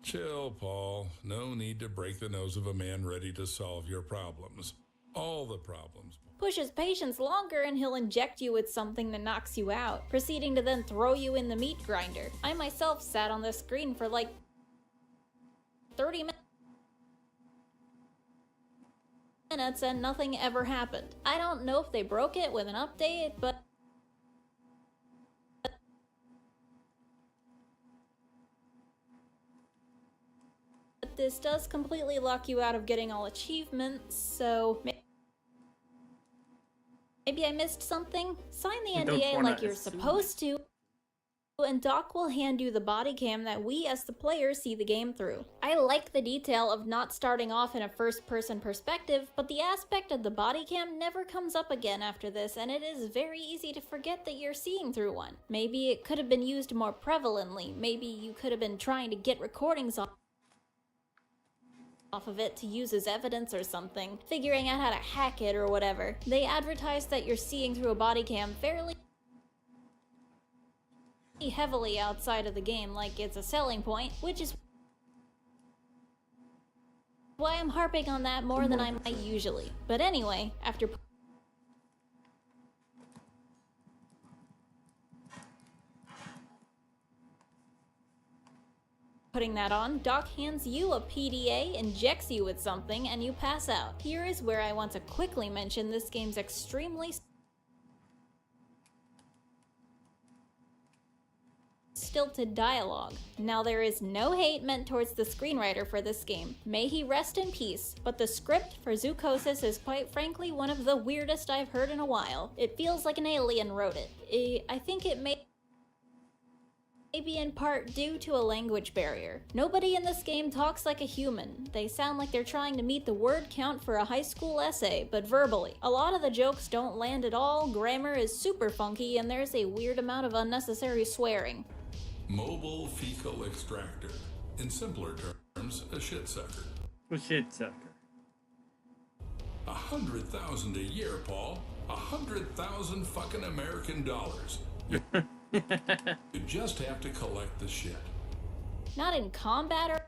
Chill, Paul. No need to break the nose of a man ready to solve your problems. All the problems. Push his patience longer and he'll inject you with something that knocks you out, proceeding to then throw you in the meat grinder. I myself sat on the screen for like 30 minutes and nothing ever happened. I don't know if they broke it with an update, but this does completely lock you out of getting all achievements, so maybe I missed something? Sign the NDA like you're supposed to, and Doc will hand you the body cam that we as the players see the game through. I like the detail of not starting off in a first-person perspective, but the aspect of the body cam never comes up again after this, and it is very easy to forget that you're seeing through one. Maybe it could have been used more prevalently. Maybe you could have been trying to get recordings off of it to use as evidence or something, figuring out how to hack it or whatever. They advertise that you're seeing through a body cam fairly heavily outside of the game, like it's a selling point, which is why I'm harping on that more than I might usually. But anyway, after putting that on, Doc hands you a PDA, injects you with something, and you pass out. Here is where I want to quickly mention this game's extremely stilted dialogue. Now, there is no hate meant towards the screenwriter for this game. May he rest in peace, but the script for Zoocosis is quite frankly one of the weirdest I've heard in a while. It feels like an alien wrote it. I think it may Maybe in part due to a language barrier. Nobody in this game talks like a human. They sound like they're trying to meet the word count for a high school essay, but verbally. A lot of the jokes don't land at all, grammar is super funky, and there's a weird amount of unnecessary swearing. Mobile fecal extractor. In simpler terms, a shit sucker. A shit sucker. 100,000 a year, Paul. 100,000 fucking American dollars. You just have to collect the shit. Not in combat or...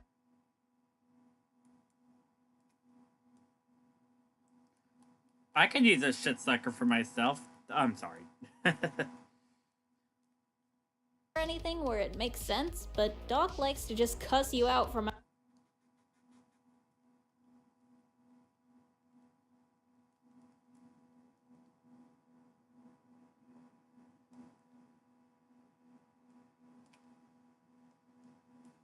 I could use a shit sucker for myself. I'm sorry. anything where it makes sense, but Doc likes to just cuss you out from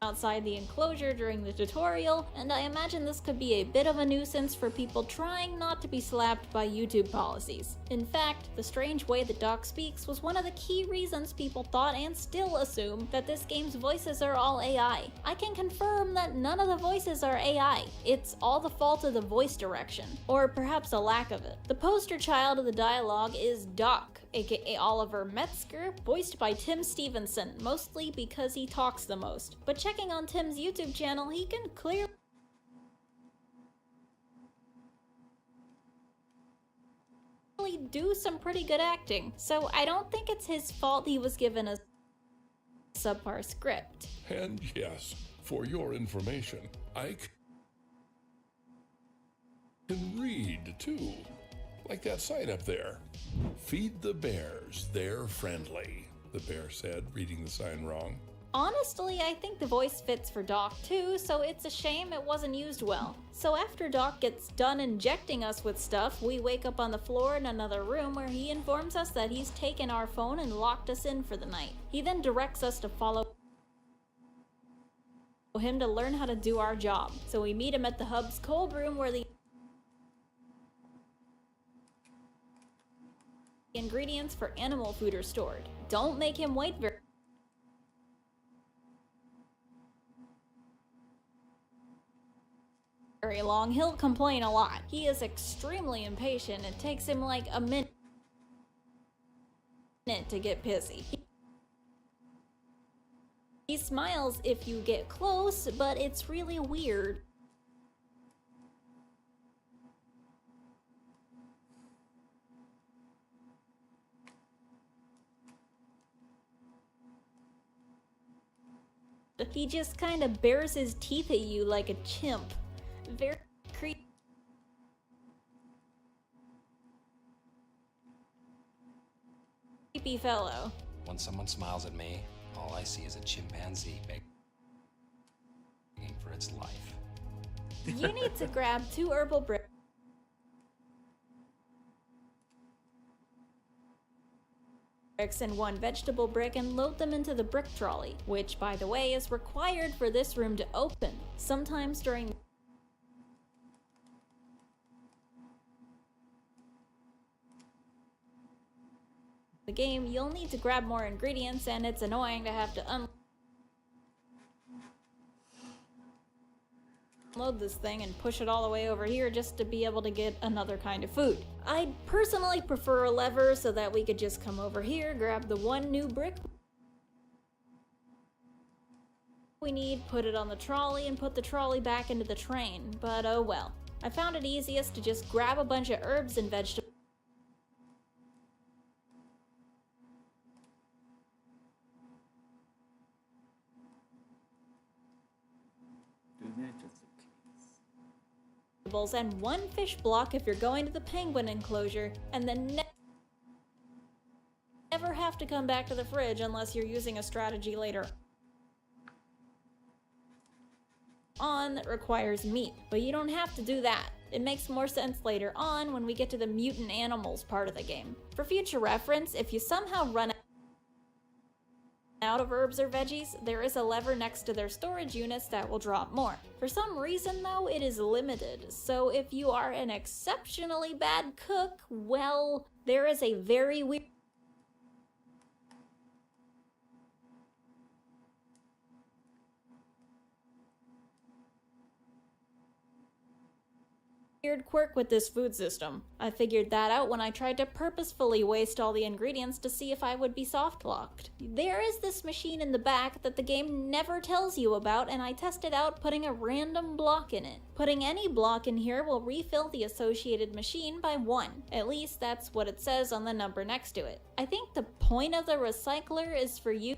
outside the enclosure during the tutorial, and I imagine this could be a bit of a nuisance for people trying not to be slapped by YouTube policies. In fact, the strange way that Doc speaks was one of the key reasons people thought and still assume that this game's voices are all AI. I can confirm that none of the voices are AI. It's all the fault of the voice direction, or perhaps a lack of it. The poster child of the dialogue is Doc, aka Oliver Metzger, voiced by Tim Stevenson, mostly because he talks the most. But checking on Tim's YouTube channel, he can clearly do some pretty good acting, so I don't think it's his fault he was given a subpar script. And yes, for your information, I can read too. Like that sign up there. Feed the bears, they're friendly, the bear said, reading the sign wrong. Honestly, I think the voice fits for Doc too, so it's a shame it wasn't used well. So after Doc gets done injecting us with stuff, we wake up on the floor in another room where he informs us that he's taken our phone and locked us in for the night. He then directs us to follow him to learn how to do our job. So we meet him at the hub's cold room where the ingredients for animal food are stored. Don't make him wait very long. He'll complain a lot. He is extremely impatient. It takes him like a minute to get pissy. He smiles if you get close, but it's really weird. He just kind of bares his teeth at you like a chimp. Very creepy fellow. When someone smiles at me, all I see is a chimpanzee begging for its life. You need to grab 2 herbal bricks and 1 vegetable brick and load them into the brick trolley, which, by the way, is required for this room to open. Sometimes during the game, you'll need to grab more ingredients, and it's annoying to have to unload this thing and push it all the way over here just to be able to get another kind of food. I'd personally prefer a lever so that we could just come over here, grab the 1 new brick we need, put it on the trolley, and put the trolley back into the train, but oh well. I found it easiest to just grab a bunch of herbs and vegetables and 1 fish block if you're going to the penguin enclosure, and then never have to come back to the fridge unless you're using a strategy later on that requires meat, but you don't have to do that. It makes more sense later on when we get to the mutant animals part of the game. For future reference, if you somehow run out of herbs or veggies, there is a lever next to their storage units that will drop more. For some reason though, it is limited, so if you are an exceptionally bad cook, well, there is a very weird weird quirk with this food system. I figured that out when I tried to purposefully waste all the ingredients to see if I would be soft locked. There is this machine in the back that the game never tells you about, and I tested out putting a random block in it. Putting any block in here will refill the associated machine by 1. At least that's what it says on the number next to it. I think the point of the recycler is for you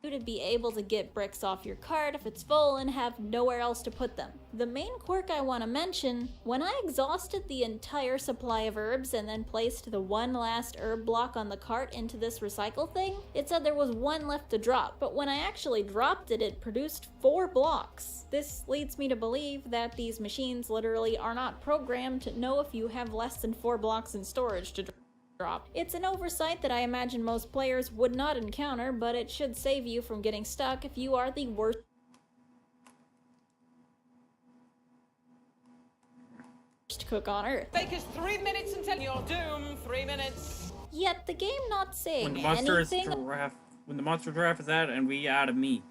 to be able to get bricks off your cart if it's full and have nowhere else to put them. The main quirk I want to mention, when I exhausted the entire supply of herbs and then placed the one last herb block on the cart into this recycle thing, it said there was 1 left to drop, but when I actually dropped it, it produced 4 blocks. This leads me to believe that these machines literally are not programmed to know if you have less than 4 blocks in storage to drop. It's an oversight that I imagine most players would not encounter, but it should save you from getting stuck if you are the worst cook on earth. Take us 3 minutes until your doom. 3 minutes. Yet the game not saying When the monster anything when the monster giraffe is out and we out of meat.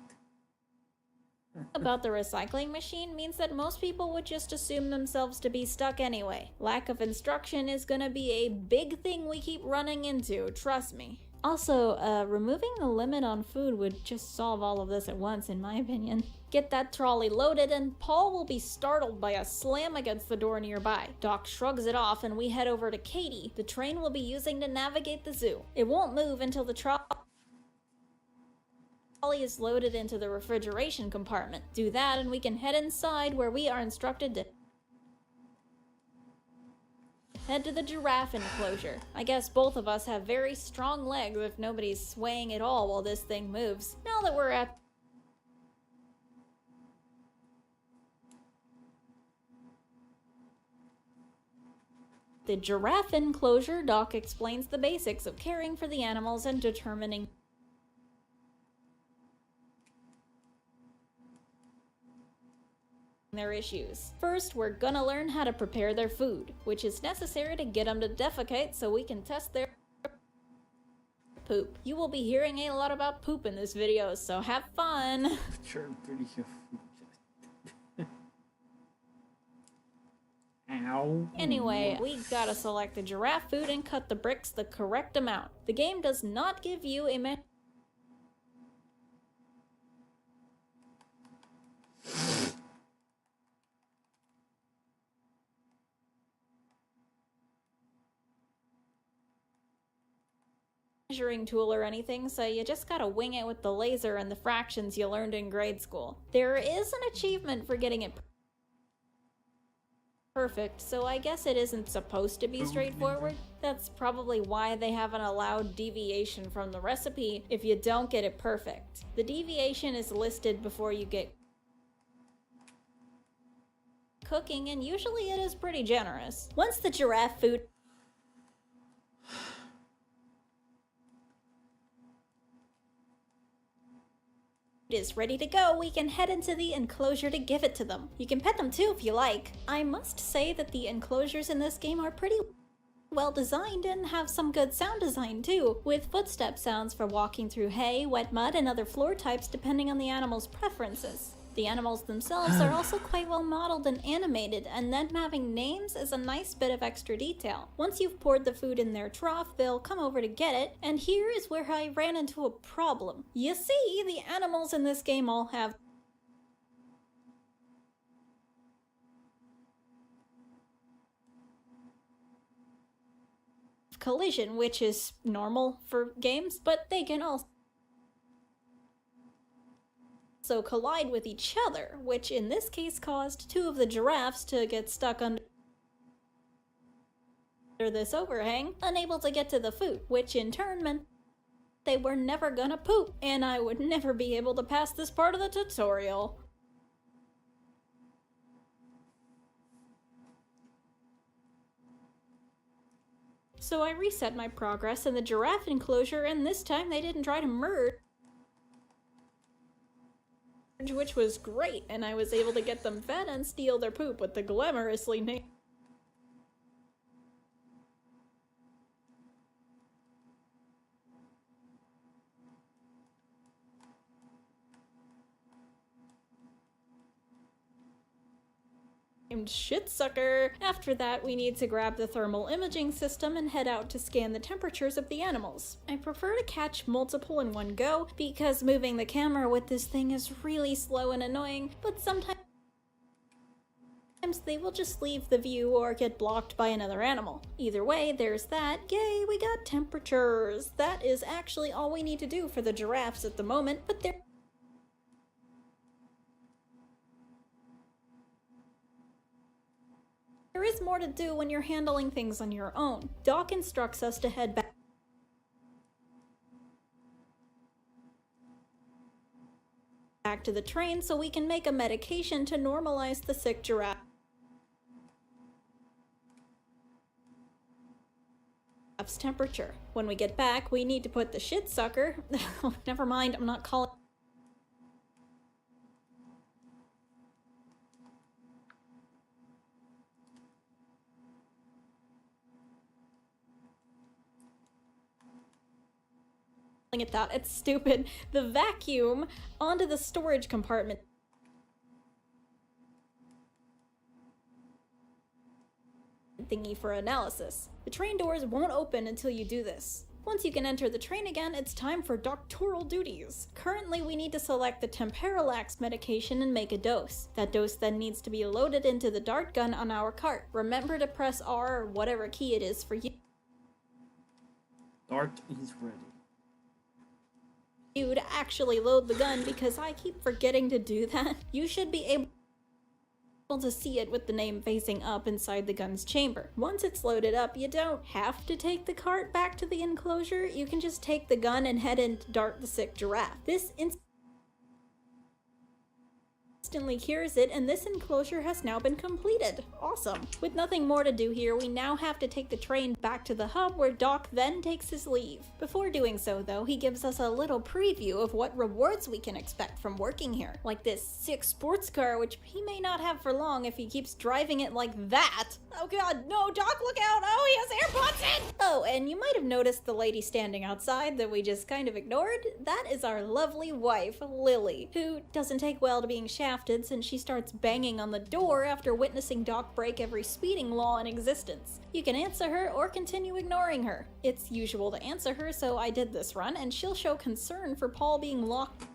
about the recycling machine means that most people would just assume themselves to be stuck anyway. Lack of instruction is gonna be a big thing we keep running into, trust me. Also, removing the limit on food would just solve all of this at once, in my opinion. Get that trolley loaded and Paul will be startled by a slam against the door nearby. Doc shrugs it off and we head over to Katie, the train we'll be using to navigate the zoo. It won't move until the trolley is loaded into the refrigeration compartment. Do that and we can head inside where we are instructed to head to the giraffe enclosure. I guess both of us have very strong legs if nobody's swaying at all while this thing moves. Now that we're at the giraffe enclosure, Doc explains the basics of caring for the animals and determining their issues. First, we're gonna learn how to prepare their food, which is necessary to get them to defecate so we can test their poop. You will be hearing a lot about poop in this video, so have fun! Sure, pretty sure. Ow. Anyway, we gotta select the giraffe food and cut the bricks the correct amount. The game does not give you a measuring tool or anything, so you just gotta wing it with the laser and the fractions you learned in grade school. There is an achievement for getting it perfect, so I guess it isn't supposed to be straightforward. That's probably why they haven't allowed deviation from the recipe if you don't get it perfect. The deviation is listed before you get cooking, and usually it is pretty generous. Once the giraffe food is ready to go, we can head into the enclosure to give it to them. You can pet them too if you like. I must say that the enclosures in this game are pretty well designed and have some good sound design too, with footstep sounds for walking through hay, wet mud, and other floor types depending on the animal's preferences. The animals themselves are also quite well modeled and animated, and them having names is a nice bit of extra detail. Once you've poured the food in their trough, they'll come over to get it, and here is where I ran into a problem. You see, the animals in this game all have collision, which is normal for games, but they can also collide with each other, which in this case caused 2 of the giraffes to get stuck under this overhang, unable to get to the food, which in turn meant they were never gonna poop, and I would never be able to pass this part of the tutorial. So I reset my progress in the giraffe enclosure, and this time they didn't try to merge, which was great, and I was able to get them fed and steal their poop with the glamorously named shit sucker. After that, we need to grab the thermal imaging system and head out to scan the temperatures of the animals. I prefer to catch multiple in one go because moving the camera with this thing is really slow and annoying, but sometimes they will just leave the view or get blocked by another animal. Either way, there's that. Yay, we got temperatures. That is actually all we need to do for the giraffes at the moment, but there is more to do when you're handling things on your own. Doc instructs us to head back to the train so we can make a medication to normalize the sick giraffe's temperature. When we get back, we need to put the shit sucker. Never mind, I'm not calling it that. It's stupid. The vacuum onto the storage compartment thingy for analysis. The train doors won't open until you do this. Once you can enter the train again, it's time for doctoral duties. Currently, we need to select the Temperalax medication and make a dose. That dose then needs to be loaded into the dart gun on our cart. Remember to press R or whatever key it is for you. Dart is ready. You to actually load the gun because I keep forgetting to do that. You should be able to see it with the name facing up inside the gun's chamber. Once it's loaded up, you don't have to take the cart back to the enclosure. You can just take the gun and head in to dart the sick giraffe. This instantly cures it, and this enclosure has now been completed. Awesome. With nothing more to do here, we now have to take the train back to the hub where Doc then takes his leave. Before doing so though, he gives us a little preview of what rewards we can expect from working here. Like this sick sports car, which he may not have for long if he keeps driving it like that. Oh god, no, Doc, look out! Oh, he has AirPods in! Oh, and you might have noticed the lady standing outside that we just kind of ignored. That is our lovely wife, Lily, who doesn't take well to being shafted since she starts banging on the door after witnessing Doc break every speeding law in existence. You can answer her or continue ignoring her. It's usual to answer her, so I did this run, and she'll show concern for Paul being locked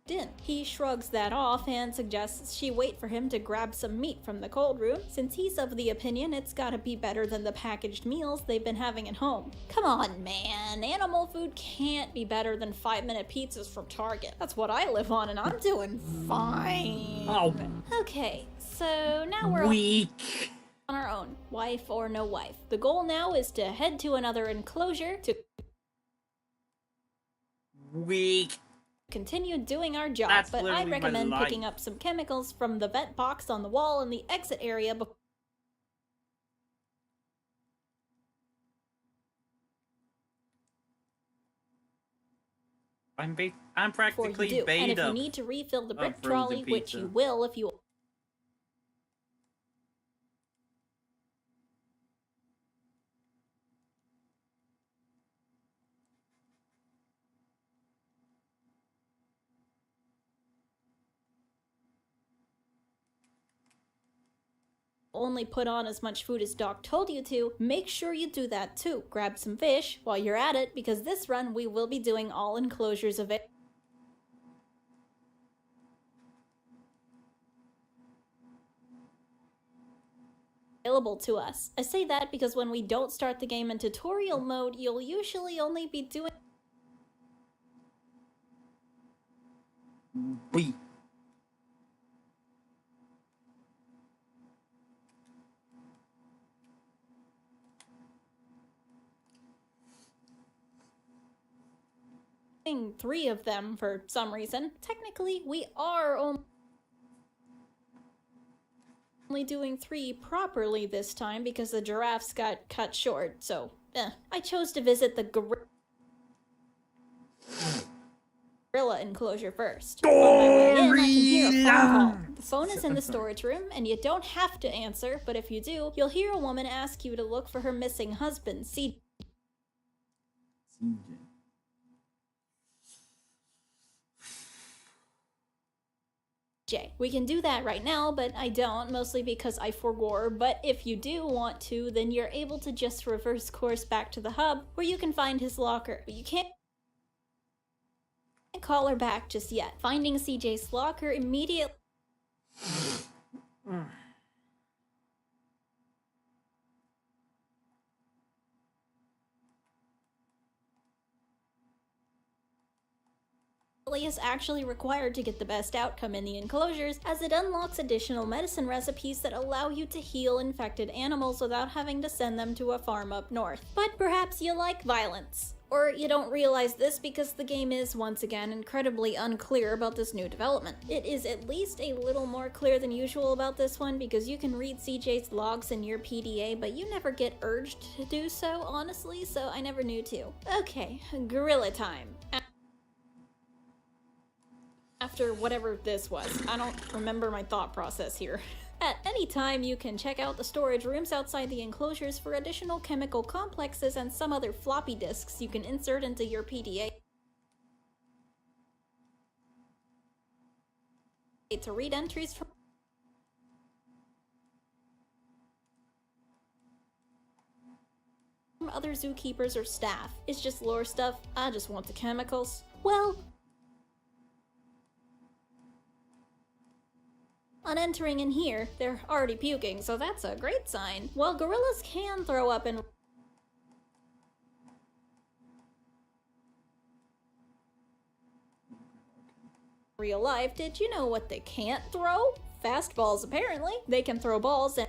in. He shrugs that off and suggests she wait for him to grab some meat from the cold room, since he's of the opinion it's gotta be better than the packaged meals they've been having at home. Come on, man. Animal food can't be better than 5-minute pizzas from Target. That's what I live on, and I'm doing fine. Oh. Okay, so now we're weak on our own, wife or no wife. The goal now is to head to another enclosure to continue doing our job. That's but I'd literally my recommend life. picking up some chemicals from the vet box on the wall in the exit area before I'm you practically do. And bait if you up need to refill the a brick frozen trolley, which pizza. you will if you only put on as much food as Doc told you to, make sure you do that too. Grab some fish while you're at it, because this run we will be doing all enclosures of it. Available to us. I say that because when we don't start the game in tutorial mode, you'll usually only be doing three of them for some reason. Technically, we are only doing 3 properly this time because the giraffes got cut short, so I chose to visit the gorilla enclosure first. On my way in, I can hear a phone call. The phone is in the storage room, and you don't have to answer, but if you do, you'll hear a woman ask you to look for her missing husband, We can do that right now, but I don't, mostly because I forgore. But if you do want to, then you're able to just reverse course back to the hub, where you can find his locker. But you can't call her back just yet. Finding CJ's locker immediately is actually required to get the best outcome in the enclosures, as it unlocks additional medicine recipes that allow you to heal infected animals without having to send them to a farm up north. But perhaps you like violence. Or you don't realize this because the game is, once again, incredibly unclear about this new development. It is at least a little more clear than usual about this one because you can read CJ's logs in your PDA, but you never get urged to do so, honestly, so I never knew to. Okay, gorilla time. After whatever this was. I don't remember my thought process here. At any time, you can check out the storage rooms outside the enclosures for additional chemical complexes and some other floppy disks you can insert into your PDA to read entries from other zookeepers or staff. It's just lore stuff. I just want the chemicals. Well, on entering in here, they're already puking, so that's a great sign. While gorillas can throw up in real life, did you know what they can't throw? Fastballs, apparently. They can throw balls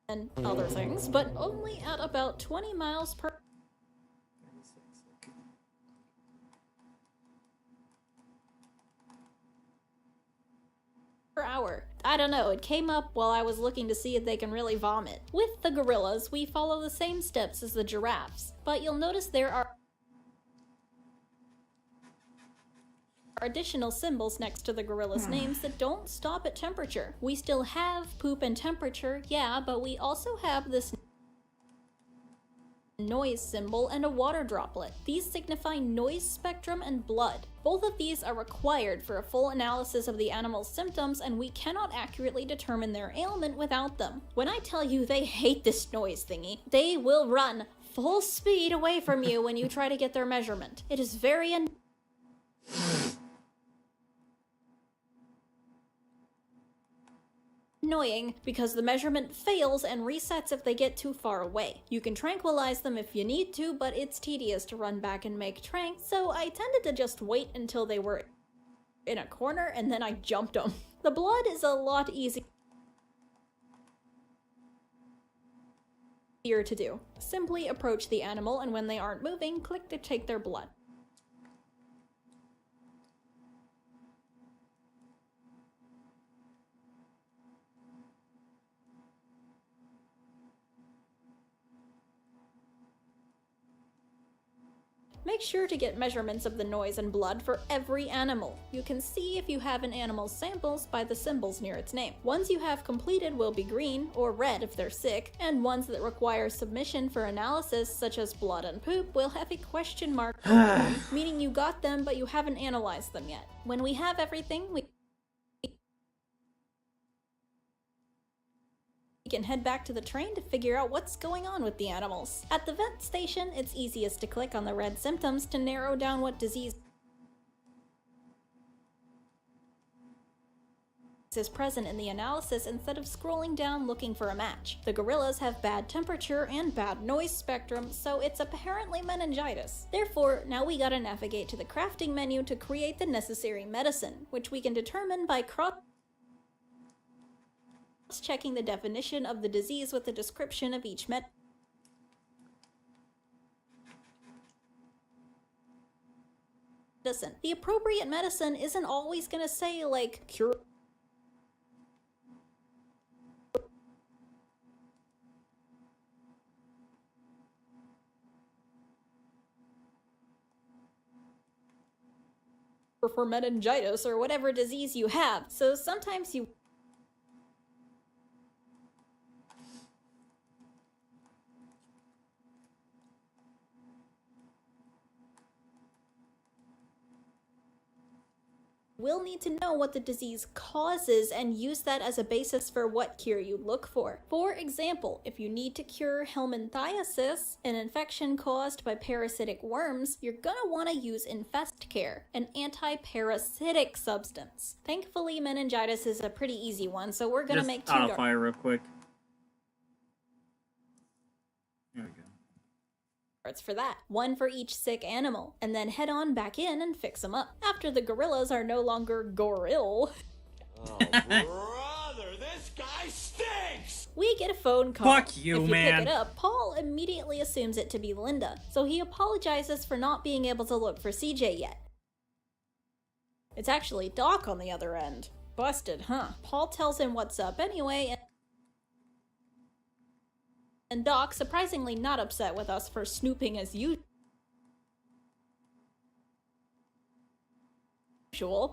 and other things, but only at about 20 miles per hour. I don't know, it came up while I was looking to see if they can really vomit. With the gorillas, we follow the same steps as the giraffes, but you'll notice there are additional symbols next to the gorillas' names that don't stop at temperature. We still have poop and temperature, yeah, but we also have this noise symbol and a water droplet. These signify noise spectrum and blood. Both of these are required for a full analysis of the animal's symptoms, and we cannot accurately determine their ailment without them. When I tell you they hate this noise thingy, they will run full speed away from you when you try to get their measurement. It is very annoying because the measurement fails and resets if they get too far away. You can tranquilize them if you need to, but it's tedious to run back and make trank, so I tended to just wait until they were in a corner and then I jumped them. The blood is a lot easier to do. Simply approach the animal, and when they aren't moving, click to take their blood. Make sure to get measurements of the noise and blood for every animal. You can see if you have an animal's samples by the symbols near its name. Ones you have completed will be green, or red if they're sick, and ones that require submission for analysis, such as blood and poop, will have a question mark, meaning you got them but you haven't analyzed them yet. When we have everything, we can head back to the train to figure out what's going on with the animals. At the vet station, it's easiest to click on the red symptoms to narrow down what disease is present in the analysis instead of scrolling down looking for a match. The gorillas have bad temperature and bad noise spectrum, so it's apparently meningitis. Therefore, now we gotta navigate to the crafting menu to create the necessary medicine, which we can determine by checking the definition of the disease with the description of each medicine. The appropriate medicine isn't always gonna say, like, cure for meningitis or whatever disease you have, so sometimes you We'll need to know what the disease causes and use that as a basis for what cure you look for. For example, if you need to cure helminthiasis, an infection caused by parasitic worms, you're gonna want to use InfestCare, an anti-parasitic substance. Thankfully, meningitis is a pretty easy one, so we're gonna make two auto-fire real quick. There we go. for that, one for each sick animal, and then head on back in and fix them up. After the gorillas are no longer goril. Oh, brother, this guy stinks! We get a phone call. Fuck you, if you man. pick it up, Paul immediately assumes it to be Linda, so he apologizes for not being able to look for CJ yet. It's actually Doc on the other end. Busted, huh? Paul tells him what's up anyway, and Doc, surprisingly not upset with us for snooping as usual,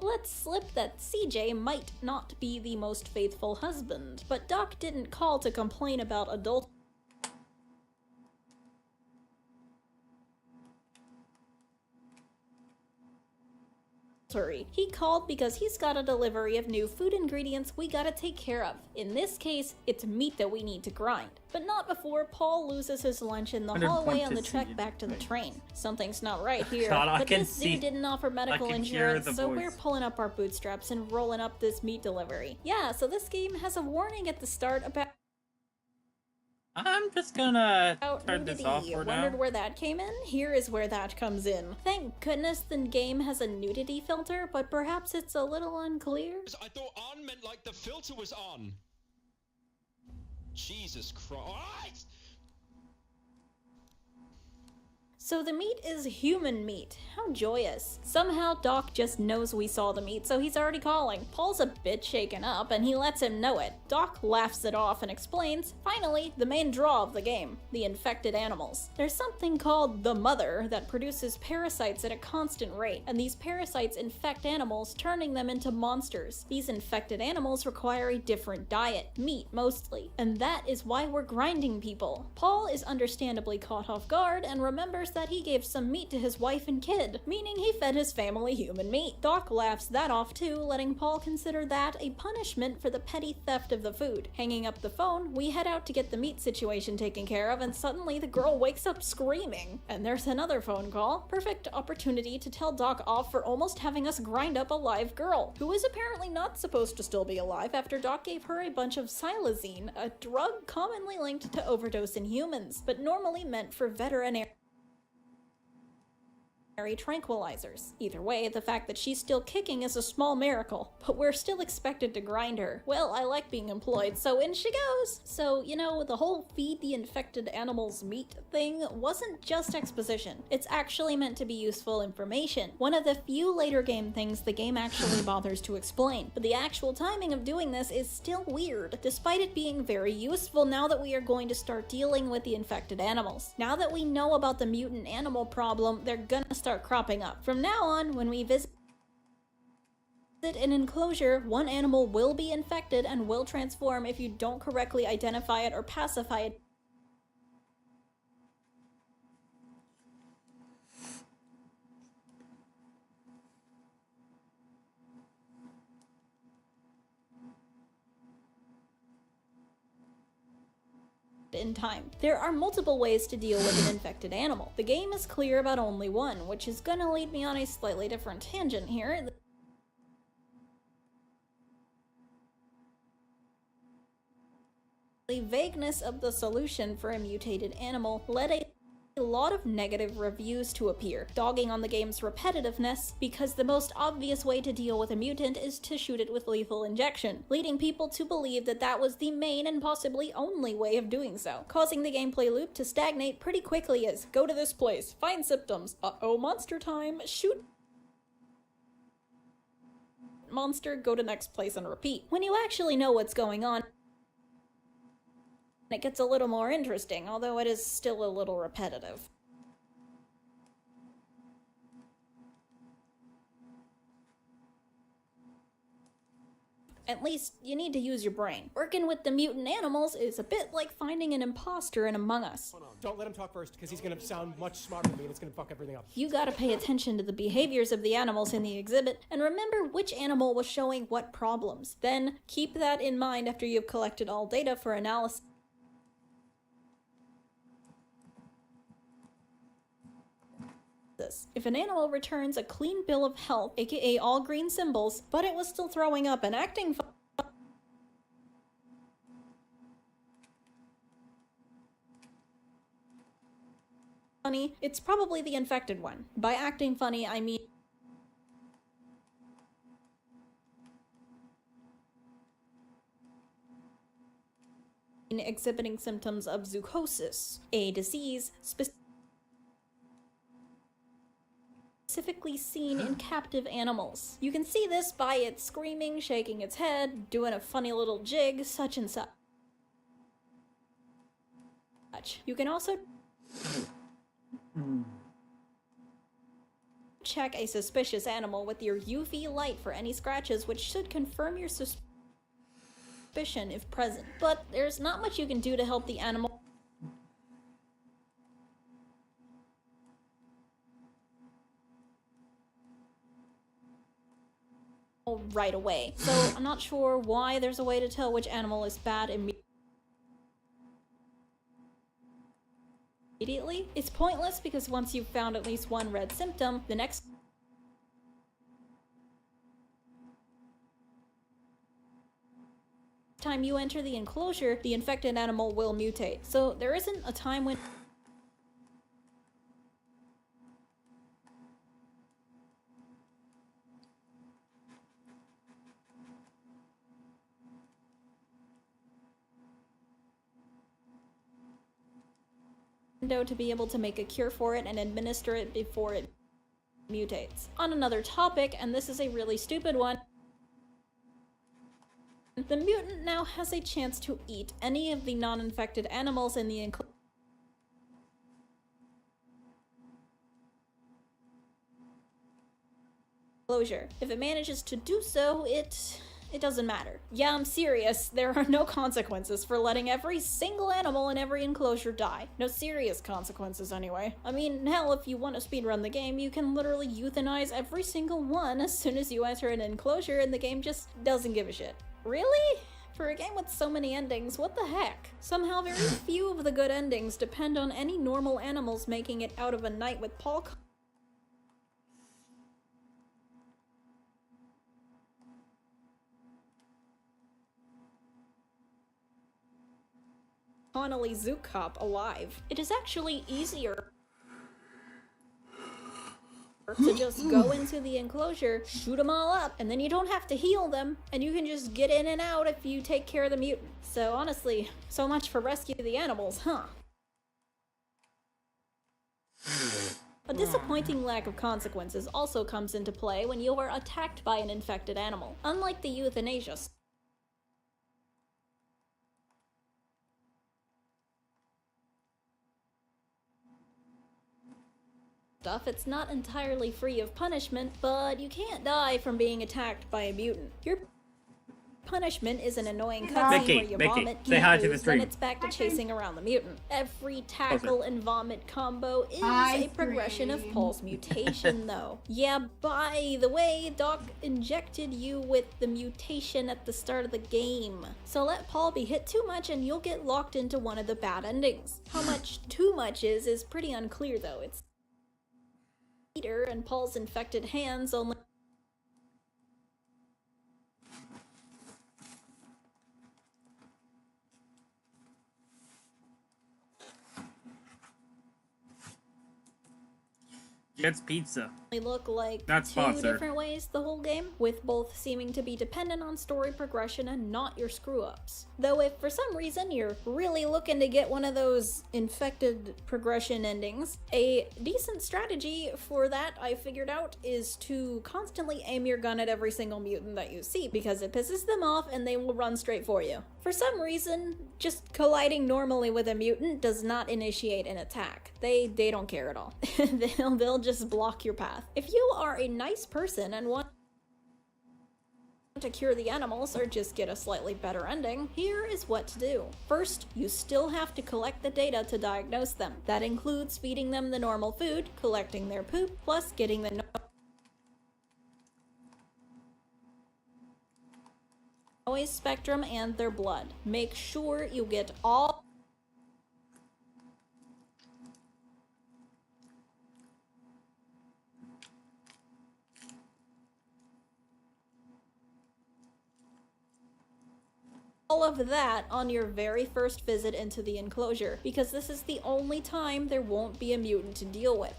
lets slip that CJ might not be the most faithful husband. But Doc didn't call to complain about adultery. He called because he's got a delivery of new food ingredients we gotta take care of. In this case, it's meat that we need to grind. But not before Paul loses his lunch in the hallway on the trek back to the train. Something's not right here, but this zoo didn't offer medical insurance, so we're pulling up our bootstraps and rolling up this meat delivery. Yeah, so this game has a warning at the start about I'm just gonna turn this off for now. Wondered where that came in? Here is where that comes in. Thank goodness the game has a nudity filter, but perhaps it's a little unclear. I thought on meant like the filter was on. Jesus Christ! So the meat is human meat. How joyous. Somehow Doc just knows we saw the meat, so he's already calling. Paul's a bit shaken up, and he lets him know it. Doc laughs it off and explains, finally, the main draw of the game, the infected animals. There's something called the mother that produces parasites at a constant rate, and these parasites infect animals, turning them into monsters. These infected animals require a different diet, meat mostly, and that is why we're grinding people. Paul is understandably caught off guard and remembers that he gave some meat to his wife and kid, meaning he fed his family human meat. Doc laughs that off too, letting Paul consider that a punishment for the petty theft of the food. Hanging up the phone, we head out to get the meat situation taken care of, and suddenly the girl wakes up screaming. And there's another phone call. Perfect opportunity to tell Doc off for almost having us grind up a live girl, who is apparently not supposed to still be alive after Doc gave her a bunch of xylazine, a drug commonly linked to overdose in humans, but normally meant for veterinary tranquilizers. Either way, the fact that she's still kicking is a small miracle, but we're still expected to grind her. Well, I like being employed, so in she goes! So, you know, the whole feed the infected animals meat thing wasn't just exposition. It's actually meant to be useful information. One of the few later game things the game actually bothers to explain, but the actual timing of doing this is still weird, despite it being very useful now that we are going to start dealing with the infected animals. Now that we know about the mutant animal problem, they're gonna start cropping up. From now on, when we visit an enclosure, one animal will be infected and will transform if you don't correctly identify it or pacify it in time. There are multiple ways to deal with an infected animal. The game is clear about only one, which is gonna lead me on a slightly different tangent here. The vagueness of the solution for a mutated animal led a lot of negative reviews to appear, dogging on the game's repetitiveness because the most obvious way to deal with a mutant is to shoot it with lethal injection, leading people to believe that that was the main and possibly only way of doing so, causing the gameplay loop to stagnate pretty quickly as go to this place, find symptoms, uh-oh monster time, shoot monster, go to next place and repeat. When you actually know what's going on, it gets a little more interesting, although it is still a little repetitive. At least, you need to use your brain. Working with the mutant animals is a bit like finding an imposter in Among Us. Don't let him talk first, because he's gonna sound much smarter than me and it's gonna fuck everything up. You gotta pay attention to the behaviors of the animals in the exhibit and remember which animal was showing what problems. Then, keep that in mind after you've collected all data for analysis. If an animal returns a clean bill of health, aka all green symbols, but it was still throwing up and acting funny, it's probably the infected one. By acting funny, I mean exhibiting symptoms of zoochosis, a disease specifically seen in captive animals. You can see this by it screaming, shaking its head, doing a funny little jig, such and such. You can also check a suspicious animal with your UV light for any scratches, which should confirm your suspicion if present. But there's not much you can do to help the animal right away. So I'm not sure why there's a way to tell which animal is bad immediately. It's pointless because once you've found at least one red symptom, the next time you enter the enclosure, the infected animal will mutate. So there isn't a time when to be able to make a cure for it and administer it before it mutates. On another topic, and this is a really stupid one, the mutant now has a chance to eat any of the non-infected animals in the enclosure. If it manages to do so, it doesn't matter. Yeah, I'm serious. There are no consequences for letting every single animal in every enclosure die. No serious consequences, anyway. I mean, hell, if you want to speedrun the game, you can literally euthanize every single one as soon as you enter an enclosure and the game just doesn't give a shit. Really? For a game with so many endings, what the heck? Somehow very few of the good endings depend on any normal animals making it out of a night with Paul Connolly Zoo Cop alive. It is actually easier to just go into the enclosure, shoot them all up, and then you don't have to heal them, and you can just get in and out if you take care of the mutant. So honestly, so much for rescue the animals, huh? A disappointing lack of consequences also comes into play when you are attacked by an infected animal. Unlike the euthanasia stuff, it's not entirely free of punishment, but you can't die from being attacked by a mutant. Your punishment is an annoying cutscene where you vomit, say hi to the then stream. it's back to chasing around the mutant. Every tackle and vomit combo is a progression of Paul's mutation, though. Yeah, by the way, Doc injected you with the mutation at the start of the game. So let Paul be hit too much and you'll get locked into one of the bad endings. How much too much is pretty unclear, though. It's Peter and Paul's infected hands only It's pizza. look like Not two sponsored. different ways the whole game, with both seeming to be dependent on story progression and not your screw-ups. Though if for some reason you're really looking to get one of those infected progression endings, a decent strategy for that, I figured out, is to constantly aim your gun at every single mutant that you see, because it pisses them off and they will run straight for you. For some reason, just colliding normally with a mutant does not initiate an attack. They don't care at all. They'll just block your path. If you are a nice person and want to cure the animals or just get a slightly better ending, here is what to do. First, you still have to collect the data to diagnose them. That includes feeding them the normal food, collecting their poop, plus getting the noise spectrum and their blood. Make sure you get all of that on your very first visit into the enclosure, because this is the only time there won't be a mutant to deal with.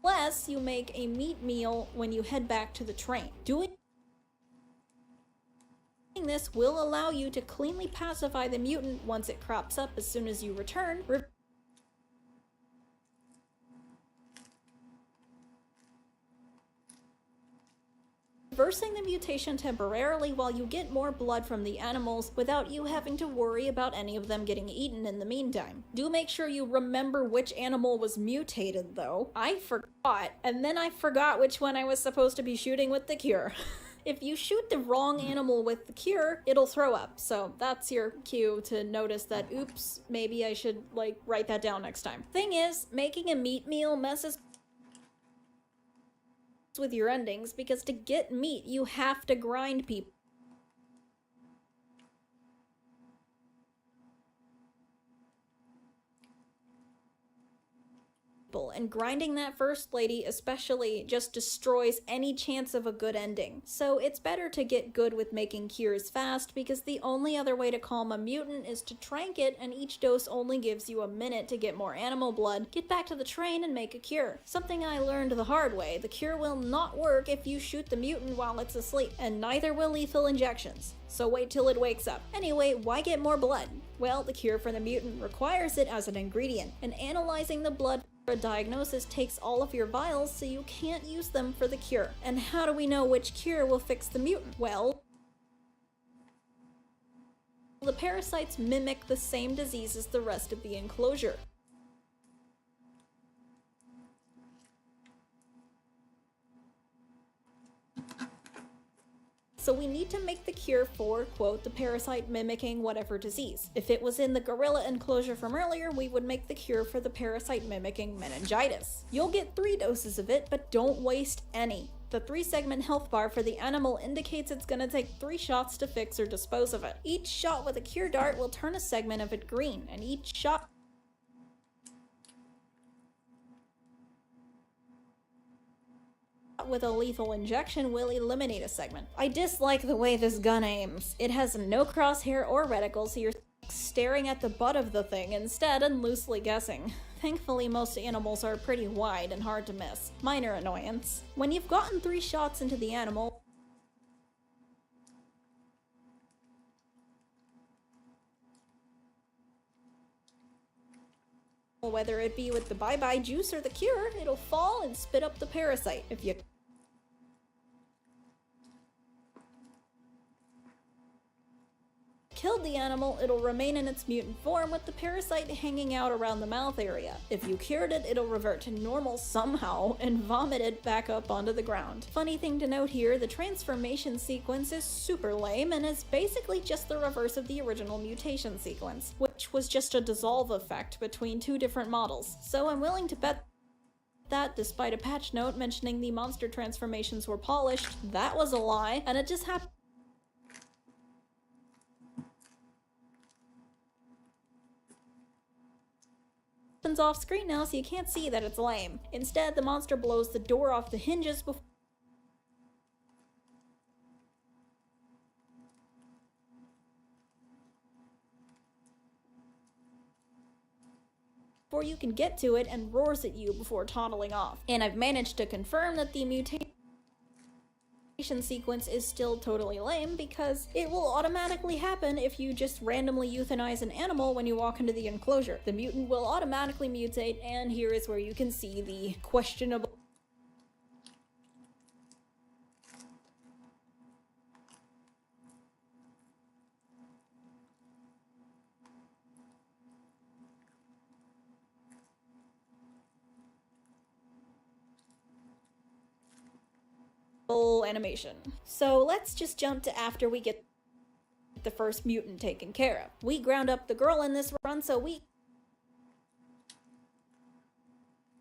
Unless you make a meat meal when you head back to the train. Doing this will allow you to cleanly pacify the mutant once it crops up as soon as you return, reversing the mutation temporarily while you get more blood from the animals without you having to worry about any of them getting eaten in the meantime. Do make sure you remember which animal was mutated though. I forgot, and then I forgot which one I was supposed to be shooting with the cure. If you shoot the wrong animal with the cure, it'll throw up. So that's your cue to notice that, oops, maybe I should, like, write that down next time. Thing is, making a meat meal messes with your endings, because to get meat, you have to grind people. And grinding that first lady especially just destroys any chance of a good ending. So it's better to get good with making cures fast, because the only other way to calm a mutant is to trank it, and each dose only gives you a minute to get more animal blood, get back to the train, and make a cure. Something I learned the hard way: the cure will not work if you shoot the mutant while it's asleep, and neither will lethal injections. So wait till it wakes up. Anyway, why get more blood? Well, the cure for the mutant requires it as an ingredient, and analyzing the blood for a diagnosis takes all of your vials, so you can't use them for the cure. And how do we know which cure will fix the mutant? Well, the parasites mimic the same disease as the rest of the enclosure. So we need to make the cure for, quote, the parasite mimicking whatever disease. If it was in the gorilla enclosure from earlier, we would make the cure for the parasite mimicking meningitis. You'll get 3 doses of it, but don't waste any. The 3-segment health bar for the animal indicates it's gonna take 3 shots to fix or dispose of it. Each shot with a cure dart will turn a segment of it green, and each shot with a lethal injection will eliminate a segment. I dislike the way this gun aims. It has no crosshair or reticle, so you're staring at the butt of the thing instead and loosely guessing. Thankfully, most animals are pretty wide and hard to miss. Minor annoyance. When you've gotten 3 shots into the animal, whether it be with the bye-bye juice or the cure, it'll fall and spit up the parasite. If you killed the animal, it'll remain in its mutant form with the parasite hanging out around the mouth area. If you cured it, it'll revert to normal somehow and vomit it back up onto the ground. Funny thing to note here, the transformation sequence is super lame and is basically just the reverse of the original mutation sequence, which was just a dissolve effect between 2 different models. So I'm willing to bet that despite a patch note mentioning the monster transformations were polished, that was a lie, and it just happened off screen now, so you can't see that it's lame. Instead, the monster blows the door off the hinges before you can get to it, and roars at you before toddling off. And I've managed to confirm that the mutation sequence is still totally lame, because it will automatically happen if you just randomly euthanize an animal when you walk into the enclosure. The mutant will automatically mutate, and here is where you can see the questionable animation. So let's just jump to after we get the first mutant taken care of. We ground up the girl in this run, so we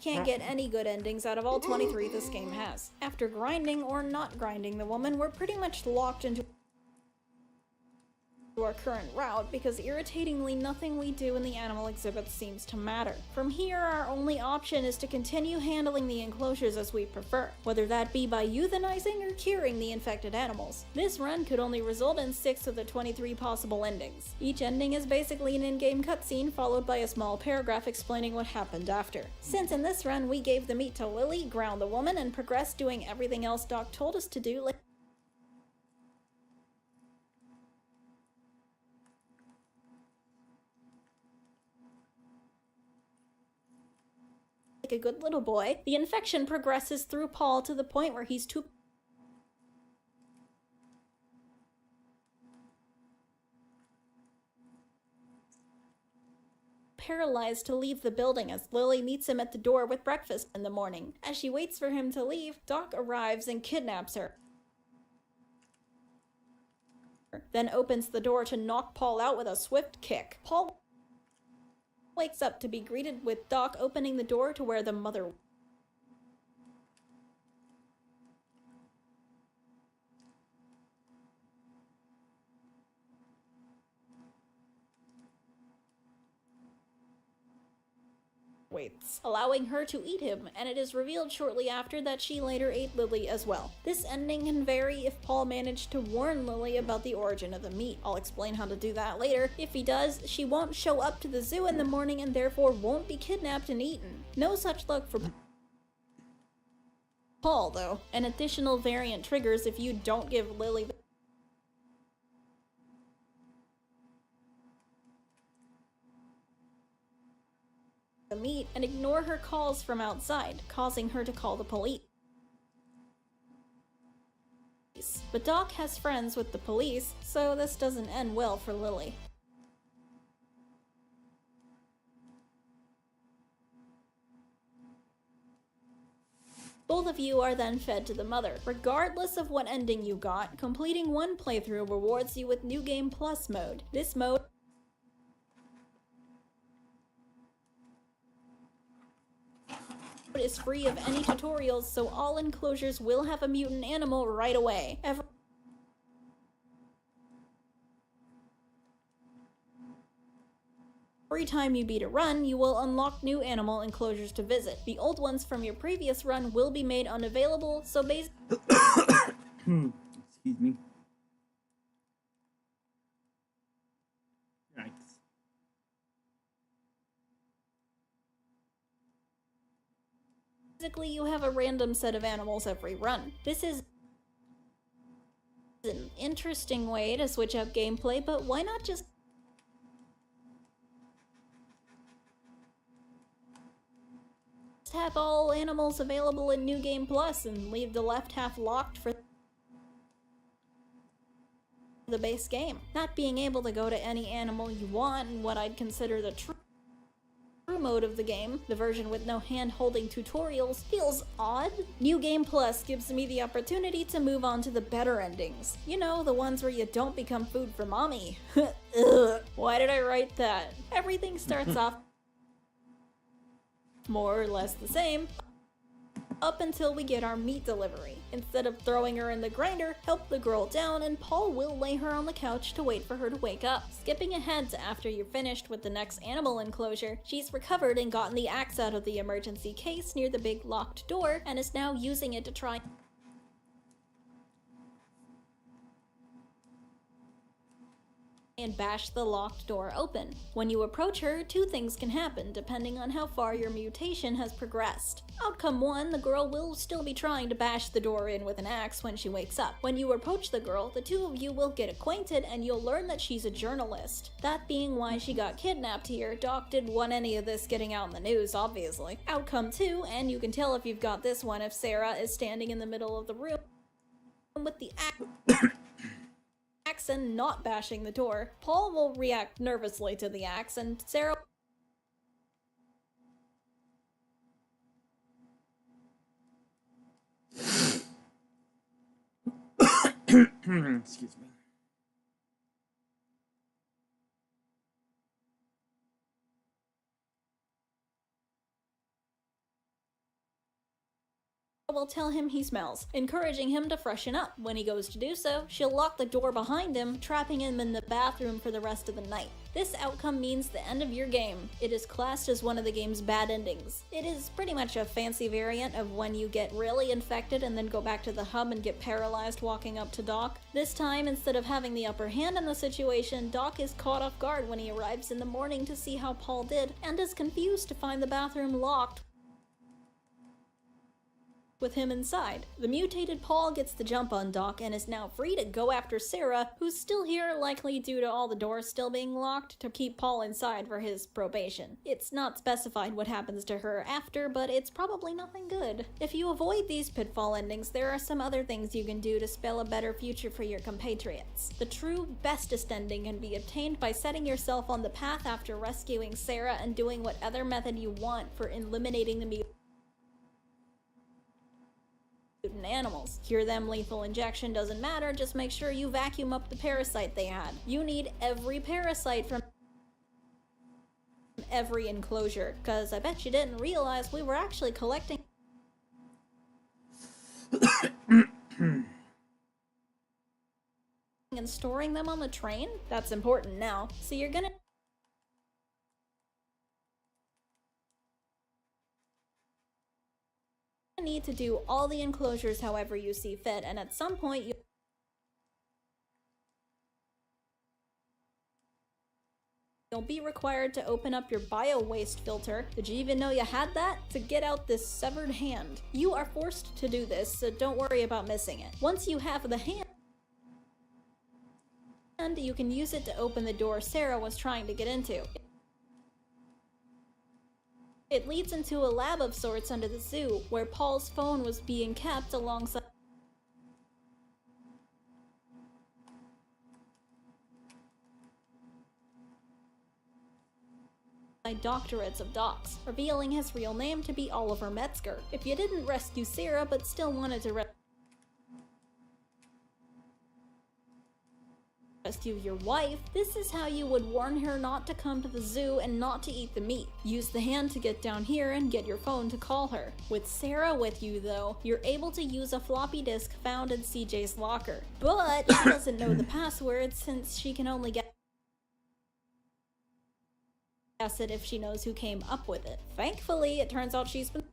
can't get any good endings out of all 23 this game has. After grinding or not grinding the woman, we're pretty much locked into our current route because irritatingly nothing we do in the animal exhibit seems to matter. From here, our only option is to continue handling the enclosures as we prefer, whether that be by euthanizing or curing the infected animals. This run could only result in 6 of the 23 possible endings. Each ending is basically an in-game cutscene followed by a small paragraph explaining what happened after. Since in this run we gave the meat to Lily, ground the woman, and progressed doing everything else Doc told us to do, like a good little boy, the infection progresses through Paul to the point where he's too paralyzed to leave the building as Lily meets him at the door with breakfast in the morning. As she waits for him to leave, Doc arrives and kidnaps her, then opens the door to knock Paul out with a swift kick. Paul wakes up to be greeted with Doc opening the door to where the mother waits, allowing her to eat him, and it is revealed shortly after that she later ate Lily as well. This ending can vary if Paul managed to warn Lily about the origin of the meat. I'll explain how to do that later. If he does, she won't show up to the zoo in the morning and therefore won't be kidnapped and eaten. No such luck for Paul, though. An additional variant triggers if you don't give Lily the meat and ignore her calls from outside, causing her to call the police. But Doc has friends with the police, so this doesn't end well for Lily. Both of you are then fed to the mother. Regardless of what ending you got, completing one playthrough rewards you with New Game Plus mode. This mode is free of any tutorials, so all enclosures will have a mutant animal right away. Every time you beat a run, you will unlock new animal enclosures to visit. The old ones from your previous run will be made unavailable, so basically Excuse me. Right. basically you have a random set of animals every run. This is an interesting way to switch up gameplay, but why not just have all animals available in New Game Plus and leave the left half locked for the base game? Not being able to go to any animal you want in what I'd consider the true mode of the game, the version with no hand-holding tutorials, feels odd. New Game Plus gives me the opportunity to move on to the better endings. You know, the ones where you don't become food for mommy. Ugh. Why did I write that? Everything starts off more or less the same, up until we get our meat delivery. Instead of throwing her in the grinder, help the girl down and Paul will lay her on the couch to wait for her to wake up. Skipping ahead to after you're finished with the next animal enclosure, she's recovered and gotten the axe out of the emergency case near the big locked door and is now using it to try and bash the locked door open. When you approach her, two things can happen depending on how far your mutation has progressed. Outcome 1, the girl will still be trying to bash the door in with an axe when she wakes up. When you approach the girl, the two of you will get acquainted and you'll learn that she's a journalist. That being why she got kidnapped here, Doc didn't want any of this getting out in the news, obviously. Outcome 2, and you can tell if you've got this one if Sarah is standing in the middle of the room with the axe and not bashing the door. Paul will react nervously to the axe and Sarah Excuse me. Will tell him he smells, encouraging him to freshen up. When he goes to do so, she'll lock the door behind him, trapping him in the bathroom for the rest of the night. This outcome means the end of your game. It is classed as one of the game's bad endings. It is pretty much a fancy variant of when you get really infected and then go back to the hub and get paralyzed walking up to Doc. This time, instead of having the upper hand in the situation, Doc is caught off guard when he arrives in the morning to see how Paul did, and is confused to find the bathroom locked with him inside. The mutated Paul gets the jump on Doc and is now free to go after Sarah, who's still here, likely due to all the doors still being locked, to keep Paul inside for his probation. It's not specified what happens to her after, but it's probably nothing good. If you avoid these pitfall endings, there are some other things you can do to spell a better future for your compatriots. The true bestest ending can be obtained by setting yourself on the path after rescuing Sarah and doing what other method you want for eliminating the mutant animals. Cure them, lethal injection, doesn't matter, just make sure you vacuum up the parasite they had. You need every parasite from every enclosure, cause I bet you didn't realize we were actually collecting and storing them on the train? That's important now. So you're gonna need to do all the enclosures however you see fit, and at some point you'll be required to open up your bio-waste filter. Did you even know you had that? To get out this severed hand. You are forced to do this, so don't worry about missing it. Once you have the hand, you can use it to open the door Sarah was trying to get into. It leads into a lab of sorts under the zoo, where Paul's phone was being kept alongside doctorates of Doc's, revealing his real name to be Oliver Metzger. If you didn't rescue Sarah but still wanted to rescue your wife, this is how you would warn her not to come to the zoo and not to eat the meat. Use the hand to get down here and get your phone to call her. With Sarah with you though, you're able to use a floppy disk found in CJ's locker. But she doesn't know the password since she can only guess it if she knows who came up with it. Thankfully, it turns out she's been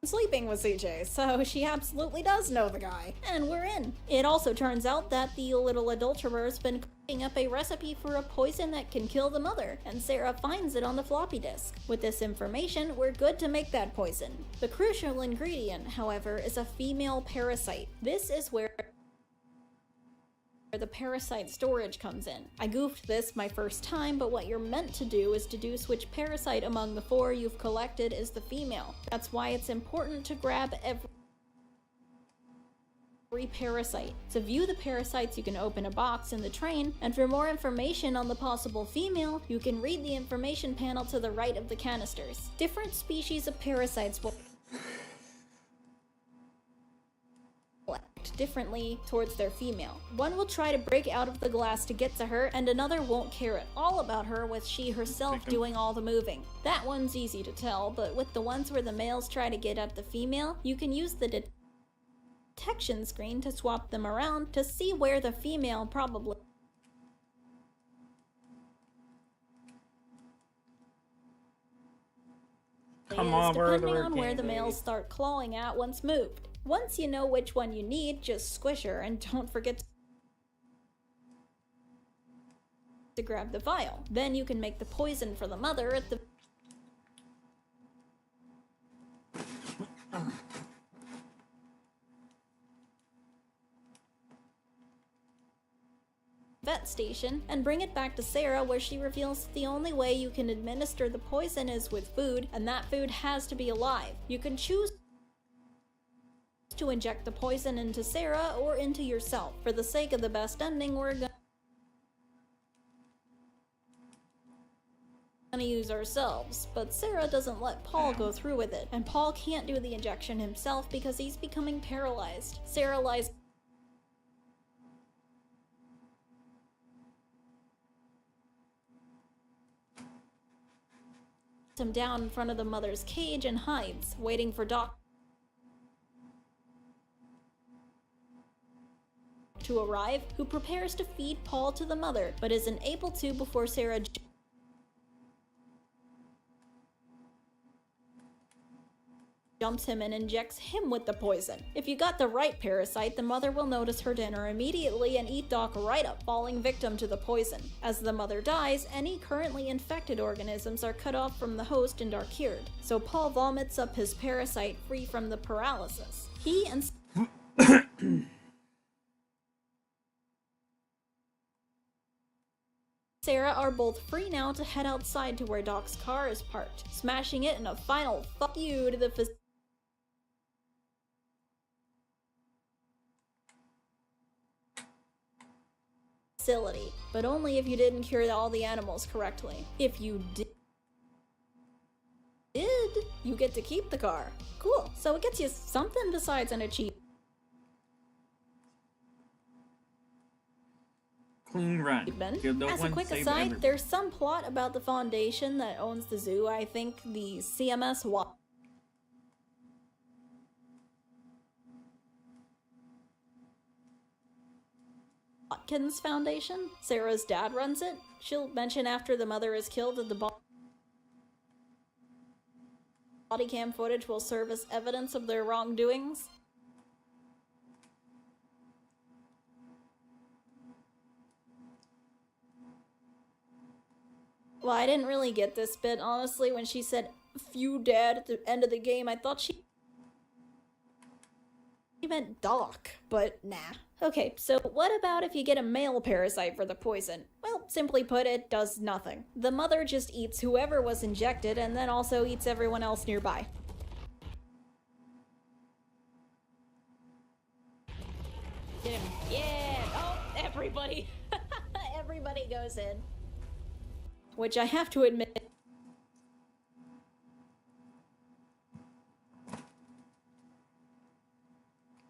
sleeping with CJ, so she absolutely does know the guy. And we're in. It also turns out that the little adulterer's been cooking up a recipe for a poison that can kill the mother, and Sarah finds it on the floppy disk. With this information, we're good to make that poison. The crucial ingredient, however, is a female parasite. This is where the parasite storage comes in. I goofed this my first time, but what you're meant to do is deduce which parasite among the 4 you've collected is the female. That's why it's important to grab every parasite. To view the parasites, you can open a box in the train, and for more information on the possible female, you can read the information panel to the right of the canisters. Different species of parasites will act differently towards their female. One will try to break out of the glass to get to her, and another won't care at all about her, with she herself doing all the moving. That one's easy to tell, but with the ones where the males try to get at the female, you can use the detection screen to swap them around to see where the female probably Come on, depending on where the males start clawing at once moved. Once you know which one you need, just squish her, and don't forget to grab the vial. Then you can make the poison for the mother at the vet station, and bring it back to Sarah, where she reveals the only way you can administer the poison is with food, and that food has to be alive. You can choose to inject the poison into Sarah or into yourself. For the sake of the best ending, we're gonna use ourselves, but Sarah doesn't let Paul go through with it, and Paul can't do the injection himself because he's becoming paralyzed. Sarah lies him down in front of the mother's cage and hides, waiting for Doc to arrive, who prepares to feed Paul to the mother, but isn't able to before Sarah jumps him and injects him with the poison. If you got the right parasite, the mother will notice her dinner immediately and eat Doc right up, falling victim to the poison. As the mother dies, any currently infected organisms are cut off from the host and are cured. So Paul vomits up his parasite free from the paralysis. He and Sarah are both free now to head outside to where Doc's car is parked, smashing it in a final fuck you to the facility, but only if you didn't cure all the animals correctly. If you did, you get to keep the car. Cool, so it gets you something besides an achievement. Clean run. As a quick aside, there's some plot about the foundation that owns the zoo. I think the CMS Watkins Foundation. Sarah's dad runs it. She'll mention after the mother is killed that the body cam footage will serve as evidence of their wrongdoings. Well, I didn't really get this bit, honestly, when she said, "Phew, Dad," at the end of the game. I thought she meant Doc, but nah. Okay, so what about if you get a male parasite for the poison? Well, simply put, it does nothing. The mother just eats whoever was injected and then also eats everyone else nearby. Yeah! Oh, everybody! Everybody goes in. Which I have to admit,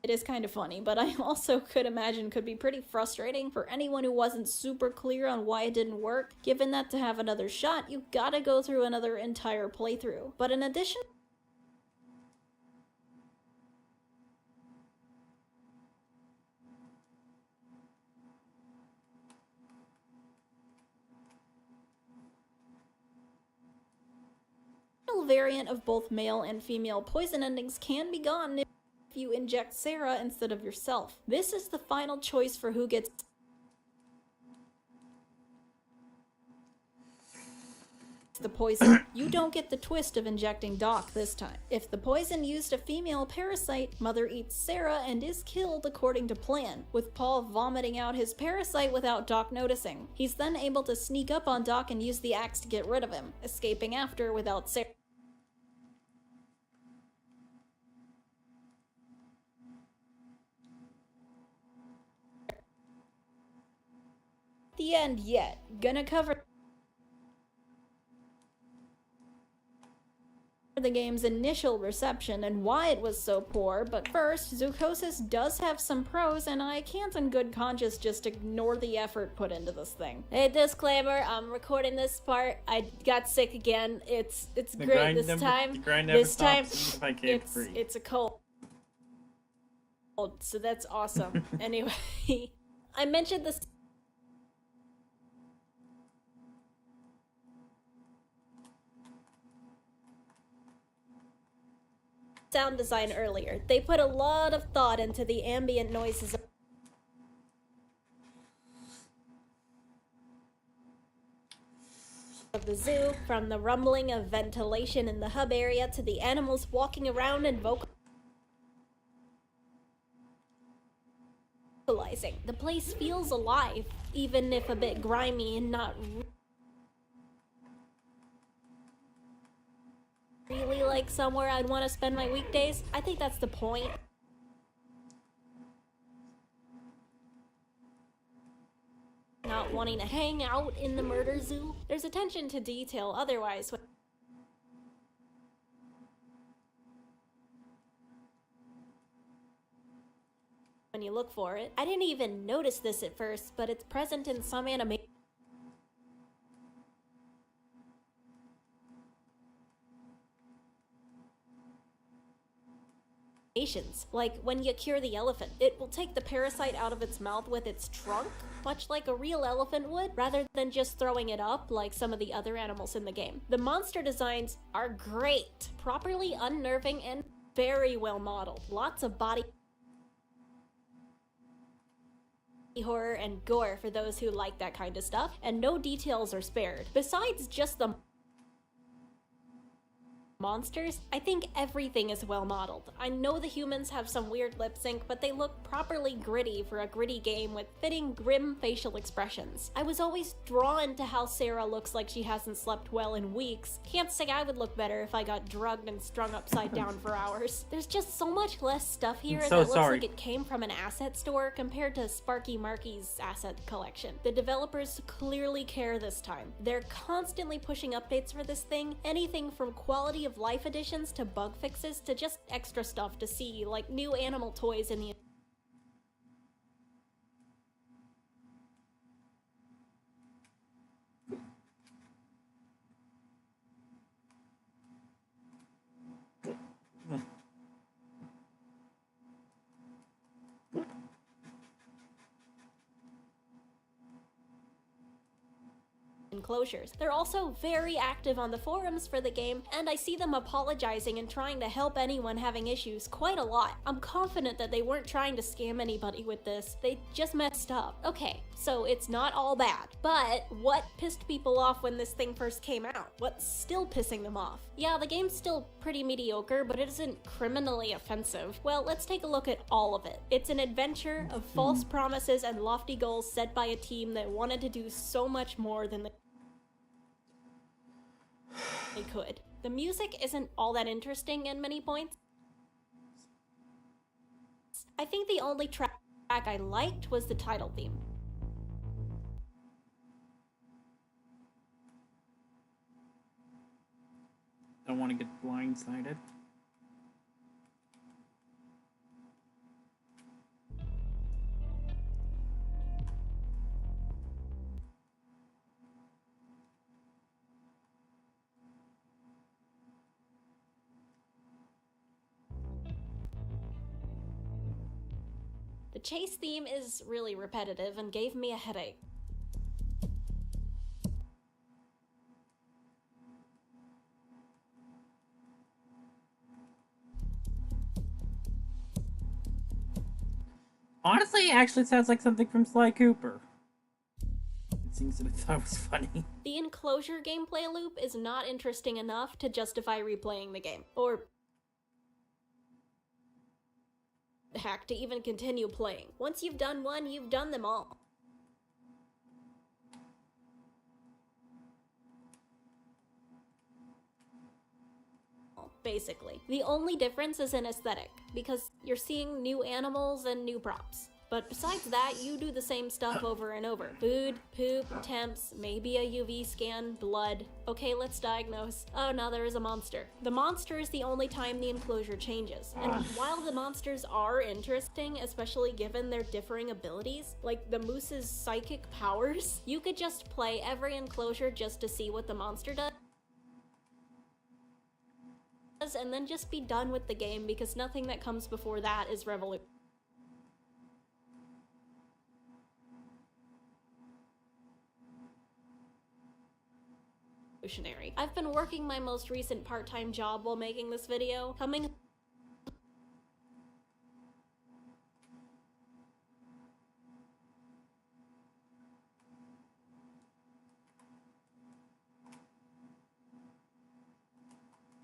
it is kind of funny, but I also could imagine could be pretty frustrating for anyone who wasn't super clear on why it didn't work, given that to have another shot, you gotta go through another entire playthrough. But in addition variant of both male and female poison endings can be gotten if you inject Sarah instead of yourself. This is the final choice for who gets the poison. You don't get the twist of injecting Doc this time. If the poison used a female parasite, Mother eats Sarah and is killed according to plan, with Paul vomiting out his parasite without Doc noticing. He's then able to sneak up on Doc and use the axe to get rid of him, escaping after without Sarah. The end yet. Gonna cover the game's initial reception and why it was so poor, but first, Zoochosis does have some pros, and I can't in good conscience just ignore the effort put into this thing. Hey, disclaimer, I'm recording this part. I got sick again. It's great this time. This time, it's a cold. So that's awesome. Anyway, I mentioned this sound design earlier. They put a lot of thought into the ambient noises of the zoo, from the rumbling of ventilation in the hub area to the animals walking around and vocalizing. The place feels alive, even if a bit grimy and not really like somewhere I'd want to spend my weekdays. I think that's the point. Not wanting to hang out in the murder zoo. There's attention to detail otherwise when you look for it. I didn't even notice this at first, but it's present in some animation Like when you cure the elephant, it will take the parasite out of its mouth with its trunk, much like a real elephant would, rather than just throwing it up like some of the other animals in the game. The monster designs are great, properly unnerving and very well modeled. Lots of body horror and gore for those who like that kind of stuff, and no details are spared. Besides just the monsters, I think everything is well modeled. I know the humans have some weird lip sync, but they look properly gritty for a gritty game with fitting grim facial expressions. I was always drawn to how Sarah looks like she hasn't slept well in weeks. Can't say I would look better if I got drugged and strung upside down for hours. There's just so much less stuff here that looks like it came from an asset store compared to Sparky Marky's asset collection. The developers clearly care this time. They're constantly pushing updates for this thing, anything from quality of life additions to bug fixes to just extra stuff to see, like new animal toys in the enclosures. They're also very active on the forums for the game, and I see them apologizing and trying to help anyone having issues quite a lot. I'm confident that they weren't trying to scam anybody with this, they just messed up. Okay, so it's not all bad, but what pissed people off when this thing first came out? What's still pissing them off? Yeah, the game's still pretty mediocre, but it isn't criminally offensive. Well, let's take a look at all of it. It's an adventure of false promises and lofty goals set by a team that wanted to do so much more than they could. The music isn't all that interesting in many points. I think the only track I liked was the title theme. Don't want to get blindsided. The chase theme is really repetitive and gave me a headache. Honestly, it actually sounds like something from Sly Cooper. It seems that I thought it was funny. The enclosure gameplay loop is not interesting enough to justify replaying the game, or heck, to even continue playing. Once you've done one, you've done them all. Basically. The only difference is in aesthetic, because you're seeing new animals and new props. But besides that, you do the same stuff over and over. Food, poop, temps, maybe a UV scan, blood. Okay, let's diagnose. Oh, now there is a monster. The monster is the only time the enclosure changes. And while the monsters are interesting, especially given their differing abilities, like the moose's psychic powers, you could just play every enclosure just to see what the monster does, and then just be done with the game because nothing that comes before that is revolutionary. I've been working my most recent part-time job while making this video, coming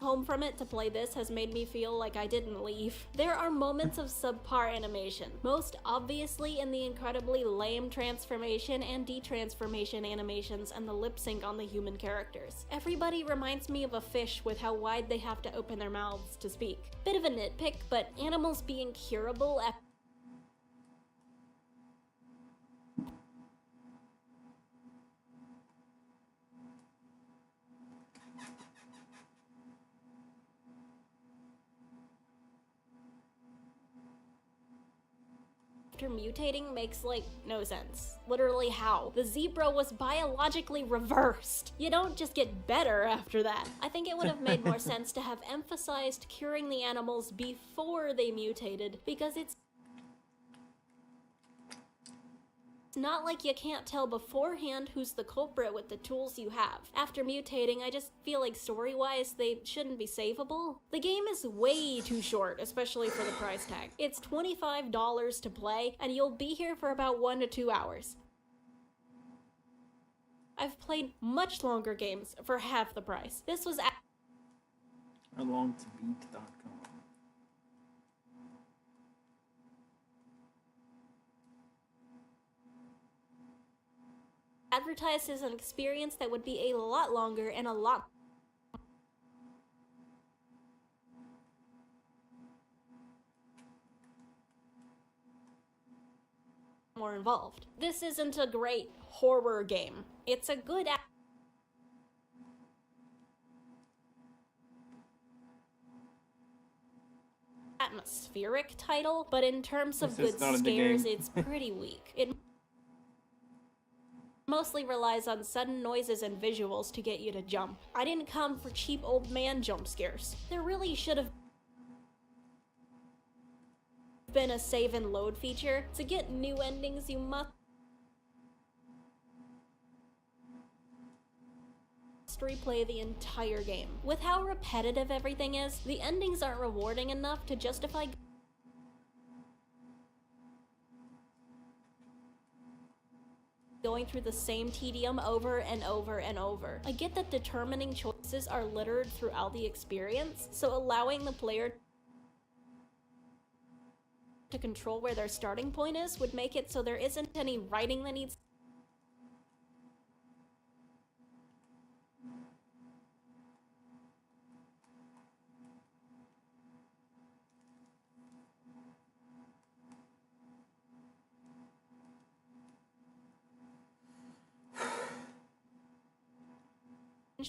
home from it to play this has made me feel like I didn't leave. There are moments of subpar animation, most obviously in the incredibly lame transformation and detransformation animations and the lip sync on the human characters. Everybody reminds me of a fish with how wide they have to open their mouths to speak. Bit of a nitpick, but animals being curable after after mutating makes, like, no sense. Literally how? The zebra was biologically reversed. You don't just get better after that. I think it would have made more sense to have emphasized curing the animals before they mutated, because it's not like you can't tell beforehand who's the culprit with the tools you have. After mutating, I just feel like story-wise, they shouldn't be savable. The game is way too short, especially for the price tag. It's $25 to play, and you'll be here for about 1 to 2 hours. I've played much longer games for half the price. This was alongtobeat.com. advertised as an experience that would be a lot longer and a lot more involved. This isn't a great horror game. It's a good atmospheric title, but in terms of good scares, it's pretty weak. It mostly relies on sudden noises and visuals to get you to jump. I didn't come for cheap old man jump scares. There really should have been a save and load feature. To get new endings, you must replay the entire game. With how repetitive everything is, the endings aren't rewarding enough to justify going through the same tedium over and over and over. I get that determining choices are littered throughout the experience, so allowing the player to control where their starting point is would make it so there isn't any writing that needs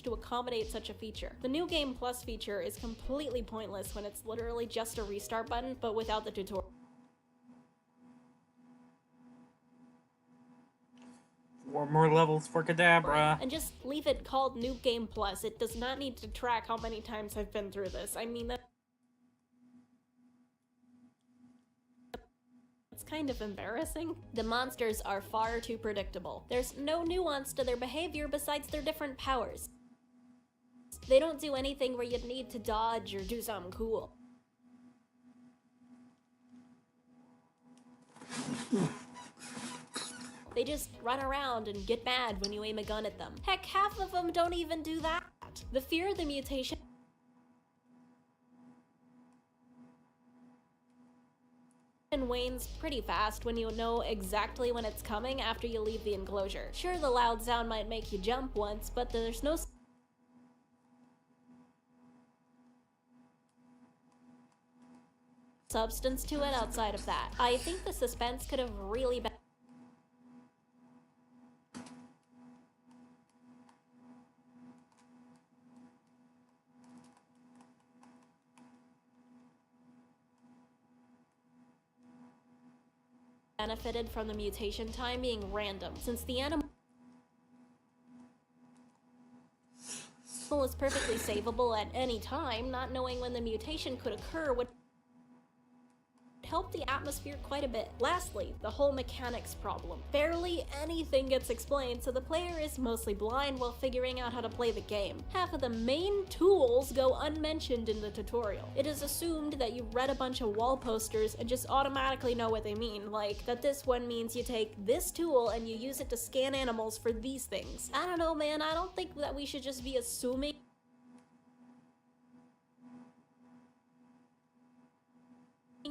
to accommodate such a feature. The New Game Plus feature is completely pointless when it's literally just a restart button, but without the tutorial. 4 more levels for Kadabra. And just leave it called New Game Plus. It does not need to track how many times I've been through this. I mean, that's kind of embarrassing. The monsters are far too predictable. There's no nuance to their behavior besides their different powers. They don't do anything where you'd need to dodge or do something cool. They just run around and get mad when you aim a gun at them. Heck, half of them don't even do that. The fear of the mutation wanes pretty fast when you know exactly when it's coming after you leave the enclosure. Sure, the loud sound might make you jump once, but there's no substance to it outside of that. I think the suspense could have really been benefited from the mutation time being random, since the animal is perfectly savable at any time. Not knowing when the mutation could occur would help the atmosphere quite a bit. Lastly, the whole mechanics problem. Barely anything gets explained, so the player is mostly blind while figuring out how to play the game. Half of the main tools go unmentioned in the tutorial. It is assumed that you read a bunch of wall posters and just automatically know what they mean, like that this one means you take this tool and you use it to scan animals for these things. I don't know, man, I don't think that we should just be assuming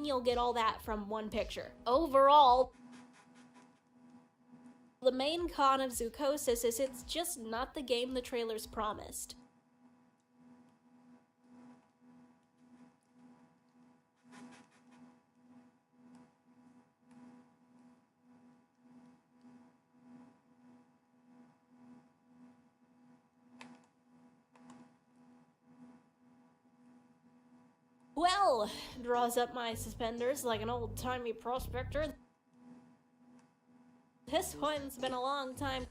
you'll get all that from one picture. Overall, the main con of Zoochosis is it's just not the game the trailers promised. Well, draws up my suspenders like an old-timey prospector. This one's been a long time.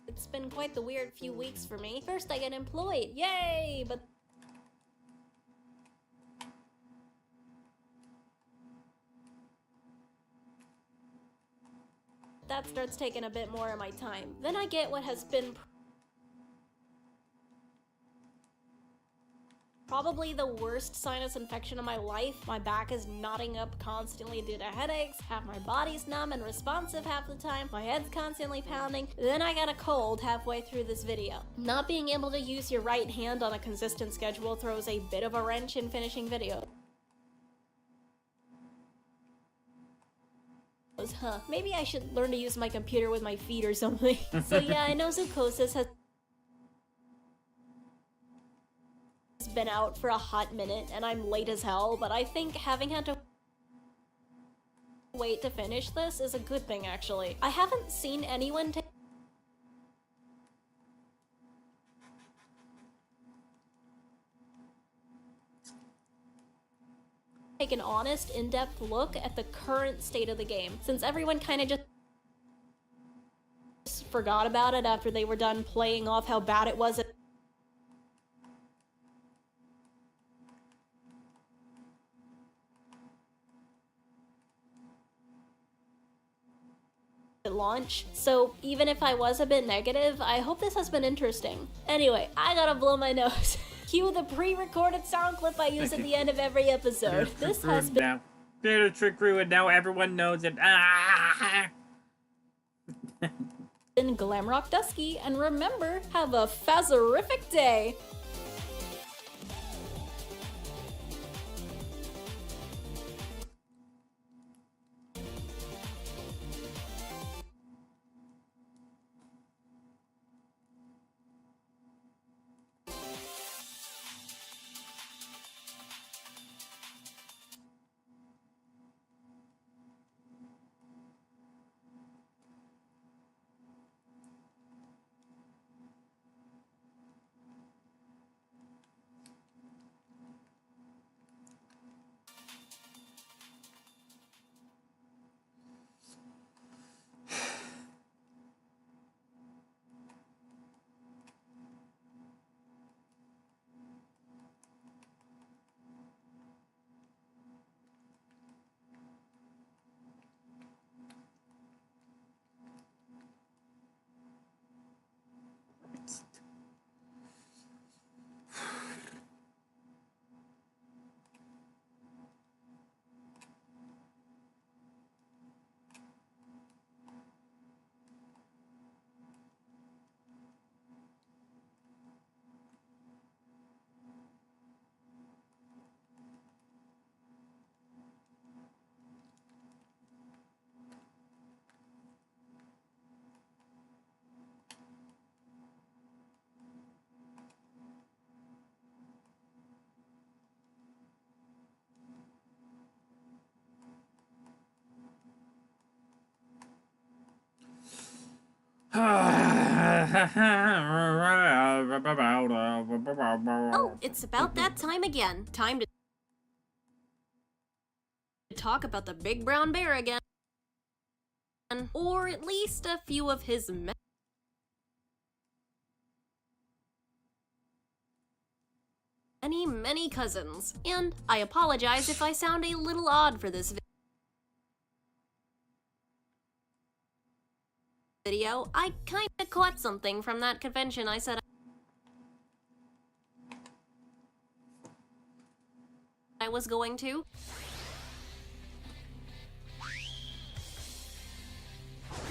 It's been quite the weird few weeks for me. First I get employed, yay! But that starts taking a bit more of my time. Then I get what has been probably the worst sinus infection of my life. My back is knotting up constantly due to headaches, half my body's numb and responsive half the time, my head's constantly pounding, then I got a cold halfway through this video. Not being able to use your right hand on a consistent schedule throws a bit of a wrench in finishing videos. Huh, maybe I should learn to use my computer with my feet or something. So yeah, I know Zucosis has been out for a hot minute and I'm late as hell, but I think having had to wait to finish this is a good thing actually. I haven't seen anyone take an honest, in-depth look at the current state of the game, since everyone kind of just forgot about it after they were done playing off how bad it was at launch. So even if I was a bit negative, I hope this has been interesting. Anyway, I gotta blow my nose. Cue the pre-recorded sound clip I use at the end of every episode. This has been now. Theater trick ruined. Now everyone knows it. Ah! been Glamrock Dusky, and remember, have a phasorific day. Oh, it's about that time again. Time to talk about the big brown bear again. Or at least a few of his many cousins. And I apologize if I sound a little odd for this video. I kinda caught something from that convention I said I was going to.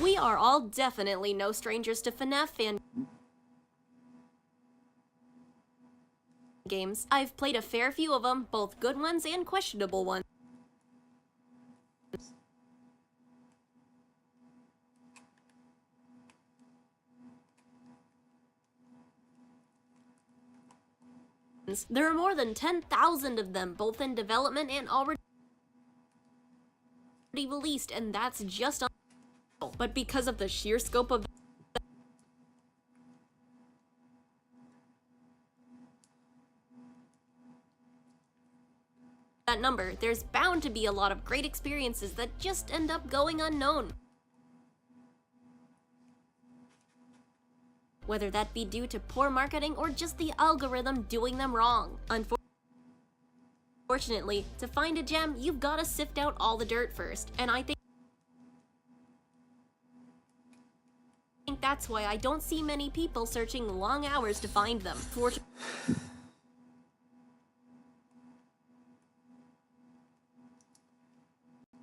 We are all definitely no strangers to FNAF fan games. I've played a fair few of them, both good ones and questionable ones. There are more than 10,000 of them, both in development and already released, and that's just on. But because of the sheer scope of that number, there's bound to be a lot of great experiences that just end up going unknown. Whether that be due to poor marketing or just the algorithm doing them wrong. Unfortunately, to find a gem, you've gotta sift out all the dirt first, and I think that's why I don't see many people searching long hours to find them.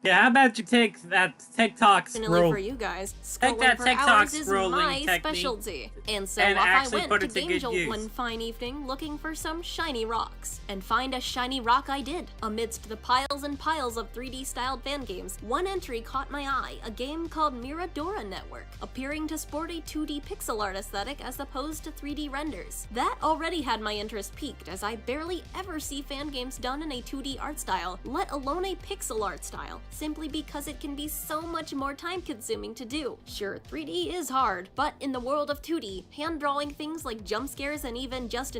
Yeah, how about you take that TikTok scroll? For you guys, Take that scrolling for TikTok hours is scrolling my technique specialty. And so and off I actually went put to it to Game good Jolt use. one fine evening looking for some shiny rocks. And find a shiny rock I did. Amidst the piles and piles of 3D styled fan games, one entry caught my eye, a game called Miradora Network, appearing to sport a 2D pixel art aesthetic as opposed to 3D renders. That already had my interest piqued, as I barely ever see fan games done in a 2D art style, let alone a pixel art style, simply because it can be so much more time-consuming to do. Sure, 3D is hard, but in the world of 2D, hand-drawing things like jump scares and even just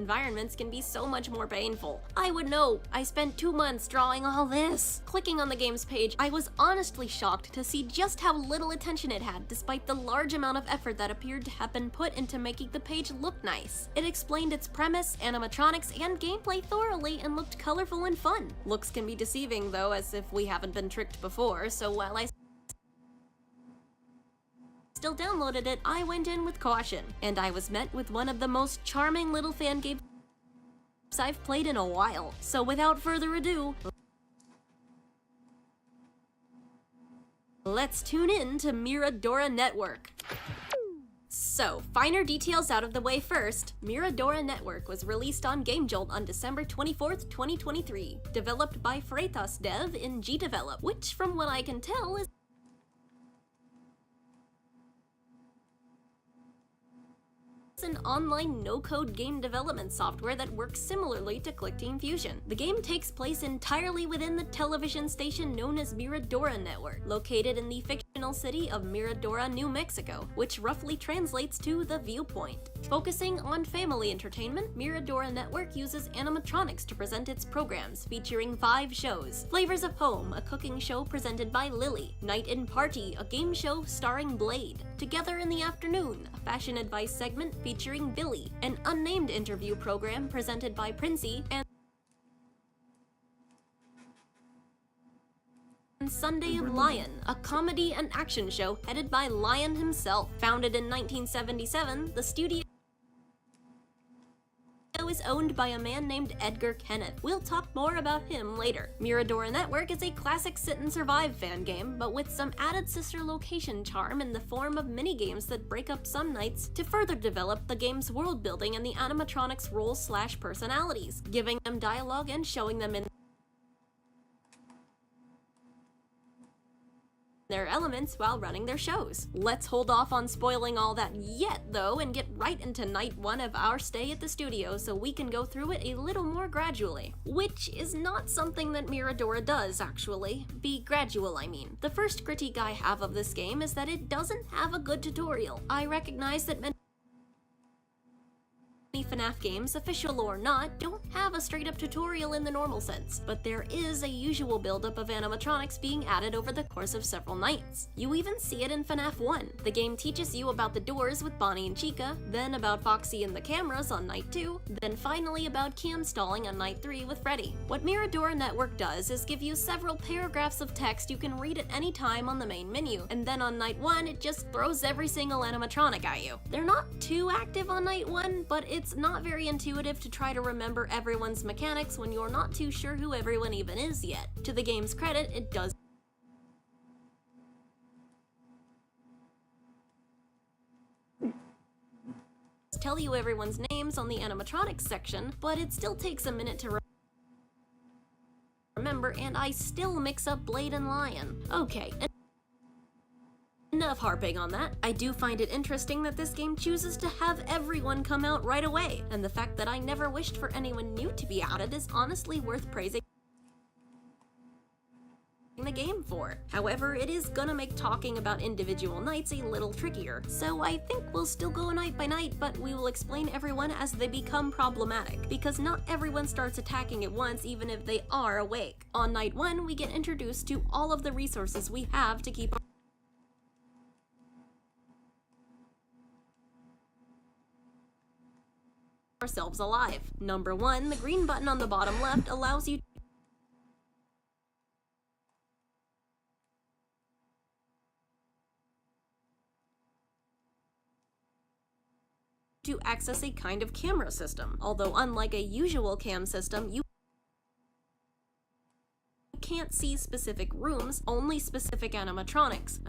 environments can be so much more painful. I would know. I spent 2 months drawing all this. Clicking on the game's page, I was honestly shocked to see just how little attention it had, despite the large amount of effort that appeared to have been put into making the page look nice. It explained its premise, animatronics, and gameplay thoroughly and looked colorful and fun. Looks can be deceiving though, as if we haven't been tricked before, so while I still downloaded it, I went in with caution, and I was met with one of the most charming little fan games I've played in a while. So without further ado, let's tune in to Miradora Network. So, finer details out of the way first, Miradora Network was released on Game Jolt on December 24th, 2023, developed by Freitas Dev in GDevelop, which from what I can tell is an online no-code game development software that works similarly to ClickTeam Fusion. The game takes place entirely within the television station known as Miradora Network, located in the fictional city of Miradora, New Mexico, which roughly translates to the viewpoint. Focusing on family entertainment, Miradora Network uses animatronics to present its programs, featuring 5 shows. Flavors of Home, a cooking show presented by Lily. Night in Party, a game show starring Blade. Together in the Afternoon, a fashion advice segment featuring Billy, an unnamed interview program presented by Princey, and Sunday of Lion, a comedy and action show headed by Lion himself. Founded in 1977, the studio is owned by a man named Edgar Kenneth. We'll talk more about him later. Miradora Network is a classic sit and survive fan game, but with some added sister location charm in the form of mini-games that break up some nights to further develop the game's world building and the animatronics' roles/personalities, giving them dialogue and showing them in their elements while running their shows. Let's hold off on spoiling all that yet though and get right into night 1 of our stay at the studio so we can go through it a little more gradually. Which is not something that Miradora does, actually. Be gradual, I mean. The first critique I have of this game is that it doesn't have a good tutorial. I recognize that many FNAF games, official or not, don't have a straight-up tutorial in the normal sense, but there is a usual buildup of animatronics being added over the course of several nights. You even see it in FNAF 1. The game teaches you about the doors with Bonnie and Chica, then about Foxy and the cameras on night 2, then finally about cam stalling on night 3 with Freddy. What Miradora Network does is give you several paragraphs of text you can read at any time on the main menu, and then on night 1 it just throws every single animatronic at you. They're not too active on night 1, but it's not very intuitive to try to remember everyone's mechanics when you're not too sure who everyone even is yet. To the game's credit, it does tell you everyone's names on the animatronics section, but it still takes a minute to remember, and I still mix up Blade and Lion. Okay, enough harping on that. I do find it interesting that this game chooses to have everyone come out right away, and the fact that I never wished for anyone new to be added is honestly worth praising the game for. However, it is gonna make talking about individual nights a little trickier, so I think we'll still go night by night, but we will explain everyone as they become problematic, because not everyone starts attacking at once even if they are awake. On night 1, we get introduced to all of the resources we have to keep ourselves alive. Number 1, the green button on the bottom left allows you to access a kind of camera system. Although unlike a usual cam system, you can't see specific rooms, only specific animatronics.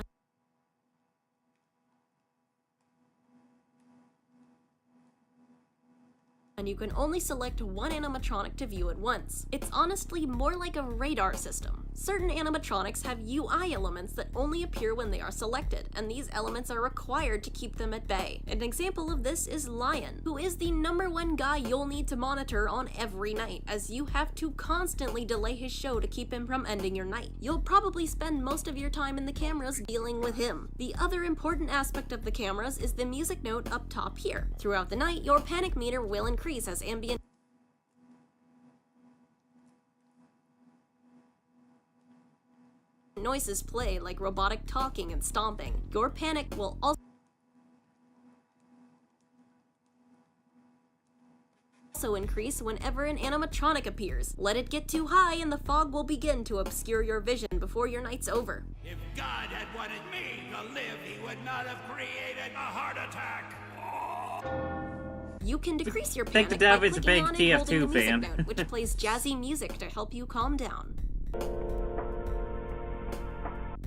And you can only select one animatronic to view at once. It's honestly more like a radar system. Certain animatronics have UI elements that only appear when they are selected, and these elements are required to keep them at bay. An example of this is Lion, who is the #1 guy you'll need to monitor on every night, as you have to constantly delay his show to keep him from ending your night. You'll probably spend most of your time in the cameras dealing with him. The other important aspect of the cameras is the music note up top here. Throughout the night, your panic meter will increase as ambient noises play, like robotic talking and stomping. Your panic will also increase whenever an animatronic appears. Let it get too high and the fog will begin to obscure your vision before your night's over. If God had wanted me to live, he would not have created a heart attack. You can decrease your I think panic the dev by is a clicking big on and holding the TF2 music fan. note, which plays jazzy music to help you calm down.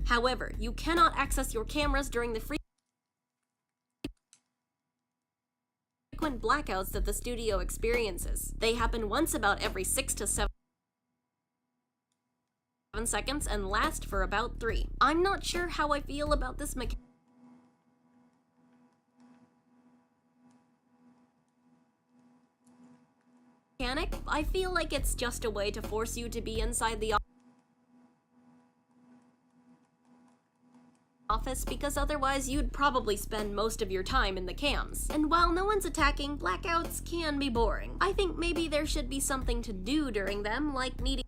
However, you cannot access your cameras during the frequent blackouts that the studio experiences. They happen once about every 6 to 7 seconds and last for about 3. I'm not sure how I feel about this mechanic. I feel like it's just a way to force you to be inside the office, because otherwise you'd probably spend most of your time in the cams. And while no one's attacking, blackouts can be boring. I think maybe there should be something to do during them, like needing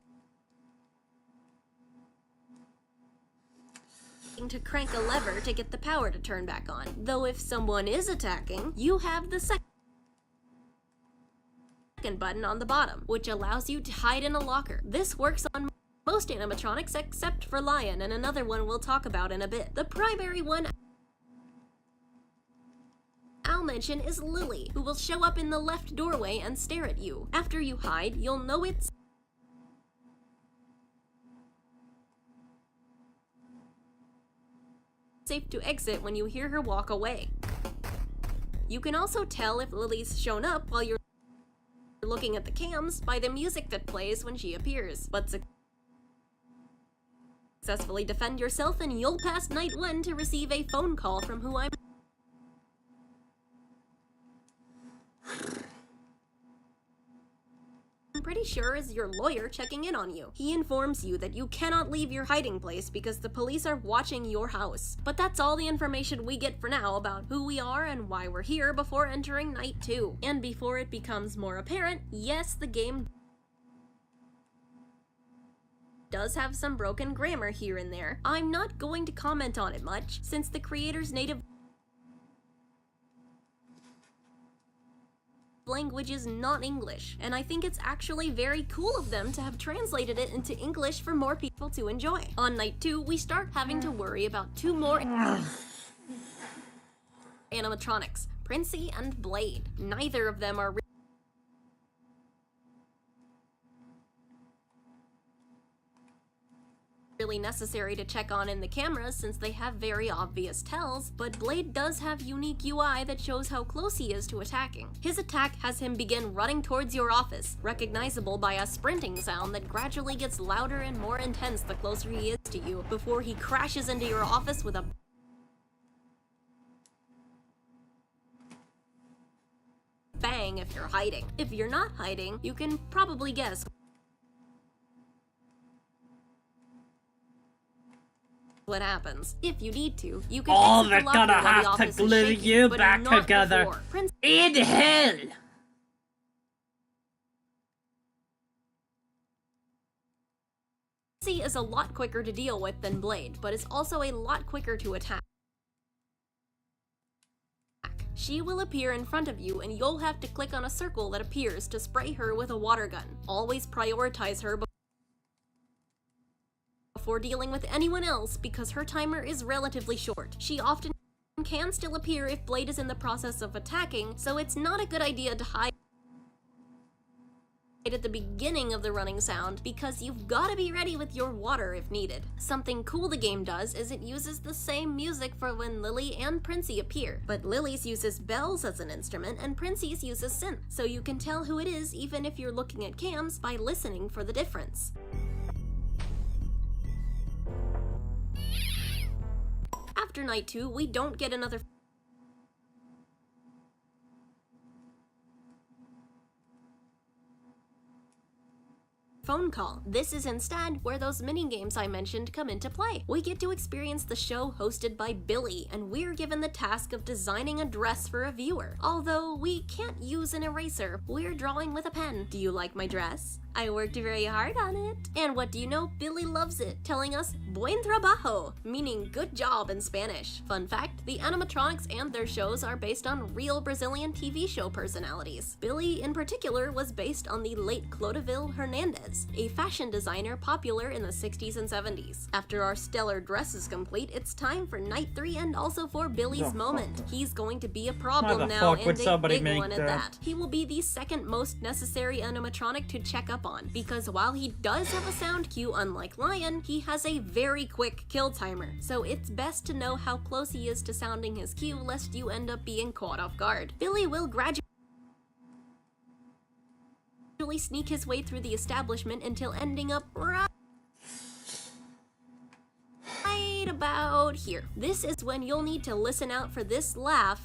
to crank a lever to get the power to turn back on. Though if someone is attacking, you have the second button on the bottom, which allows you to hide in a locker. This works on most animatronics except for Lion, and another one we'll talk about in a bit. The primary one I'll mention is Lily, who will show up in the left doorway and stare at you. After you hide, you'll know it's safe to exit when you hear her walk away. You can also tell if Lily's shown up while you're looking at the cams by the music that plays when she appears. But successfully defend yourself and you'll pass night 1 to receive a phone call from who I'm pretty sure is your lawyer checking in on you. He informs you that you cannot leave your hiding place because the police are watching your house. But that's all the information we get for now about who we are and why we're here before entering night 2. And before it becomes more apparent, yes, the game does have some broken grammar here and there. I'm not going to comment on it much, since the creator's native language is not English, and I think it's actually very cool of them to have translated it into English for more people to enjoy. On night 2, we start having to worry about 2 more animatronics, Princey and Blade. Neither of them are really necessary to check on in the cameras since they have very obvious tells, but Blade does have unique UI that shows how close he is to attacking. His attack has him begin running towards your office, recognizable by a sprinting sound that gradually gets louder and more intense the closer he is to you, before he crashes into your office with a bang if you're hiding. If you're not hiding, you can probably guess what happens. If you need to, you can Oh, exit they're the locker gonna while the have to office is glue shaking, you but back not together. before. In hell! Princey is a lot quicker to deal with than Blade, but is also a lot quicker to attack. She will appear in front of you and you'll have to click on a circle that appears to spray her with a water gun. Always prioritize her before dealing with anyone else because her timer is relatively short. She often can still appear if Blade is in the process of attacking, so it's not a good idea to hide at the beginning of the running sound because you've got to be ready with your water if needed. Something cool the game does is it uses the same music for when Lily and Princey appear, but Lily's uses bells as an instrument and Princey's uses synth, so you can tell who it is even if you're looking at cams by listening for the difference. After night 2, we don't get another phone call. This is instead where those mini-games I mentioned come into play. We get to experience the show hosted by Billy, and we're given the task of designing a dress for a viewer. Although we can't use an eraser, we're drawing with a pen. Do you like my dress? I worked very hard on it. And what do you know? Billy loves it, telling us buen trabajo, meaning good job in Spanish. Fun fact, the animatronics and their shows are based on real Brazilian TV show personalities. Billy, in particular, was based on the late Clodovil Hernandez, a fashion designer popular in the 60s and 70s. After our stellar dress is complete, it's time for night 3 and also for Billy's moment. He's going to be a problem now, and a big one at that. He will be the second most necessary animatronic to check up on, because while he does have a sound cue unlike Lion, he has a very quick kill timer, so it's best to know how close he is to sounding his cue lest you end up being caught off guard. Billy will gradually sneak his way through the establishment until ending up right about here. This is when you'll need to listen out for this laugh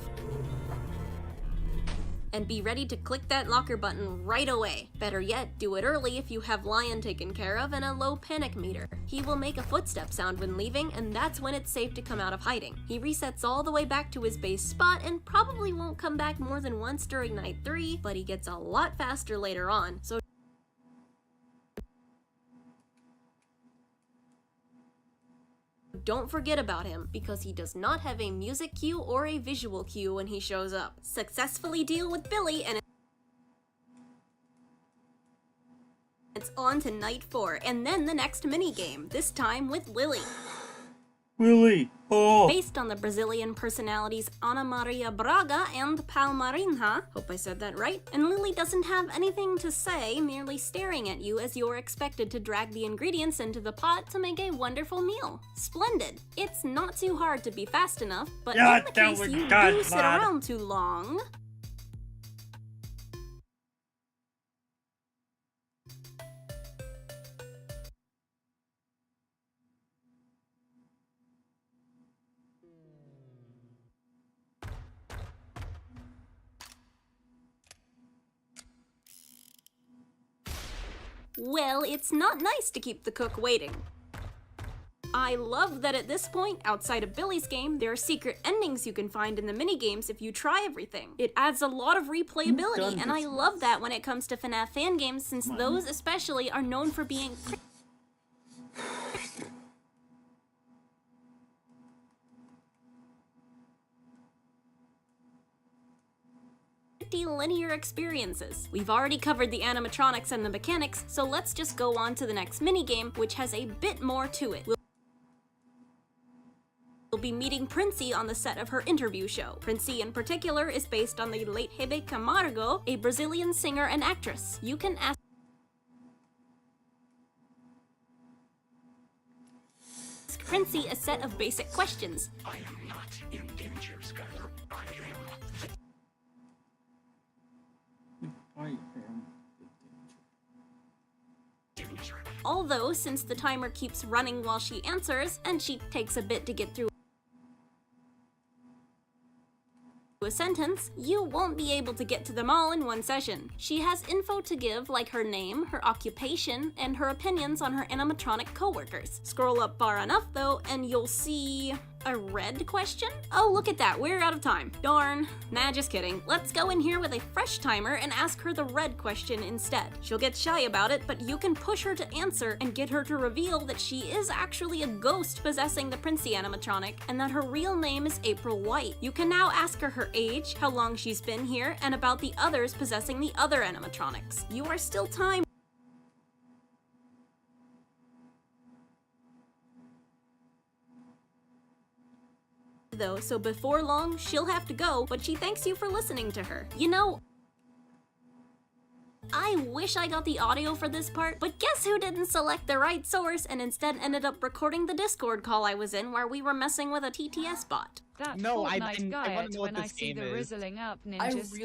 and be ready to click that locker button right away. Better yet, do it early if you have Lion taken care of and a low panic meter. He will make a footstep sound when leaving, and that's when it's safe to come out of hiding. He resets all the way back to his base spot and probably won't come back more than once during night 3, but he gets a lot faster later on, so don't forget about him, because he does not have a music cue or a visual cue when he shows up. Successfully deal with Billy and it's on to night 4, and then the next minigame, this time with Lily. Lily, oh! Based on the Brazilian personalities Ana Maria Braga and Palmarinha, hope I said that right, and Lily doesn't have anything to say, merely staring at you as you're expected to drag the ingredients into the pot to make a wonderful meal. Splendid. It's not too hard to be fast enough, but in the case you do sit around too long, well, it's not nice to keep the cook waiting. I love that at this point, outside of Billy's game, there are secret endings you can find in the minigames if you try everything. It adds a lot of replayability, and I love that when it comes to FNAF fan games, since those especially are known for being linear experiences. We've already covered the animatronics and the mechanics, so let's just go on to the next minigame, which has a bit more to it. We'll be meeting Princey on the set of her interview show. Princey in particular is based on the late Hebe Camargo, a Brazilian singer and actress. You can ask Princey a set of basic questions. I am not in danger, Skylar. Although, since the timer keeps running while she answers, and she takes a bit to get through a a sentence, you won't be able to get to them all in one session. She has info to give like her name, her occupation, and her opinions on her animatronic coworkers. Scroll up far enough though, and you'll see a red question? Oh, look at that, we're out of time. Darn. Nah, just kidding. Let's go in here with a fresh timer and ask her the red question instead. She'll get shy about it, but you can push her to answer and get her to reveal that she is actually a ghost possessing the Princey animatronic, and that her real name is April White. You can now ask her her age, how long she's been here, and about the others possessing the other animatronics. You are still time though, so before long, she'll have to go, but she thanks you for listening to her. You know, I wish I got the audio for this part, but guess who didn't select the right source and instead ended up recording the Discord call I was in where we were messing with a TTS bot? No, I want to know what this game is. I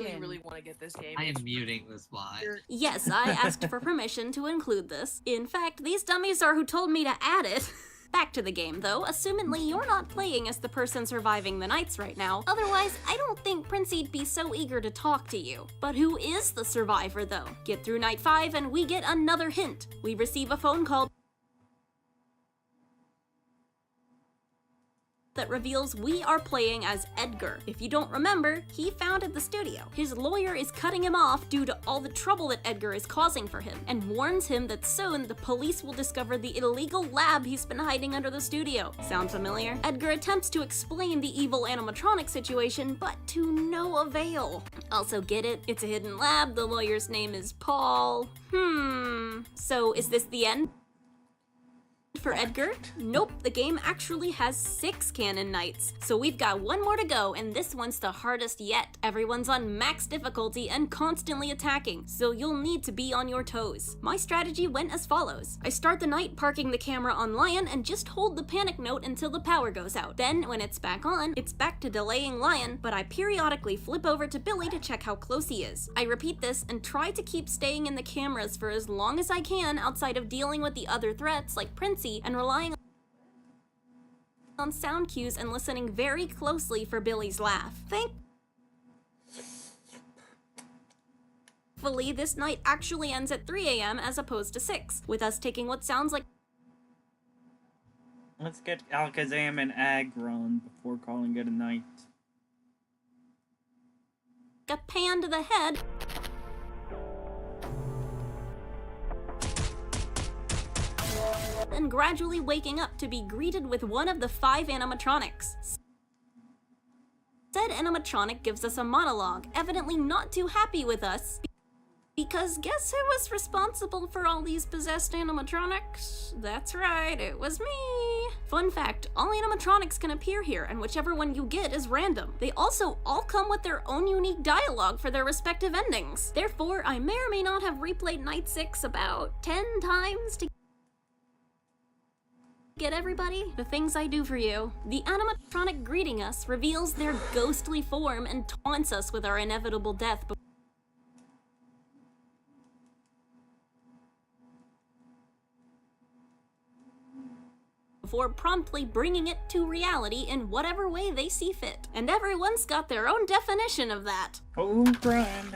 really want to get this game. I am muting this bot. Yes, I asked for permission to include this. In fact, these dummies are who told me to add it. Back to the game though, assumingly you're not playing as the person surviving the nights right now. Otherwise, I don't think Princey'd be so eager to talk to you. But who is the survivor though? Get through night 5 and we get another hint. We receive a phone call that reveals we are playing as Edgar. If you don't remember, he founded the studio. His lawyer is cutting him off due to all the trouble that Edgar is causing for him, and warns him that soon the police will discover the illegal lab he's been hiding under the studio. Sound familiar? Edgar attempts to explain the evil animatronic situation, but to no avail. Also get it? It's a hidden lab, the lawyer's name is Paul. So is this the end for Edgar? Nope, the game actually has 6 canon nights. So we've got one more to go, and this one's the hardest yet. Everyone's on max difficulty and constantly attacking, so you'll need to be on your toes. My strategy went as follows. I start the night parking the camera on Lion and just hold the panic note until the power goes out. Then, when it's back on, it's back to delaying Lion, but I periodically flip over to Billy to check how close he is. I repeat this and try to keep staying in the cameras for as long as I can outside of dealing with the other threats like Princey and relying on sound cues and listening very closely for Billy's laugh. Thankfully, this night actually ends at 3 AM as opposed to 6, with us taking what sounds like Let's get Alakazam and Aggron before calling it a night. a pan to the head and gradually waking up to be greeted with one of the 5 animatronics. Said animatronic gives us a monologue, evidently not too happy with us, because guess who was responsible for all these possessed animatronics? That's right, it was me! Fun fact, all animatronics can appear here, and whichever one you get is random. They also all come with their own unique dialogue for their respective endings. Therefore, I may or may not have replayed Night 6 about 10 times to get everybody the things I do for you. The animatronic greeting us reveals their ghostly form and taunts us with our inevitable death before promptly bringing it to reality in whatever way they see fit. And everyone's got their own definition of that. Oh, grand.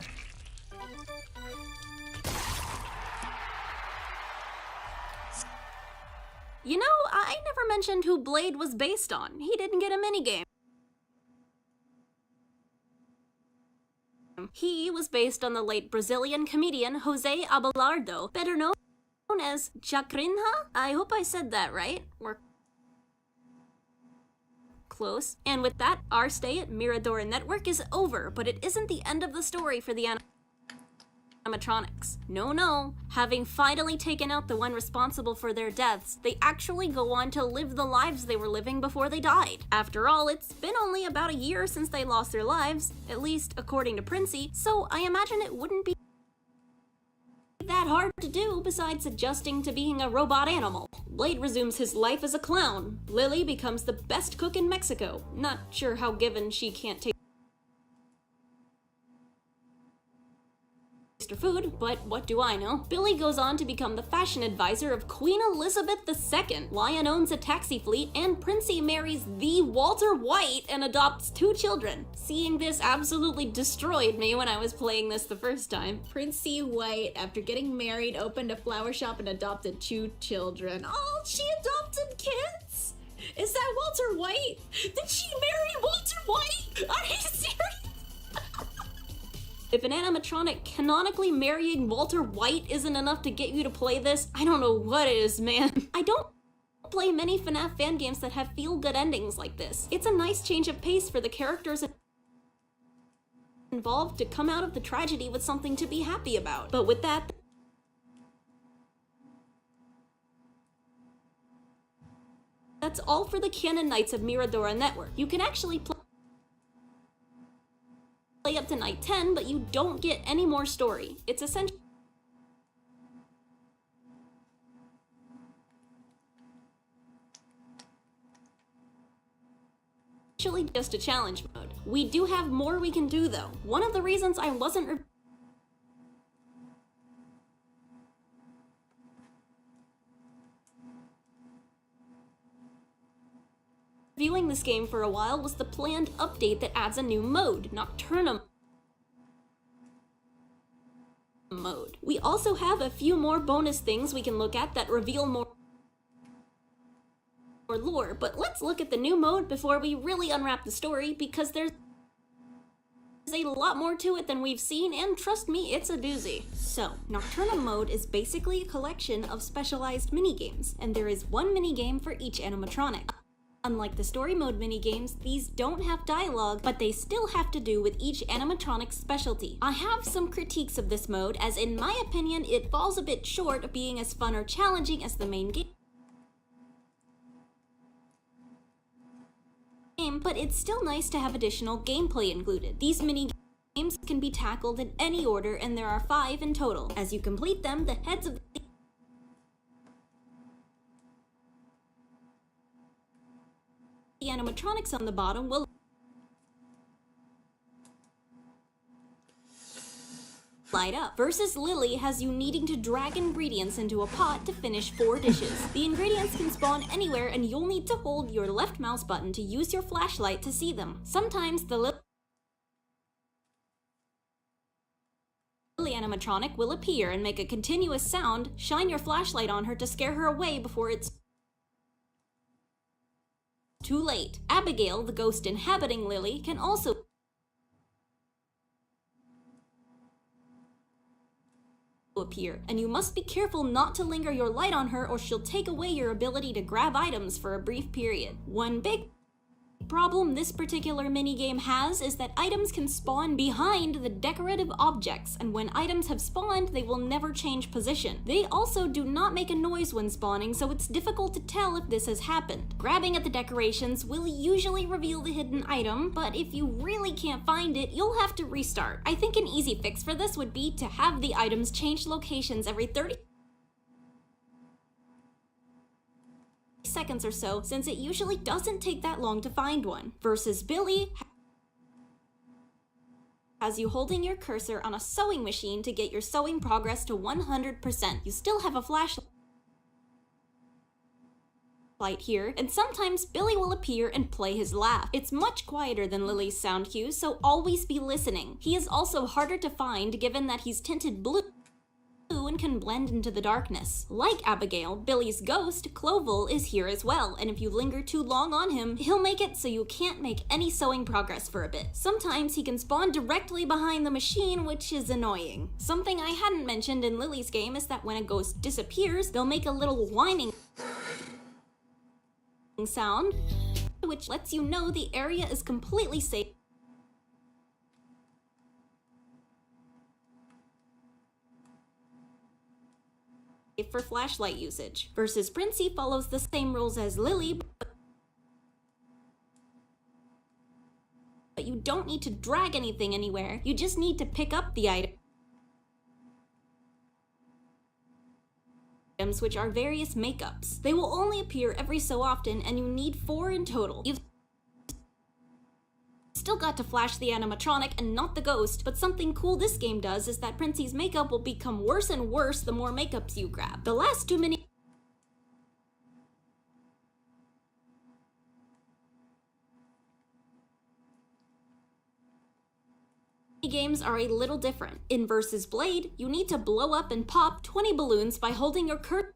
You know, I never mentioned who Blade was based on. He didn't get a minigame. He was based on the late Brazilian comedian Jose Abelardo, better known as Chacrinha? I hope I said that right. Or close. And with that, our stay at Mirador Network is over, but it isn't the end of the story for the animatronics. No. Having finally taken out the one responsible for their deaths, they actually go on to live the lives they were living before they died. After all, it's been only about a year since they lost their lives, at least according to Princey, so I imagine it wouldn't be that hard to do besides adjusting to being a robot animal. Blade resumes his life as a clown. Lily becomes the best cook in Mexico. Not sure how given she can't taste Mr. Food, but what do I know? Billy goes on to become the fashion advisor of Queen Elizabeth II. Lion owns a taxi fleet, and Princey marries the Walter White and adopts 2 children. Seeing this absolutely destroyed me when I was playing this the first time. Princey White, after getting married, opened a flower shop and adopted 2 children. Oh, she adopted kids? Is that Walter White? Did she marry Walter White? Are you serious? If an animatronic canonically marrying Walter White isn't enough to get you to play this, I don't know what is, man. I don't play many FNAF fan games that have feel-good endings like this. It's a nice change of pace for the characters involved to come out of the tragedy with something to be happy about. But with that, that's all for the Canon Knights of Miradora Network. You can actually play up to night 10, but you don't get any more story. It's essentially just a challenge mode. We do have more we can do though. One of the reasons I wasn't reviewing this game for a while was the planned update that adds a new mode, Nocturnum mode. We also have a few more bonus things we can look at that reveal more lore, but let's look at the new mode before we really unwrap the story, because there's a lot more to it than we've seen, and trust me, it's a doozy. So, Nocturnum mode is basically a collection of specialized minigames, and there is one minigame for each animatronic. Unlike the story mode minigames, these don't have dialogue, but they still have to do with each animatronic's specialty. I have some critiques of this mode, as in my opinion, it falls a bit short of being as fun or challenging as the main game, but it's still nice to have additional gameplay included. These mini-games can be tackled in any order, and there are 5 in total. As you complete them, the heads of the animatronics on the bottom will light up. Versus Lily has you needing to drag ingredients into a pot to finish 4 dishes. The ingredients can spawn anywhere, and you'll need to hold your left mouse button to use your flashlight to see them. Sometimes the Lily animatronic will appear and make a continuous sound. Shine your flashlight on her to scare her away before it's too late. Abigail, the ghost inhabiting Lily, can also appear, and you must be careful not to linger your light on her, or she'll take away your ability to grab items for a brief period. One big problem this particular minigame has is that items can spawn behind the decorative objects, and when items have spawned, they will never change position. They also do not make a noise when spawning, so it's difficult to tell if this has happened. Grabbing at the decorations will usually reveal the hidden item, but if you really can't find it, you'll have to restart. I think an easy fix for this would be to have the items change locations every 30 seconds or so, since it usually doesn't take that long to find one. Versus Billy has you holding your cursor on a sewing machine to get your sewing progress to 100%. You still have a flashlight here, and sometimes Billy will appear and play his laugh. It's much quieter than Lily's sound cues, so always be listening. He is also harder to find given that he's tinted blue and can blend into the darkness. Like Abigail, Billy's ghost, Clovel, is here as well, and if you linger too long on him, he'll make it so you can't make any sewing progress for a bit. Sometimes he can spawn directly behind the machine, which is annoying. Something I hadn't mentioned in Lily's game is that when a ghost disappears, they'll make a little whining sound, which lets you know the area is completely safe for flashlight usage. Versus Princey follows the same rules as Lily, but you don't need to drag anything anywhere. You just need to pick up the items, which are various makeups. They will only appear every so often, and you need 4 in total. You've still got to flash the animatronic and not the ghost, but something cool this game does is that Prince's makeup will become worse and worse the more makeups you grab. The last 2 mini games are a little different. In Versus Blade, you need to blow up and pop 20 balloons by holding your cursor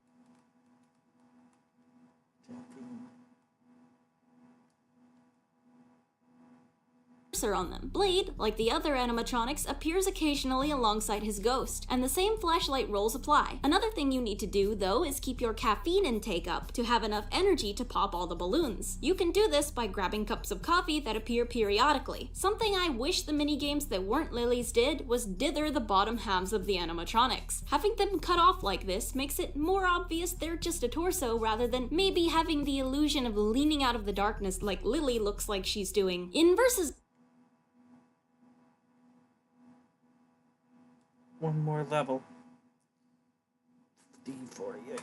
on them. Blade, like the other animatronics, appears occasionally alongside his ghost, and the same flashlight rules apply. Another thing you need to do, though, is keep your caffeine intake up to have enough energy to pop all the balloons. You can do this by grabbing cups of coffee that appear periodically. Something I wish the minigames that weren't Lily's did was dither the bottom halves of the animatronics. Having them cut off like this makes it more obvious they're just a torso rather than maybe having the illusion of leaning out of the darkness like Lily looks like she's doing. In Versus One more level. 1548.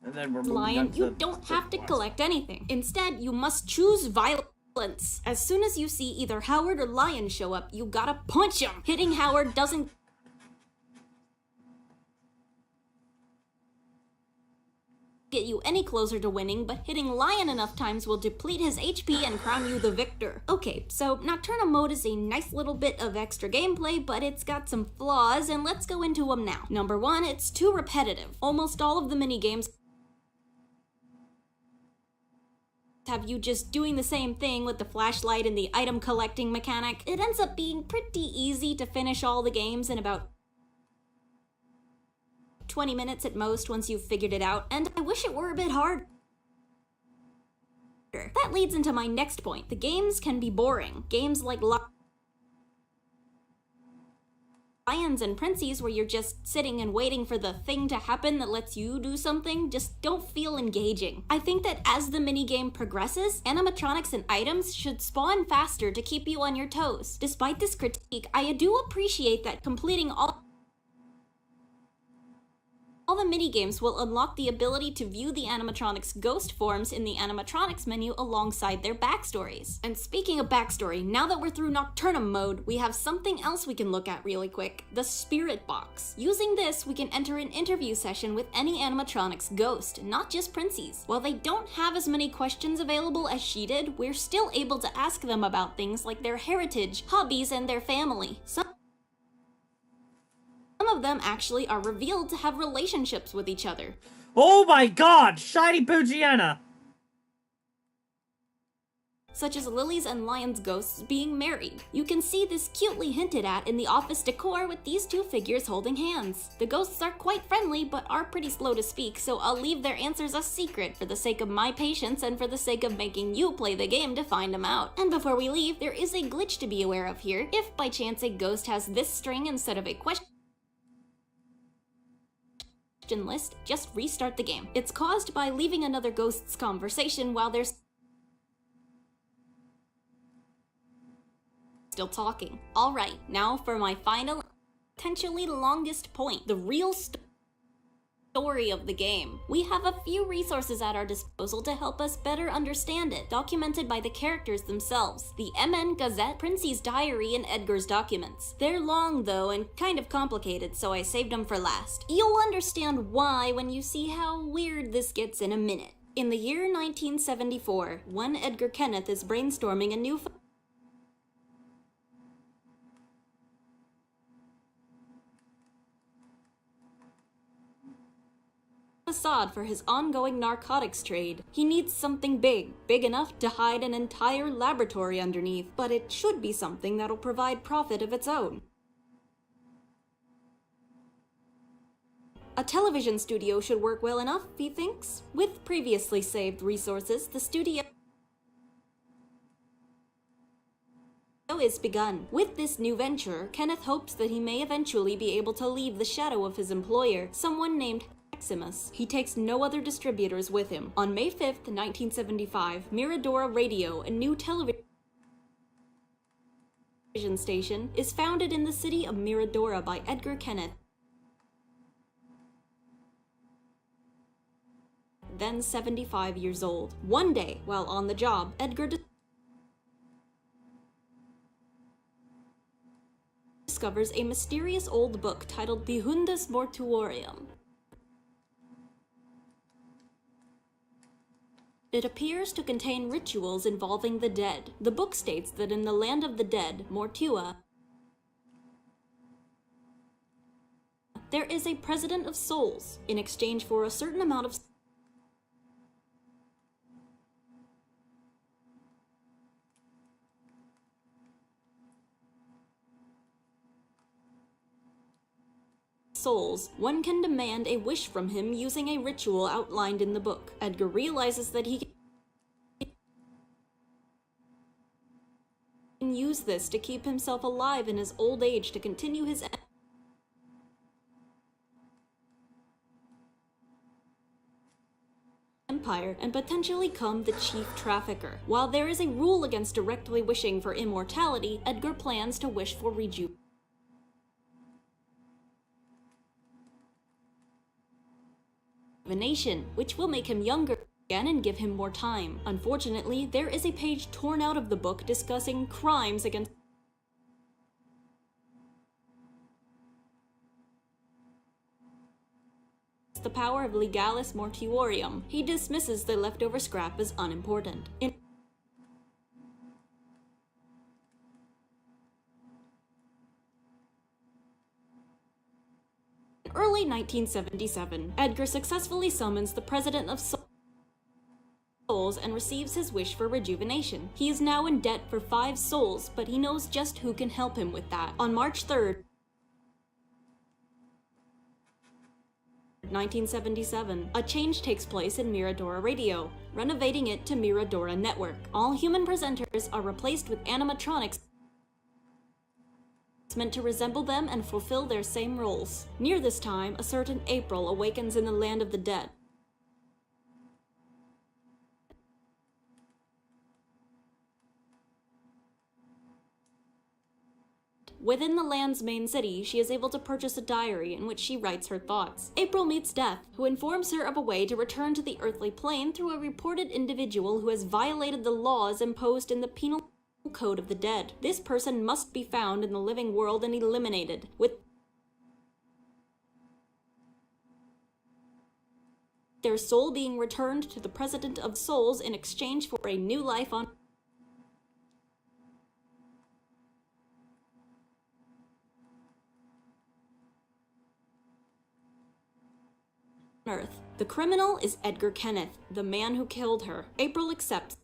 And then we're moving Lion, on to you don't have to collect anything. Instead, you must choose violence. As soon as you see either Howard or Lion show up, you gotta punch him. Hitting Howard doesn't get you any closer to winning, but hitting Lion enough times will deplete his HP and crown you the victor. Okay, so Nocturna mode is a nice little bit of extra gameplay, but it's got some flaws, and let's go into them now. Number 1, it's too repetitive. Almost all of the minigames have you just doing the same thing with the flashlight and the item collecting mechanic. It ends up being pretty easy to finish all the games in about 20 minutes at most once you've figured it out, and I wish it were a bit harder. That leads into my next point. The games can be boring. Games like Lions and Princes, where you're just sitting and waiting for the thing to happen that lets you do something, just don't feel engaging. I think that as the minigame progresses, animatronics and items should spawn faster to keep you on your toes. Despite this critique, I do appreciate that completing all the minigames will unlock the ability to view the animatronics' ghost forms in the animatronics menu alongside their backstories. And speaking of backstory, now that we're through Nocturna mode, we have something else we can look at really quick: the Spirit Box. Using this, we can enter an interview session with any animatronics ghost, not just Prince's. While they don't have as many questions available as she did, we're still able to ask them about things like their heritage, hobbies, and their family. Some of them actually are revealed to have relationships with each other. Oh my god! Shiny Poogiana! Such as Lily's and Lion's ghosts being married. You can see this cutely hinted at in the office decor with these two figures holding hands. The ghosts are quite friendly, but are pretty slow to speak, so I'll leave their answers a secret for the sake of my patience and for the sake of making you play the game to find them out. And before we leave, there is a glitch to be aware of here. If by chance a ghost has this string instead of a question list, just restart the game. It's caused by leaving another ghost's conversation while they're still talking. Alright, now for my final, potentially longest point, the real story of the game. We have a few resources at our disposal to help us better understand it, documented by the characters themselves. The MN Gazette, Prince's diary, and Edgar's documents. They're long though and kind of complicated, so I saved them for last. You'll understand why when you see how weird this gets in a minute. In the year 1974, one Edgar Kenneth is brainstorming a new facade for his ongoing narcotics trade. He needs something big enough to hide an entire laboratory underneath, but it should be something that'll provide profit of its own. A television studio should work well enough, he thinks. With previously saved resources, the studio is begun. With this new venture, Kenneth hopes that he may eventually be able to leave the shadow of his employer, someone named Maximus. He takes no other distributors with him. On May 5th, 1975, Miradora Radio, a new television station, is founded in the city of Miradora by Edgar Kenneth, then 75 years old. One day, while on the job, Edgar discovers a mysterious old book titled The Hundus Mortuorium. It appears to contain rituals involving the dead. The book states that in the land of the dead, Mortua, there is a president of souls. In exchange for a certain amount of souls, one can demand a wish from him using a ritual outlined in the book. Edgar realizes that he can use this to keep himself alive in his old age to continue his empire and potentially become the chief trafficker. While there is a rule against directly wishing for immortality, Edgar plans to wish for rejuvenation, which will make him younger again and give him more time. Unfortunately, there is a page torn out of the book discussing crimes against the power of Legalis Mortuorium. He dismisses the leftover scrap as unimportant. In early 1977, Edgar successfully summons the President of Souls and receives his wish for rejuvenation. He is now in debt for 5 souls, but he knows just who can help him with that. On March 3rd, 1977, a change takes place in Miradora Radio, renovating it to Miradora Network. All human presenters are replaced with animatronics meant to resemble them and fulfill their same roles. Near this time, a certain April awakens in the land of the dead. Within the land's main city, she is able to purchase a diary in which she writes her thoughts. April meets Death, who informs her of a way to return to the earthly plane through a reported individual who has violated the laws imposed in the penal code of the dead. This person must be found in the living world and eliminated, with their soul being returned to the President of Souls in exchange for a new life on Earth. The criminal is Edgar Kenneth, the man who killed her. April accepts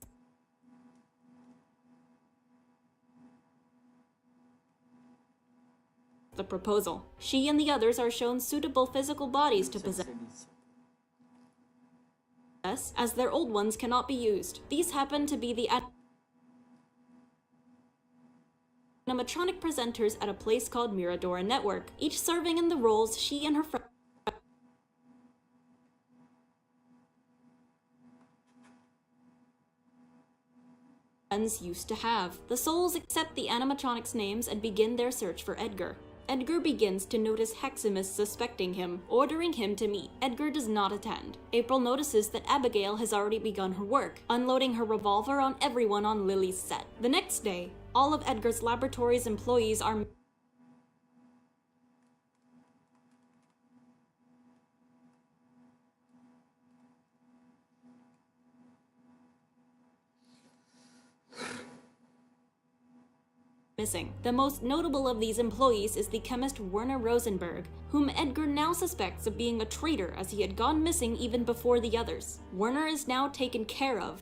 the proposal. She and the others are shown suitable physical bodies to possess, as their old ones cannot be used. These happen to be the animatronic presenters at a place called Miradora Network, each serving in the roles she and her friends used to have. The souls accept the animatronics' names and begin their search for Edgar. Edgar begins to notice Heximus suspecting him, ordering him to meet. Edgar does not attend. April notices that Abigail has already begun her work, unloading her revolver on everyone on Lily's set. The next day, all of Edgar's laboratory's employees are missing. The most notable of these employees is the chemist Werner Rosenberg, whom Edgar now suspects of being a traitor as he had gone missing even before the others. Werner is now taken care of,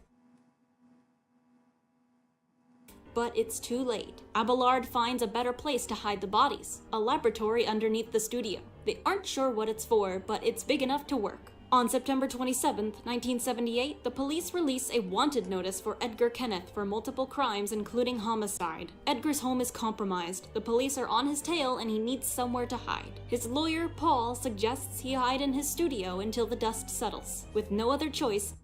but it's too late. Abelard finds a better place to hide the bodies, a laboratory underneath the studio. They aren't sure what it's for, but it's big enough to work. On September 27, 1978, the police release a wanted notice for Edgar Kenneth for multiple crimes including homicide. Edgar's home is compromised, the police are on his tail and he needs somewhere to hide. His lawyer, Paul, suggests he hide in his studio until the dust settles. With no other choice,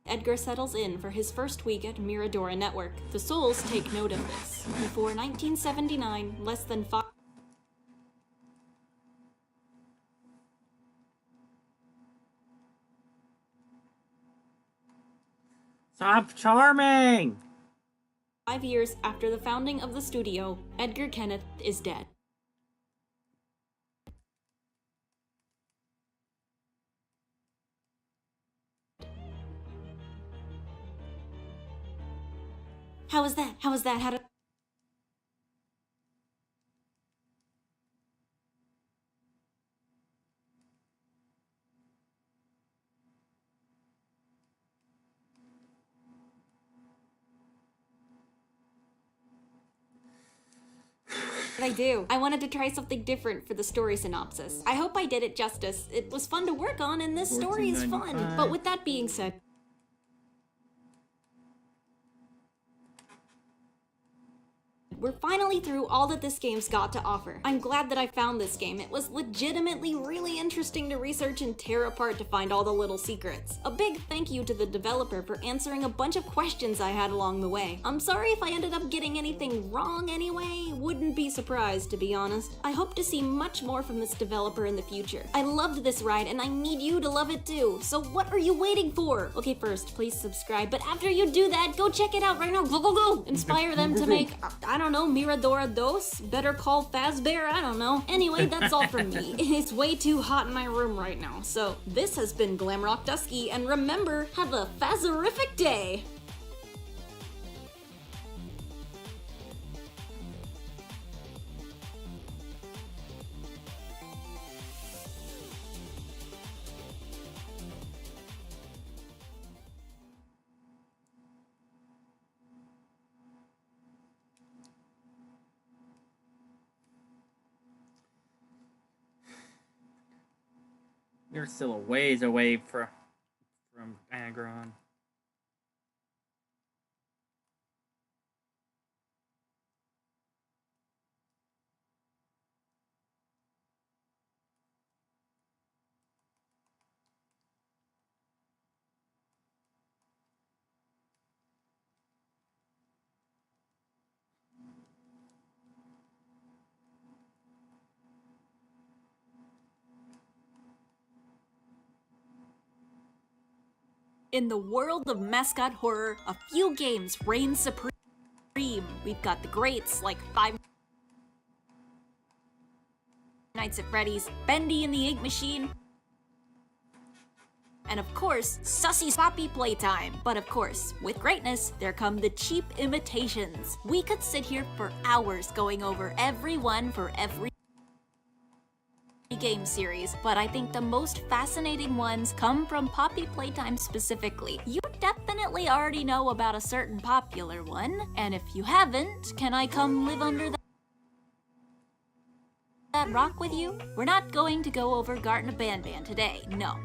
Edgar settles in for his first week at Miradora Network. The Souls take note of this. Before 1979, less than 5 Stop charming! 5 years after the founding of the studio, Edgar Kenneth is dead. How was that? How was that? How did... I do. I wanted to try something different for the story synopsis. I hope I did it justice. It was fun to work on, and this story is fun. But with that being said, we're finally through all that this game's got to offer. I'm glad that I found this game. It was legitimately really interesting to research and tear apart to find all the little secrets. A big thank you to the developer for answering a bunch of questions I had along the way. I'm sorry if I ended up getting anything wrong anyway. Wouldn't be surprised, to be honest. I hope to see much more from this developer in the future. I loved this ride and I need you to love it too. So what are you waiting for? Okay, first, please subscribe, but after you do that, go check it out right now. Go, go, go! Inspire them to make, I don't know, Miradora Dos? Better Call Fazbear? I don't know. Anyway, that's all from me. It's way too hot in my room right now. So this has been Glamrock Dusky, and remember, have a Fazerific day! You're still a ways away from Agron. In the world of mascot horror, a few games reign supreme. We've got the greats like Five Nights at Freddy's, Bendy and the Ink Machine, and of course, Sussy's Poppy Playtime. But of course, with greatness, there come the cheap imitations. We could sit here for hours going over every one for every game series, but I think the most fascinating ones come from Poppy Playtime specifically. You definitely already know about a certain popular one, and if you haven't, can I come live under that rock with you? We're not going to go over Garten Banban today, no.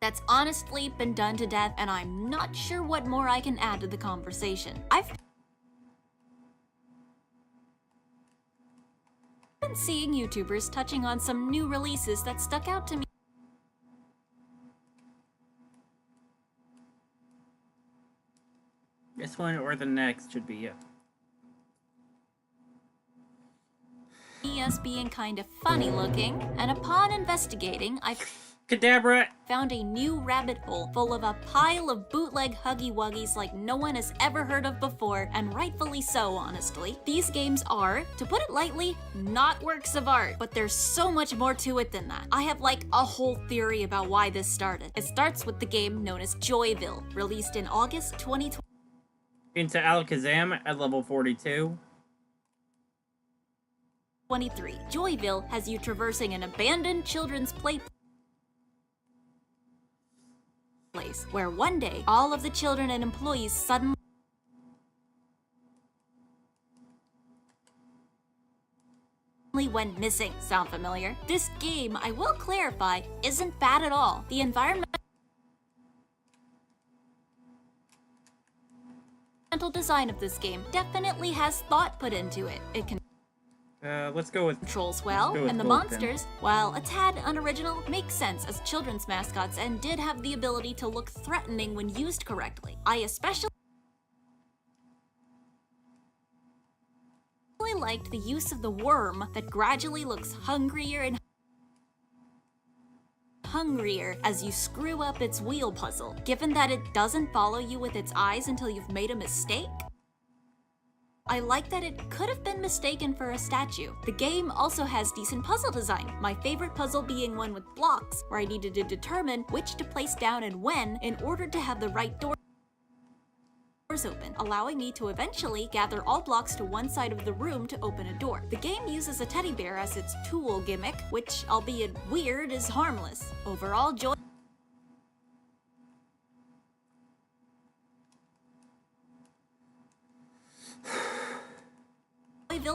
That's honestly been done to death, and I'm not sure what more I can add to the conversation. I've been seeing YouTubers touching on some new releases that stuck out to me. This one or the next should be it. As being kind of funny looking, and upon investigating, I Kadabra found a new rabbit hole full of a pile of bootleg Huggy Wuggies like no one has ever heard of before, and rightfully so, honestly. These games are, to put it lightly, not works of art, but there's so much more to it than that. I have like a whole theory about why this started. It starts with the game known as Joyville, released in August 2020. Into Alakazam at level 42. 23. Joyville has you traversing an abandoned children's play place, where one day, all of the children and employees suddenly went missing. Sound familiar? This game, I will clarify, isn't bad at all. The environmental design of this game definitely has thought put into it. It can let's go with controls well, and the monsters, while a tad unoriginal, make sense as children's mascots and did have the ability to look threatening when used correctly. I especially liked the use of the worm that gradually looks hungrier and hungrier as you screw up its wheel puzzle, given that it doesn't follow you with its eyes until you've made a mistake. I like that it could have been mistaken for a statue. The game also has decent puzzle design, my favorite puzzle being one with blocks, where I needed to determine which to place down and when in order to have the right doors open, allowing me to eventually gather all blocks to one side of the room to open a door. The game uses a teddy bear as its tool gimmick, which, albeit weird, is harmless. Overall, Joyville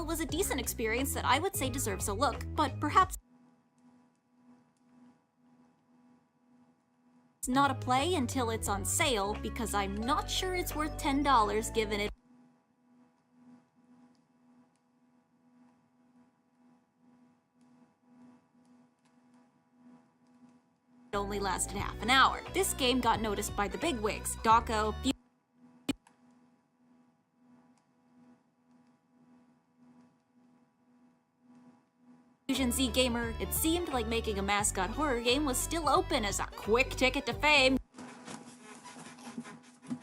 was a decent experience that I would say deserves a look, but perhaps it's not a play until it's on sale, because I'm not sure it's worth $10 given it only lasted half an hour. This game got noticed by the bigwigs, Dawko, Fusion Z Gamer. It seemed like making a mascot horror game was still open as a quick ticket to fame.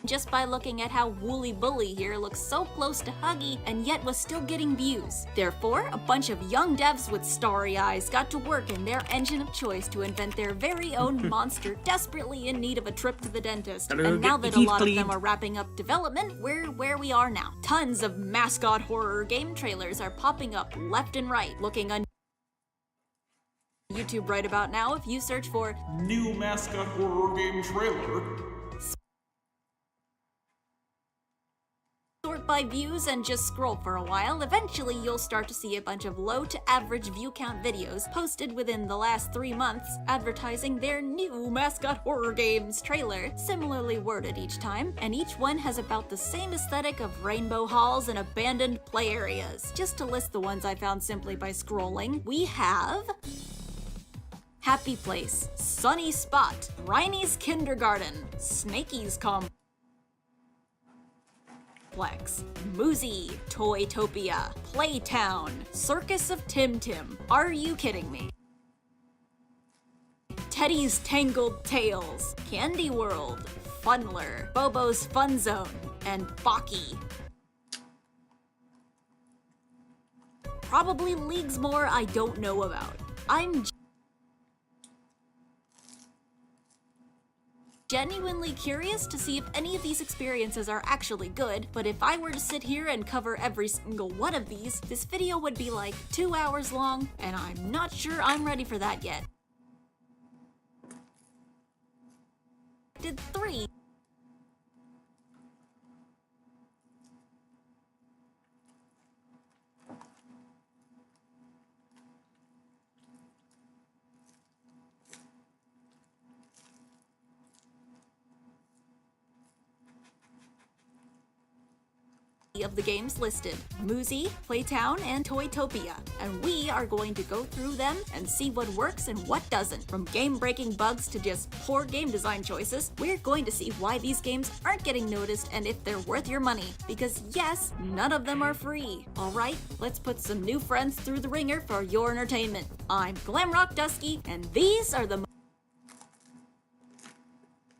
Just by looking at how Wooly Bully here looks so close to Huggy and yet was still getting views. Therefore, a bunch of young devs with starry eyes got to work in their engine of choice to invent their very own monster desperately in need of a trip to the dentist. And now that a lot of them are wrapping up development, we're where we are now. Tons of mascot horror game trailers are popping up left and right, looking on YouTube right about now if you search for new mascot horror game trailer. Sort by views and just scroll for a while. Eventually you'll start to see a bunch of low to average view count videos posted within the last 3 months advertising their new mascot horror games trailer, similarly worded each time, and each one has about the same aesthetic of rainbow halls and abandoned play areas. Just to list the ones I found simply by scrolling, we have Happy Place, Sunny Spot, Rainy's Kindergarten, Snakey's Complex, Moozy, Toytopia, Playtown, Circus of Tim Tim, Are You Kidding Me? Teddy's Tangled Tales, Candy World, Funler, Bobo's Fun Zone, and Baki. Probably leagues more I don't know about. I'm genuinely curious to see if any of these experiences are actually good, but if I were to sit here and cover every single one of these, this video would be like 2 hours long, and I'm not sure I'm ready for that yet. Did 3. Of the games listed, Moozy, Playtown, and Toytopia, and we are going to go through them and see what works and what doesn't. From game-breaking bugs to just poor game design choices, we're going to see why these games aren't getting noticed and if they're worth your money. Because yes, none of them are free. Alright, let's put some new friends through the ringer for your entertainment. I'm Glamrock Dusky, and these are the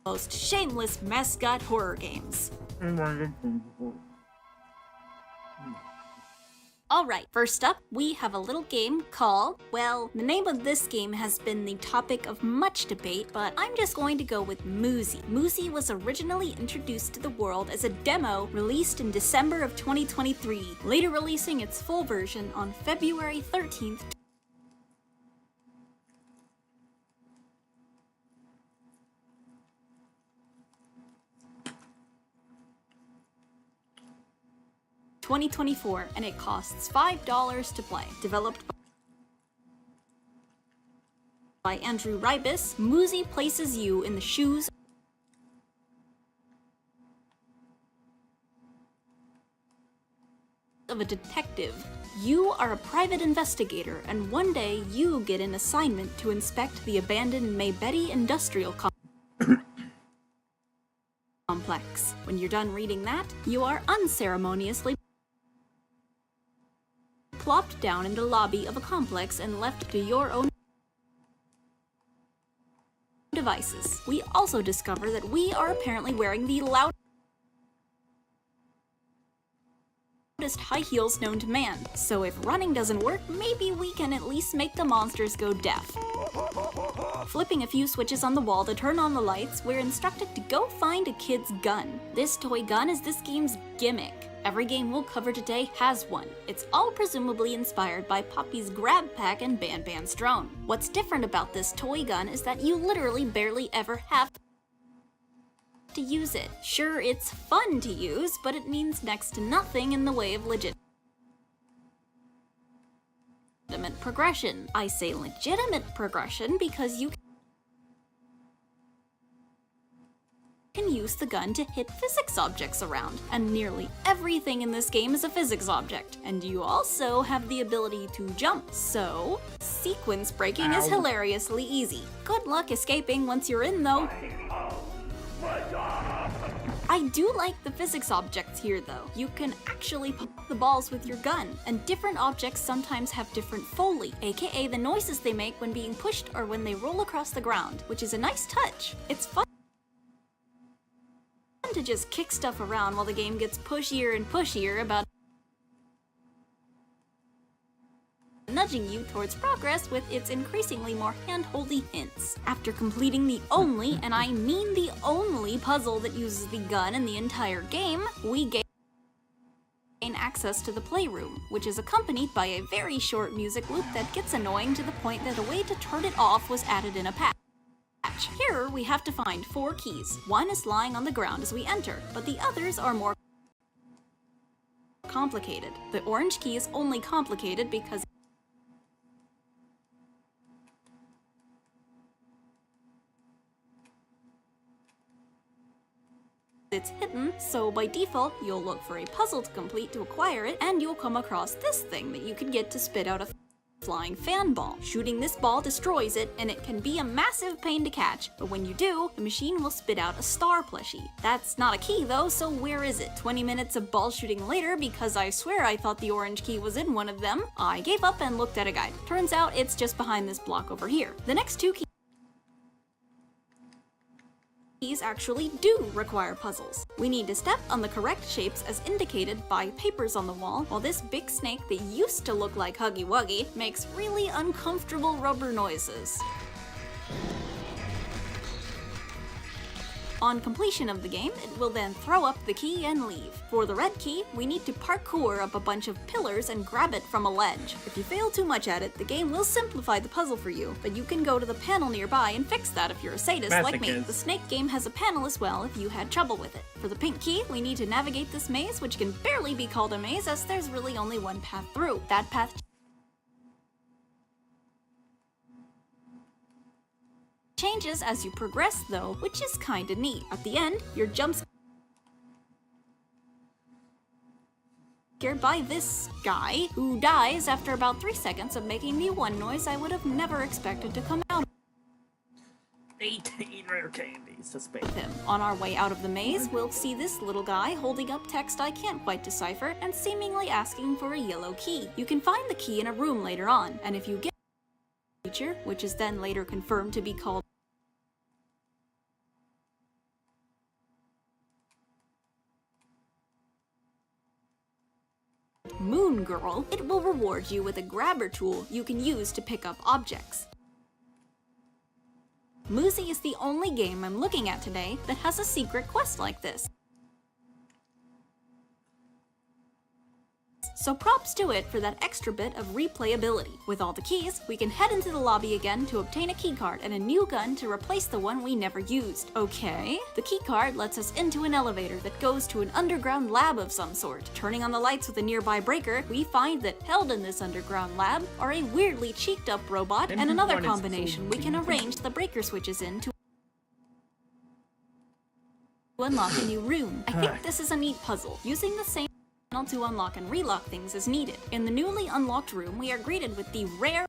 most shameless mascot horror games. Alright, first up, we have a little game called, well, the name of this game has been the topic of much debate, but I'm just going to go with Moozy. Moozy was originally introduced to the world as a demo released in December of 2023, later releasing its full version on February 13th, 2024, and it costs $5 to play. Developed by Andrew Ribis, Moozy places you in the shoes of a detective. You are a private investigator, and one day you get an assignment to inspect the abandoned Maybetty Industrial Complex. When you're done reading that, you are unceremoniously plopped down in the lobby of a complex and left to your own devices. We also discover that we are apparently wearing the loudest hardest high heels known to man. So if running doesn't work, maybe we can at least make the monsters go deaf. Flipping a few switches on the wall to turn on the lights, we're instructed to go find a kid's gun. This toy gun is this game's gimmick. Every game we'll cover today has one. It's all presumably inspired by Poppy's Grab Pack and Ban Ban's drone. What's different about this toy gun is that you literally barely ever have to use it. Sure, it's fun to use, but it means next to nothing in the way of legitimate progression. I say legitimate progression because you can use the gun to hit physics objects around, and nearly everything in this game is a physics object. And you also have the ability to jump, so sequence breaking is hilariously easy. Good luck escaping once you're in though. I do like the physics objects here though. You can actually pop the balls with your gun, and different objects sometimes have different foley, aka the noises they make when being pushed or when they roll across the ground, which is a nice touch. It's fun to just kick stuff around while the game gets pushier and pushier about nudging you towards progress with its increasingly more hand-holdy hints. After completing the only, and I mean the only, puzzle that uses the gun in the entire game, we gain access to the playroom, which is accompanied by a very short music loop that gets annoying to the point that a way to turn it off was added in a patch. Here, we have to find 4 keys. One is lying on the ground as we enter, but the others are more complicated. The orange key is only complicated because it's hidden, so by default, you'll look for a puzzle to complete to acquire it, and you'll come across this thing that you can get to spit out a flying fan ball. Shooting this ball destroys it, and it can be a massive pain to catch, but when you do, the machine will spit out a star plushie. That's not a key though, so where is it? 20 minutes of ball shooting later, because I swear I thought the orange key was in one of them, I gave up and looked at a guide. Turns out it's just behind this block over here. The next 2 keys actually do require puzzles. We need to step on the correct shapes as indicated by papers on the wall, while this big snake that used to look like Huggy Wuggy makes really uncomfortable rubber noises. On completion of the game, it will then throw up the key and leave. For the red key, we need to parkour up a bunch of pillars and grab it from a ledge. If you fail too much at it, the game will simplify the puzzle for you, but you can go to the panel nearby and fix that if you're a sadist like me. The snake game has a panel as well if you had trouble with it. For the pink key, we need to navigate this maze, which can barely be called a maze as there's really only one path through. That path changes as you progress though, which is kinda neat. At the end, your jumps scared by this guy, who dies after about 3 seconds of making the one noise I would have never expected to come out 18 rare candies to space. with him. On our way out of the maze, we'll see this little guy holding up text I can't quite decipher and seemingly asking for a yellow key. You can find the key in a room later on, and if you get a feature, which is then later confirmed to be called Moon Girl, it will reward you with a grabber tool you can use to pick up objects. Muzi is the only game I'm looking at today that has a secret quest like this. So props to it for that extra bit of replayability. With all the keys, we can head into the lobby again to obtain a keycard and a new gun to replace the one we never used. Okay. The keycard lets us into an elevator that goes to an underground lab of some sort. Turning on the lights with a nearby breaker, we find that held in this underground lab are a weirdly cheeked up robot and another combination we can arrange the breaker switches in to unlock a new room. I think this is a neat puzzle, using the same to unlock and relock things as needed. In the newly unlocked room, we are greeted with the rare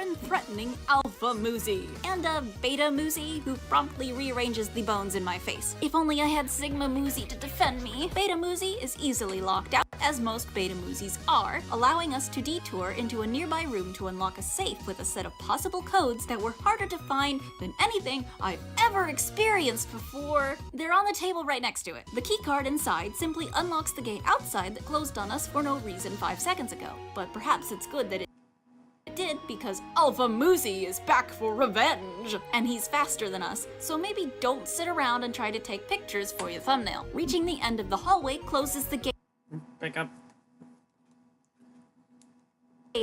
and threatening Alpha Muzi, and a Beta Muzi who promptly rearranges the bones in my face. If only I had Sigma Muzi to defend me. Beta Muzi is easily locked out, as most Beta Muzis are, allowing us to detour into a nearby room to unlock a safe with a set of possible codes that were harder to find than anything I've ever experienced before. They're on the table right next to it. The keycard inside simply unlocks the gate outside that closed on us for no reason 5 seconds ago, but perhaps it's good that it did because Alpha Muzi is back for revenge, and he's faster than us, so maybe don't sit around and try to take pictures for your thumbnail. Reaching the end of the hallway closes the gate Pick up.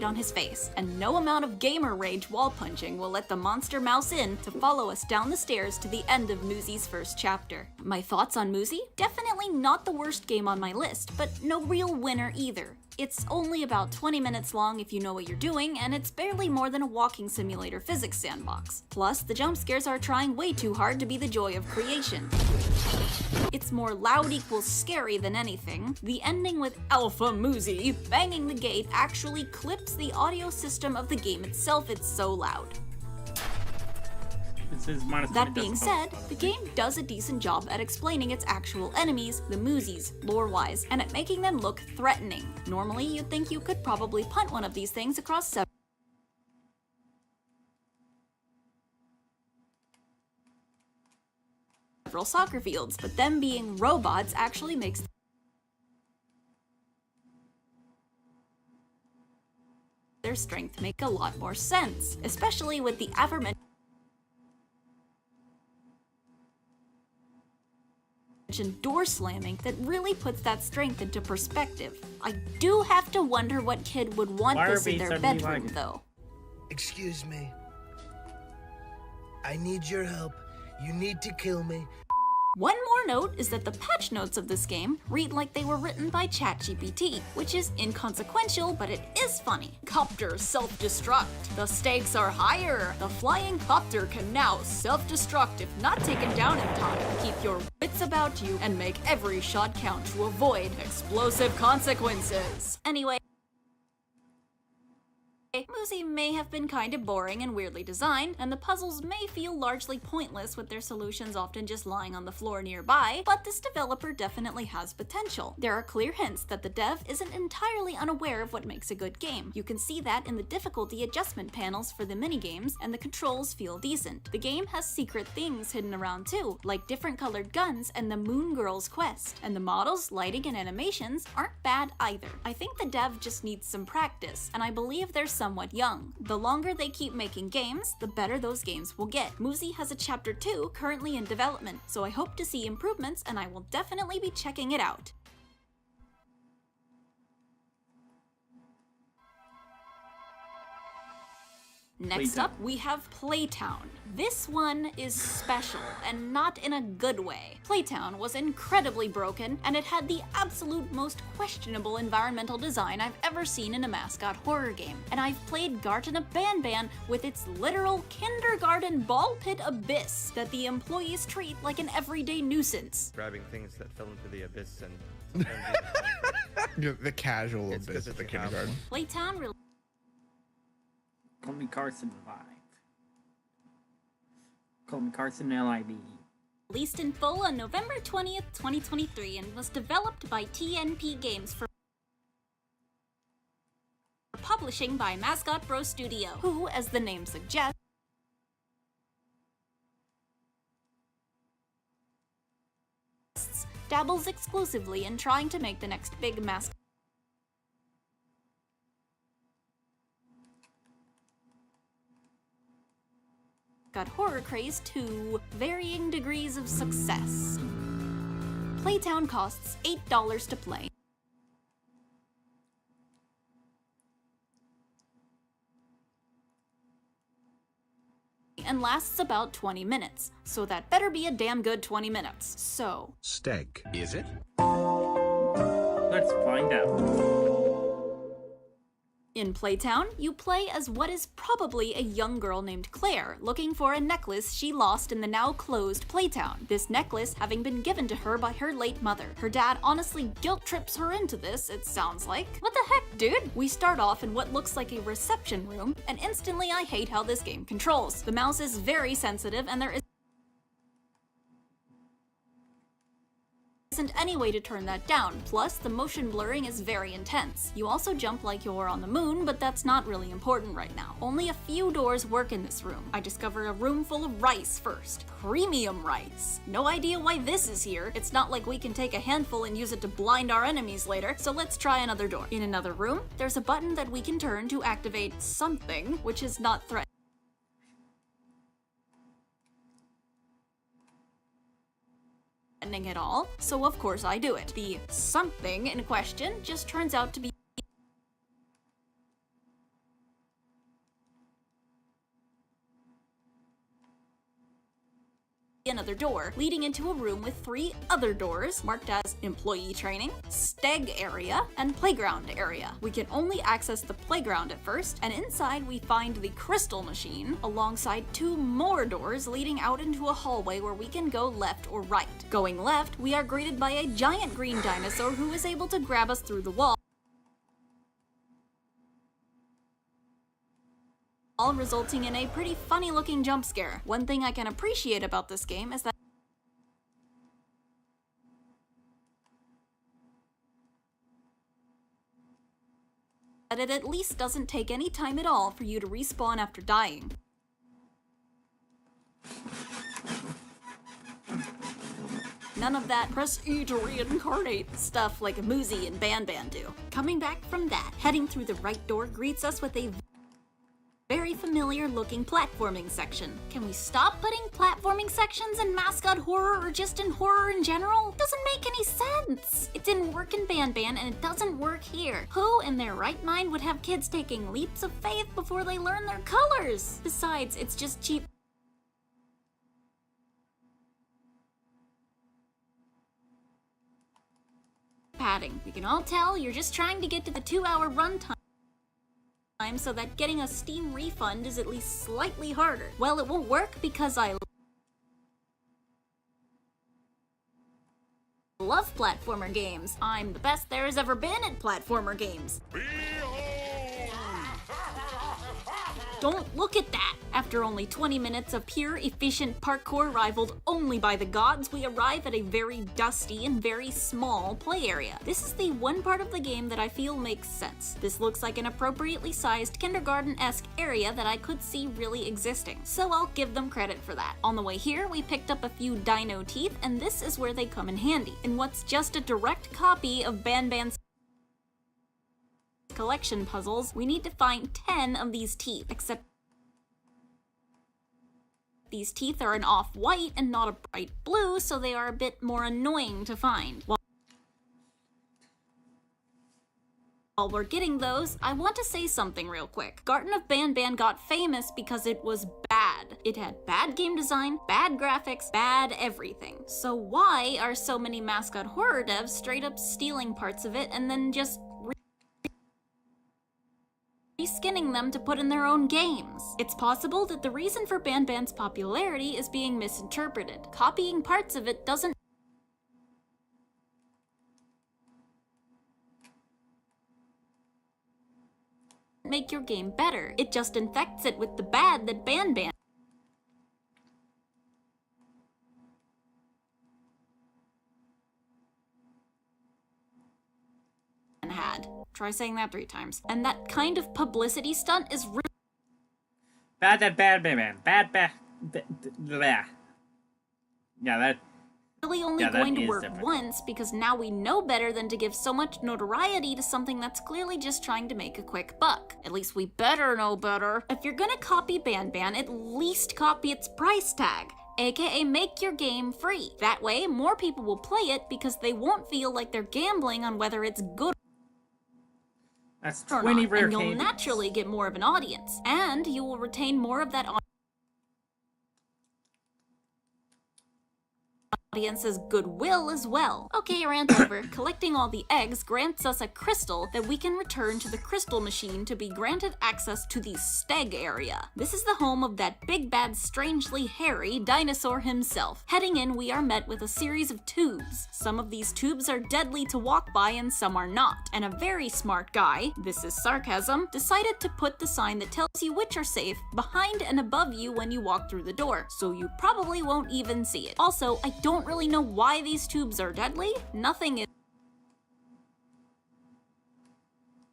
on his face, and no amount of gamer rage wall punching will let the monster mouse in to follow us down the stairs to the end of Muzi's first chapter. My thoughts on Muzi? Definitely not the worst game on my list, but no real winner either. It's only about 20 minutes long if you know what you're doing, and it's barely more than a walking simulator physics sandbox. Plus, the jump scares are trying way too hard to be the joy of creation. It's more loud equals scary than anything. The ending with Alpha Muzi banging the gate actually clips the audio system of the game itself, it's so loud. That being said, the game does a decent job at explaining its actual enemies, the Muzis, lore-wise, and at making them look threatening. Normally, you'd think you could probably punt one of these things across several soccer fields, but them being robots actually makes their strength make a lot more sense, especially with the aforementioned door slamming that really puts that strength into perspective. I do have to wonder what kid would want this in their bedroom, though. Excuse me. I need your help. You need to kill me. One more note is that the patch notes of this game read like they were written by ChatGPT, which is inconsequential, but it is funny. Copter self-destruct. The stakes are higher. The flying copter can now self-destruct if not taken down in time. Keep your wits about you and make every shot count to avoid explosive consequences. Anyway, Muzi may have been kinda boring and weirdly designed, and the puzzles may feel largely pointless with their solutions often just lying on the floor nearby, but this developer definitely has potential. There are clear hints that the dev isn't entirely unaware of what makes a good game. You can see that in the difficulty adjustment panels for the minigames, and the controls feel decent. The game has secret things hidden around too, like different colored guns and the Moon Girl's quest, and the models, lighting, and animations aren't bad either. I think the dev just needs some practice, and I believe they're somewhat young. The longer they keep making games, the better those games will get. Muzi has a Chapter 2 currently in development, so I hope to see improvements and I will definitely be checking it out. Next up, we have Playtown. This one is special, and not in a good way. Playtown was incredibly broken, and it had the absolute most questionable environmental design I've ever seen in a mascot horror game. And I've played Gardevoir Ban with its literal kindergarten ball pit abyss that the employees treat like an everyday nuisance. Grabbing things that fell into the abyss and... the casual abyss of the kindergarten. Playtown Call me Carson Live. Call me Carson LIV. Released in full on November 20th, 2023, and was developed by TNP Games for publishing by Mascot Bros Studio, who, as the name suggests, dabbles exclusively in trying to make the next big mascot horror craze to varying degrees of success. Playtown costs $8 to play. And lasts about 20 minutes, so that better be a damn good 20 minutes. So... Steak. Is it? Let's find out. In Playtown, you play as what is probably a young girl named Claire, looking for a necklace she lost in the now closed Playtown. This necklace having been given to her by her late mother. Her dad honestly guilt trips her into this, it sounds like. What the heck, dude? We start off in what looks like a reception room, and instantly I hate how this game controls. The mouse is very sensitive, and there isn't any way to turn that down, plus the motion blurring is very intense. You also jump like you're on the moon, but that's not really important right now. Only a few doors work in this room. I discover a room full of rice first. Premium rice. No idea why this is here. It's not like we can take a handful and use it to blind our enemies later, so let's try another door. In another room, there's a button that we can turn to activate something, which is not threatening at all, so of course I do it. The something in question just turns out to be another door, leading into a room with 3 other doors marked as employee training, stag area, and playground area. We can only access the playground at first, and inside we find the crystal machine alongside 2 more doors leading out into a hallway where we can go left or right. Going left, we are greeted by a giant green dinosaur who is able to grab us through the wall, resulting in a pretty funny looking jump scare. One thing I can appreciate about this game is that it at least doesn't take any time at all for you to respawn after dying. None of that press E to reincarnate stuff like Moozy and Ban do. Coming back from that, heading through the right door greets us with a very familiar looking platforming section. Can we stop putting platforming sections in mascot horror or just in horror in general? It doesn't make any sense. It didn't work in Ban and it doesn't work here. Who in their right mind would have kids taking leaps of faith before they learn their colors? Besides, it's just cheap padding. We can all tell you're just trying to get to the 2-hour runtime so that getting a Steam refund is at least slightly harder. Well, it won't work because I love platformer games. I'm the best there has ever been at platformer games. Don't look at that! After only 20 minutes of pure, efficient parkour rivaled only by the gods, we arrive at a very dusty and very small play area. This is the one part of the game that I feel makes sense. This looks like an appropriately sized kindergarten-esque area that I could see really existing, so I'll give them credit for that. On the way here, we picked up a few dino teeth, and this is where they come in handy. In what's just a direct copy of Ban's collection puzzles, we need to find 10 of these teeth, except these teeth are an off-white and not a bright blue, so they are a bit more annoying to find. While we're getting those, I want to say something real quick. Garden of Ban got famous because it was bad. It had bad game design, bad graphics, bad everything. So why are so many mascot horror devs straight up stealing parts of it and then just reskinning them to put in their own games? It's possible that the reason for Ban's popularity is being misinterpreted. Copying parts of it doesn't make your game better. It just infects it with the bad that Ban had. Try saying that 3 times. And that kind of publicity stunt is bad. Yeah, that really only going to work once, because now we know better than to give so much notoriety to something that's clearly just trying to make a quick buck. At least we better know better. If you're gonna copy Ban, at least copy its price tag. AKA make your game free. That way, more people will play it because they won't feel like they're gambling on whether it's good. That's 20 rare and you'll naturally get more of an audience, and you will retain more of that audience's goodwill as well. Okay, rant over. Collecting all the eggs grants us a crystal that we can return to the crystal machine to be granted access to the Steg area. This is the home of that big bad strangely hairy dinosaur himself. Heading in, we are met with a series of tubes. Some of these tubes are deadly to walk by and some are not. And a very smart guy, this is sarcasm, decided to put the sign that tells you which are safe behind and above you when you walk through the door, so you probably won't even see it. Also, I don't really know why these tubes are deadly. Nothing is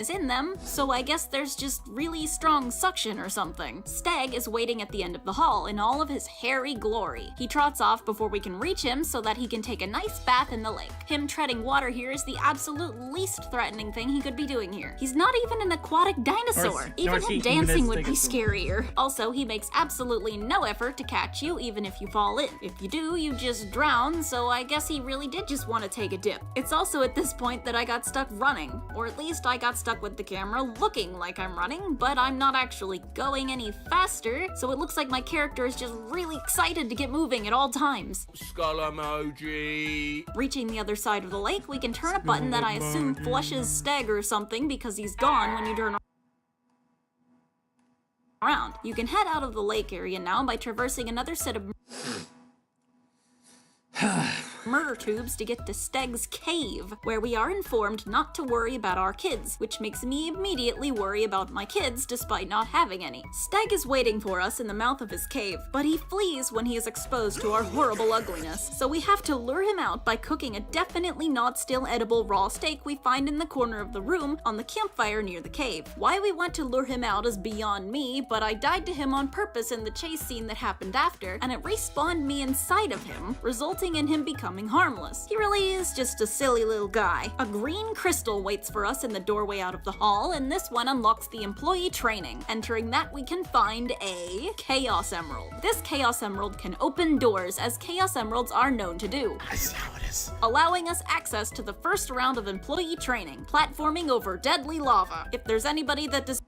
in them, so I guess there's just really strong suction or something. Steg is waiting at the end of the hall in all of his hairy glory. He trots off before we can reach him so that he can take a nice bath in the lake. Him treading water here is the absolute least threatening thing he could be doing here. He's not even an aquatic dinosaur. Even him dancing would be scarier. Also, he makes absolutely no effort to catch you even if you fall in. If you do, you just drown, so I guess he really did just want to take a dip. It's also at this point that I got stuck running, or at least I got stuck with the camera looking like I'm running, but I'm not actually going any faster, so it looks like my character is just really excited to get moving at all times. Skull emoji. Reaching the other side of the lake, we can turn a button that I assume flushes Steg or something because he's gone when you turn around. You can head out of the lake area now by traversing another set of murder tubes to get to Steg's cave, where we are informed not to worry about our kids, which makes me immediately worry about my kids despite not having any. Steg is waiting for us in the mouth of his cave, but he flees when he is exposed to our horrible ugliness, so we have to lure him out by cooking a definitely not still edible raw steak we find in the corner of the room on the campfire near the cave. Why we want to lure him out is beyond me, but I died to him on purpose in the chase scene that happened after, and it respawned me inside of him, resulting in him becoming harmless. He really is just a silly little guy. A green crystal waits for us in the doorway out of the hall, and this one unlocks the employee training. Entering that, we can find a Chaos Emerald. This Chaos Emerald can open doors, as Chaos Emeralds are known to do. I see how it is. Allowing us access to the first round of employee training, platforming over deadly lava. If there's anybody that does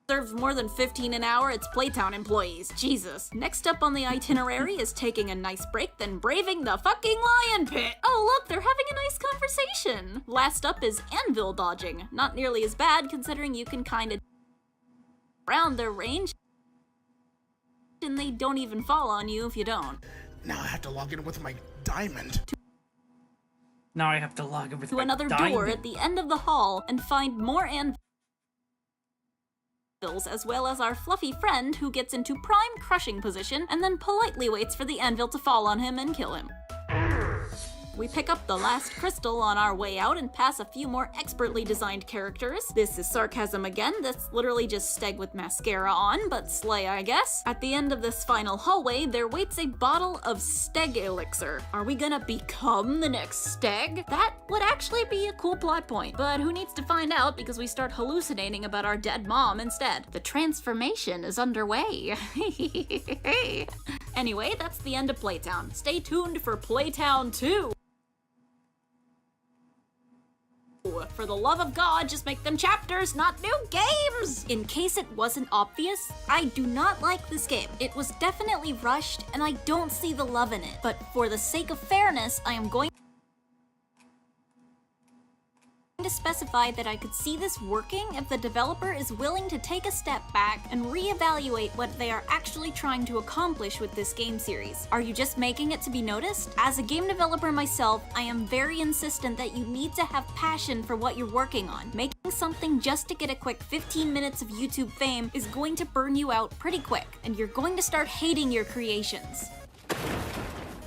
serves more than 15 an hour, it's Playtown employees. Jesus. Next up on the itinerary is taking a nice break, then braving the fucking lion pit. Oh look, they're having a nice conversation. Last up is anvil dodging. Not nearly as bad considering you can kinda around their range and they don't even fall on you if you don't. Now I have to log in with my diamond. Now I have to log in with To my another diamond. door at the end of the hall and find more anvils, as well as our fluffy friend who gets into prime crushing position and then politely waits for the anvil to fall on him and kill him. We pick up the last crystal on our way out and pass a few more expertly designed characters. This is sarcasm again, that's literally just Steg with mascara on, but slay I guess. At the end of this final hallway, there waits a bottle of Steg elixir. Are we gonna become the next Steg? That would actually be a cool plot point, but who needs to find out because we start hallucinating about our dead mom instead. The transformation is underway. Anyway, that's the end of Playtown. Stay tuned for Playtown 2! For the love of God, just make them chapters, not new games! In case it wasn't obvious, I do not like this game. It was definitely rushed, and I don't see the love in it. But for the sake of fairness, I am going to specify that I could see this working if the developer is willing to take a step back and reevaluate what they are actually trying to accomplish with this game series. Are you just making it to be noticed? As a game developer myself, I am very insistent that you need to have passion for what you're working on. Making something just to get a quick 15 minutes of YouTube fame is going to burn you out pretty quick, and you're going to start hating your creations.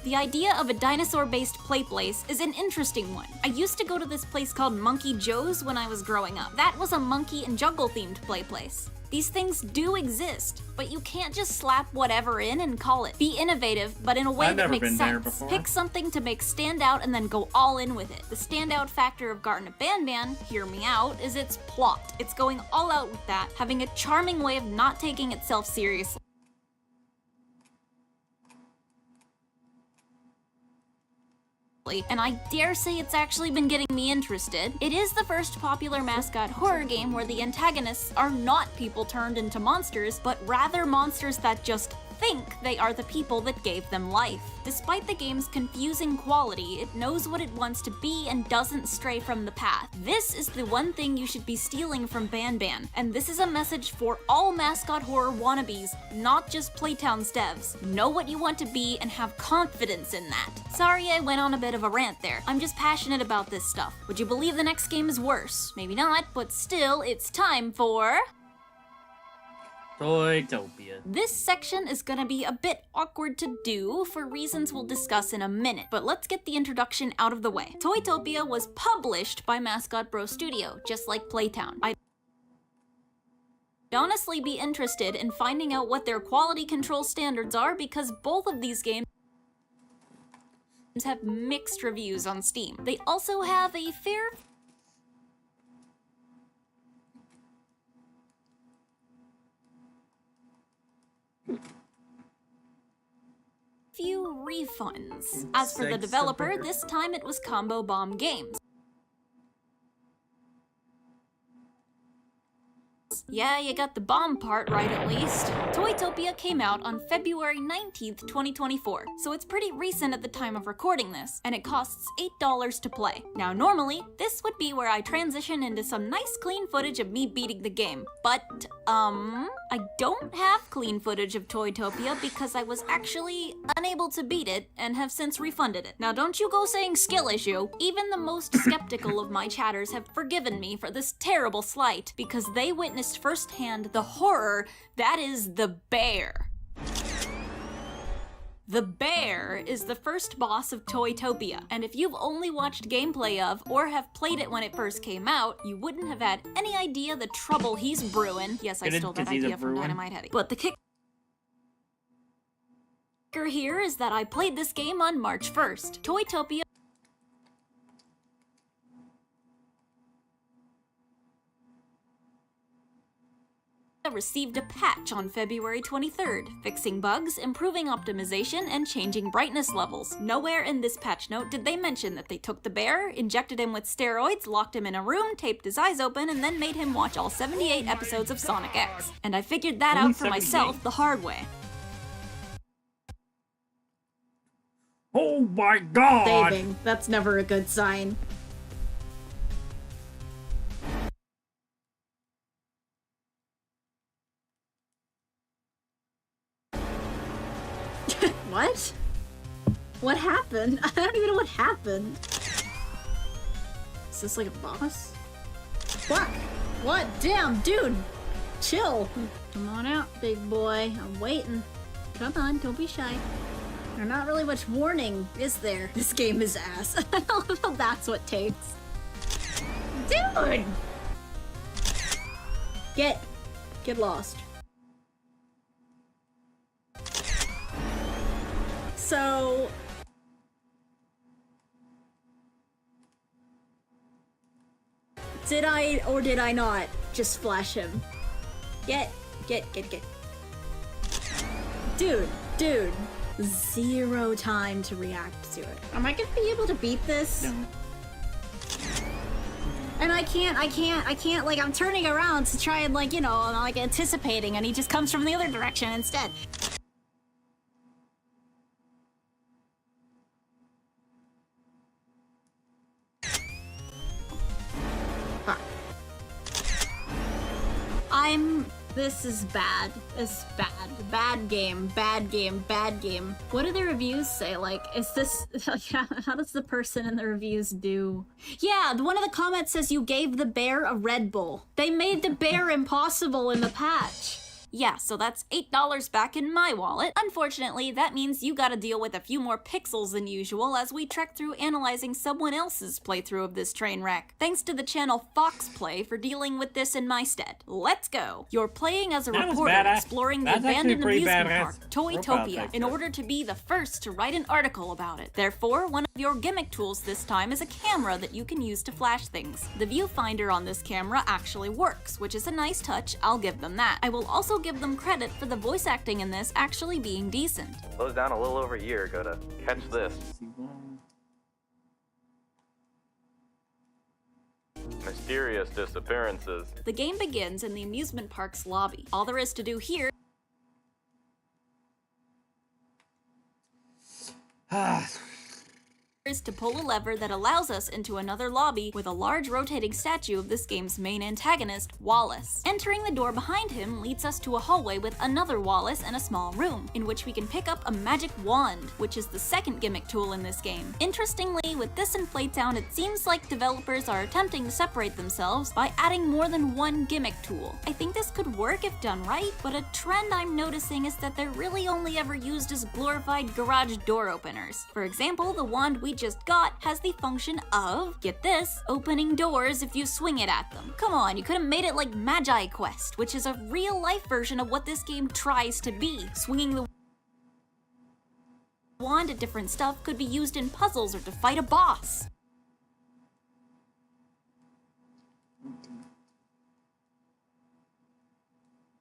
The idea of a dinosaur-based play place is an interesting one. I used to go to this place called Monkey Joe's when I was growing up. That was a monkey and jungle-themed play place. These things do exist, but you can't just slap whatever in and call it. Be innovative, but in a way that makes sense. Pick something to make stand out and then go all in with it. The standout factor of Garten Banban, hear me out, is its plot. It's going all out with that, having a charming way of not taking itself seriously. and I dare say it's actually been getting me interested. It is the first popular mascot horror game where the antagonists are not people turned into monsters, but rather monsters that just think they are the people that gave them life. Despite the game's confusing quality, it knows what it wants to be and doesn't stray from the path. This is the one thing you should be stealing from Banban, and this is a message for all mascot horror wannabes, not just Playtown's devs. Know what you want to be and have confidence in that. Sorry I went on a bit of a rant there. I'm just passionate about this stuff. Would you believe the next game is worse? Maybe not, but still, it's time for... Toytopia. This section is gonna be a bit awkward to do for reasons we'll discuss in a minute, but let's get the introduction out of the way. Toytopia was published by Mascot Bro Studio, just like Playtown. I'd honestly be interested in finding out what their quality control standards are because both of these games have mixed reviews on Steam. They also have a fair few refunds. As for the developer, this time it was Combo Bomb Games. Yeah, you got the bomb part right at least. Toytopia came out on February 19th, 2024, so it's pretty recent at the time of recording this, and it costs $8 to play. Now normally, this would be where I transition into some nice clean footage of me beating the game, but, I don't have clean footage of Toytopia because I was actually unable to beat it and have since refunded it. Now don't you go saying skill issue. Even the most skeptical of my chatters have forgiven me for this terrible slight because they witnessed firsthand the horror that is the bear. The bear is the first boss of Toytopia, and if you've only watched gameplay of or have played it when it first came out, you wouldn't have had any idea the trouble he's brewing. Yes, I stole that idea from Dynamite Heady. But the kicker here is that I played this game on March 1st. Toytopia received a patch on February 23rd, fixing bugs, improving optimization, and changing brightness levels. Nowhere in this patch note did they mention that they took the bear, injected him with steroids, locked him in a room, taped his eyes open, and then made him watch all 78 episodes of Sonic X. And I figured that out for myself the hard way. Oh my god! Saving. That's never a good sign. What? What happened? I don't even know what happened. Is this like a boss? Fuck! What? Damn, dude! Chill! Come on out, big boy. I'm waiting. Come on, don't be shy. There's not really much warning, is there? This game is ass. I don't know if that's what takes. Dude! Get lost. So... Did I or did I not just flash him? Get. Dude. Zero time to react to it. Am I gonna be able to beat this? No. And I can't, like, I'm turning around to try and, like, you know, I'm, like, anticipating, and he just comes from the other direction instead. Fuck. This is bad. It's bad. Bad game. What do the reviews say? Like, is this... How does the person in the reviews do? Yeah, one of the comments says you gave the bear a Red Bull. They made the bear impossible in the patch. Yeah, so that's $8 back in my wallet. Unfortunately, that means you gotta deal with a few more pixels than usual as we trek through analyzing someone else's playthrough of this train wreck. Thanks to the channel Foxplay for dealing with this in my stead. Let's go! You're playing as a reporter exploring the abandoned amusement park, Toytopia, in order to be the first to write an article about it. Therefore, one of your gimmick tools this time is a camera that you can use to flash things. The viewfinder on this camera actually works, which is a nice touch, I'll give them that. I will also give them credit for the voice acting in this actually being decent. Closed down a little over a year ago to catch this. mysterious disappearances. The game begins in the amusement park's lobby. All there is to do here is to pull a lever that allows us into another lobby with a large rotating statue of this game's main antagonist, Wallace. Entering the door behind him leads us to a hallway with another Wallace and a small room, in which we can pick up a magic wand, which is the second gimmick tool in this game. Interestingly, with this in Playtown, it seems like developers are attempting to separate themselves by adding more than one gimmick tool. I think this could work if done right, but a trend I'm noticing is that they're really only ever used as glorified garage door openers. For example, the wand we just got has the function of, get this, opening doors if you swing it at them. Come on, you could have made it like Magi Quest, which is a real-life version of what this game tries to be. Swinging the wand at different stuff could be used in puzzles or to fight a boss.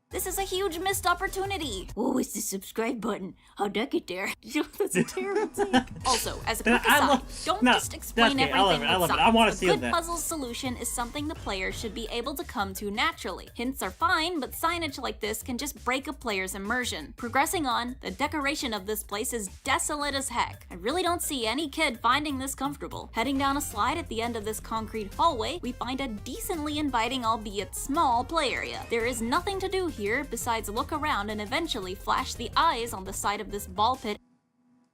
This is a huge missed opportunity. What was the subscribe button? How'd that get there? That's a terrible take. Also, as a quick aside, don't just explain everything with signs. I want to see a good that. puzzle solution is something the player should be able to come to naturally. Hints are fine, but signage like this can just break a player's immersion. Progressing on, the decoration of this place is desolate as heck. I really don't see any kid finding this comfortable. Heading down a slide at the end of this concrete hallway, we find a decently inviting, albeit small, play area. There is nothing to do here besides look around and eventually flash the eyes on the side of this ball pit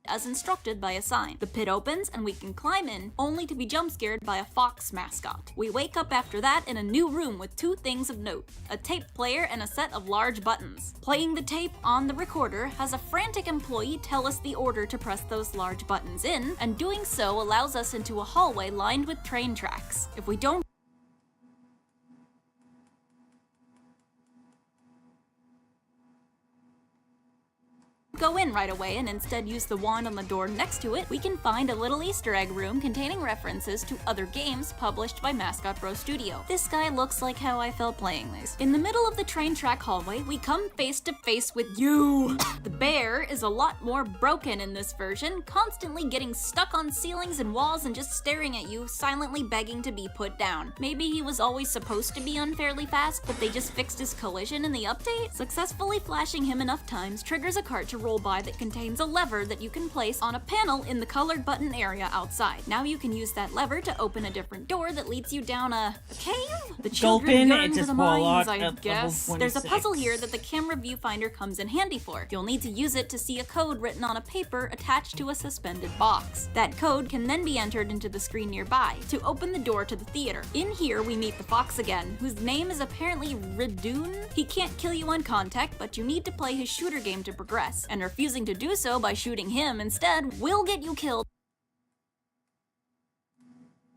as instructed by a sign. The pit opens and we can climb in, only to be jump scared by a fox mascot. We wake up after that in a new room with two things of note: a tape player and a set of large buttons. Playing the tape on the recorder has a frantic employee tell us the order to press those large buttons in, and doing so allows us into a hallway lined with train tracks. If we don't go in right away and instead use the wand on the door next to it, we can find a little Easter egg room containing references to other games published by Mascot Bros Studio. This guy looks like how I felt playing these. In the middle of the train track hallway, we come face to face with you! The bear is a lot more broken in this version, constantly getting stuck on ceilings and walls and just staring at you, silently begging to be put down. Maybe he was always supposed to be unfairly fast, but they just fixed his collision in the update? Successfully flashing him enough times triggers a cart to roll by that contains a lever that you can place on a panel in the colored button area outside. Now you can use that lever to open a different door that leads you down a cave? The children yearn for the mines, I guess. There's a puzzle here that the camera viewfinder comes in handy for. You'll need to use it to see a code written on a paper attached to a suspended box. That code can then be entered into the screen nearby to open the door to the theater. In here we meet the fox again, whose name is apparently Ridoon. He can't kill you on contact, but you need to play his shooter game to progress, and refusing to do so by shooting him instead will get you killed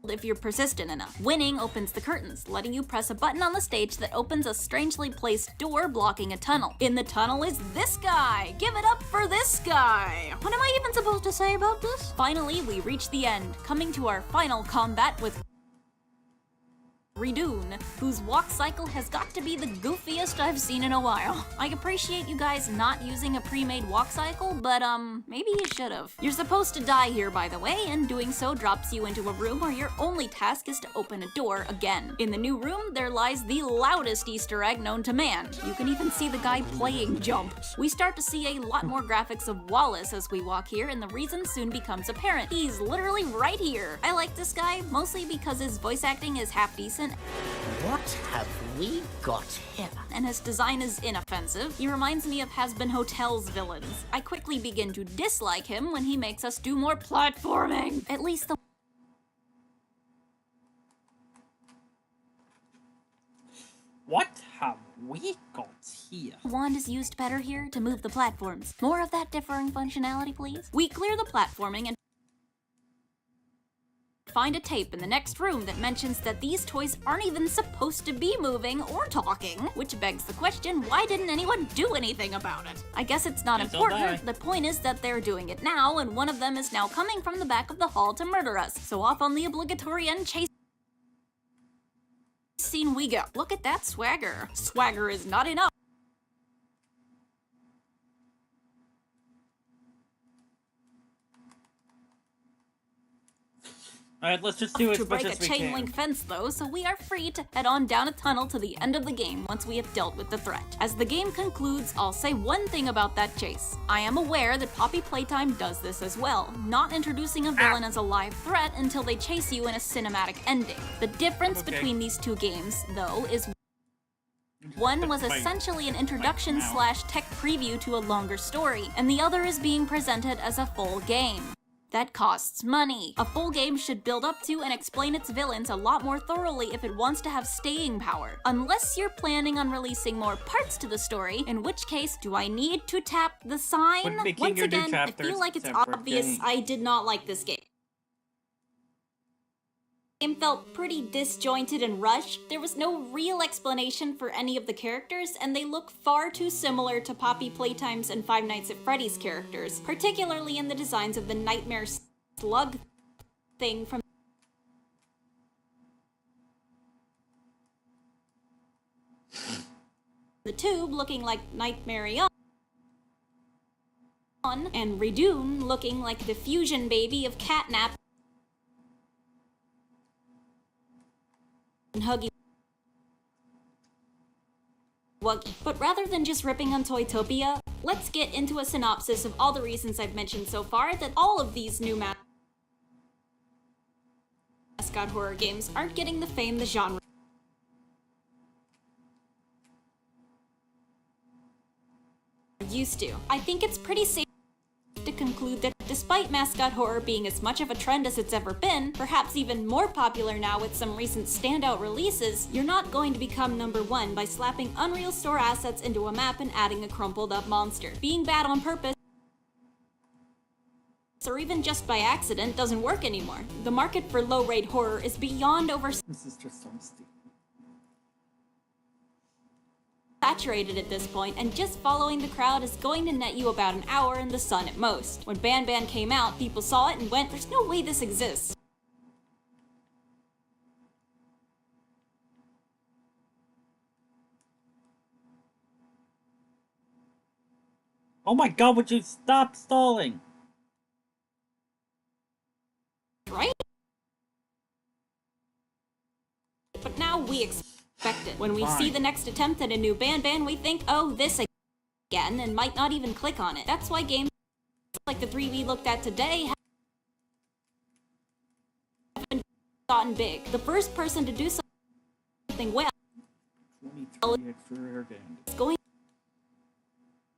if you're persistent enough. Winning opens the curtains, letting you press a button on the stage that opens a strangely placed door blocking a tunnel. In the tunnel is this guy! Give it up for this guy! What am I even supposed to say about this? Finally, we reach the end, coming to our final combat with Ridoon, whose walk cycle has got to be the goofiest I've seen in a while. I appreciate you guys not using a pre-made walk cycle, but maybe you should've. You're supposed to die here, by the way, and doing so drops you into a room where your only task is to open a door again. In the new room, there lies the loudest Easter egg known to man. You can even see the guy playing Jump. We start to see a lot more graphics of Wallace as we walk here, and the reason soon becomes apparent. He's literally right here. I like this guy, mostly because his voice acting is half decent. What have we got here? And his design is inoffensive. He reminds me of Has-Been Hotel's villains. I quickly begin to dislike him when he makes us do more platforming. At least the What have we got here? wand is used better here to move the platforms. More of that differing functionality, please. We clear the platforming and find a tape in the next room that mentions that these toys aren't even supposed to be moving or talking, which begs the question, why didn't anyone do anything about it? I guess it's not important. The point is that they're doing it now, and one of them is now coming from the back of the hall to murder us. So off on the obligatory end chase scene we go. Look at that swagger. Swagger is not enough. Alright, let's just do as to much break as a we chain can. link fence though, so we are free to head on down a tunnel to the end of the game once we have dealt with the threat. As the game concludes, I'll say one thing about that chase. I am aware that Poppy Playtime does this as well, not introducing a villain as a live threat until they chase you in a cinematic ending. The difference between these two games, though, is one was essentially an introduction slash tech preview to a longer story, and the other is being presented as a full game. That costs money. A full game should build up to and explain its villains a lot more thoroughly if it wants to have staying power. Unless you're planning on releasing more parts to the story, in which case, do I need to tap the sign? Once again, I feel like it's obvious I did not like this game. The game felt pretty disjointed and rushed. There was no real explanation for any of the characters, and they look far too similar to Poppy Playtime's and Five Nights at Freddy's characters, particularly in the designs of the nightmare slug thing from the tube looking like Nightmare On, and Redoon looking like the fusion baby of Catnap and Huggy Wuggy. But rather than just ripping on Toytopia, let's get into a synopsis of all the reasons I've mentioned so far that all of these new mascot horror games aren't getting the fame the genre used to. I think it's pretty safe to conclude that despite mascot horror being as much of a trend as it's ever been, perhaps even more popular now with some recent standout releases, you're not going to become #1 by slapping Unreal Store assets into a map and adding a crumpled up monster. Being bad on purpose or even just by accident doesn't work anymore. The market for low-rate horror is beyond This is just so stupid. saturated at this point, and just following the crowd is going to net you about an hour in the sun at most. When Ban Ban came out, people saw it and went, there's no way this exists. Oh my god, would you stop stalling? Right? But now we expect it. When we see the next attempt at a new Ban Ban, we think, oh, this again, and might not even click on it. That's why games like the 3 we looked at today haven't gotten big. The first person to do something well is going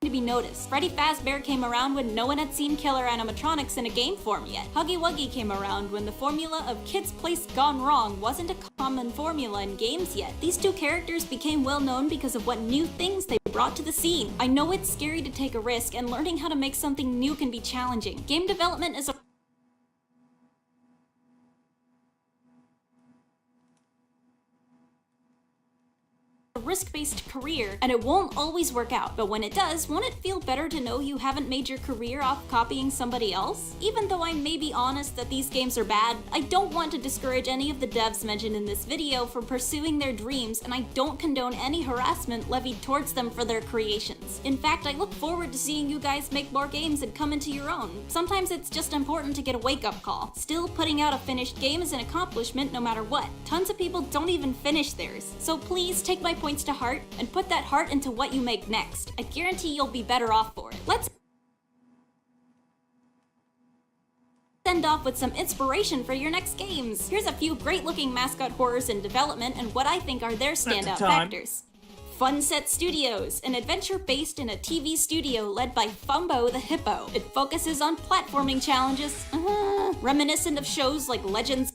to be noticed. Freddy Fazbear came around when no one had seen killer animatronics in a game form yet. Huggy Wuggy came around when the formula of Kid's Place gone wrong wasn't a common formula in games yet. These two characters became well known because of what new things they brought to the scene. I know it's scary to take a risk, and learning how to make something new can be challenging. Game development is a risk-based career, and it won't always work out. But when it does, won't it feel better to know you haven't made your career off copying somebody else? Even though I may be honest that these games are bad, I don't want to discourage any of the devs mentioned in this video from pursuing their dreams, and I don't condone any harassment levied towards them for their creations. In fact, I look forward to seeing you guys make more games and come into your own. Sometimes it's just important to get a wake-up call. Still, putting out a finished game is an accomplishment no matter what. Tons of people don't even finish theirs. So please take my points to heart and put that heart into what you make next. I guarantee you'll be better off for it. Let's end off with some inspiration for your next games. Here's a few great looking mascot horrors in development and what I think are their standout factors. Funset Studios, an adventure based in a TV studio led by Fumbo the Hippo. It focuses on platforming challenges, reminiscent of shows like Legends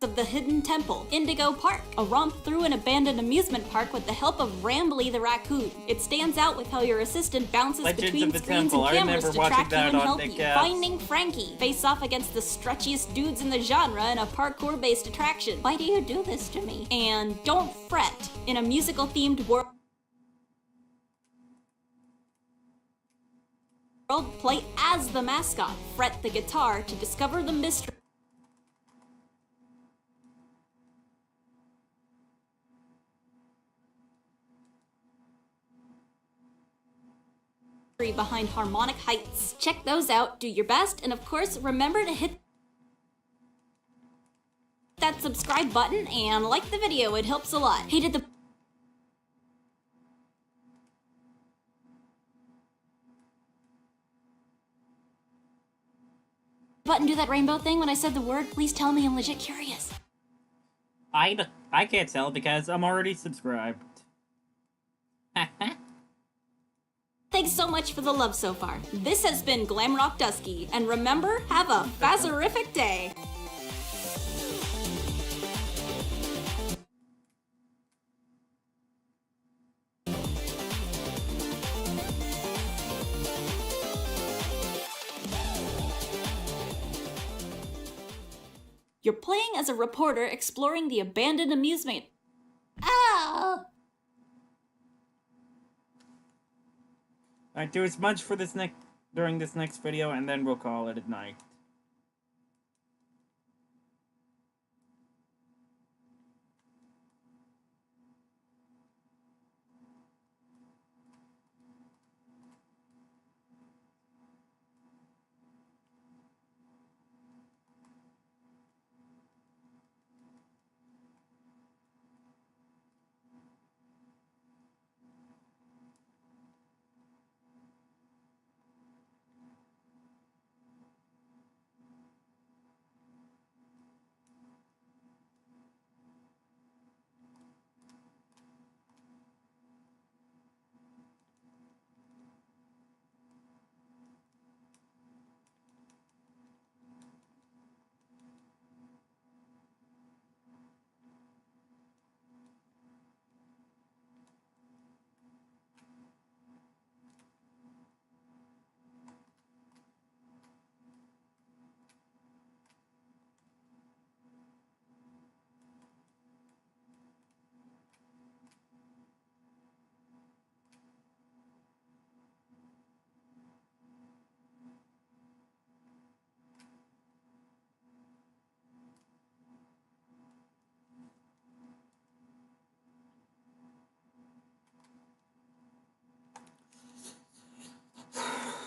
of the Hidden Temple. Indigo Park, a romp through an abandoned amusement park with the help of Rambly the raccoon. It stands out with how your assistant bounces between screens and cameras to track you and help you. Finding Frankie, face off against the stretchiest dudes in the genre in a parkour-based attraction. Why do you do this to me? And Don't Fret, in a musical-themed world, play as the mascot. Fret the guitar to discover the mystery behind Harmonic Heights. Check those out, do your best, and of course, remember to hit that subscribe button and like the video, it helps a lot. Hated the button do that rainbow thing when I said the word? Please tell me, I'm legit curious. I can't tell because I'm already subscribed. Thanks so much for the love so far. This has been Glamrock Dusky, and remember, have a phasorific day. You're playing as a reporter exploring the abandoned amusement. Ah! Alright, do as much for this during this next video, and then we'll call it at night.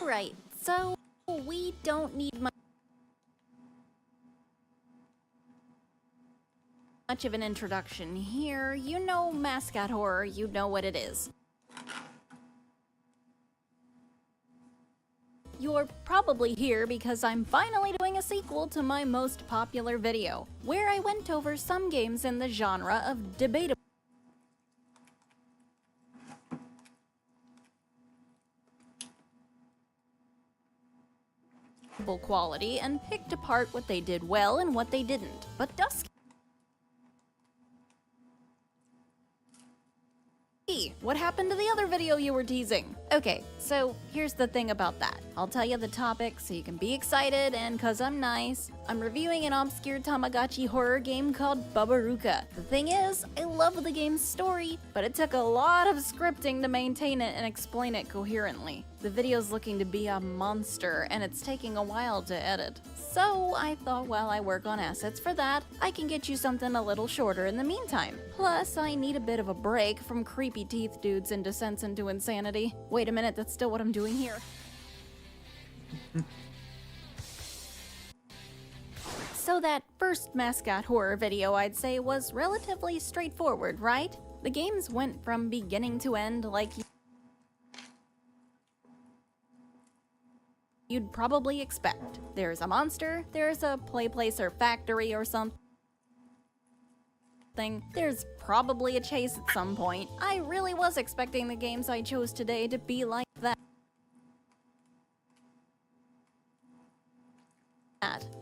Right, so we don't need much of an introduction here. You know mascot horror, you know what it is. You're probably here because I'm finally doing a sequel to my most popular video, where I went over some games in the genre of debatable quality and picked apart what they did well and what they didn't. But Dusky, what happened to the other video you were teasing? Okay, so here's the thing about that. I'll tell you the topic so you can be excited, and cause I'm nice, I'm reviewing an obscure Tamagotchi horror game called Babaruka. The thing is, I love the game's story, but it took a lot of scripting to maintain it and explain it coherently. The video's looking to be a monster, and it's taking a while to edit. So I thought while I work on assets for that, I can get you something a little shorter in the meantime. Plus, I need a bit of a break from creepy teeth dudes and descents into insanity. Wait a minute, that's still what I'm doing here. So that first mascot horror video, I'd say, was relatively straightforward, right? The games went from beginning to end like you'd probably expect. There's a monster, there's a play place or factory or something. There's probably a chase at some point. I really was expecting the games I chose today to be like that.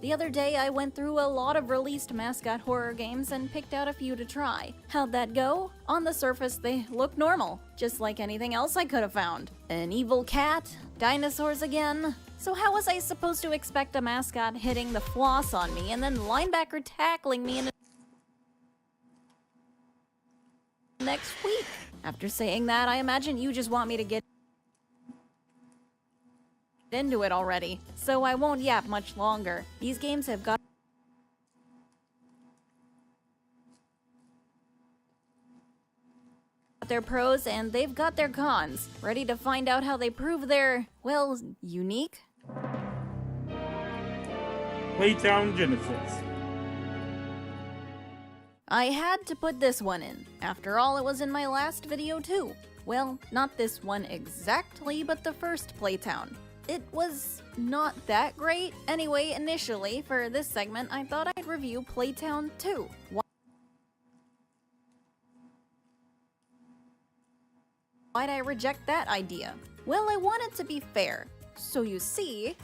The other day I went through a lot of released mascot horror games and picked out a few to try. How'd that go? On the surface they look normal, just like anything else I could have found. An evil cat, dinosaurs again. So how was I supposed to expect a mascot hitting the floss on me and then linebacker tackling me in the next week? After saying that, I imagine you just want me to get into it already, so I won't yap much longer. These games have got their pros and they've got their cons. Ready to find out how they prove they're, well, unique? Playtown Genesis. I had to put this one in. After all, it was in my last video too. Well, not this one exactly, but the first Playtown. It was not that great. Anyway, initially, for this segment, I thought I'd review Playtown 2. Why'd I reject that idea? Well, I wanted to be fair. So you see,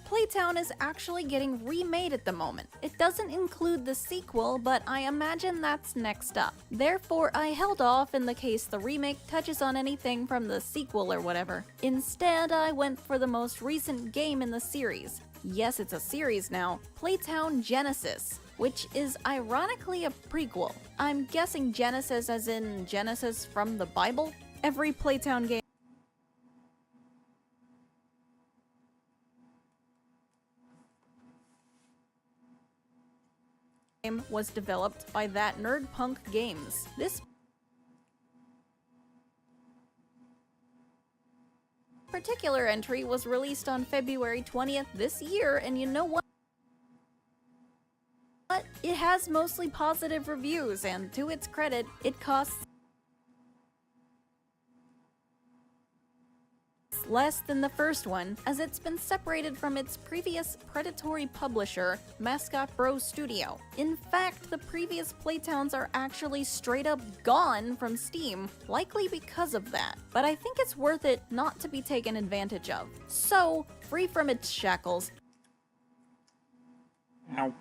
Playtown is actually getting remade at the moment. It doesn't include the sequel, but I imagine that's next up. Therefore, I held off in the case the remake touches on anything from the sequel or whatever. Instead, I went for the most recent game in the series. Yes, it's a series now, Playtown Genesis, which is ironically a prequel. I'm guessing Genesis as in Genesis from the Bible? Every Playtown game was developed by That Nerd Punk Games. This particular entry was released on February 20th this year, and you know what? It has mostly positive reviews, and to its credit, it costs less than the first one, as it's been separated from its previous predatory publisher, Mascot Bros Studio. In fact, the previous Playtowns are actually straight up gone from Steam, likely because of that. But I think it's worth it not to be taken advantage of. So, free from its shackles. Ow.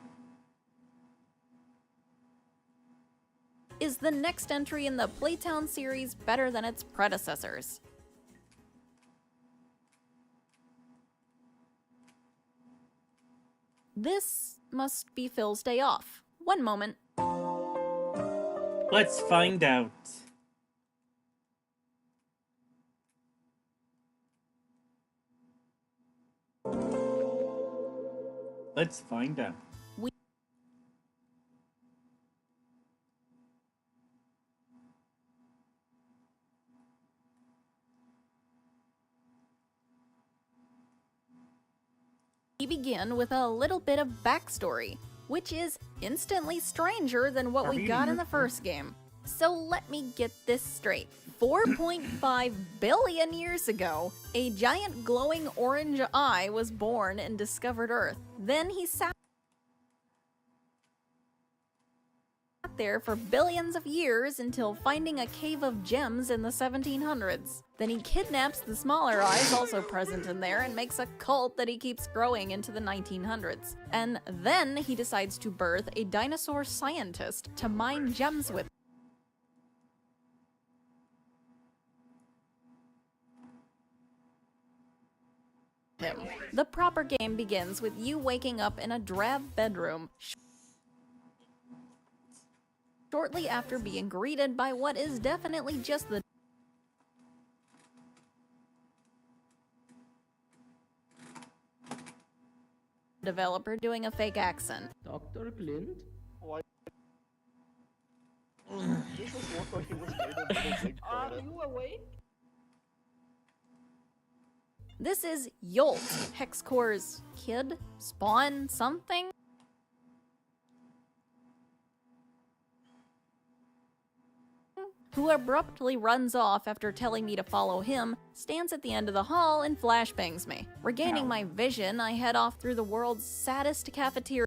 Is the next entry in the Playtown series better than its predecessors? This must be Phil's day off. One moment. Let's find out. Let's find out. We begin with a little bit of backstory, which is instantly stranger than what we got in the first game. So let me get this straight. 4.5 billion years ago, a giant glowing orange eye was born and discovered Earth. Then he sat there for billions of years until finding a cave of gems in the 1700s. Then he kidnaps the smaller eyes also present in there and makes a cult that he keeps growing into the 1900s. And then he decides to birth a dinosaur scientist to mine gems with him. The proper game begins with you waking up in a drab bedroom shortly after being greeted by what is definitely just the developer doing a fake accent. Dr. Clint? Why? This is what he was made. Are you awake? This is Yolt, Hexcore's kid, spawn, something? Who abruptly runs off after telling me to follow him, stands at the end of the hall and flashbangs me. Regaining my vision, I head off through the world's saddest cafeteria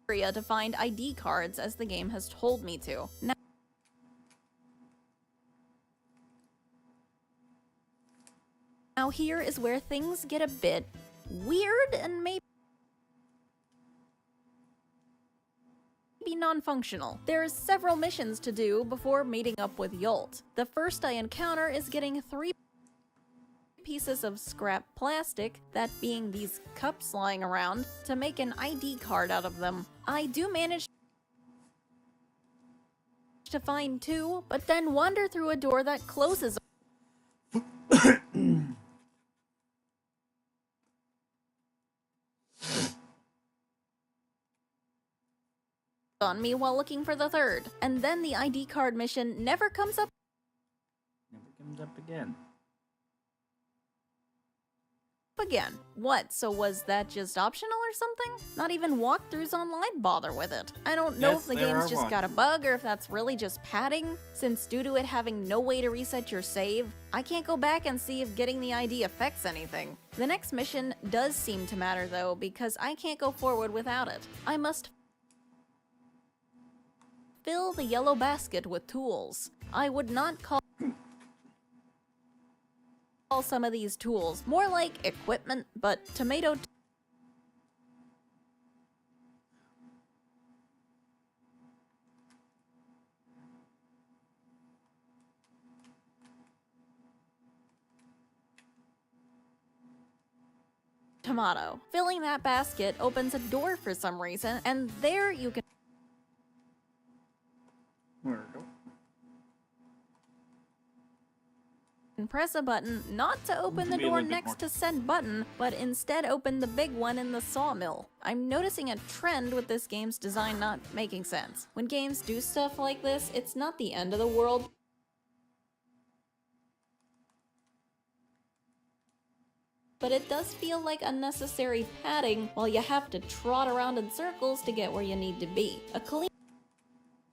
to find ID cards as the game has told me to. Now here is where things get a bit weird and maybe non-functional. There's several missions to do before meeting up with Yolt. The first I encounter is getting 3 pieces of scrap plastic, that being these cups lying around, to make an ID card out of them. I do manage to find 2, but then wander through a door that closes on me while looking for the third. And then the ID card mission never comes up again. What, so was that just optional or something? Not even walkthroughs online bother with it. I don't know if the game's just got a bug or if that's really just padding, since due to it having no way to reset your save, I can't go back and see if getting the ID affects anything. The next mission does seem to matter though, because I can't go forward without it. I must fill the yellow basket with tools. I would not call some of these tools more like equipment, but tomato. Filling that basket opens a door for some reason, and there you can press a button not to open the door next to said button, but instead open the big one in the sawmill. I'm noticing a trend with this game's design not making sense. When games do stuff like this, it's not the end of the world, but it does feel like unnecessary padding while you have to trot around in circles to get where you need to be. A clean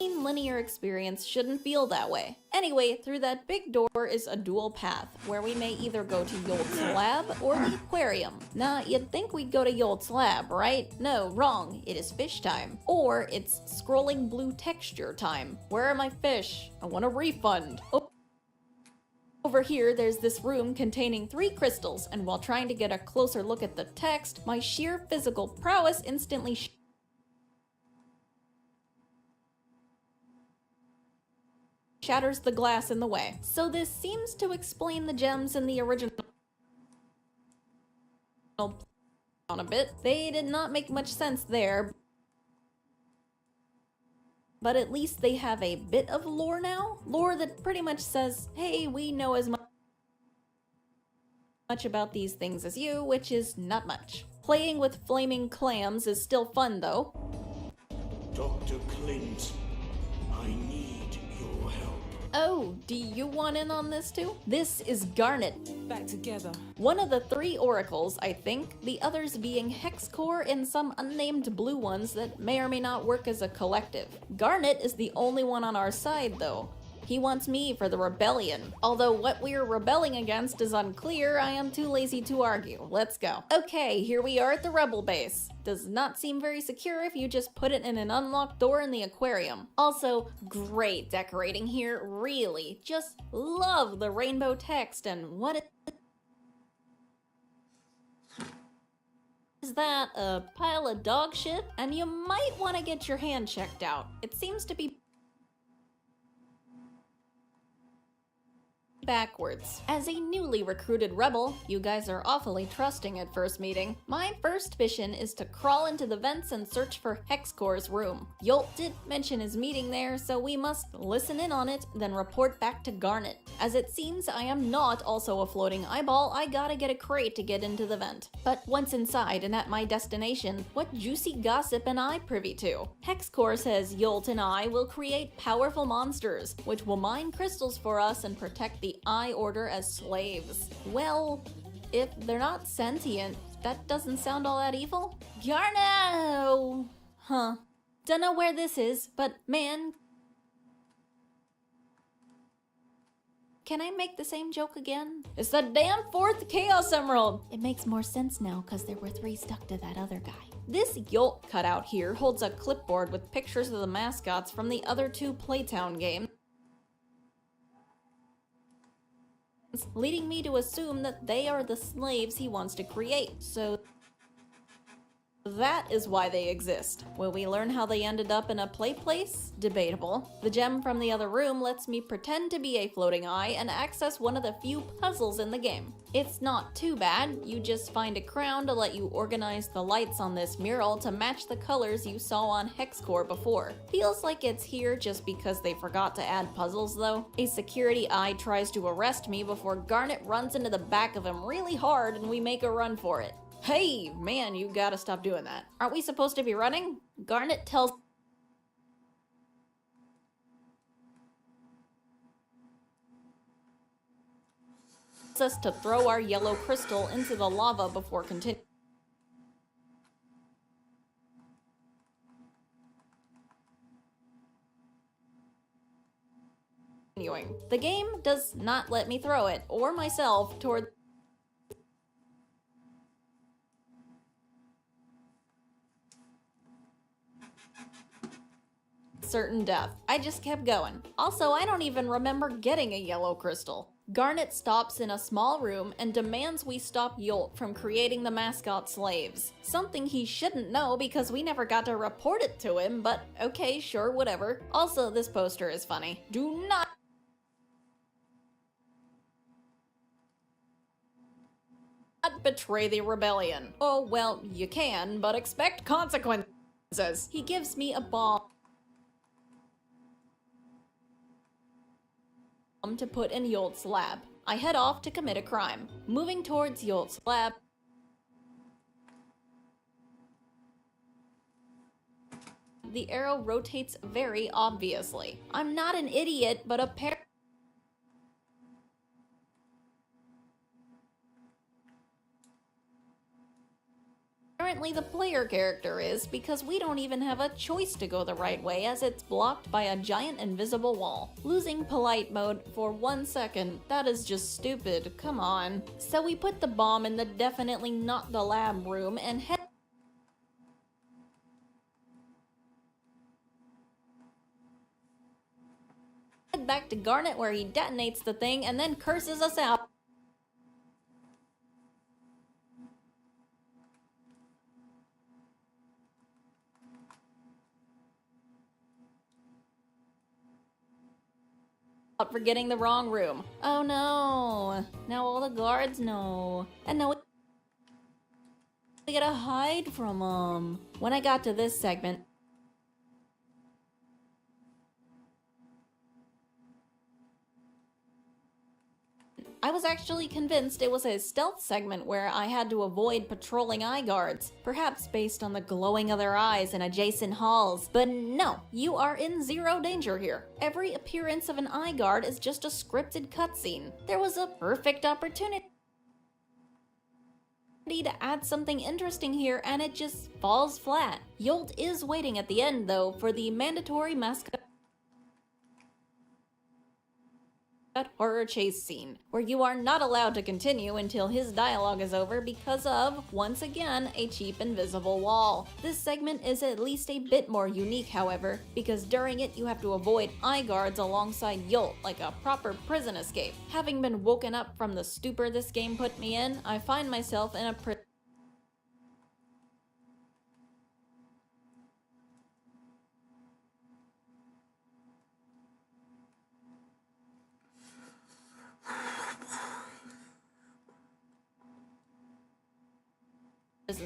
linear experience shouldn't feel that way. Anyway, through that big door is a dual path, where we may either go to Yolt's lab or the aquarium. Now, you'd think we'd go to Yolt's lab, right? No, wrong. It is fish time. Or it's scrolling blue texture time. Where are my fish? I want a refund. Over here, there's this room containing 3 crystals, and while trying to get a closer look at the text, my sheer physical prowess instantly shatters the glass in the way. So this seems to explain the gems in the original on a bit. They did not make much sense there, but at least they have a bit of lore now. Lore that pretty much says, hey, we know as much about these things as you, which is not much. Playing with flaming clams is still fun though. Dr. Clint, I need your help. Oh, do you want in on this too? This is Garnet. Back together. One of the 3 oracles, I think, the others being Hex Core and some unnamed blue ones that may or may not work as a collective. Garnet is the only one on our side though. He wants me for the rebellion. Although what we're rebelling against is unclear, I am too lazy to argue. Let's go. Okay, here we are at the rebel base. Does not seem very secure if you just put it in an unlocked door in the aquarium. Also, great decorating here, really. Just love the rainbow text and what is that, a pile of dog shit? And you might want to get your hand checked out. It seems to be backwards. As a newly recruited rebel, you guys are awfully trusting at first meeting. My first mission is to crawl into the vents and search for Hexcore's room. Yolt did mention his meeting there, so we must listen in on it, then report back to Garnet. As it seems I am not also a floating eyeball, I gotta get a crate to get into the vent. But once inside and at my destination, what juicy gossip am I privy to? Hexcore says Yolt and I will create powerful monsters, which will mine crystals for us and protect the Eye Order as slaves. Well, if they're not sentient, that doesn't sound all that evil. Yarno! Huh. Dunno where this is, but man, can I make the same joke again? It's the damn 4th Chaos Emerald! It makes more sense now because there were 3 stuck to that other guy. This Yolt cutout here holds a clipboard with pictures of the mascots from the other 2 Playtown games, leading me to assume that they are the slaves he wants to create. So that is why they exist. Will we learn how they ended up in a play place? Debatable. The gem from the other room lets me pretend to be a floating eye and access one of the few puzzles in the game. It's not too bad. You just find a crown to let you organize the lights on this mural to match the colors you saw on Hexcore before. Feels like it's here just because they forgot to add puzzles though. A security eye tries to arrest me before Garnet runs into the back of him really hard and we make a run for it. Hey, man, you gotta stop doing that. Aren't we supposed to be running? Garnet tells us to throw our yellow crystal into the lava before continuing. The game does not let me throw it, or myself, toward certain death. I just kept going. Also, I don't even remember getting a yellow crystal. Garnet stops in a small room and demands we stop Yolt from creating the mascot slaves. Something he shouldn't know because we never got to report it to him, but okay, sure, whatever. Also, this poster is funny. Do not betray the rebellion. Oh, well, you can, but expect consequences. He gives me a bomb to put in Yolt's lab. I head off to commit a crime. Moving towards Yolt's lab, the arrow rotates very obviously. I'm not an idiot, but apparently the player character is, because we don't even have a choice to go the right way as it's blocked by a giant invisible wall. Losing polite mode for 1 second, that is just stupid, come on. So we put the bomb in the definitely not the lab room and head back to Garnet where he detonates the thing and then curses us out. For getting the wrong room. Oh no, now all the guards know. And now we gotta hide from them. When I got to this segment, I was actually convinced it was a stealth segment where I had to avoid patrolling eye guards, perhaps based on the glowing of their eyes in adjacent halls, but no, you are in zero danger here. Every appearance of an eye guard is just a scripted cutscene. There was a perfect opportunity to add something interesting here and it just falls flat. Yolt is waiting at the end though for the mandatory mascot horror chase scene, where you are not allowed to continue until his dialogue is over because of, once again, a cheap invisible wall. This segment is at least a bit more unique, however, because during it you have to avoid eye guards alongside Yolt like a proper prison escape. Having been woken up from the stupor this game put me in, I find myself in a prison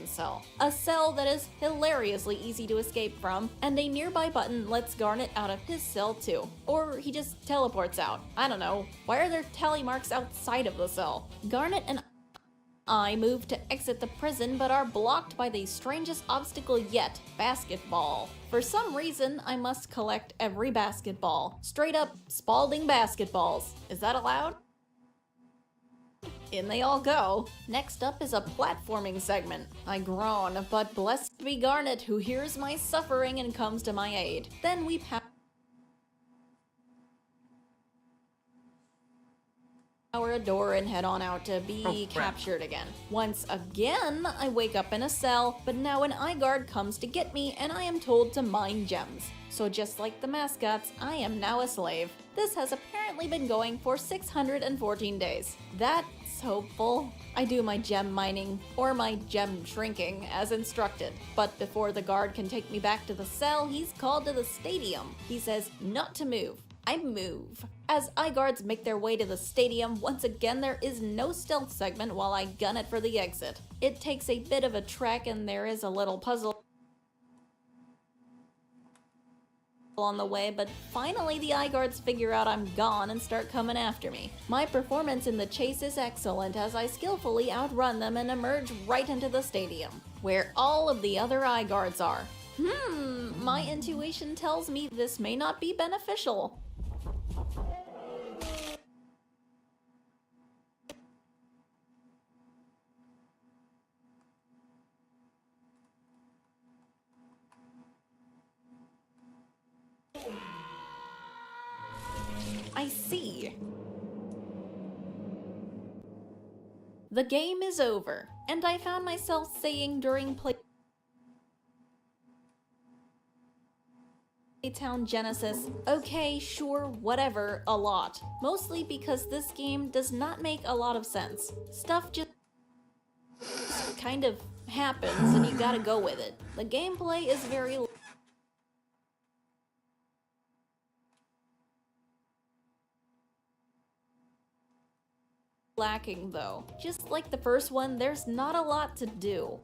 cell. A cell that is hilariously easy to escape from, and a nearby button lets Garnet out of his cell too. Or he just teleports out. I don't know. Why are there tally marks outside of the cell? Garnet and I move to exit the prison but are blocked by the strangest obstacle yet, basketball. For some reason, I must collect every basketball. Straight up Spalding basketballs. Is that allowed? In they all go. Next up is a platforming segment. I groan, but blessed be Garnet who hears my suffering and comes to my aid. Then we power a door and head on out to be captured again. Once again, I wake up in a cell, but now an eye guard comes to get me and I am told to mine gems. So just like the mascots, I am now a slave. This has apparently been going for 614 days. That's hopeful. I do my gem mining, or my gem shrinking, as instructed. But before the guard can take me back to the cell, he's called to the stadium. He says not to move. I move. As eye guards make their way to the stadium, once again there is no stealth segment while I gun it for the exit. It takes a bit of a trek and there is a little puzzle on the way, but finally the eye guards figure out I'm gone and start coming after me. My performance in the chase is excellent as I skillfully outrun them and emerge right into the stadium, where all of the other eye guards are. My intuition tells me this may not be beneficial. I see. The game is over, and I found myself saying during Playtown Genesis, okay, sure, whatever, a lot. Mostly because this game does not make a lot of sense. Stuff just kind of happens and you gotta go with it. The gameplay is very lacking though. Just like the first one, there's not a lot to do.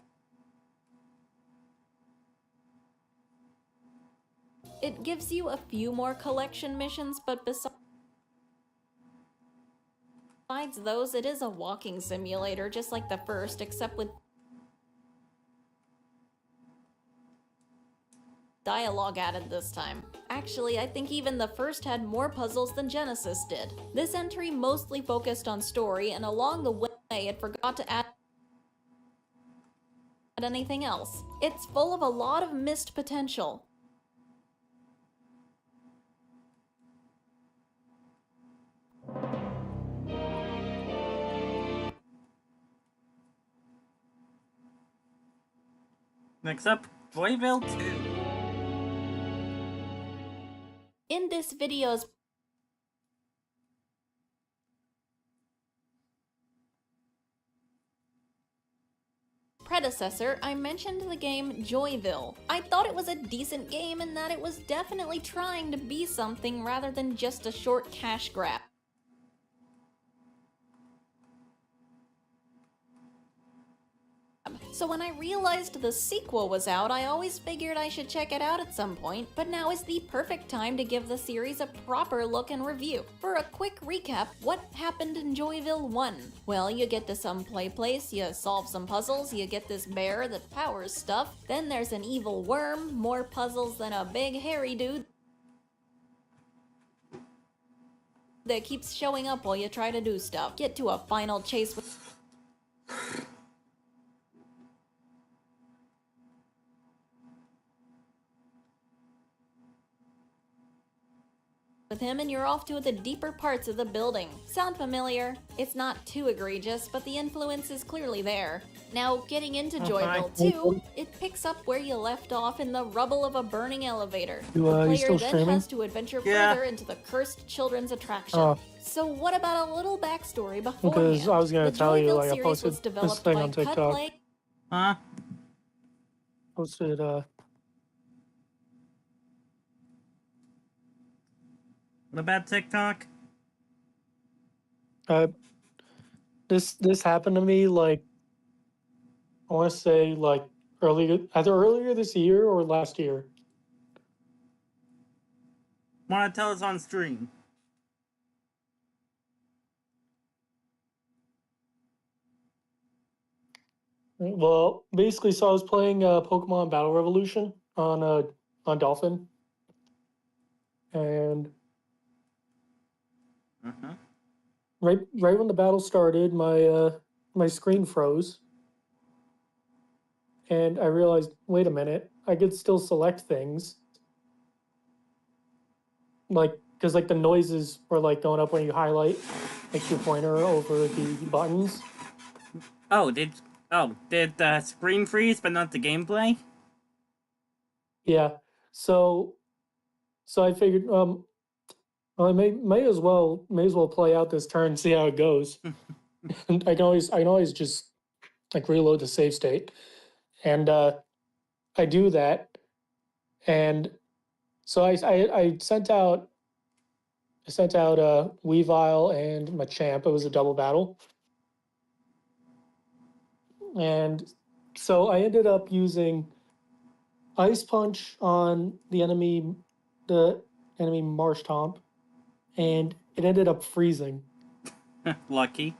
It gives you a few more collection missions, but besides those, it is a walking simulator, just like the first, except with dialogue added this time. Actually, I think even the first had more puzzles than Genesis did. This entry mostly focused on story, and along the way, it forgot to add anything else. It's full of a lot of missed potential. Next up, Joyville 2. In this video's predecessor, I mentioned the game Joyville. I thought it was a decent game and that it was definitely trying to be something rather than just a short cash grab. So when I realized the sequel was out, I always figured I should check it out at some point, but now is the perfect time to give the series a proper look and review. For a quick recap, what happened in Joyville 1? Well, you get to some place, you solve some puzzles, you get this bear that powers stuff, then there's an evil worm, more puzzles than a big hairy dude that keeps showing up while you try to do stuff. Get to a final chase with him and you're off to the deeper parts of the building. Sound familiar? It's not too egregious, but the influence is clearly there. Now, getting into Joyville 2, it picks up where you left off in the rubble of a burning elevator. The player then has to adventure further into the cursed children's attraction. So what about a little backstory beforehand? Because I was going to tell you, like, I posted this thing on TikTok. Huh? Posted, What about TikTok? This happened to me, like, I want to say, like, either earlier this year or last year. Want to tell us on stream? Well, basically, so I was playing Pokemon Battle Revolution on Dolphin, and right when the battle started, my screen froze, and I realized, wait a minute, I could still select things, like, because like the noises were like going up when you highlight like your pointer over the buttons. Did the screen freeze but not the gameplay? Yeah, so I figured, I may as well play out this turn and see how it goes. And I can always just like reload the save state, and I do that, and so I sent out Weavile and Machamp. It was a double battle, and so I ended up using Ice Punch on the enemy Marshtomp, and it ended up freezing. Lucky.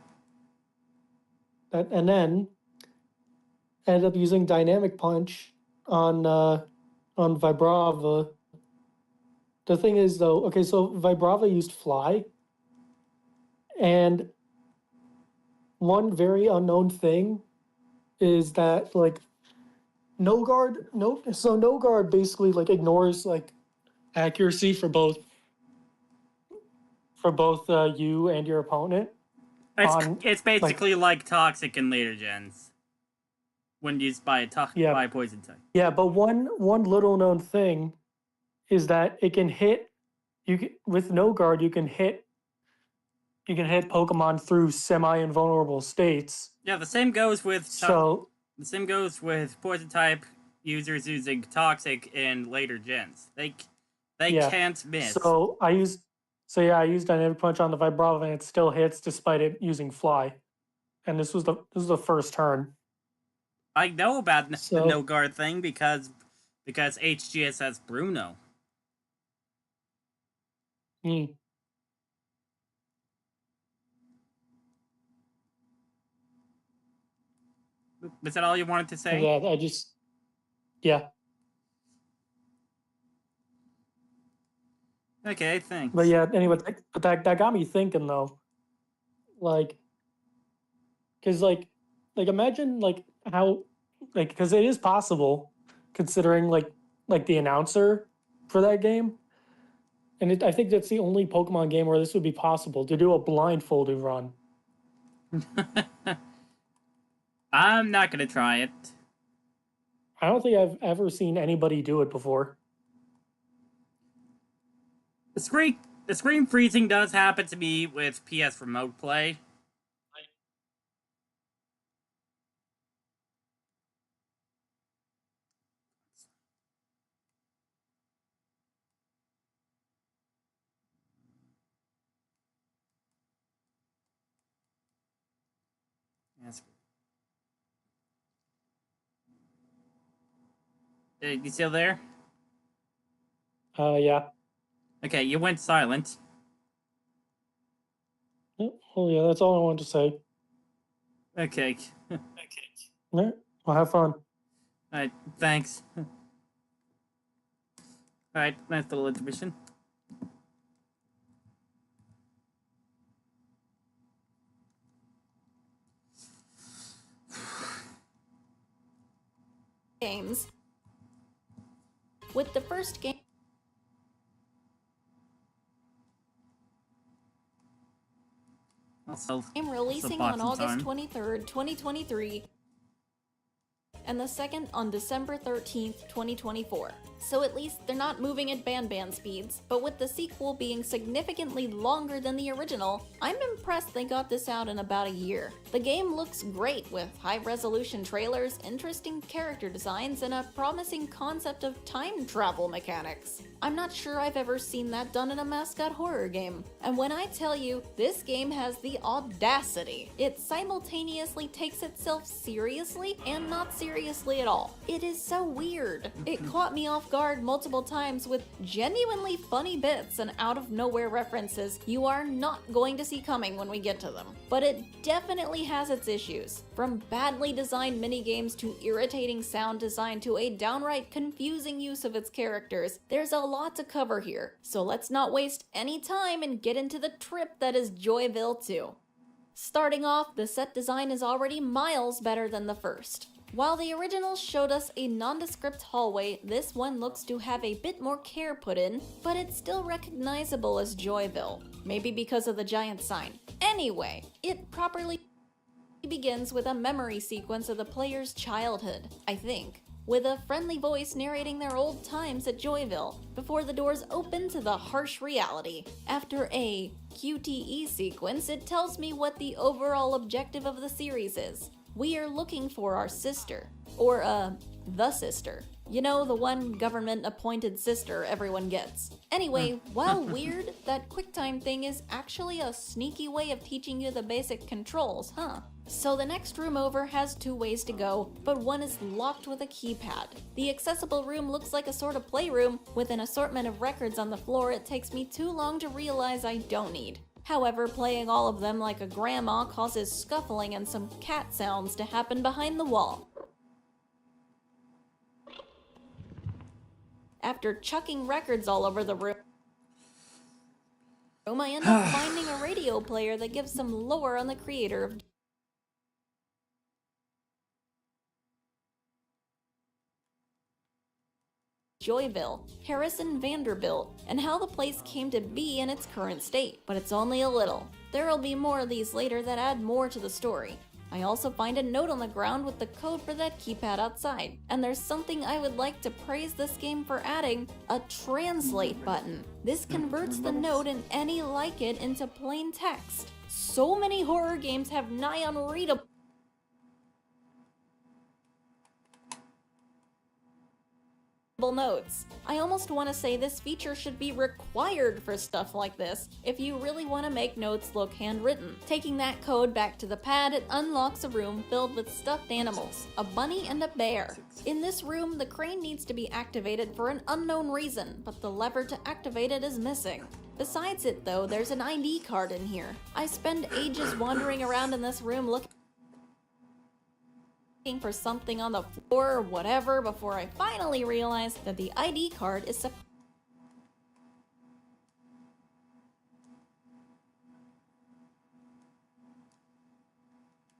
And then I ended up using Dynamic Punch on Vibrava. The thing is, though, okay, so Vibrava used Fly, and one very unknown thing is that, like, No Guard basically, like, ignores, like, accuracy for both you and your opponent. It's basically like Toxic in later gens. When used by by a poison type. Yeah, but one little known thing is that it can hit with no guard. You can hit Pokemon through semi-invulnerable states. Yeah, the same goes with the same goes with poison type users using Toxic in later gens. They can't miss. So I used Dynamic Punch on the Vibrava and it still hits despite it using Fly. And this was the first turn. I know about the no guard thing because HGS has Bruno. Hmm. Was that all you wanted to say? Yeah. Okay, thanks. But yeah, anyway, that got me thinking though, because imagine how because it is possible, considering like the announcer for that game, and I think that's the only Pokemon game where this would be possible to do a blindfolded run. I'm not gonna try it. I don't think I've ever seen anybody do it before. The screen freezing does happen to me with PS Remote Play. Yes. You still there? Yeah. Okay, you went silent. Oh yeah, that's all I wanted to say. Okay. All right, well, have fun. Alright, thanks. Alright, nice little intermission. Games. With the first game. I'm releasing on August 23rd, 2023, and the second on December 13th, 2024. So at least they're not moving at Ban speeds, but with the sequel being significantly longer than the original, I'm impressed they got this out in about a year. The game looks great with high-resolution trailers, interesting character designs, and a promising concept of time travel mechanics. I'm not sure I've ever seen that done in a mascot horror game. And when I tell you, this game has the audacity. It simultaneously takes itself seriously and not seriously at all. It is so weird. It caught me off guard multiple times with genuinely funny bits and out-of-nowhere references you are not going to see coming when we get to them. But it definitely has its issues. From badly designed minigames to irritating sound design to a downright confusing use of its characters, there's a lot to cover here. So let's not waste any time and get into the trip that is Joyville 2. Starting off, the set design is already miles better than the first. While the original showed us a nondescript hallway, this one looks to have a bit more care put in, but it's still recognizable as Joyville. Maybe because of the giant sign. Anyway, it properly begins with a memory sequence of the player's childhood, I think, with a friendly voice narrating their old times at Joyville, before the doors open to the harsh reality. After a QTE sequence, it tells me what the overall objective of the series is. We are looking for our sister. Or, the sister. You know, the one government-appointed sister everyone gets. Anyway, while weird, that QuickTime thing is actually a sneaky way of teaching you the basic controls, huh? So the next room over has 2 ways to go, but one is locked with a keypad. The accessible room looks like a sort of playroom, with an assortment of records on the floor it takes me too long to realize I don't need. However, playing all of them like a grandma causes scuffling and some cat sounds to happen behind the wall. After chucking records all over the room, I end up finding a radio player that gives some lore on the creator of Joyville, Harrison Vanderbilt, and how the place came to be in its current state, but it's only a little. There'll be more of these later that add more to the story. I also find a note on the ground with the code for that keypad outside, and there's something I would like to praise this game for adding, a translate button. This converts the note and any like it into plain text. So many horror games have nigh unreadable notes. I almost want to say this feature should be required for stuff like this if you really want to make notes look handwritten. Taking that code back to the pad, it unlocks a room filled with stuffed animals, a bunny and a bear. In this room, the crane needs to be activated for an unknown reason, but the lever to activate it is missing. Besides it though, there's an ID card in here. I spend ages wandering around in this room looking for something on the floor or whatever before I finally realized that the ID card is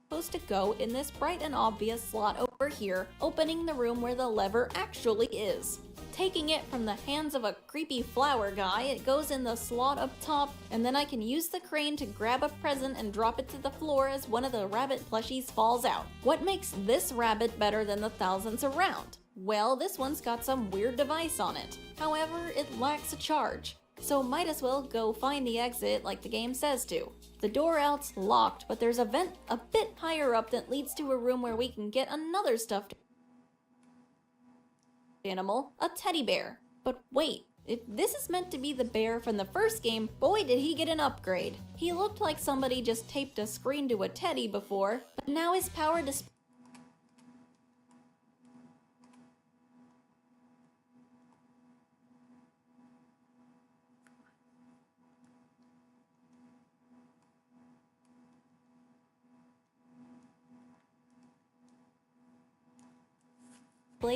supposed to go in this bright and obvious slot over here, opening the room where the lever actually is. Taking it from the hands of a creepy flower guy, it goes in the slot up top, and then I can use the crane to grab a present and drop it to the floor as one of the rabbit plushies falls out. What makes this rabbit better than the thousands around? Well, this one's got some weird device on it. However, it lacks a charge, so might as well go find the exit like the game says to. The door out's locked, but there's a vent a bit higher up that leads to a room where we can get another stuffed animal, a teddy bear. But wait, if this is meant to be the bear from the first game, boy did he get an upgrade. He looked like somebody just taped a screen to a teddy before, but now his power display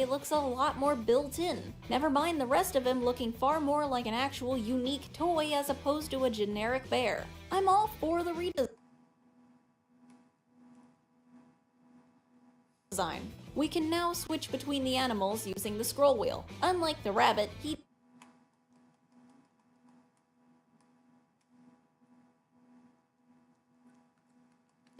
looks a lot more built in. Never mind the rest of him looking far more like an actual unique toy as opposed to a generic bear. I'm all for the redesign. We can now switch between the animals using the scroll wheel. Unlike the rabbit, he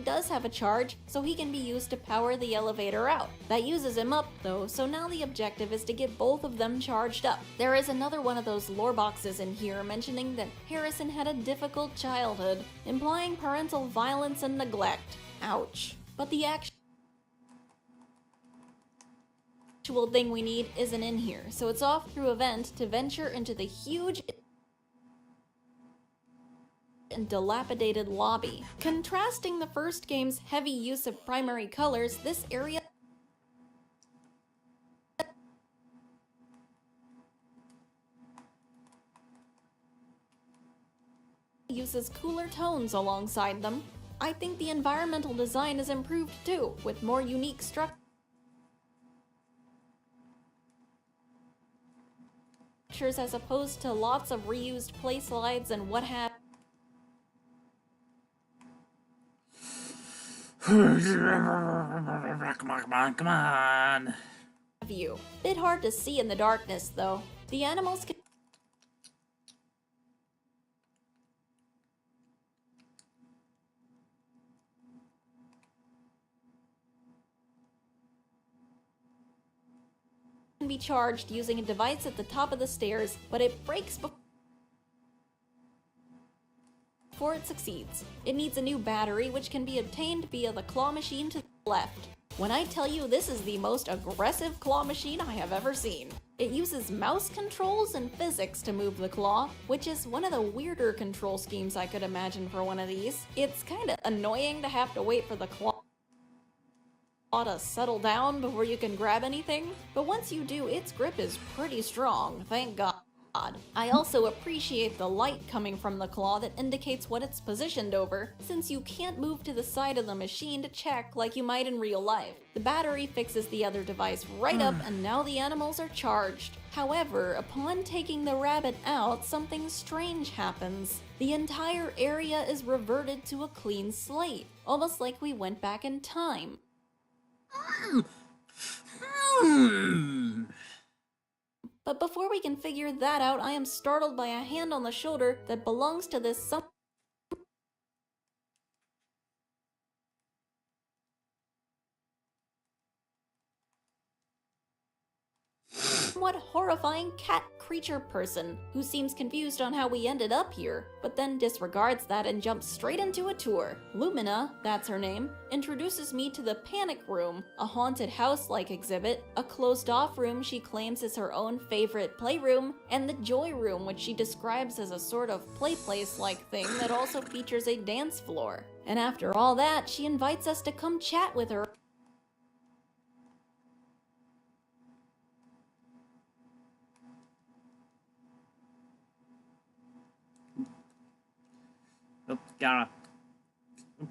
does have a charge, so he can be used to power the elevator out. That uses him up though, so now the objective is to get both of them charged up. There is another one of those lore boxes in here mentioning that Harrison had a difficult childhood, implying parental violence and neglect. Ouch. But the actual thing we need isn't in here, so it's off through a vent to venture into the huge and dilapidated lobby. Contrasting the first game's heavy use of primary colors, this area uses cooler tones alongside them. I think the environmental design is improved too, with more unique structures as opposed to lots of reused play slides and what have Come on. you. Bit hard to see in the darkness though. The animals can be charged using a device at the top of the stairs, but it breaks before it succeeds. It needs a new battery, which can be obtained via the claw machine to the left. When I tell you this is the most aggressive claw machine I have ever seen. It uses mouse controls and physics to move the claw, which is one of the weirder control schemes I could imagine for one of these. It's kinda annoying to have to wait for the claw to settle down before you can grab anything, but once you do, its grip is pretty strong, thank God. I also appreciate the light coming from the claw that indicates what it's positioned over, since you can't move to the side of the machine to check like you might in real life. The battery fixes the other device right up and now the animals are charged. However, upon taking the rabbit out, something strange happens. The entire area is reverted to a clean slate, almost like we went back in time. But before we can figure that out, I am startled by a hand on the shoulder that belongs to this somewhat horrifying cat creature person who seems confused on how we ended up here, but then disregards that and jumps straight into a tour. Lumina, that's her name, introduces me to the Panic Room, a haunted house-like exhibit, a closed-off room she claims is her own favorite playroom, and the Joy Room, which she describes as a sort of play place-like thing that also features a dance floor. And after all that, she invites us to come chat with her.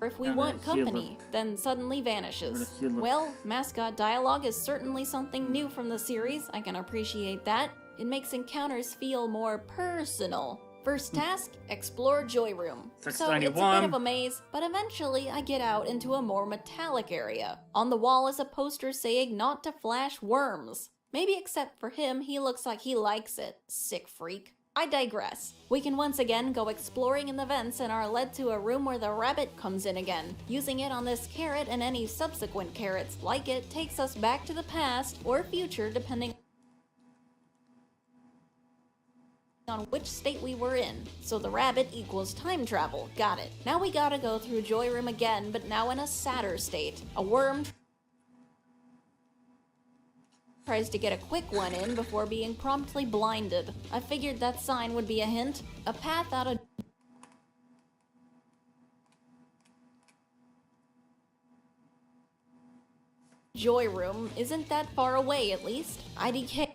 If we want company, then suddenly vanishes. Well, mascot dialogue is certainly something new from the series, I can appreciate that. It makes encounters feel more personal. First task, explore Joy Room. So it's a bit of a maze, but eventually I get out into a more metallic area. On the wall is a poster saying not to flash worms. Maybe except for him, he looks like he likes it. Sick freak. I digress. We can once again go exploring in the vents and are led to a room where the rabbit comes in again. Using it on this carrot and any subsequent carrots like it takes us back to the past or future depending on which state we were in. So the rabbit equals time travel. Got it. Now we gotta go through Joy Room again, but now in a sadder state. A worm tries to get a quick one in before being promptly blinded. I figured that sign would be a hint. A path out of Joy Room isn't that far away, at least. IDK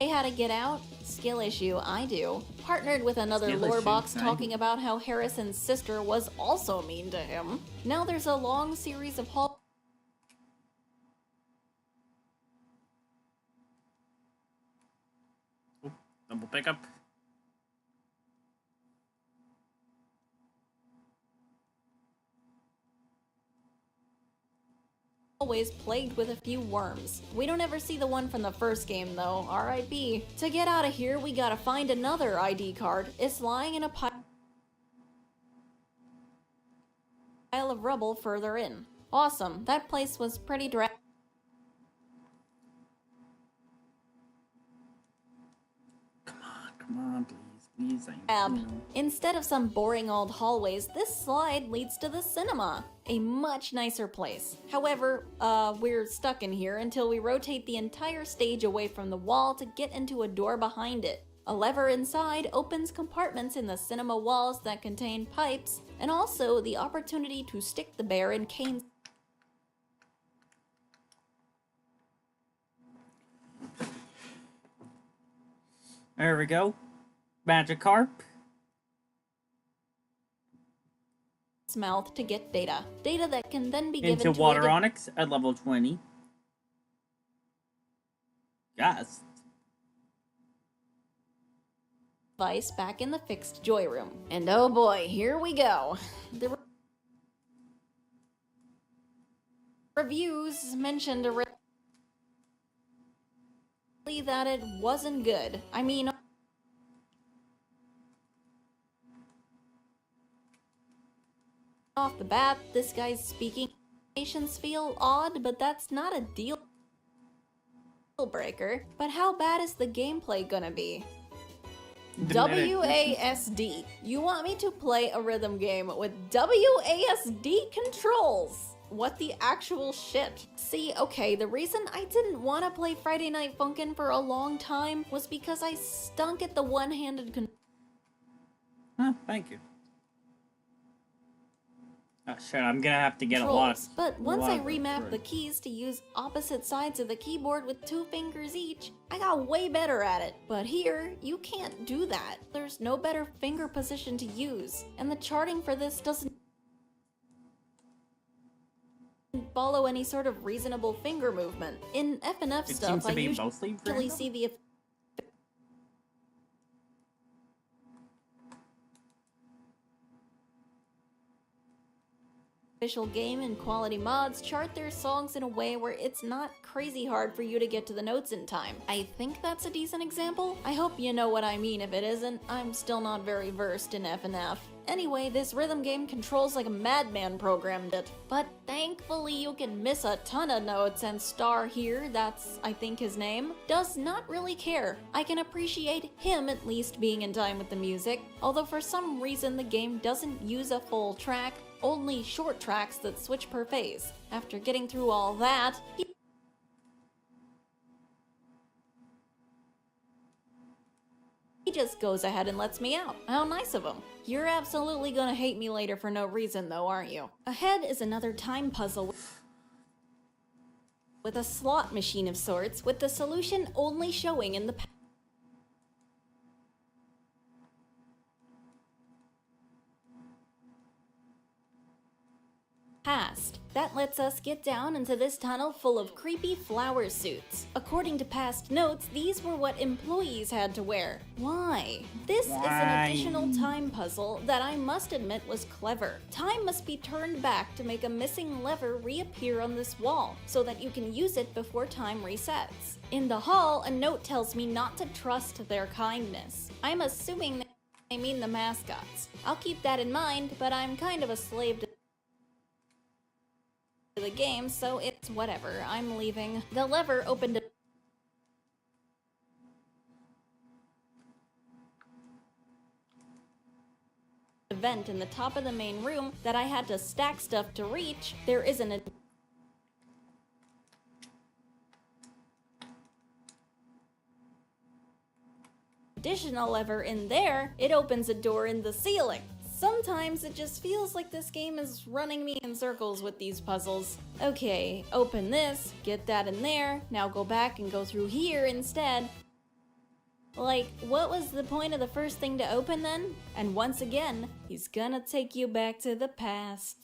how to get out? Skill issue, I do. Partnered with another lore box talking about how Harrison's sister was also mean to him. Now there's a long series of double pickup. Always plagued with a few worms. We don't ever see the one from the first game though, RIP. To get out of here, we gotta find another ID card. It's lying in a pile of rubble further in. Awesome, that place was pretty dry. Come on, please, Instead of some boring old hallways, this slide leads to the cinema. A much nicer place. However, we're stuck in here until we rotate the entire stage away from the wall to get into a door behind it. A lever inside opens compartments in the cinema walls that contain pipes, and also the opportunity to stick the bear in Kane's There we go. Magikarp. mouth to get data. Data that can then be given into to Water Onyx at level 20. Yes. Device back in the fixed Joy Room. And oh boy, here we go. The reviews mentioned that it wasn't good. I mean, off the bat, this guy's speaking nations feel odd, but that's not a deal breaker. But how bad is the gameplay gonna be? WASD. You want me to play a rhythm game with WASD controls? What the actual shit? See, okay, the reason I didn't want to play Friday Night Funkin' for a long time was because I stunk at the one-handed thank you. Oh shit, I'm gonna have to get a lot. But once I remapped the keys to use opposite sides of the keyboard with 2 fingers each, I got way better at it. But here, you can't do that. There's no better finger position to use, and the charting for this doesn't follow any sort of reasonable finger movement. In FNF stuff, I usually see the official game and quality mods chart their songs in a way where it's not crazy hard for you to get to the notes in time. I think that's a decent example. I hope you know what I mean. If it isn't, I'm still not very versed in FNF. Anyway, this rhythm game controls like a madman programmed it. But thankfully you can miss a ton of notes, and Star here, that's I think his name, does not really care. I can appreciate him at least being in time with the music, although for some reason the game doesn't use a full track, only short tracks that switch per phase. After getting through all that, he just goes ahead and lets me out. How nice of him. You're absolutely gonna hate me later for no reason though, aren't you? Ahead is another time puzzle with a slot machine of sorts, with the solution only showing in the past. That lets us get down into this tunnel full of creepy flower suits. According to past notes, these were what employees had to wear. Why? This is an additional time puzzle that I must admit was clever. Time must be turned back to make a missing lever reappear on this wall, so that you can use it before time resets. In the hall, a note tells me not to trust their kindness. I'm assuming they mean the mascots. I'll keep that in mind, but I'm kind of a slave to the game, so it's whatever. I'm leaving. The lever opened a vent in the top of the main room that I had to stack stuff to reach. There isn't a additional lever in there. It opens a door in the ceiling. Sometimes it just feels like this game is running me in circles with these puzzles. Okay, open this, get that in there, now go back and go through here instead. Like, what was the point of the first thing to open then? And once again, he's gonna take you back to the past.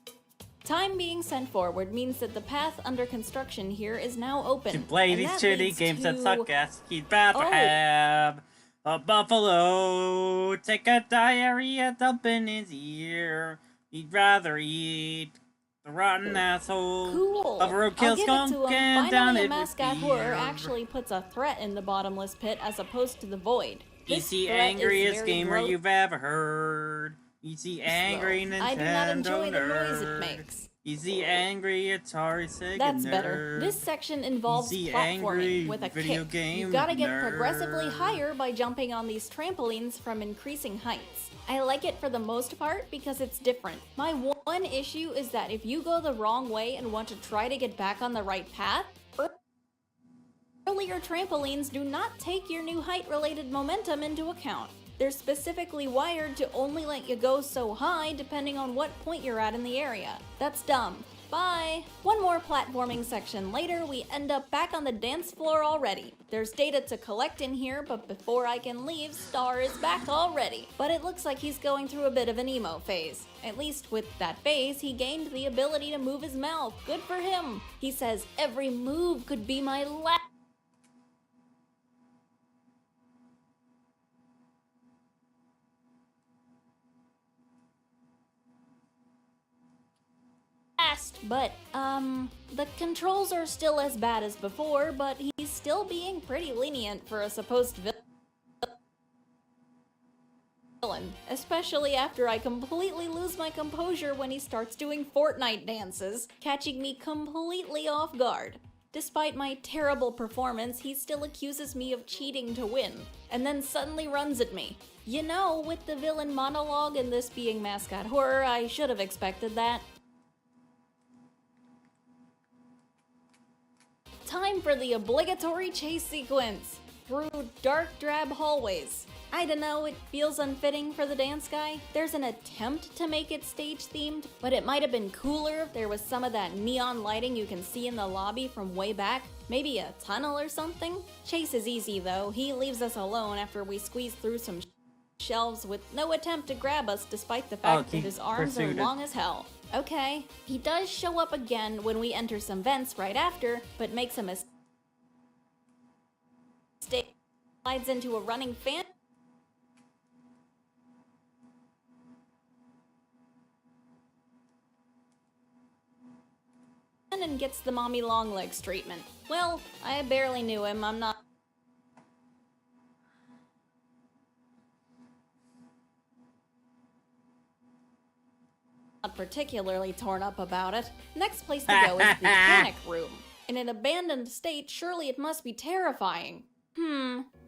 Time being sent forward means that the path under construction here is now open. To play these shitty games that suck ass, he'd rather have a buffalo take a diarrhea dump in his ear. He'd rather eat the rotten asshole of a roadkill skunk and down Finally, it a mascot with horror beer. actually puts a threat in the bottomless pit as opposed to the void. He's This the threat is angriest very gamer gross. you've ever heard. He's the angry Nintendo I do not enjoy the noise it nerd. makes. He's the angry Atari Sega That's nerd. better. This section involves He's the platforming angry with a video kick. game You gotta get nerd. progressively higher by jumping on these trampolines from increasing heights. I like it for the most part because it's different. My one issue is that if you go the wrong way and want to try to get back on the right path, earlier trampolines do not take your new height-related momentum into account. They're specifically wired to only let you go so high depending on what point you're at in the area. That's dumb. Bye! One more platforming section later, we end up back on the dance floor already. There's data to collect in here, but before I can leave, Star is back already. But it looks like he's going through a bit of an emo phase. At least with that phase, he gained the ability to move his mouth. Good for him! He says, every move could be my last. But, the controls are still as bad as before, but he's still being pretty lenient for a supposed villain. Especially after I completely lose my composure when he starts doing Fortnite dances, catching me completely off guard. Despite my terrible performance, he still accuses me of cheating to win, and then suddenly runs at me. You know, with the villain monologue and this being mascot horror, I should have expected that. Time for the obligatory chase sequence through dark drab hallways. I don't know, it feels unfitting for the dance guy. There's an attempt to make it stage themed, but it might have been cooler if there was some of that neon lighting you can see in the lobby from way back. Maybe a tunnel or something? Chase is easy though. He leaves us alone after we squeeze through some shelves with no attempt to grab us despite the fact that his arms are long as hell. Okay, he does show up again when we enter some vents right after, but makes a mistake. Slides into a running fan. gets the mommy longlegs treatment. Well, I barely knew him, I'm not particularly torn up about it. Next place to go is the panic room. In an abandoned state, surely it must be terrifying.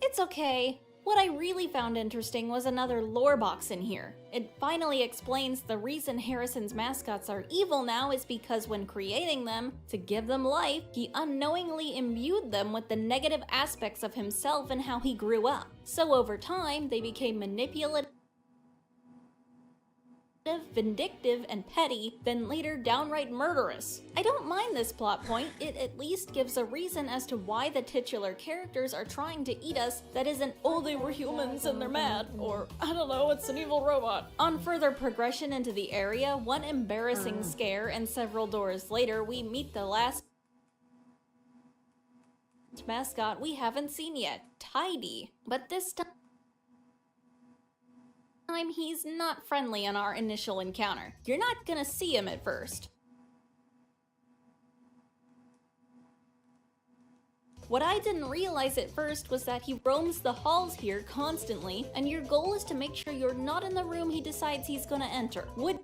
It's okay. What I really found interesting was another lore box in here. It finally explains the reason Harrison's mascots are evil now is because when creating them, to give them life, he unknowingly imbued them with the negative aspects of himself and how he grew up. So over time, they became manipulative, vindictive, and petty, then later downright murderous. I don't mind this plot point, it at least gives a reason as to why the titular characters are trying to eat us that isn't, oh, they were humans and they're mad, or, I don't know, it's an evil robot. On further progression into the area, one embarrassing scare, and several doors later, we meet the last mascot we haven't seen yet, Tidy. But this time, he's not friendly in our initial encounter. You're not gonna see him at first. What I didn't realize at first was that he roams the halls here constantly, and your goal is to make sure you're not in the room he decides he's gonna enter. Would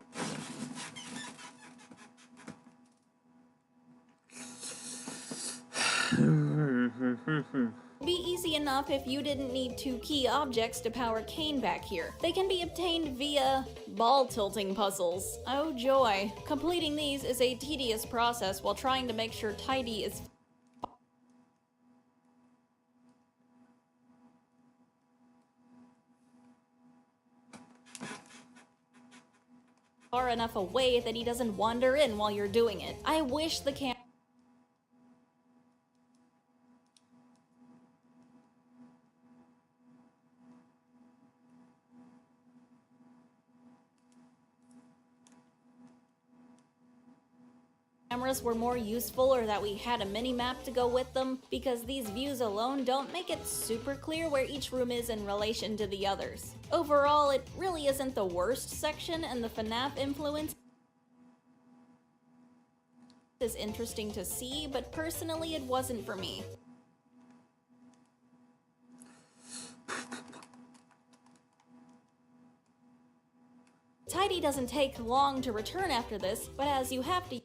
be easy enough if you didn't need 2 key objects to power Kane back here. They can be obtained via ball tilting puzzles. Oh joy. Completing these is a tedious process while trying to make sure Tidy is far enough away that he doesn't wander in while you're doing it. I wish the cameras were more useful or that we had a mini-map to go with them, because these views alone don't make it super clear where each room is in relation to the others. Overall, it really isn't the worst section, and the FNAF influence is interesting to see, but personally it wasn't for me. Tidy doesn't take long to return after this, but as you have to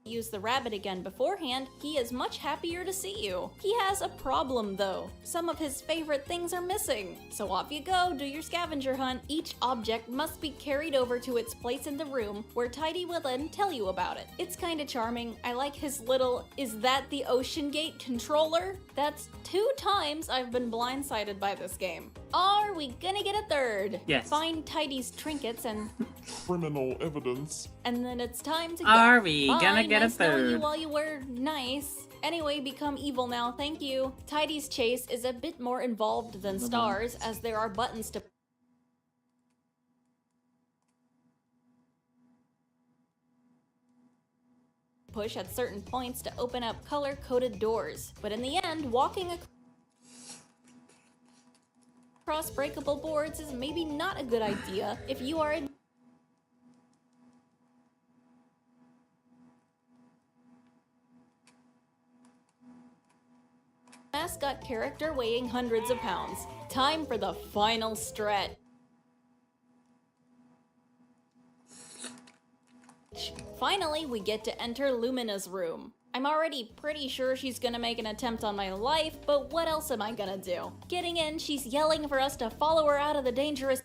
use the rabbit again beforehand, he is much happier to see you. He has a problem though. Some of his favorite things are missing. So off you go, do your scavenger hunt. Each object must be carried over to its place in the room, where Tidy will then tell you about it. It's kinda charming. I like his little, is that the Ocean Gate controller? That's 2 times I've been blindsided by this game. Are we gonna get a third? Yes. Find Tidy's trinkets and criminal evidence. And then it's time to go. Are we Bye, gonna get nice a knowing third? you while you were nice. Anyway, become evil now, thank you. Tidy's chase is a bit more involved than Stars, as there are buttons to push at certain points to open up color-coded doors. But in the end, walking across breakable boards is maybe not a good idea if you are a mascot character weighing hundreds of pounds. Time for the final stretch. Finally, we get to enter Lumina's room. I'm already pretty sure she's gonna make an attempt on my life, but what else am I gonna do? Getting in, she's yelling for us to follow her out of the dangerous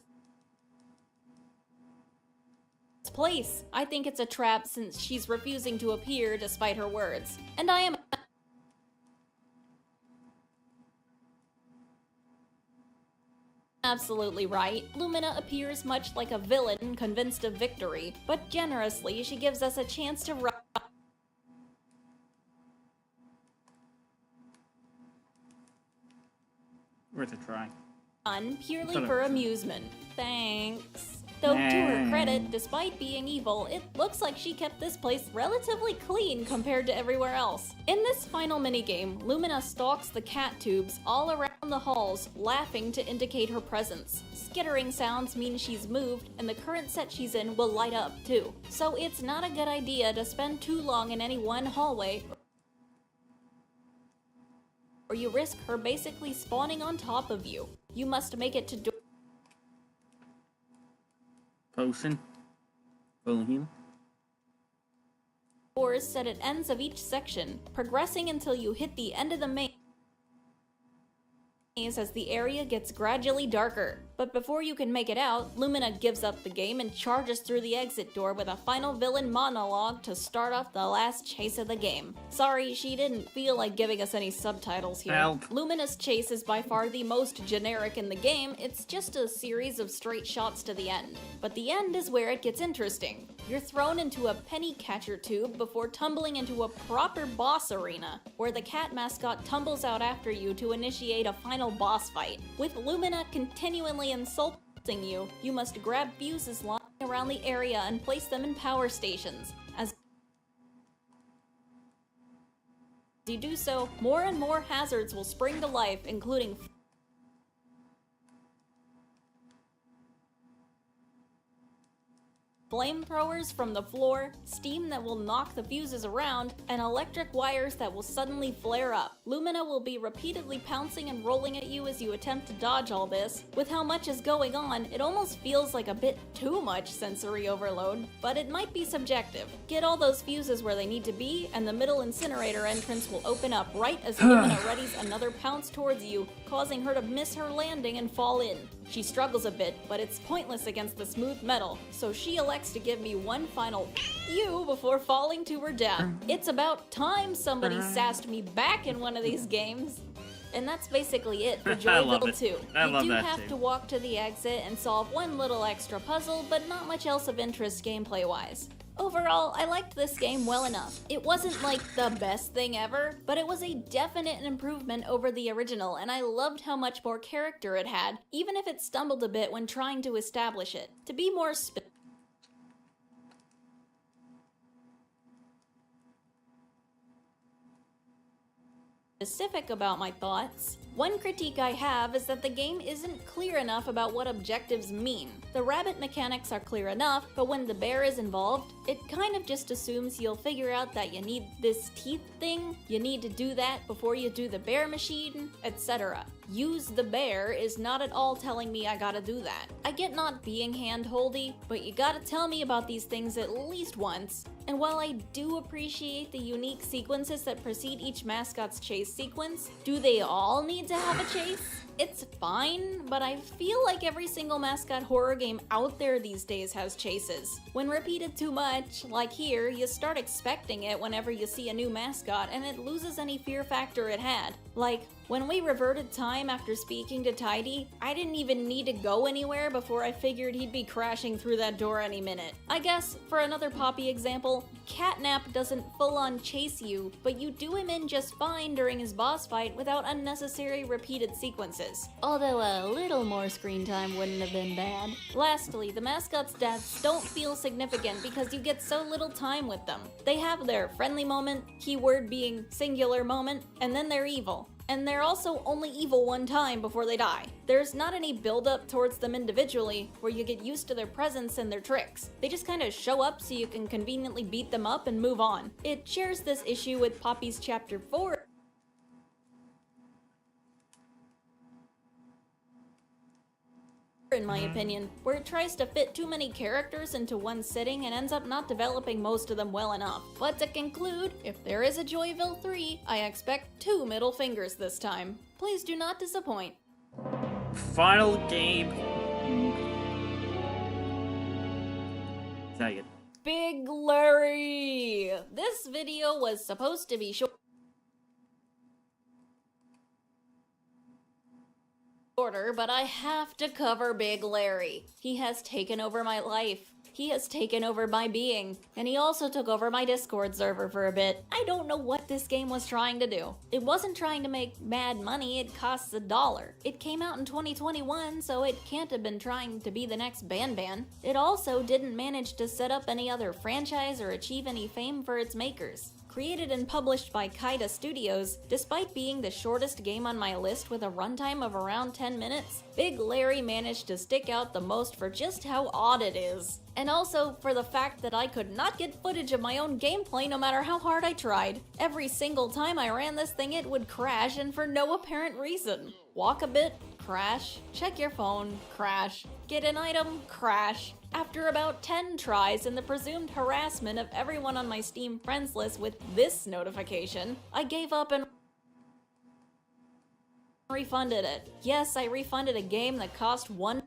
place. I think it's a trap since she's refusing to appear despite her words. And I am absolutely right. Lumina appears much like a villain convinced of victory, but generously she gives us a chance to Worth a try. run purely for amusement. Thanks. Though to her credit, despite being evil, it looks like she kept this place relatively clean compared to everywhere else. In this final minigame, Lumina stalks the cat tubes all around the halls, laughing to indicate her presence. Skittering sounds mean she's moved, and the current set she's in will light up too. So it's not a good idea to spend too long in any one hallway, or you risk her basically spawning on top of you. You must make it to Potion. Full heal. doors set at ends of each section, progressing until you hit the end of the maze as the area gets gradually darker. But before you can make it out, Lumina gives up the game and charges through the exit door with a final villain monologue to start off the last chase of the game. Sorry, she didn't feel like giving us any subtitles here. Help. Lumina's chase is by far the most generic in the game. It's just a series of straight shots to the end. But the end is where it gets interesting. You're thrown into a penny catcher tube before tumbling into a proper boss arena, where the cat mascot tumbles out after you to initiate a final boss fight. With Lumina continually insulting you, you must grab fuses lying around the area and place them in power stations. As you do so, more and more hazards will spring to life, including flamethrowers from the floor, steam that will knock the fuses around, and electric wires that will suddenly flare up. Lumina will be repeatedly pouncing and rolling at you as you attempt to dodge all this. With how much is going on, it almost feels like a bit too much sensory overload, but it might be subjective. Get all those fuses where they need to be, and the middle incinerator entrance will open up right as Lumina readies another pounce towards you, causing her to miss her landing and fall in. She struggles a bit, but it's pointless against the smooth metal, so she elects to give me one final you before falling to her death. It's about time somebody sassed me back in one of these games. And that's basically it for Joyville 2. You do have to walk to the exit and solve one little extra puzzle, but not much else of interest gameplay-wise. Overall, I liked this game well enough. It wasn't like the best thing ever, but it was a definite improvement over the original, and I loved how much more character it had, even if it stumbled a bit when trying to establish it. To be more specific about my thoughts, one critique I have is that the game isn't clear enough about what objectives mean. The rabbit mechanics are clear enough, but when the bear is involved, it kind of just assumes you'll figure out that you need this teeth thing, you need to do that before you do the bear machine, etc. Use the bear is not at all telling me I gotta do that. I get not being hand-holdy, but you gotta tell me about these things at least once. And while I do appreciate the unique sequences that precede each mascot's chase sequence, do they all need to have a chase? It's fine, but I feel like every single mascot horror game out there these days has chases. When repeated too much, like here, you start expecting it whenever you see a new mascot and it loses any fear factor it had. Like, when we reverted time after speaking to Tidy, I didn't even need to go anywhere before I figured he'd be crashing through that door any minute. I guess, for another Poppy example, Catnap doesn't full-on chase you, but you do him in just fine during his boss fight without unnecessary repeated sequences. Although a little more screen time wouldn't have been bad. Lastly, the mascot's deaths don't feel significant because you get so little time with them. They have their friendly moment, keyword being singular moment, and then they're evil. And they're also only evil one time before they die. There's not any build-up towards them individually, where you get used to their presence and their tricks. They just kinda show up so you can conveniently beat them up and move on. It shares this issue with Poppy's Chapter 4, in my opinion, where it tries to fit too many characters into one sitting and ends up not developing most of them well enough. But to conclude, if there is a Joyville 3, I expect 2 middle fingers this time. Please do not disappoint. Final game. Second. Big Larry! This video was supposed to be shorter, but I have to cover Big Larry. He has taken over my life. He has taken over my being, and he also took over my Discord server for a bit. I don't know what this game was trying to do. It wasn't trying to make mad money, it costs $1. It came out in 2021, so it can't have been trying to be the next Ban. It also didn't manage to set up any other franchise or achieve any fame for its makers. Created and published by Kaida Studios, despite being the shortest game on my list with a runtime of around 10 minutes, Big Larry managed to stick out the most for just how odd it is. And also for the fact that I could not get footage of my own gameplay no matter how hard I tried. Every single time I ran this thing it would crash, and for no apparent reason. Walk a bit, crash. Check your phone, crash. Get an item, crash. After about 10 tries and the presumed harassment of everyone on my Steam friends list with this notification, I gave up and refunded it. Yes, I refunded a game that cost $1.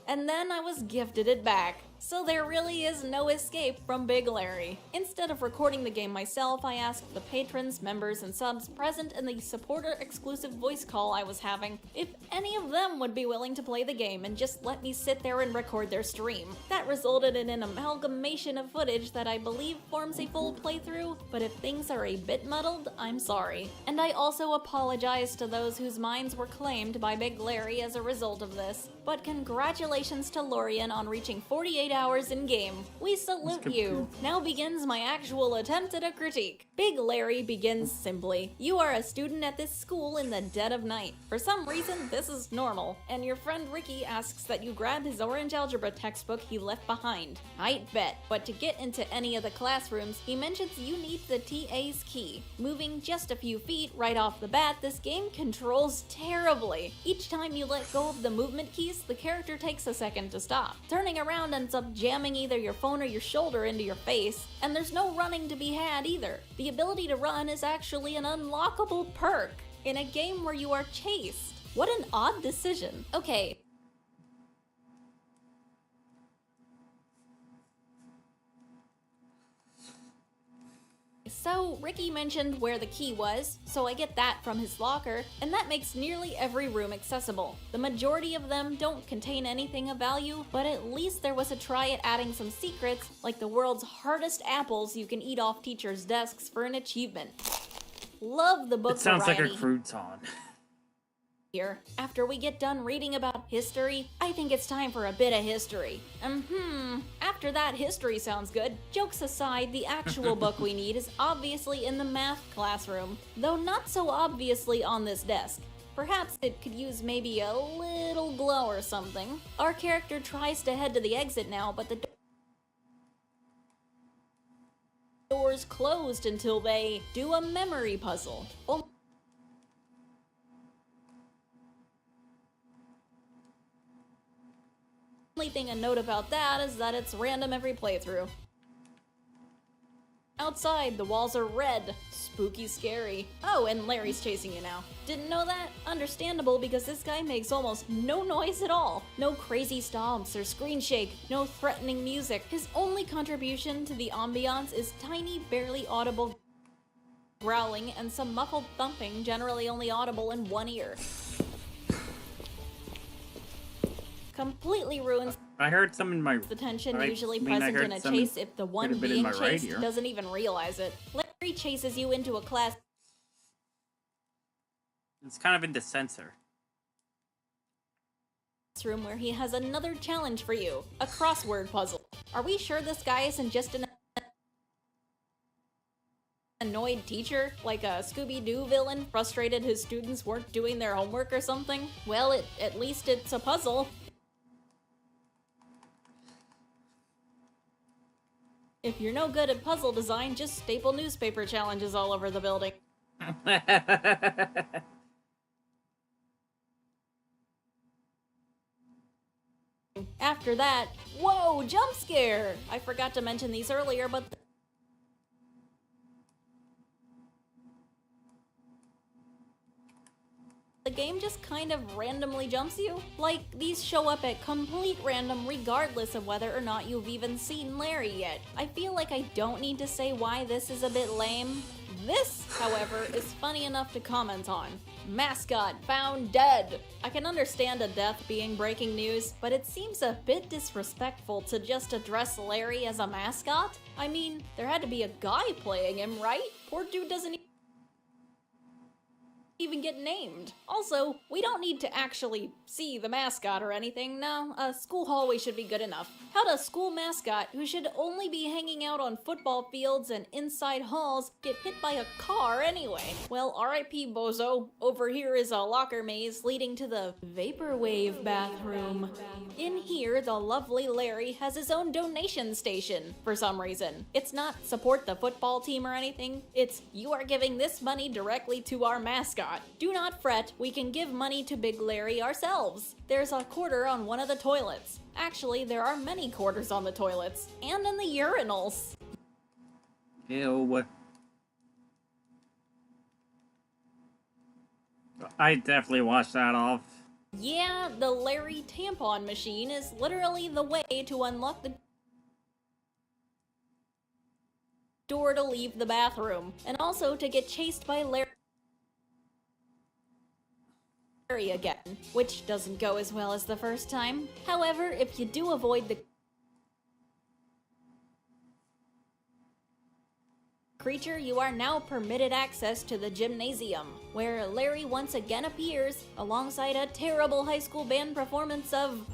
And then I was gifted it back. So there really is no escape from Big Larry. Instead of recording the game myself, I asked the patrons, members, and subs present in the supporter-exclusive voice call I was having if any of them would be willing to play the game and just let me sit there and record their stream. That resulted in an amalgamation of footage that I believe forms a full playthrough, but if things are a bit muddled, I'm sorry. And I also apologize to those whose minds were claimed by Big Larry as a result of this. But congratulations to Lorian on reaching 48 hours in game. We salute you. Now begins my actual attempt at a critique. Big Larry begins simply. You are a student at this school in the dead of night. For some reason, this is normal, and your friend Ricky asks that you grab his orange algebra textbook he left behind. I'd bet, but to get into any of the classrooms, he mentions you need the TA's key. Moving just a few feet right off the bat, this game controls terribly. Each time you let go of the movement keys, the character takes a second to stop. Turning around ends up jamming either your phone or your shoulder into your face, and there's no running to be had either. The ability to run is actually an unlockable perk in a game where you are chased. What an odd decision. Okay. So, Ricky mentioned where the key was, so I get that from his locker, and that makes nearly every room accessible. The majority of them don't contain anything of value, but at least there was a try at adding some secrets, like the world's hardest apples you can eat off teachers' desks for an achievement. Love the book It sounds variety. like a crouton. Here. After we get done reading about history, I think it's time for a bit of history. After that, history sounds good. Jokes aside, the actual book we need is obviously in the math classroom, though not so obviously on this desk. Perhaps it could use maybe a little glow or something. Our character tries to head to the exit now, but the door's closed until they do a memory puzzle. Only thing I note about that is that it's random every playthrough. Outside, the walls are red. Spooky scary. Oh, and Larry's chasing you now. Didn't know that? Understandable, because this guy makes almost no noise at all. No crazy stomps or screen shake, no threatening music. His only contribution to the ambiance is tiny, barely audible growling and some muffled thumping, generally only audible in one ear. Completely ruins I heard some in my the tension I usually mean, I present heard in a some chase if the one could have been in being my right chased ear. doesn't even realize it. Larry chases you into a classroom It's kind of in the sensor. where he has another challenge for you, a crossword puzzle. Are we sure this guy isn't just an annoyed teacher, like a Scooby-Doo villain, frustrated his students weren't doing their homework or something? Well, at least it's a puzzle. If you're no good at puzzle design, just staple newspaper challenges all over the building. After that, whoa, jump scare! I forgot to mention these earlier, but the game just kind of randomly jumps you. Like, these show up at complete random regardless of whether or not you've even seen Larry yet. I feel like I don't need to say why this is a bit lame. This, however, is funny enough to comment on. mascot found dead. I can understand a death being breaking news, but it seems a bit disrespectful to just address Larry as a mascot. I mean, there had to be a guy playing him, right? Poor dude doesn't even get named. Also, we don't need to actually see the mascot or anything. No, a school hallway should be good enough. How'd a school mascot, who should only be hanging out on football fields and inside halls, get hit by a car anyway? Well, RIP bozo. Over here is a locker maze leading to the Vaporwave bathroom. In here, the lovely Larry has his own donation station for some reason. It's not support the football team or anything. It's you are giving this money directly to our mascot. Do not fret, we can give money to Big Larry ourselves. There's a quarter on one of the toilets. Actually, there are many quarters on the toilets. And in the urinals. Ew. I definitely washed that off. Yeah, the Larry tampon machine is literally the way to unlock the door to leave the bathroom. And also to get chased by Larry again, which doesn't go as well as the first time. However, if you do avoid the creature, you are now permitted access to the gymnasium, where Larry once again appears alongside a terrible high school band performance of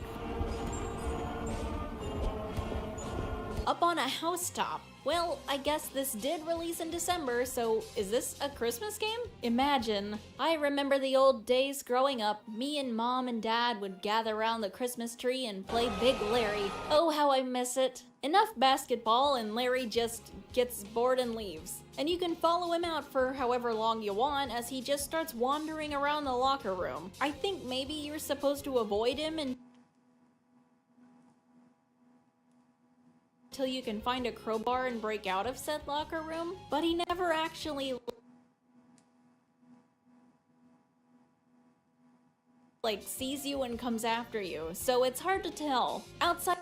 Up on a Housetop. Well, I guess this did release in December, so is this a Christmas game? Imagine. I remember the old days growing up. Me and Mom and Dad would gather around the Christmas tree and play Big Larry. Oh, how I miss it. Enough basketball and Larry just gets bored and leaves. And you can follow him out for however long you want as he just starts wandering around the locker room. I think maybe you're supposed to avoid him and till you can find a crowbar and break out of said locker room, but he never actually sees you and comes after you, so it's hard to tell. Outside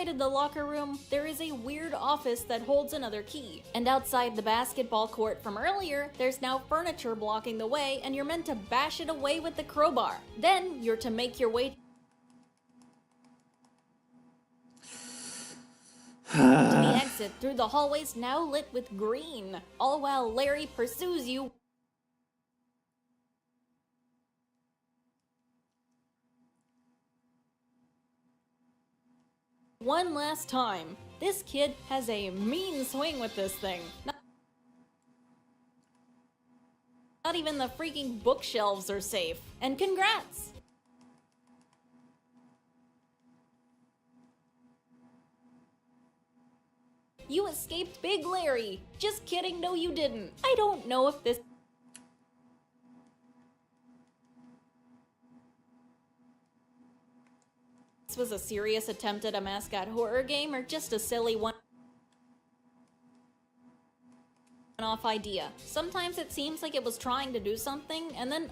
of the locker room, there is a weird office that holds another key. And outside the basketball court from earlier, there's now furniture blocking the way, and you're meant to bash it away with the crowbar. Then, you're to make your way to the exit through the hallways now lit with green, all while Larry pursues you one last time. This kid has a mean swing with this thing. Not even the freaking bookshelves are safe. And congrats! You escaped Big Larry! Just kidding, no you didn't. I don't know if this was a serious attempt at a mascot horror game or just a silly one-off idea. Sometimes it seems like it was trying to do something, and then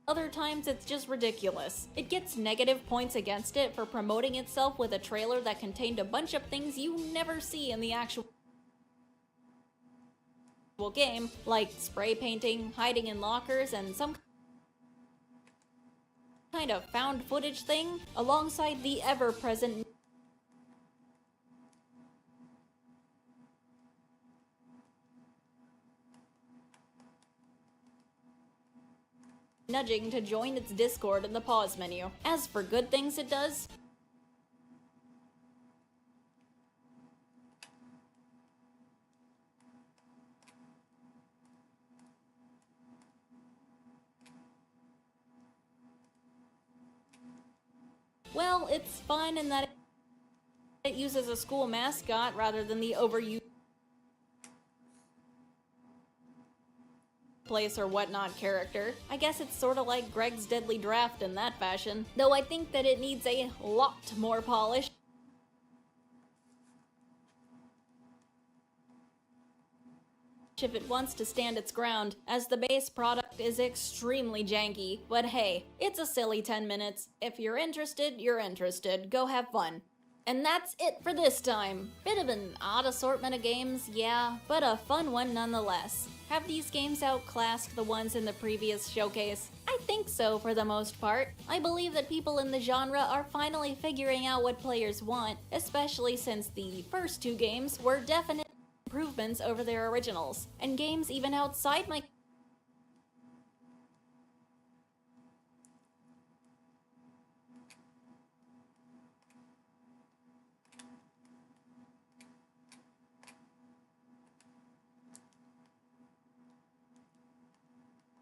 other times it's just ridiculous. It gets negative points against it for promoting itself with a trailer that contained a bunch of things you never see in the actual game, like spray painting, hiding in lockers, and some kind of found footage thing, alongside the ever-present nudging to join its Discord in the pause menu. As for good things it does, well, it's fun in that it uses a school mascot rather than the overused place or whatnot character. I guess it's sort of like Greg's Deadly Draft in that fashion, though I think that it needs a lot more polish. if it wants to stand its ground, as the base product is extremely janky. But hey, it's a silly 10 minutes. If you're interested, you're interested. Go have fun. And that's it for this time. Bit of an odd assortment of games, yeah, but a fun one nonetheless. Have these games outclassed the ones in the previous showcase? I think so for the most part. I believe that people in the genre are finally figuring out what players want, especially since the first two games were definite improvements over their originals, and games even outside my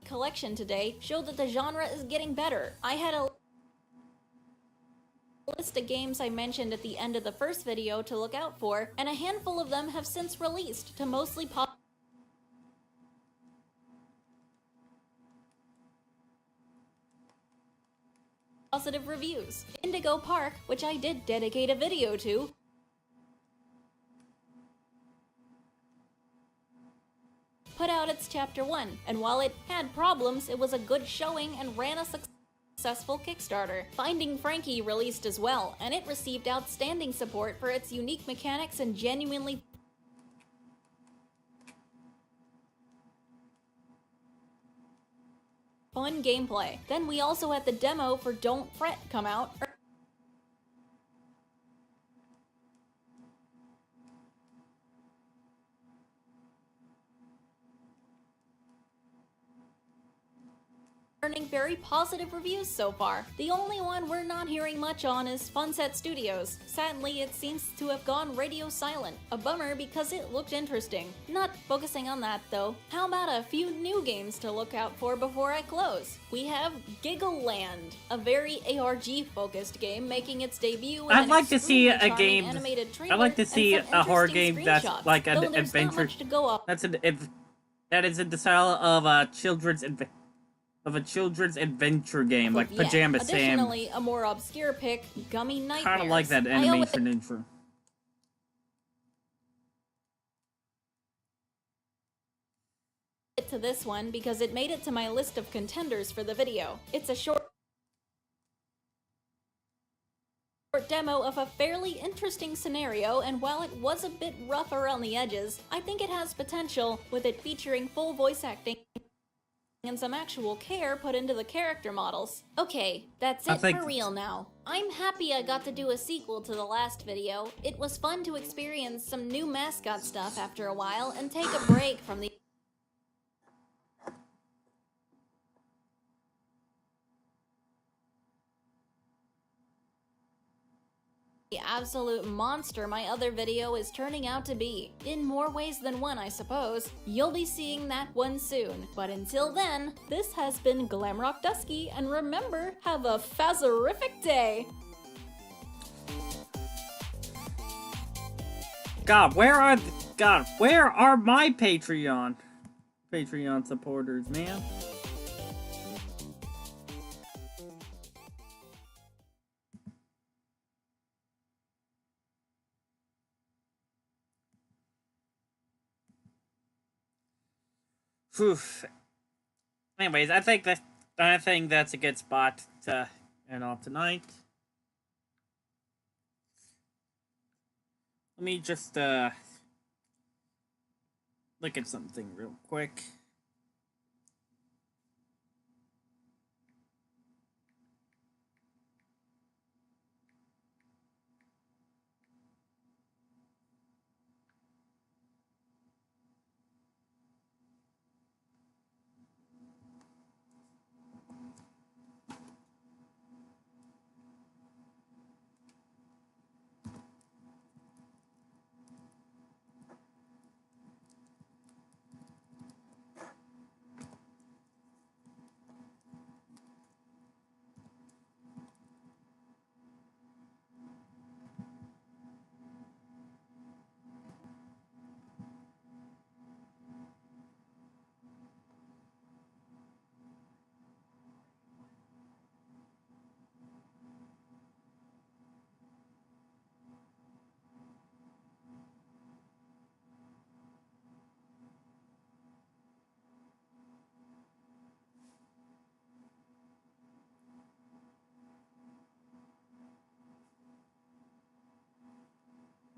collection today show that the genre is getting better. I had a list of games I mentioned at the end of the first video to look out for, and a handful of them have since released to mostly positive reviews. Indigo Park, which I did dedicate a video to, put out its Chapter 1, and while it had problems, it was a good showing and ran a successful Kickstarter. Finding Frankie released as well, and it received outstanding support for its unique mechanics and genuinely fun gameplay. Then we also had the demo for Don't Fret come out earning very positive reviews so far. The only one we're not hearing much on is Funset Studios. Sadly, it seems to have gone radio silent. A bummer because it looked interesting. Not focusing on that though. How about a few new games to look out for before I close? We have Giggle Land, a very ARG focused game making its debut with I'd like to see a game. I'd like to see a horror game that's like an adventure. That is in the style of a children's adventure game, like Pajama Sam. Additionally, a more obscure pick, Gummy Nightmares. Kind of like that animation intro. To this one because it made it to my list of contenders for the video. It's a short demo of a fairly interesting scenario, and while it was a bit rough around the edges, I think it has potential, with it featuring full voice acting and some actual care put into the character models. Okay, that's it for real now. I'm happy I got to do a sequel to the last video. It was fun to experience some new mascot stuff after a while and take a break from the absolute monster my other video is turning out to be. In more ways than one, I suppose. You'll be seeing that one soon. But until then, this has been Glamrock Dusky, and remember, have a phasorific day! God, where are my Patreon supporters, man? Oof. Anyways, I think that's a good spot to end off tonight. Let me just look at something real quick.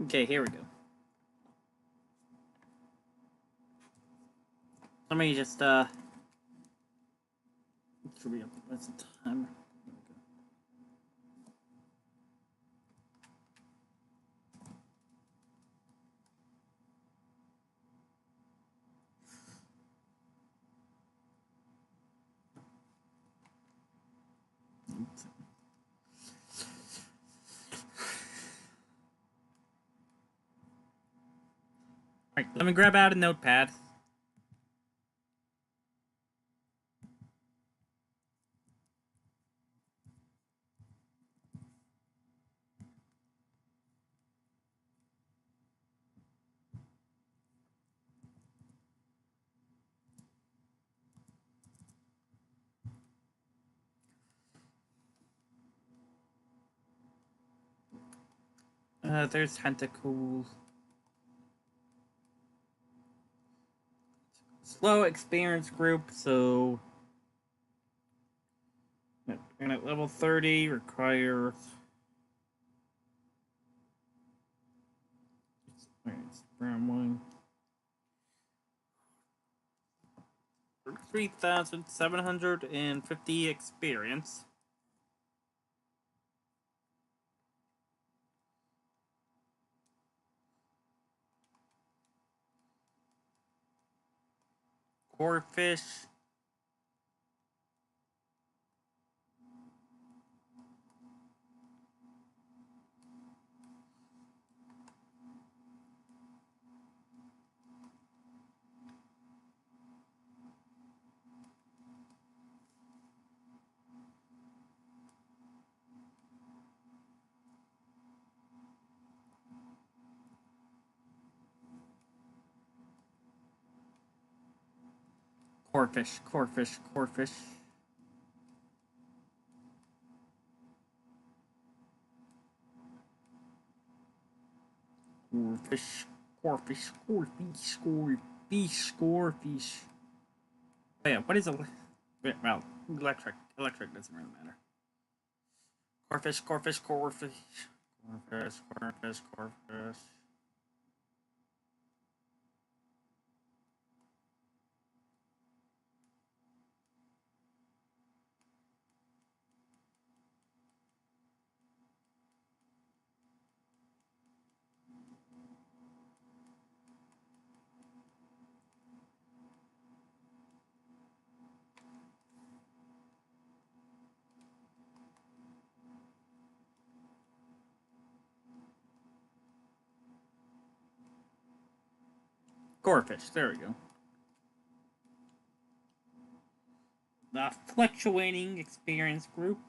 Okay, here we go. Let me just, should be up that's the timer. Alright, let me grab out a notepad. There's tentacles. Slow experience group, so and at level 30 requires brown one. 3,750 experience. Corfish. Corfish, corfish, corfish. Corfish, corfish, corfish, corfish, corfish. Oh yeah, what is a... Well, electric doesn't really matter. Corfish, corfish, corfish. Corfish, corfish, corfish. Gorefish, there we go. The fluctuating experience group.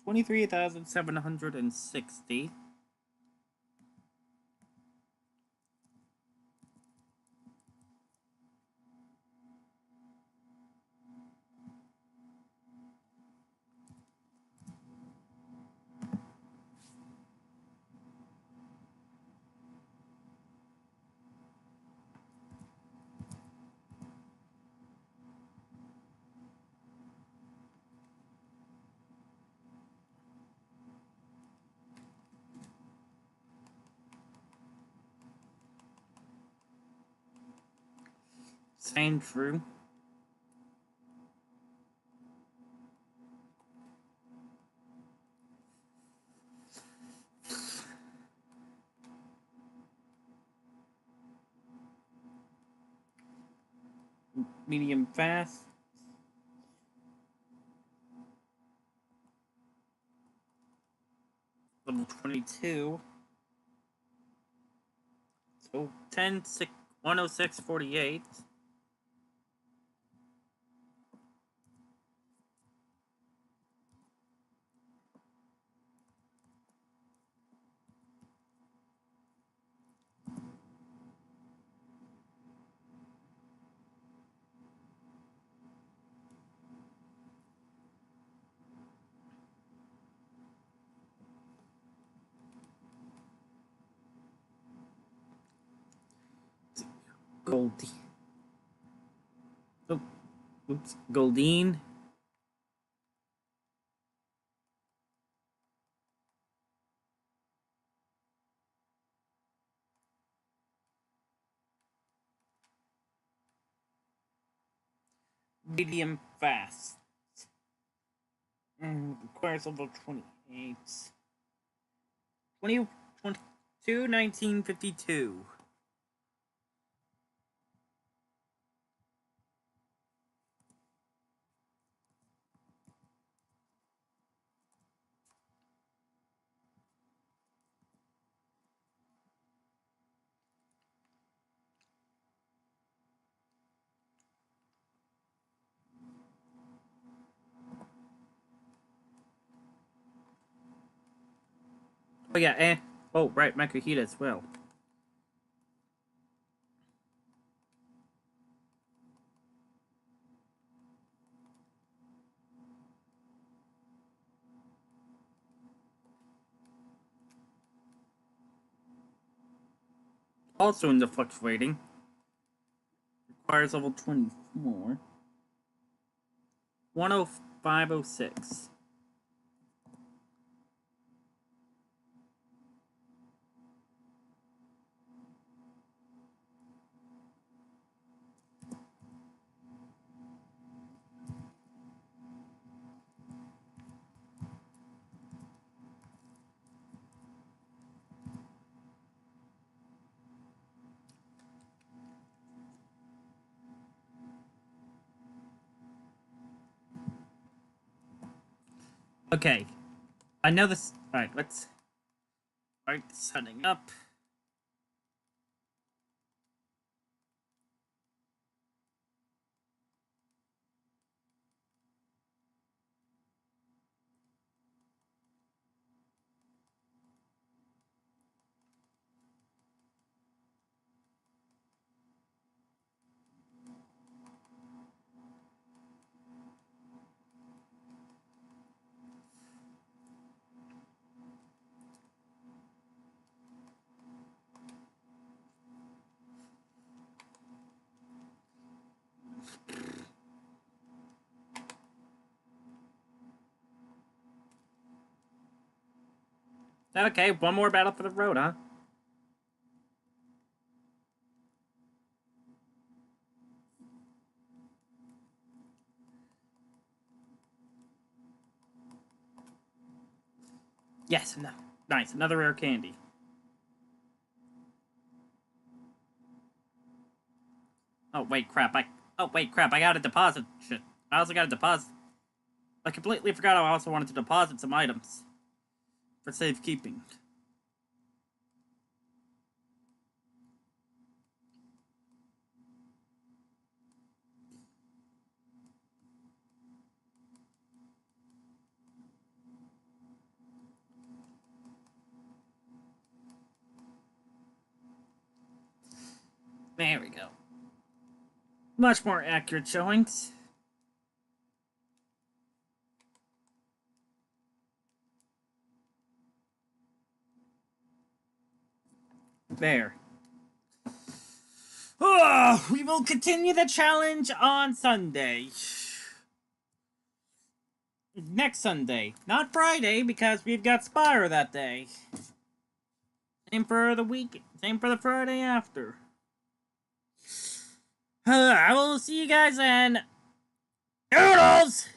23,760. Same true. Medium fast. Level 22. So 10, 6, 106, 48. Goldie. Oh, oops. Goldine. medium fast. Requires level 28. 1952. Oh yeah, and oh right, Makahita as well. Also in the fluctuating. Requires level 24. 10506. Okay. I know this. Alright, let's. Alright, setting up. Okay, one more battle for the road, huh? Yes, no. Nice, another rare candy. Oh wait, crap, I got a deposit. Shit. I also got a deposit. I completely forgot I also wanted to deposit some items. For safekeeping. There we go. Much more accurate showings. There. Oh, we will continue the challenge on Sunday. Next Sunday. Not Friday, because we've got Spire that day. Same for the week. Same for the Friday after. I will see you guys then. Noodles!